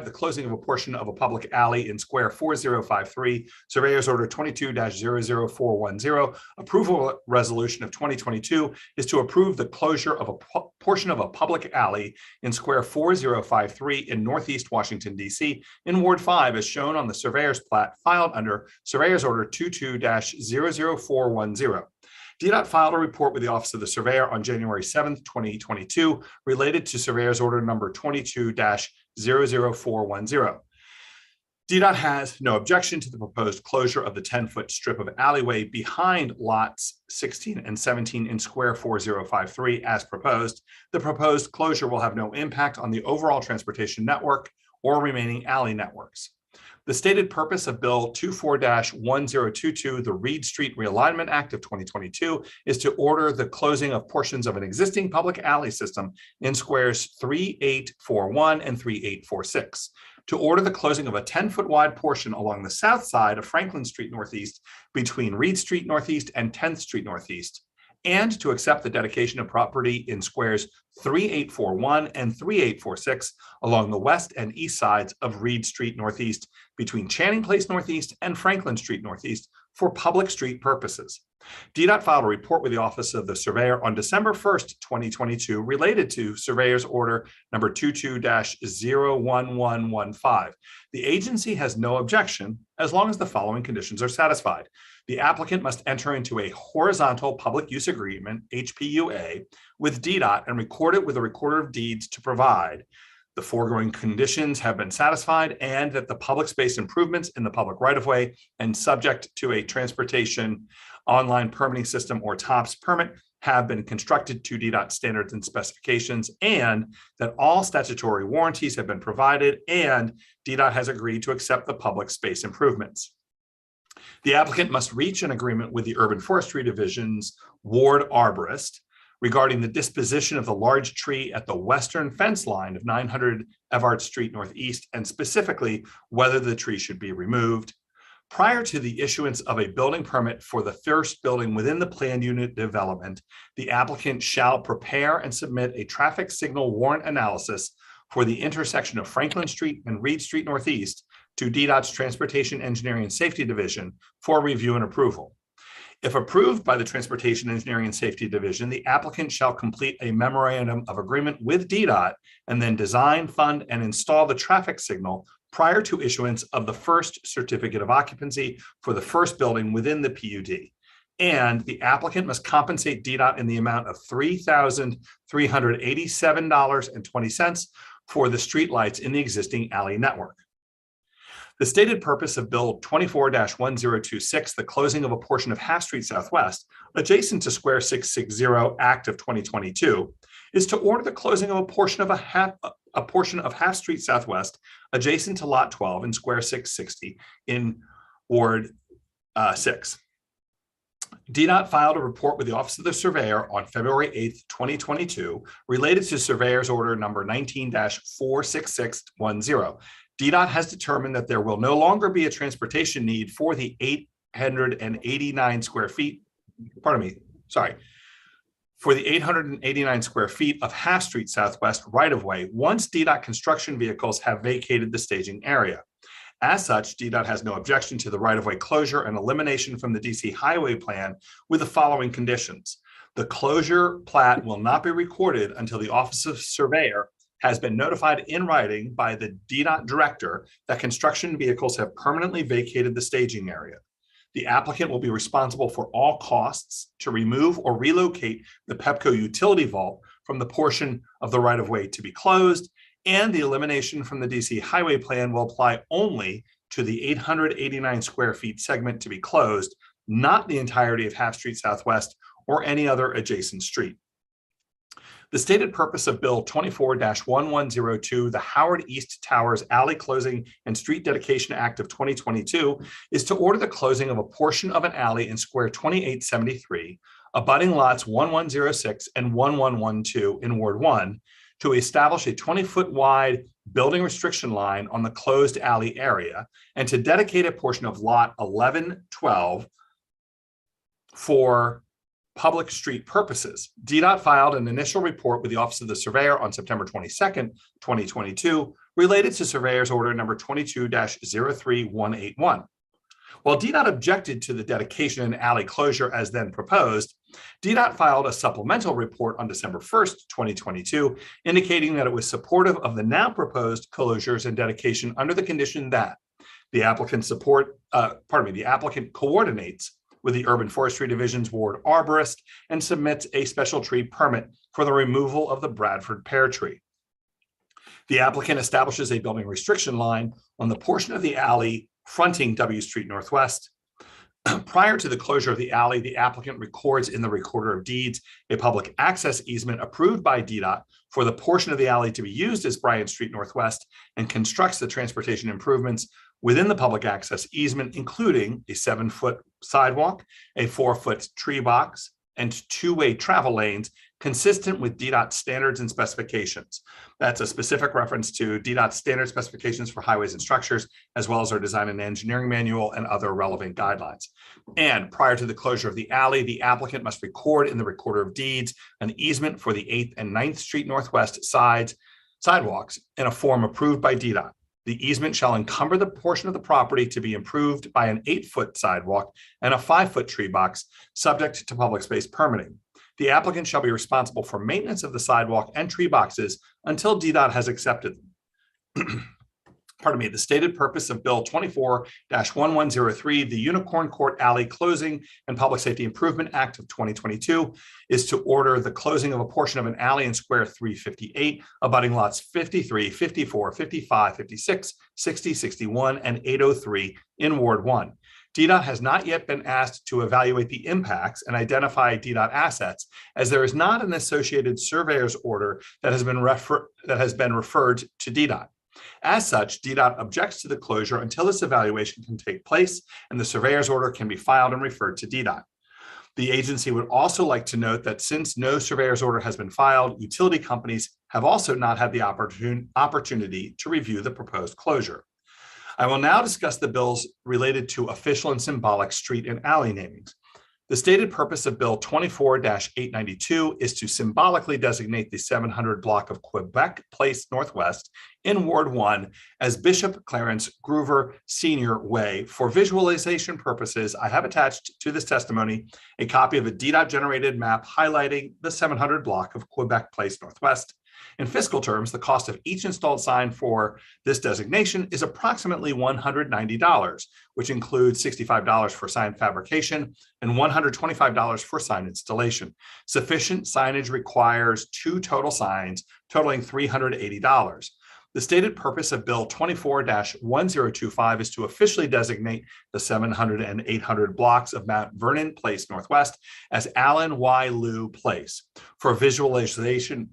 the closing of a portion of a public alley in Square 4053, Surveyor's Order 22-00410, Approval Resolution of 2022, is to approve the closure of a portion of a public alley in Square 4053 in Northeast Washington, D.C. in Ward 5 as shown on the Surveyor's plat filed under Surveyor's Order 22-00410. DDOT filed a report with the Office of the Surveyor on January 7th, 2022, related to Surveyor's Order number 22-00410. DDOT has no objection to the proposed closure of the 10-foot strip of alleyway behind lots 16 and 17 in square 4053 as proposed. The proposed closure will have no impact on the overall transportation network or remaining alley networks. The stated purpose of Bill 24-1022, the Reed Street Realignment Act of 2022, is to order the closing of portions of an existing public alley system in squares 3841 and 3846. To order the closing of a 10-foot wide portion along the south side of Franklin Street Northeast between Reed Street Northeast and 10th Street Northeast, and to accept the dedication of property in squares 3841 and 3846 along the west and east sides of Reed Street Northeast between Channing Place Northeast and Franklin Street Northeast for public street purposes. DDOT filed a report with the Office of the Surveyor on December 1st, 2022, related to Surveyor's Order number 22-01115. The agency has no objection as long as the following conditions are satisfied. The applicant must enter into a horizontal public use agreement, HPUA, with DDOT and record it with a recorder of deeds to provide the foregoing conditions have been satisfied and that the public space improvements in the public right-of-way and subject to a transportation online permitting system or TOPS permit have been constructed to DDOT standards and specifications, and that all statutory warranties have been provided and DDOT has agreed to accept the public space improvements. The applicant must reach an agreement with the Urban Forestry Division's ward arborist regarding the disposition of the large tree at the western fence line of 900 Everett Street Northeast, and specifically whether the tree should be removed. Prior to the issuance of a building permit for the first building within the planned unit development, the applicant shall prepare and submit a traffic signal warrant analysis for the intersection of Franklin Street and Reed Street Northeast to DDOT's Transportation Engineering and Safety Division for review and approval. If approved by the Transportation Engineering and Safety Division, the applicant shall complete a memorandum of agreement with DDOT and then design, fund, and install the traffic signal prior to issuance of the first certificate of occupancy for the first building within the PUD. And the applicant must compensate DDOT in the amount of $3,387.20 for the streetlights in the existing alley network. The stated purpose of Bill 24-1026, the closing of a portion of Half Street Southwest, adjacent to Square 660 Act of 2022, is to order the closing of a portion of Half Street Southwest adjacent to Lot 12 in Square 660 in Ward 6. DDOT filed a report with the Office of the Surveyor on February 8th, 2022, related to Surveyor's Order number 19-46610. DDOT has determined that there will no longer be a transportation need for the 889 square feet, for the 889 square feet of Half Street Southwest right-of-way once DDOT construction vehicles have vacated the staging area. As such, DDOT has no objection to the right-of-way closure and elimination from the DC Highway Plan with the following conditions. The closure plat will not be recorded until the Office of Surveyor has been notified in writing by the DDOT director that construction vehicles have permanently vacated the staging area. The applicant will be responsible for all costs to remove or relocate the Pepco utility vault from the portion of the right-of-way to be closed, and the elimination from the DC Highway Plan will apply only to the 889 square feet segment to be closed, not the entirety of Half Street Southwest or any other adjacent street. The stated purpose of Bill 24-1102, the Howard East Towers Alley Closing and Street Dedication Act of 2022, is to order the closing of a portion of an alley in Square 2873, abutting lots 1106 and 1112 in Ward 1, to establish a 20-foot wide building restriction line on the closed alley area, and to dedicate a portion of lot 1112 for public street purposes. DDOT filed an initial report with the Office of the Surveyor on September 22nd, 2022, related to Surveyor's Order number 22-03181. While DDOT objected to the dedication and alley closure as then proposed, DDOT filed a supplemental report on December 1st, 2022, indicating that it was supportive of the now proposed closures and dedication under the condition that the applicant coordinates with the Urban Forestry Division's ward arborist and submits a special tree permit for the removal of the Bradford pear tree. The applicant establishes a building restriction line on the portion of the alley fronting W Street Northwest. Prior to the closure of the alley, the applicant records in the Recorder of Deeds a public access easement approved by DDOT for the portion of the alley to be used as Bryant Street Northwest and constructs the transportation improvements within the public access easement, including a 7-foot sidewalk, a 4-foot tree box, and two-way travel lanes consistent with DDOT standards and specifications. That's a specific reference to DDOT standard specifications for highways and structures, as well as our design and engineering manual and other relevant guidelines. And prior to the closure of the alley, the applicant must record in the Recorder of Deeds an easement for the 8th and 9th Street Northwest sidewalks in a form approved by DDOT. The easement shall encumber the portion of the property to be improved by an 8-foot sidewalk and a 5-foot tree box, subject to public space permitting. The applicant shall be responsible for maintenance of the sidewalk and tree boxes until DDOT has accepted them. Pardon me, the stated purpose of Bill 24-1103, the Unicorn Court Alley Closing and Public Safety Improvement Act of 2022, is to order the closing of a portion of an alley in Square 358, abutting lots 53, 54, 55, 56, 60, 61, and 803 in Ward 1. DDOT has not yet been asked to evaluate the impacts and identify DDOT assets, as there is not an associated surveyor's order that has been referred to DDOT. As such, DDOT objects to the closure until this evaluation can take place and the surveyor's order can be filed and referred to DDOT. The agency would also like to note that since no surveyor's order has been filed, utility companies have also not had the opportunity to review the proposed closure. I will now discuss the bills related to official and symbolic street and alley namings. The stated purpose of Bill 24-892 is to symbolically designate the 700 block of Quebec Place Northwest in Ward 1 as Bishop Clarence Groover Sr. Way. For visualization purposes, I have attached to this testimony a copy of a DDOT-generated map highlighting the 700 block of Quebec Place Northwest. In fiscal terms, the cost of each installed sign for this designation is approximately $190, which includes $65 for sign fabrication and $125 for sign installation. Sufficient signage requires 2 total signs totaling $380. The stated purpose of Bill 24-1025 is to officially designate the 700 and 800 blocks of Mount Vernon Place Northwest as Allen Y. Liu Place. For visualization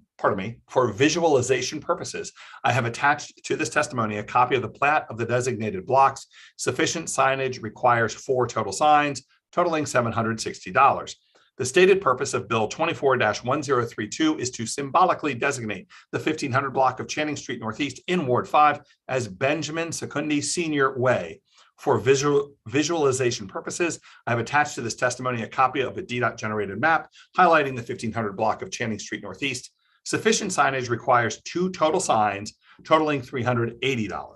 purposes, I have attached to this testimony a copy of the plat of the designated blocks. Sufficient signage requires 4 total signs, totaling $760. The stated purpose of Bill 24-1032 is to symbolically designate the 1500 block of Channing Street Northeast in Ward 5 as Benjamin Secundi Sr. Way. For visualization purposes, I have attached to this testimony a copy of a DDOT-generated map highlighting the 1500 block of Channing Street Northeast. Sufficient signage requires 2 total signs, totaling $380.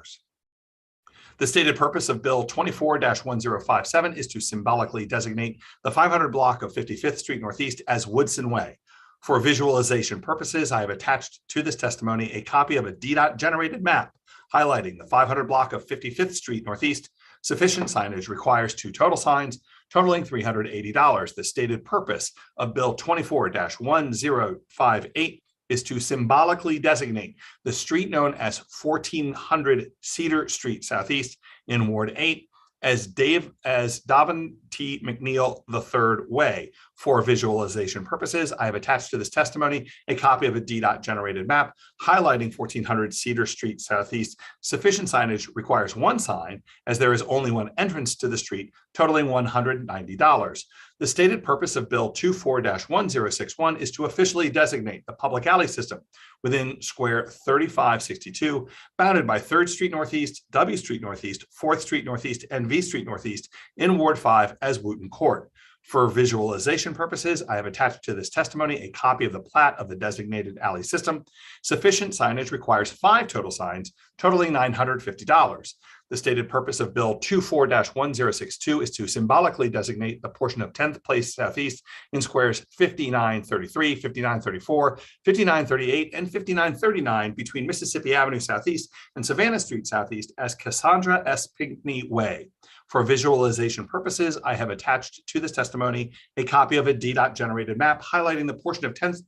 The stated purpose of Bill 24-1057 is to symbolically designate the 500 block of 55th Street Northeast as Woodson Way. For visualization purposes, I have attached to this testimony a copy of a DDOT-generated map highlighting the 500 block of 55th Street Northeast. Sufficient signage requires 2 total signs, totaling $380. The stated purpose of Bill 24-1058 is to symbolically designate the street known as 1400 Cedar Street Southeast in Ward 8 as Davin T. McNeil III Way. For visualization purposes, I have attached to this testimony a copy of a DDOT-generated map highlighting 1400 Cedar Street Southeast. Sufficient signage requires 1 sign, as there is only 1 entrance to the street, totaling $190. The stated purpose of Bill 24-1061 is to officially designate the public alley system within Square 3562, bounded by 3rd Street Northeast, W Street Northeast, 4th Street Northeast, and V Street Northeast in Ward 5 as Wooten Court. For visualization purposes, I have attached to this testimony a copy of the plat of the designated alley system. Sufficient signage requires 5 total signs, totaling $950. The stated purpose of Bill 24-1062 is to symbolically designate the portion of 10th Place Southeast in squares 5933, 5934, 5938, and 5939 between Mississippi Avenue Southeast and Savannah Street Southeast as Cassandra S. Pinckney Way. For visualization purposes, I have attached to this testimony a copy of a DDOT-generated map highlighting the portion of 10th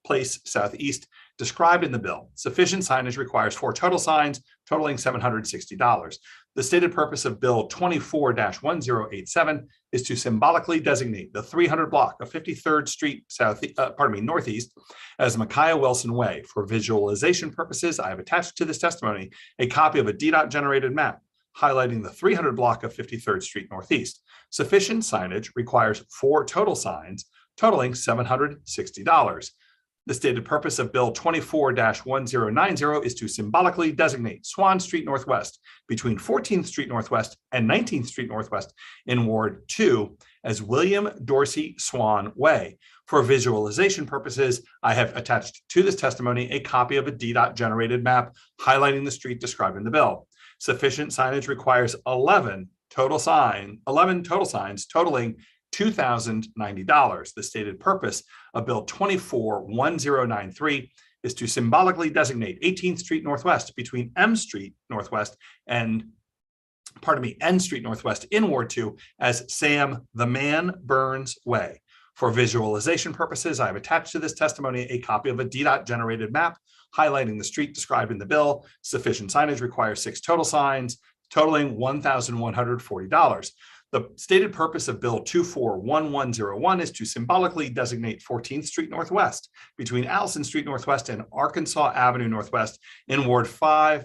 Place Southeast described in the bill. Sufficient signage requires 4 total signs totaling $760. The stated purpose of Bill 24-1087 is to symbolically designate the 300 block of 53rd Street Northeast as Micaiah Wilson Way. For visualization purposes, I have attached to this testimony a copy of a DDOT generated map highlighting the 300 block of 53rd Street Northeast. Sufficient signage requires 4 total signs totaling $760. The stated purpose of Bill 24-1090 is to symbolically designate Swan Street Northwest between 14th Street Northwest and 19th Street Northwest in Ward 2 as William Dorsey Swan Way. For visualization purposes, I have attached to this testimony a copy of a DDOT generated map highlighting the street described in the bill. Sufficient signage requires 11 total signs totaling $2,090. The stated purpose of Bill 24-1093 is to symbolically designate 18th Street Northwest between N Street Northwest in Ward 2 as Sam the Man Burns Way. For visualization purposes, I have attached to this testimony a copy of a DDOT generated map highlighting the street described in the bill. Sufficient signage requires 6 total signs totaling $1,140. The stated purpose of Bill 24-1101 is to symbolically designate 14th Street Northwest between Allison Street Northwest and Arkansas Avenue Northwest in Ward 4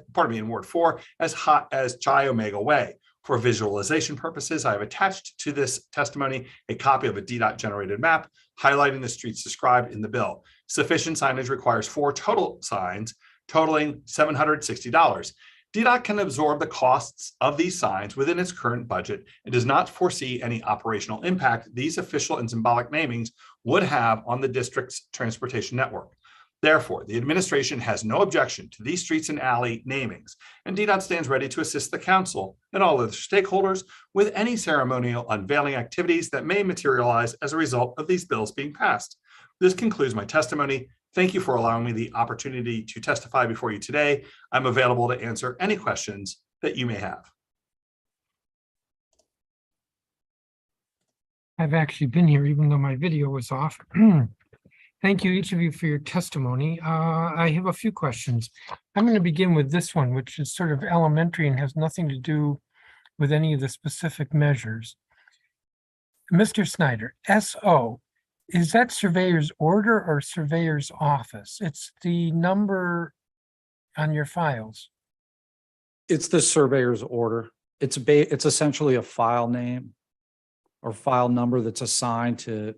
as Chi Omega Way. For visualization purposes, I have attached to this testimony a copy of a DDOT generated map highlighting the streets described in the bill. Sufficient signage requires 4 total signs totaling $760. DDOT can absorb the costs of these signs within its current budget and does not foresee any operational impact these official and symbolic namings would have on the district's transportation network. Therefore, the administration has no objection to these streets and alley namings, and DDOT stands ready to assist the council and all other stakeholders with any ceremonial unveiling activities that may materialize as a result of these bills being passed. This concludes my testimony. Thank you for allowing me the opportunity to testify before you today. I'm available to answer any questions that you may have. I've actually been here even though my video was off. Thank you, each of you, for your testimony. I have a few questions. I'm going to begin with this one, which is sort of elementary and has nothing to do with any of the specific measures. Mr. Snyder, SO, is that surveyor's order or surveyor's office? It's the number on your files. It's the surveyor's order. It's essentially a file name or file number that's assigned to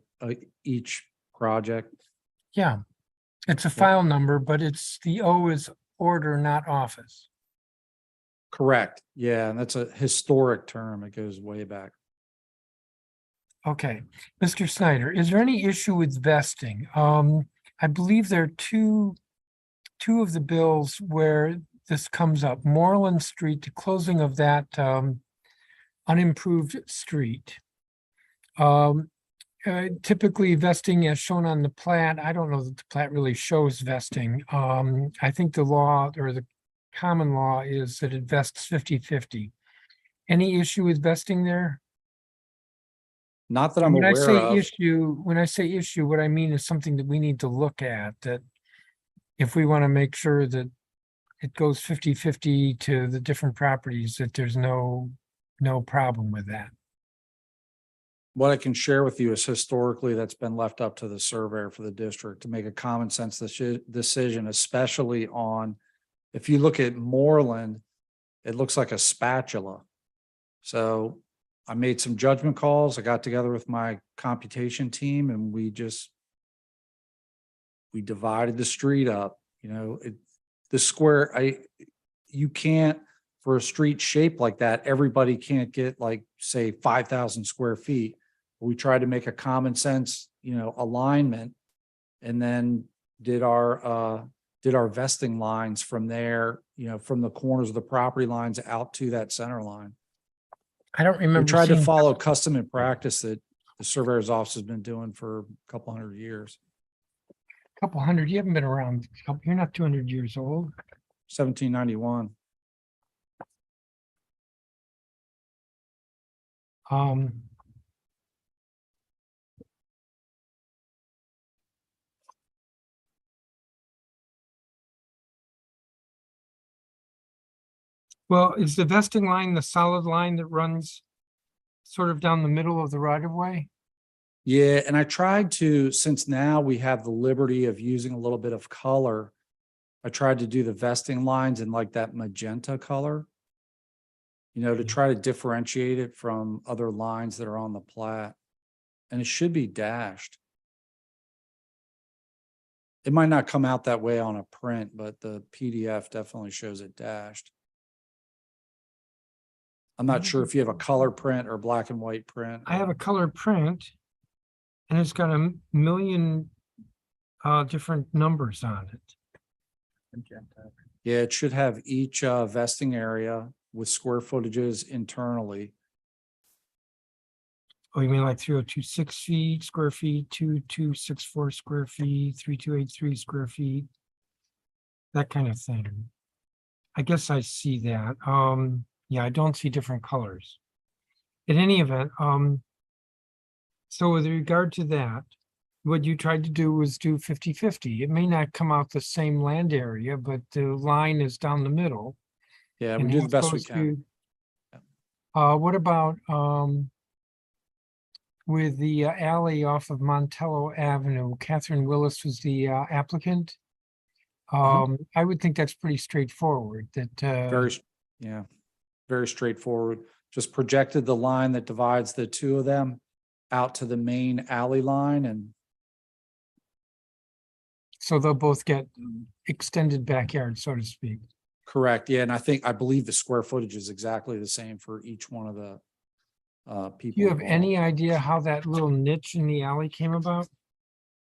each project. Yeah, it's a file number, but it's the O is order, not office. Correct. Yeah, and that's a historic term. It goes way back. Okay, Mr. Snyder, is there any issue with vesting? I believe there are two of the bills where this comes up. Moreland Street, the closing of that unimproved street. Typically vesting as shown on the plat, I don't know that the plat really shows vesting. I think the law or the common law is that it vests 50-50. Any issue with vesting there? Not that I'm aware of. When I say issue, what I mean is something that we need to look at, that if we want to make sure that it goes 50-50 to the different properties, that there's no problem with that. What I can share with you is historically that's been left up to the surveyor for the district to make a common sense decision, especially on, if you look at Moreland, it looks like a spatula. So I made some judgment calls. I got together with my computation team and we divided the street up. You know, the square, you can't, for a street shaped like that, everybody can't get like, say, 5,000 square feet. We tried to make a common sense, alignment, and then did our vesting lines from there, from the corners of the property lines out to that center line. I don't remember. We tried to follow custom and practice that the surveyor's office has been doing for a couple hundred years. Couple hundred, you haven't been around. You're not 200 years old. 1791. Well, is the vesting line the solid line that runs sort of down the middle of the right of way? Yeah, and I tried to, since now we have the liberty of using a little bit of color, I tried to do the vesting lines in like that magenta color, you know, to try to differentiate it from other lines that are on the plat. And it should be dashed. It might not come out that way on a print, but the PDF definitely shows it dashed. I'm not sure if you have a color print or black and white print. I have a colored print and it's got a million different numbers on it. Yeah, it should have each vesting area with square footages internally. Oh, you mean like 3026 feet, square feet, 2264 square feet, 3283 square feet, that kind of thing. I guess I see that. Yeah, I don't see different colors. In any event, so with regard to that, what you tried to do was do 50-50. It may not come out the same land area, but the line is down the middle. Yeah, we And do the as best we opposed can. to, what about with the alley off of Montello Avenue? Catherine Willis was the applicant. I would think that's pretty straightforward. That Yeah, very straightforward. Just projected the line that divides the two of them out to the main alley line, and so they'll both get extended backyard, so to speak. correct. Yeah, and I believe the square footage is exactly the same for each one of the people. Do you have involved. any idea how that little niche in the alley came about?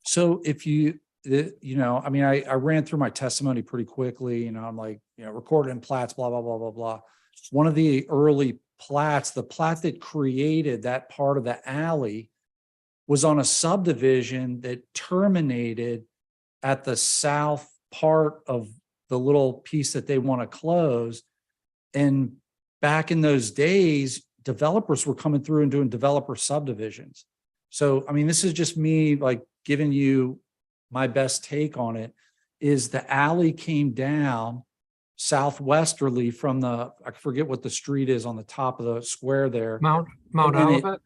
So if you know, I mean, I ran through my testimony pretty quickly, you know, I'm like, you know, recorded in plats, blah, blah, blah, blah, blah. One of the early plats, the plat that created that part of the alley was on a subdivision that terminated at the south part of the little piece that they want to close. And back in those days, developers were coming through and doing developer subdivisions. So, I mean, this is just me like giving you my best take on it, is the alley came down southwesterly from I forget what the street is on the top of the square there. Mount And then Olivet?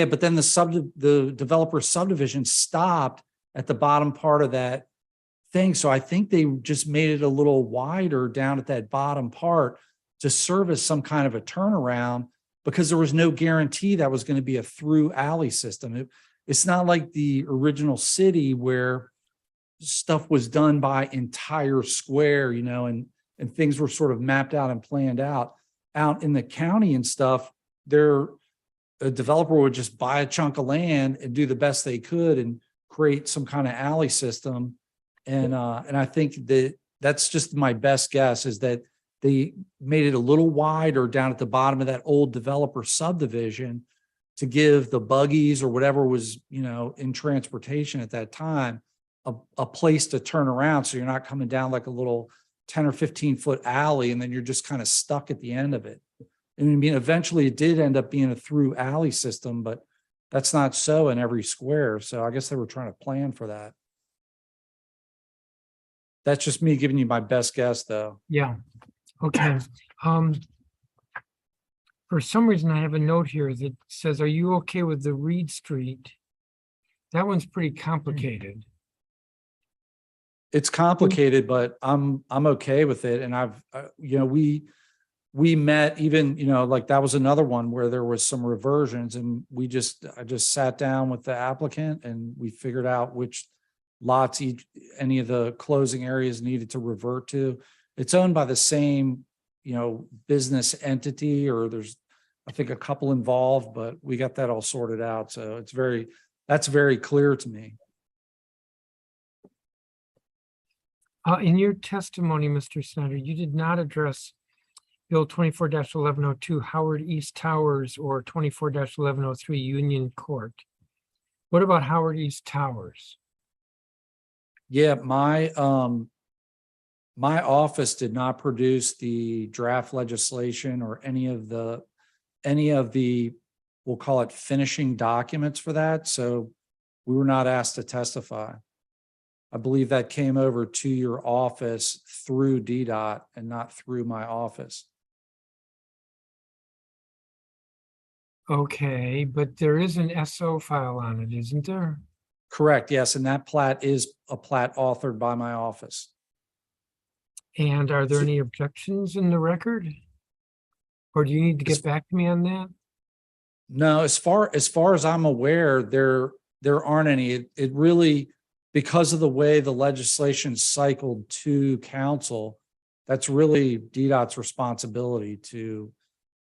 but then the developer subdivision stopped at the bottom part of that thing. So I think they just made it a little wider down at that bottom part to serve as some kind of a turnaround, because there was no guarantee that was going to be a through alley system. It's not like the original city where stuff was done by entire square, you know, and things were sort of mapped out and planned out. Out in the county and stuff, a developer would just buy a chunk of land and do the best they could and create some kind of alley system. And I think that's just my best guess, is that they made it a little wider down at the bottom of that old developer subdivision to give the buggies or whatever was, you know, in transportation at that time, a place to turn around. So you're not coming down like a little 10 or 15 foot alley, and then you're just kind of stuck at the end of it. And I mean, eventually it did end up being a through alley system, but that's not so in every square. So I guess they were trying to plan for that. That's just me giving you my best guess, though. Yeah, okay. For some reason, I have a note here that says, are you okay with the Reed Street? That one's pretty complicated. It's complicated, but I'm okay with it. And I've, you know, we met even, you know, like that was another one where there was some reversions, and I just sat down with the applicant and we figured out which lots any of the closing areas needed to revert to. It's owned by the same, you know, business entity, or there's, I think, a couple involved, but we got that all sorted out. So that's very clear to me. In your testimony, Mr. Snyder, you did not address Bill 24-1102 Howard East Towers or 24-1103 Union Court. What about Howard East Towers? Yeah, my office did not produce the draft legislation or any of the, we'll call it finishing documents for that. So we were not asked to testify. I believe that came over to your office through DDOT and not through my office. Okay, but there is an SO file on it, isn't there? Correct, yes, and that plat is a plat authored by my office. And are there any objections in the record? Or do you need to get back to me on that? No, as far as I'm aware, there aren't any. It really, because of the way the legislation cycled to council, that's really DDOT's responsibility to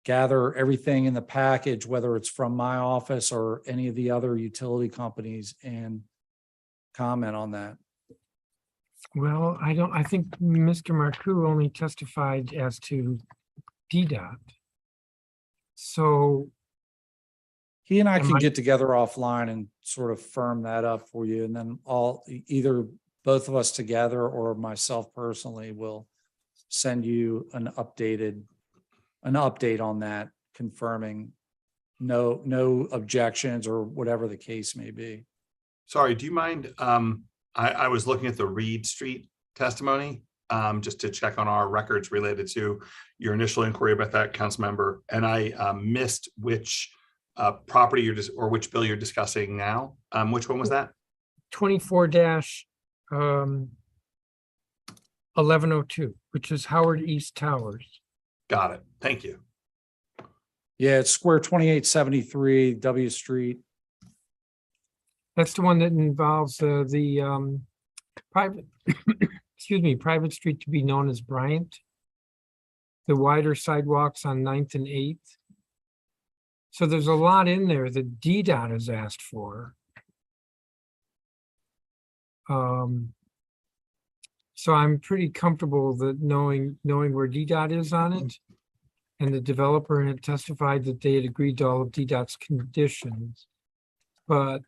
gather everything in the package, whether it's from my office or any of the other utility companies, and comment on that. Well, I think Mr. Marcoux only testified as to DDOT. So He and I can get together offline and sort of firm that up for you, and then either both of us together or myself personally will send you an update on that, confirming no objections or whatever the case may be. Sorry, do you mind? I was looking at the Reed Street testimony, just to check on our records related to your initial inquiry about that, council member, and I missed which property which bill you're discussing now. Which one was that? 24-1102, which is Howard East Towers. Got it. Thank you. Yeah, it's square 2873 W Street. That's the one that involves the private, excuse me, private street to be known as Bryant. The wider sidewalks on 9th and 8th. So there's a lot in there that DDOT has asked for. So I'm pretty comfortable that knowing where DDOT is on it. And the developer had testified that they had agreed to all of DDOT's conditions. But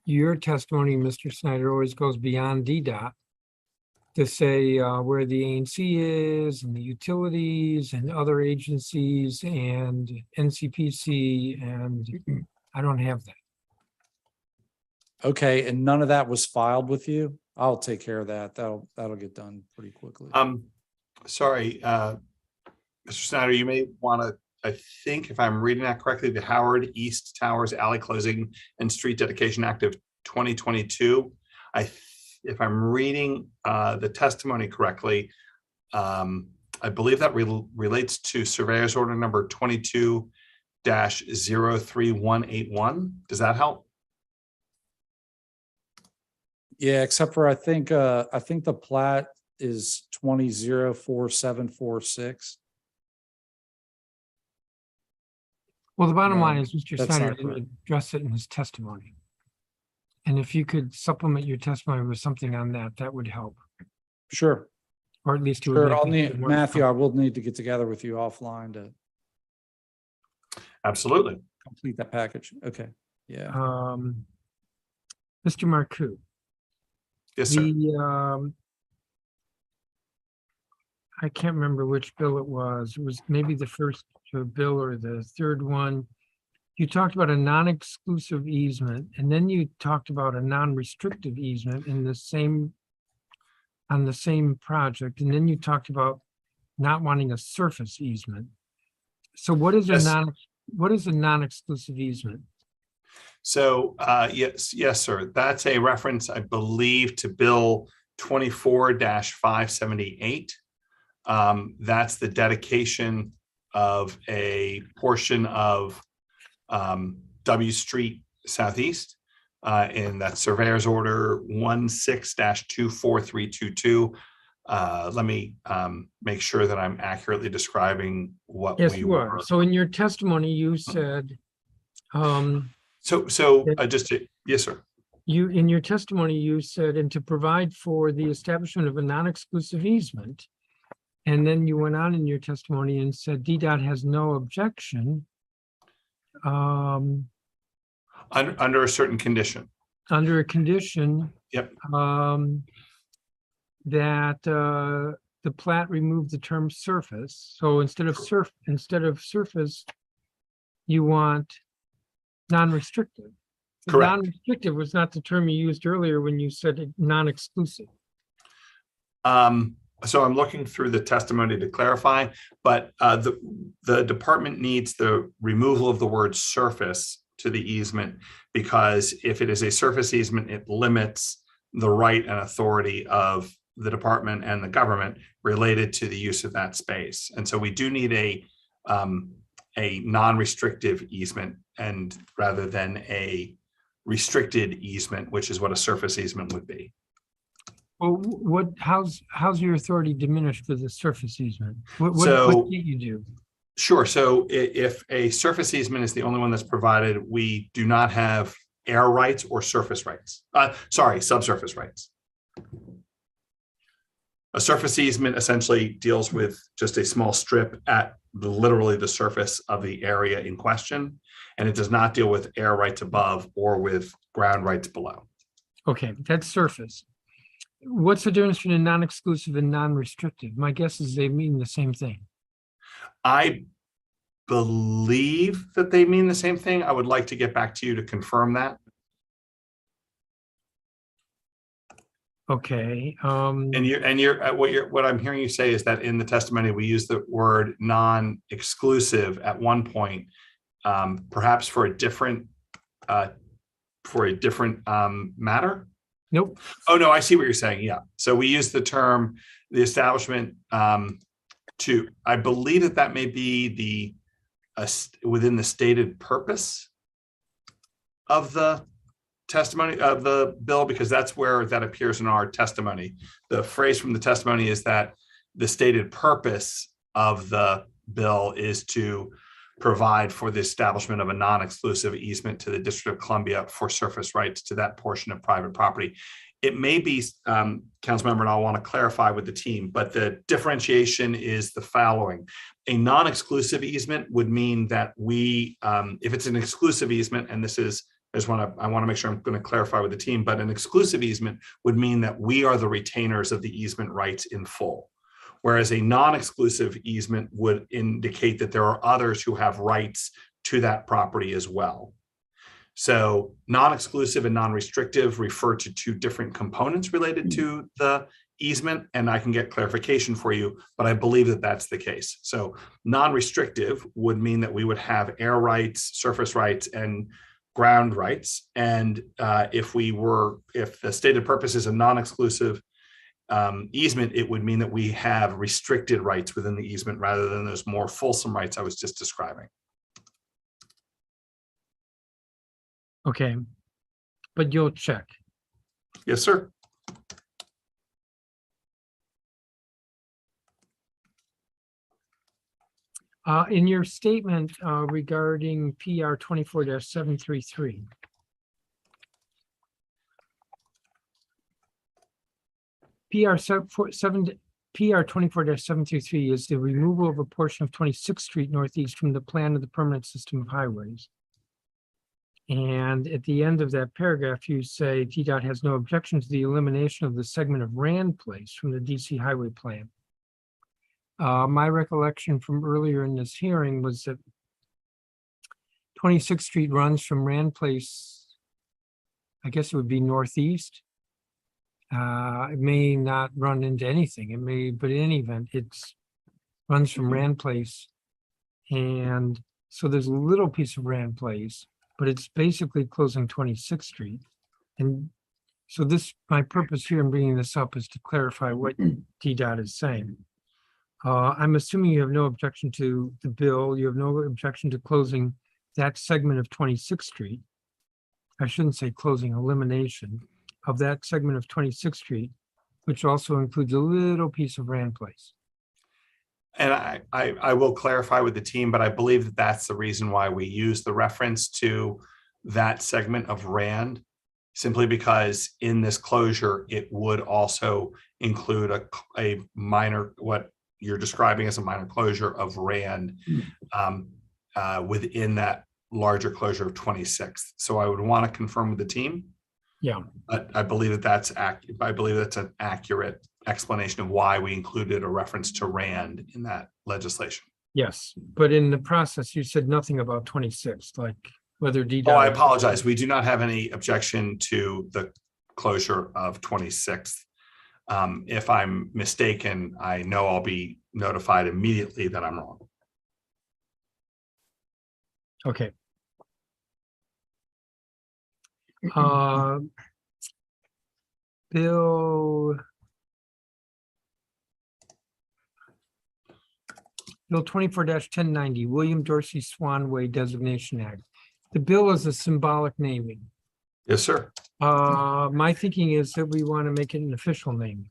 your testimony, Mr. Snyder, always goes beyond DDOT to say where the ANC is and the utilities and other agencies and NCPC, and I don't have that. Okay, and none of that was filed with you? I'll take care of that. That'll get done pretty quickly. Sorry, Mr. Snyder, you may want to, I think if I'm reading that correctly, the Howard East Towers Alley Closing and Street Dedication Act of 2022. If I'm reading the testimony correctly, I believe that relates to Surveyor's Order number 22-03181. Does that help? Yeah, except for I think the plat is 20-04746. Well, the bottom No, line is Mr. that's Snyder not didn't correct. address it in his testimony. And if you could supplement your testimony with something on that, that would help. Sure. Or at least it would Sure, make I'll me need, feel more Matthew, I will need to get together with you offline to Absolutely. complete that package. Okay, yeah. Mr. Marcoux. Yes, sir. I can't remember which bill it was. It was maybe the first bill or the third one. You talked about a non-exclusive easement, and then you talked about a non-restrictive easement in the same, on the same project, and then you talked about not wanting a surface easement. So what is Yes. what is a non-exclusive easement? So yes, sir. That's a reference, I believe, to Bill 24-578. That's the dedication of a portion of W Street Southeast, and that's Surveyor's Order 16-24322. Let me make sure that I'm accurately describing what Yes, we you were. are. So in your testimony, you said, yes, sir. in your testimony, you said, and to provide for the establishment of a non-exclusive easement. And then you went on in your testimony and said DDOT has no objection. Under a certain condition. Under a condition. Yep. That the plat removed the term surface. So instead of surface, you want non-restrictive. Correct. Non-restrictive was not the term you used earlier when you said it non-exclusive. So I'm looking through the testimony to clarify, but the department needs the removal of the word surface to the easement, because if it is a surface easement, it limits the right and authority of the department and the government related to the use of that space. And so we do need a non-restrictive easement, and rather than a restricted easement, which is what a surface easement would be. Well, how's your authority diminished with the surface easement? What can't you do? Sure. So if a surface easement is the only one that's provided, we do not have air rights or surface rights. Subsurface rights. A surface easement essentially deals with just a small strip at literally the surface of the area in question, and it does not deal with air rights above or with ground rights below. Okay, that's surface. What's the difference between a non-exclusive and non-restrictive? My guess is they mean the same thing. I believe that they mean the same thing. I would like to get back to you to confirm that. Okay. What I'm hearing you say is that in the testimony we use the word non-exclusive at one point, perhaps for a different matter. Nope. Oh no, I see what you're saying. Yeah. So we use the term the establishment to. I believe that may be within the stated purpose of the testimony of the bill, because that's where that appears in our testimony. The phrase from the testimony is that the stated purpose of the bill is to provide for the establishment of a non-exclusive easement to the District of Columbia for surface rights to that portion of private property. It may be, Councilmember, and I'll want to clarify with the team, but the differentiation is the following. A non-exclusive easement would mean that we, if it's an exclusive easement, and this is, I want to make sure I'm going to clarify with the team, but an exclusive easement would mean that we are the retainers of the easement rights in full. Whereas a non-exclusive easement would indicate that there are others who have rights to that property as well. So non-exclusive and non-restrictive refer to two different components related to the easement, and I can get clarification for you, but I believe that that's the case. So non-restrictive would mean that we would have air rights, surface rights, and ground rights. And if the stated purpose is a non-exclusive easement, it would mean that we have restricted rights within the easement rather than those more fulsome rights I was just describing. Okay, but you'll check. Yes, sir. In your statement regarding PR 24-733, PR 24-733 is the removal of a portion of 26th Street Northeast from the plan of the permanent system of highways. And at the end of that paragraph, you say TDOT has no objection to the elimination of the segment of Rand Place from the DC Highway Plan. My recollection from earlier in this hearing was that 26th Street runs from Rand Place, I guess it would be northeast. It may not run into anything. It may, but in any event, it runs from Rand Place. And so there's a little piece of Rand Place, but it's basically closing 26th Street. And so my purpose here in bringing this up is to clarify what TDOT is saying. I'm assuming you have no objection to the bill. You have no objection to closing that segment of 26th Street. I shouldn't say closing, elimination of that segment of 26th Street, which also includes a little piece of Rand Place. And I will clarify with the team, but I believe that that's the reason why we use the reference to that segment of Rand, simply because in this closure, it would also include a minor, what you're describing as a minor closure of Rand within that larger closure of 26th. So I would want to confirm with the team. Yeah, but I believe that's an accurate explanation of why we included a reference to Rand in that legislation. Yes, but in the process, you said nothing about 26th, like whether DDOT. Oh, I apologize. We do not have any objection to the closure of 26th. If I'm mistaken, I know I'll be notified immediately that I'm wrong. Okay. Bill 24-1090, William Dorsey Swan Way Designation Act. The bill is a symbolic naming. Yes, sir. My thinking is that we want to make it an official name,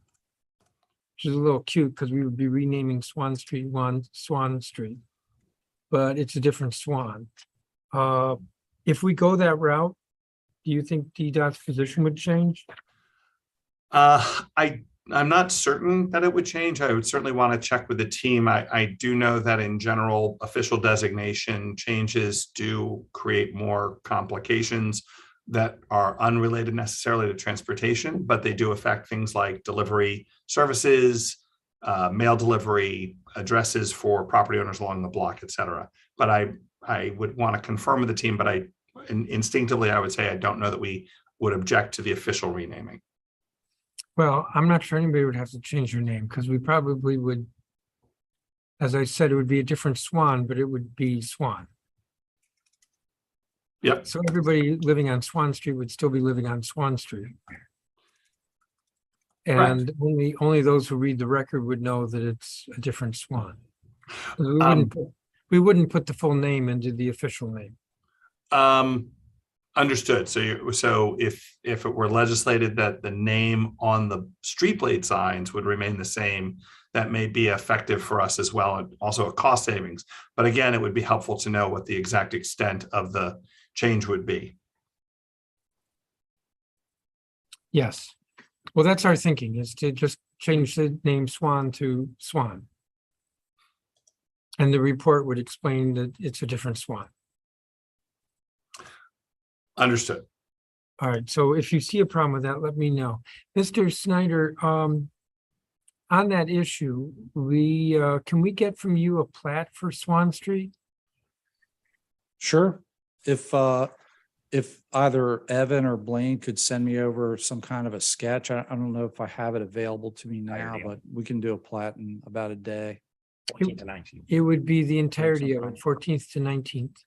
which is a little cute because we would be renaming Swan Street 1 Swan Street, but it's a different Swan. If we go that route, do you think DDOT's position would change? I'm not certain that it would change. I would certainly want to check with the team. I do know that in general, official designation changes do create more complications that are unrelated necessarily to transportation, but they do affect things like delivery services, mail delivery, addresses for property owners along the block, et cetera. But I would want to confirm with the team, but instinctively, I would say I don't know that we would object to the official renaming. Well, I'm not sure anybody would have to change their name because we probably would, as I said, it would be a different Swan, but it would be Swan. Yep. So everybody living on Swan Street would still be living on Swan Street. And only those who read the record would know that it's a different Swan. We wouldn't put the full name into the official name. Understood. So if it were legislated that the name on the street blade signs would remain the same, that may be effective for us as well, and also a cost savings. But again, it would be helpful to know what the exact extent of the change would be. Yes. Well, that's our thinking, is to just change the name Swan to Swan. And the report would explain that it's a different Swan. Understood. All right, so if you see a problem with that, let me know. Mr. Snyder, on that issue, can we get from you a plat for Swan Street? Sure. If either Evan or Blaine could send me over some kind of a sketch, I don't know if I have it available to me now, but we can do a plat in about a day. 14th to 19th. It would be the entirety of it, 14th to 19th.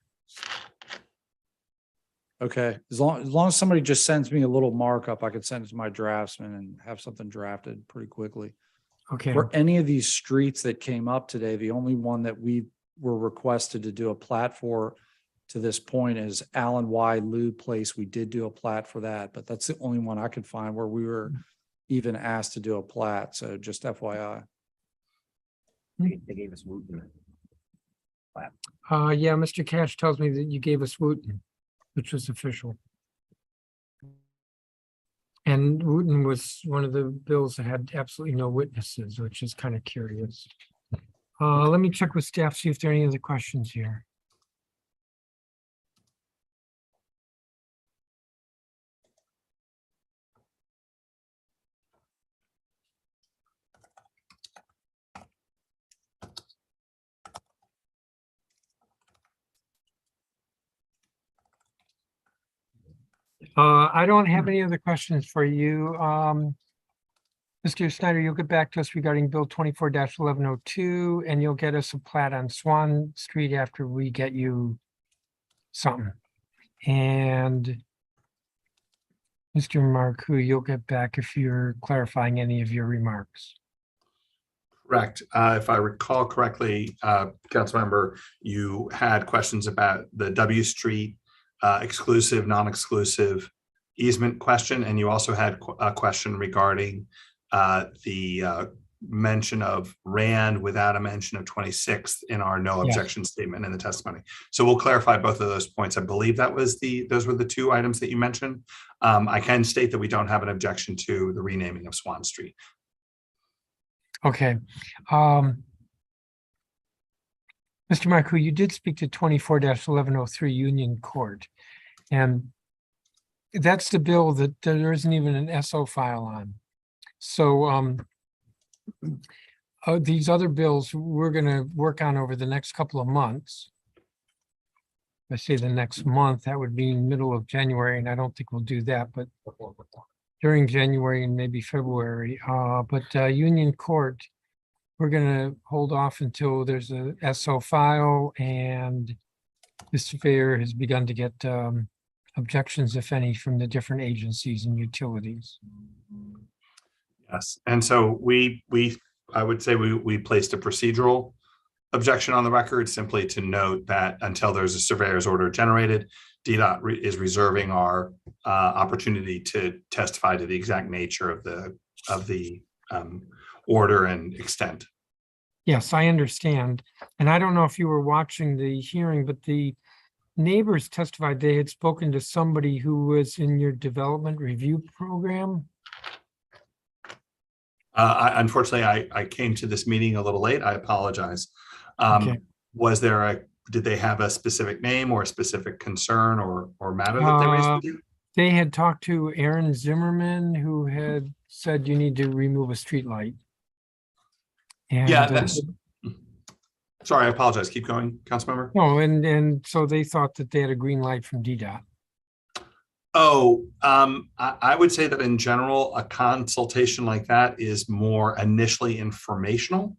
Okay, as long as somebody just sends me a little markup, I could send it to my draftsman and have something drafted pretty quickly. Okay. For any of these streets that came up today, the only one that we were requested to do a plat for to this point is Allen Y. Liu Place. We did do a plat for that, but that's the only one I could find where we were even asked to do a plat. So just FYI. They gave us Wooten. Yeah, Mr. Cash tells me that you gave us Wooten, which was official. And Wooten was one of the bills that had absolutely no witnesses, which is kind of curious. Let me check with staff, see if there are any other questions here. I don't have any other questions for you. Mr. Snyder, you'll get back to us regarding Bill 24-1102, and you'll get us a plat on Swan Street after we get you something. And Mr. Marcoux, you'll get back if you're clarifying any of your remarks. Correct. If I recall correctly, Councilmember, you had questions about the W Street exclusive, non-exclusive easement question, and you also had a question regarding the mention of Rand without a mention of 26th in our no objection statement in the testimony. So we'll clarify both of those points. I believe those were the two items that you mentioned. I can state that we don't have an objection to the renaming of Swan Street. Okay. Mr. Marcoux, you did speak to 24-1103 Union Court, and that's the bill that there isn't even an SO file on. So these other bills we're going to work on over the next couple of months. I say the next month, that would be middle of January, and I don't think we'll do that, but during January and maybe February. Union Court, we're gonna hold off until there's a SO file and the surveyor has begun to get objections, if any, from the different agencies and utilities. Yes, and so I would say we placed a procedural objection on the record simply to note that until there's a surveyor's order generated, DDOT is reserving our opportunity to testify to the exact nature of the order and extent. Yes, I understand. And I don't know if you were watching the hearing, but the neighbors testified they had spoken to somebody who was in your development review program. Unfortunately, I came to this meeting a little late. I apologize. Okay. Did they have a specific name or a specific concern or matter that they raised with you? They had talked to Aaron Zimmerman, who had said you need to remove a street light. And, Yeah, sorry, I apologize. Keep going, Councilmember. no, and so they thought that they had a green light from DDOT. Oh, I would say that in general, a consultation like that is more initially informational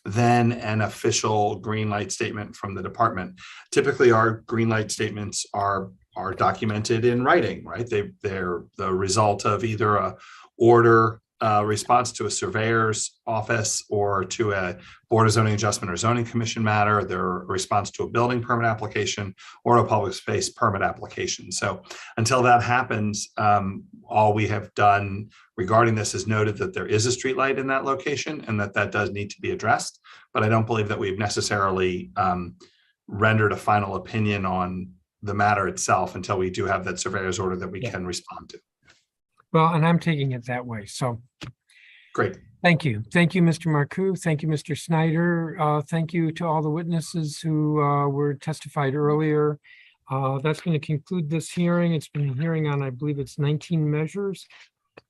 than an official green light statement from the department. Typically, our green light statements are documented in writing, right? They're the result of either a order response to a surveyor's office or to a Board of Zoning Adjustment or Zoning Commission matter. They're a response to a building permit application or a public space permit application. So until that happens, all we have done regarding this is noted that there is a street light in that location and that does need to be addressed. But I don't believe that we've necessarily rendered a final opinion on the matter itself until we do have that surveyor's order that we can respond to. Well, and I'm taking it that way. So great. Thank you. Thank you, Mr. Marcoux. Thank you, Mr. Snyder. Thank you to all the witnesses who were testified earlier. That's going to conclude this hearing. It's been a hearing on, I believe it's 19 measures.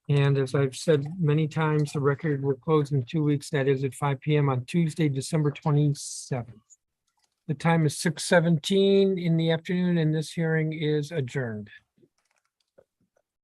And as I've said many times, the record will close in 2 weeks. That is at 5 p.m. on Tuesday, December 27th. The time is 6:17 in the afternoon, and this hearing is adjourned.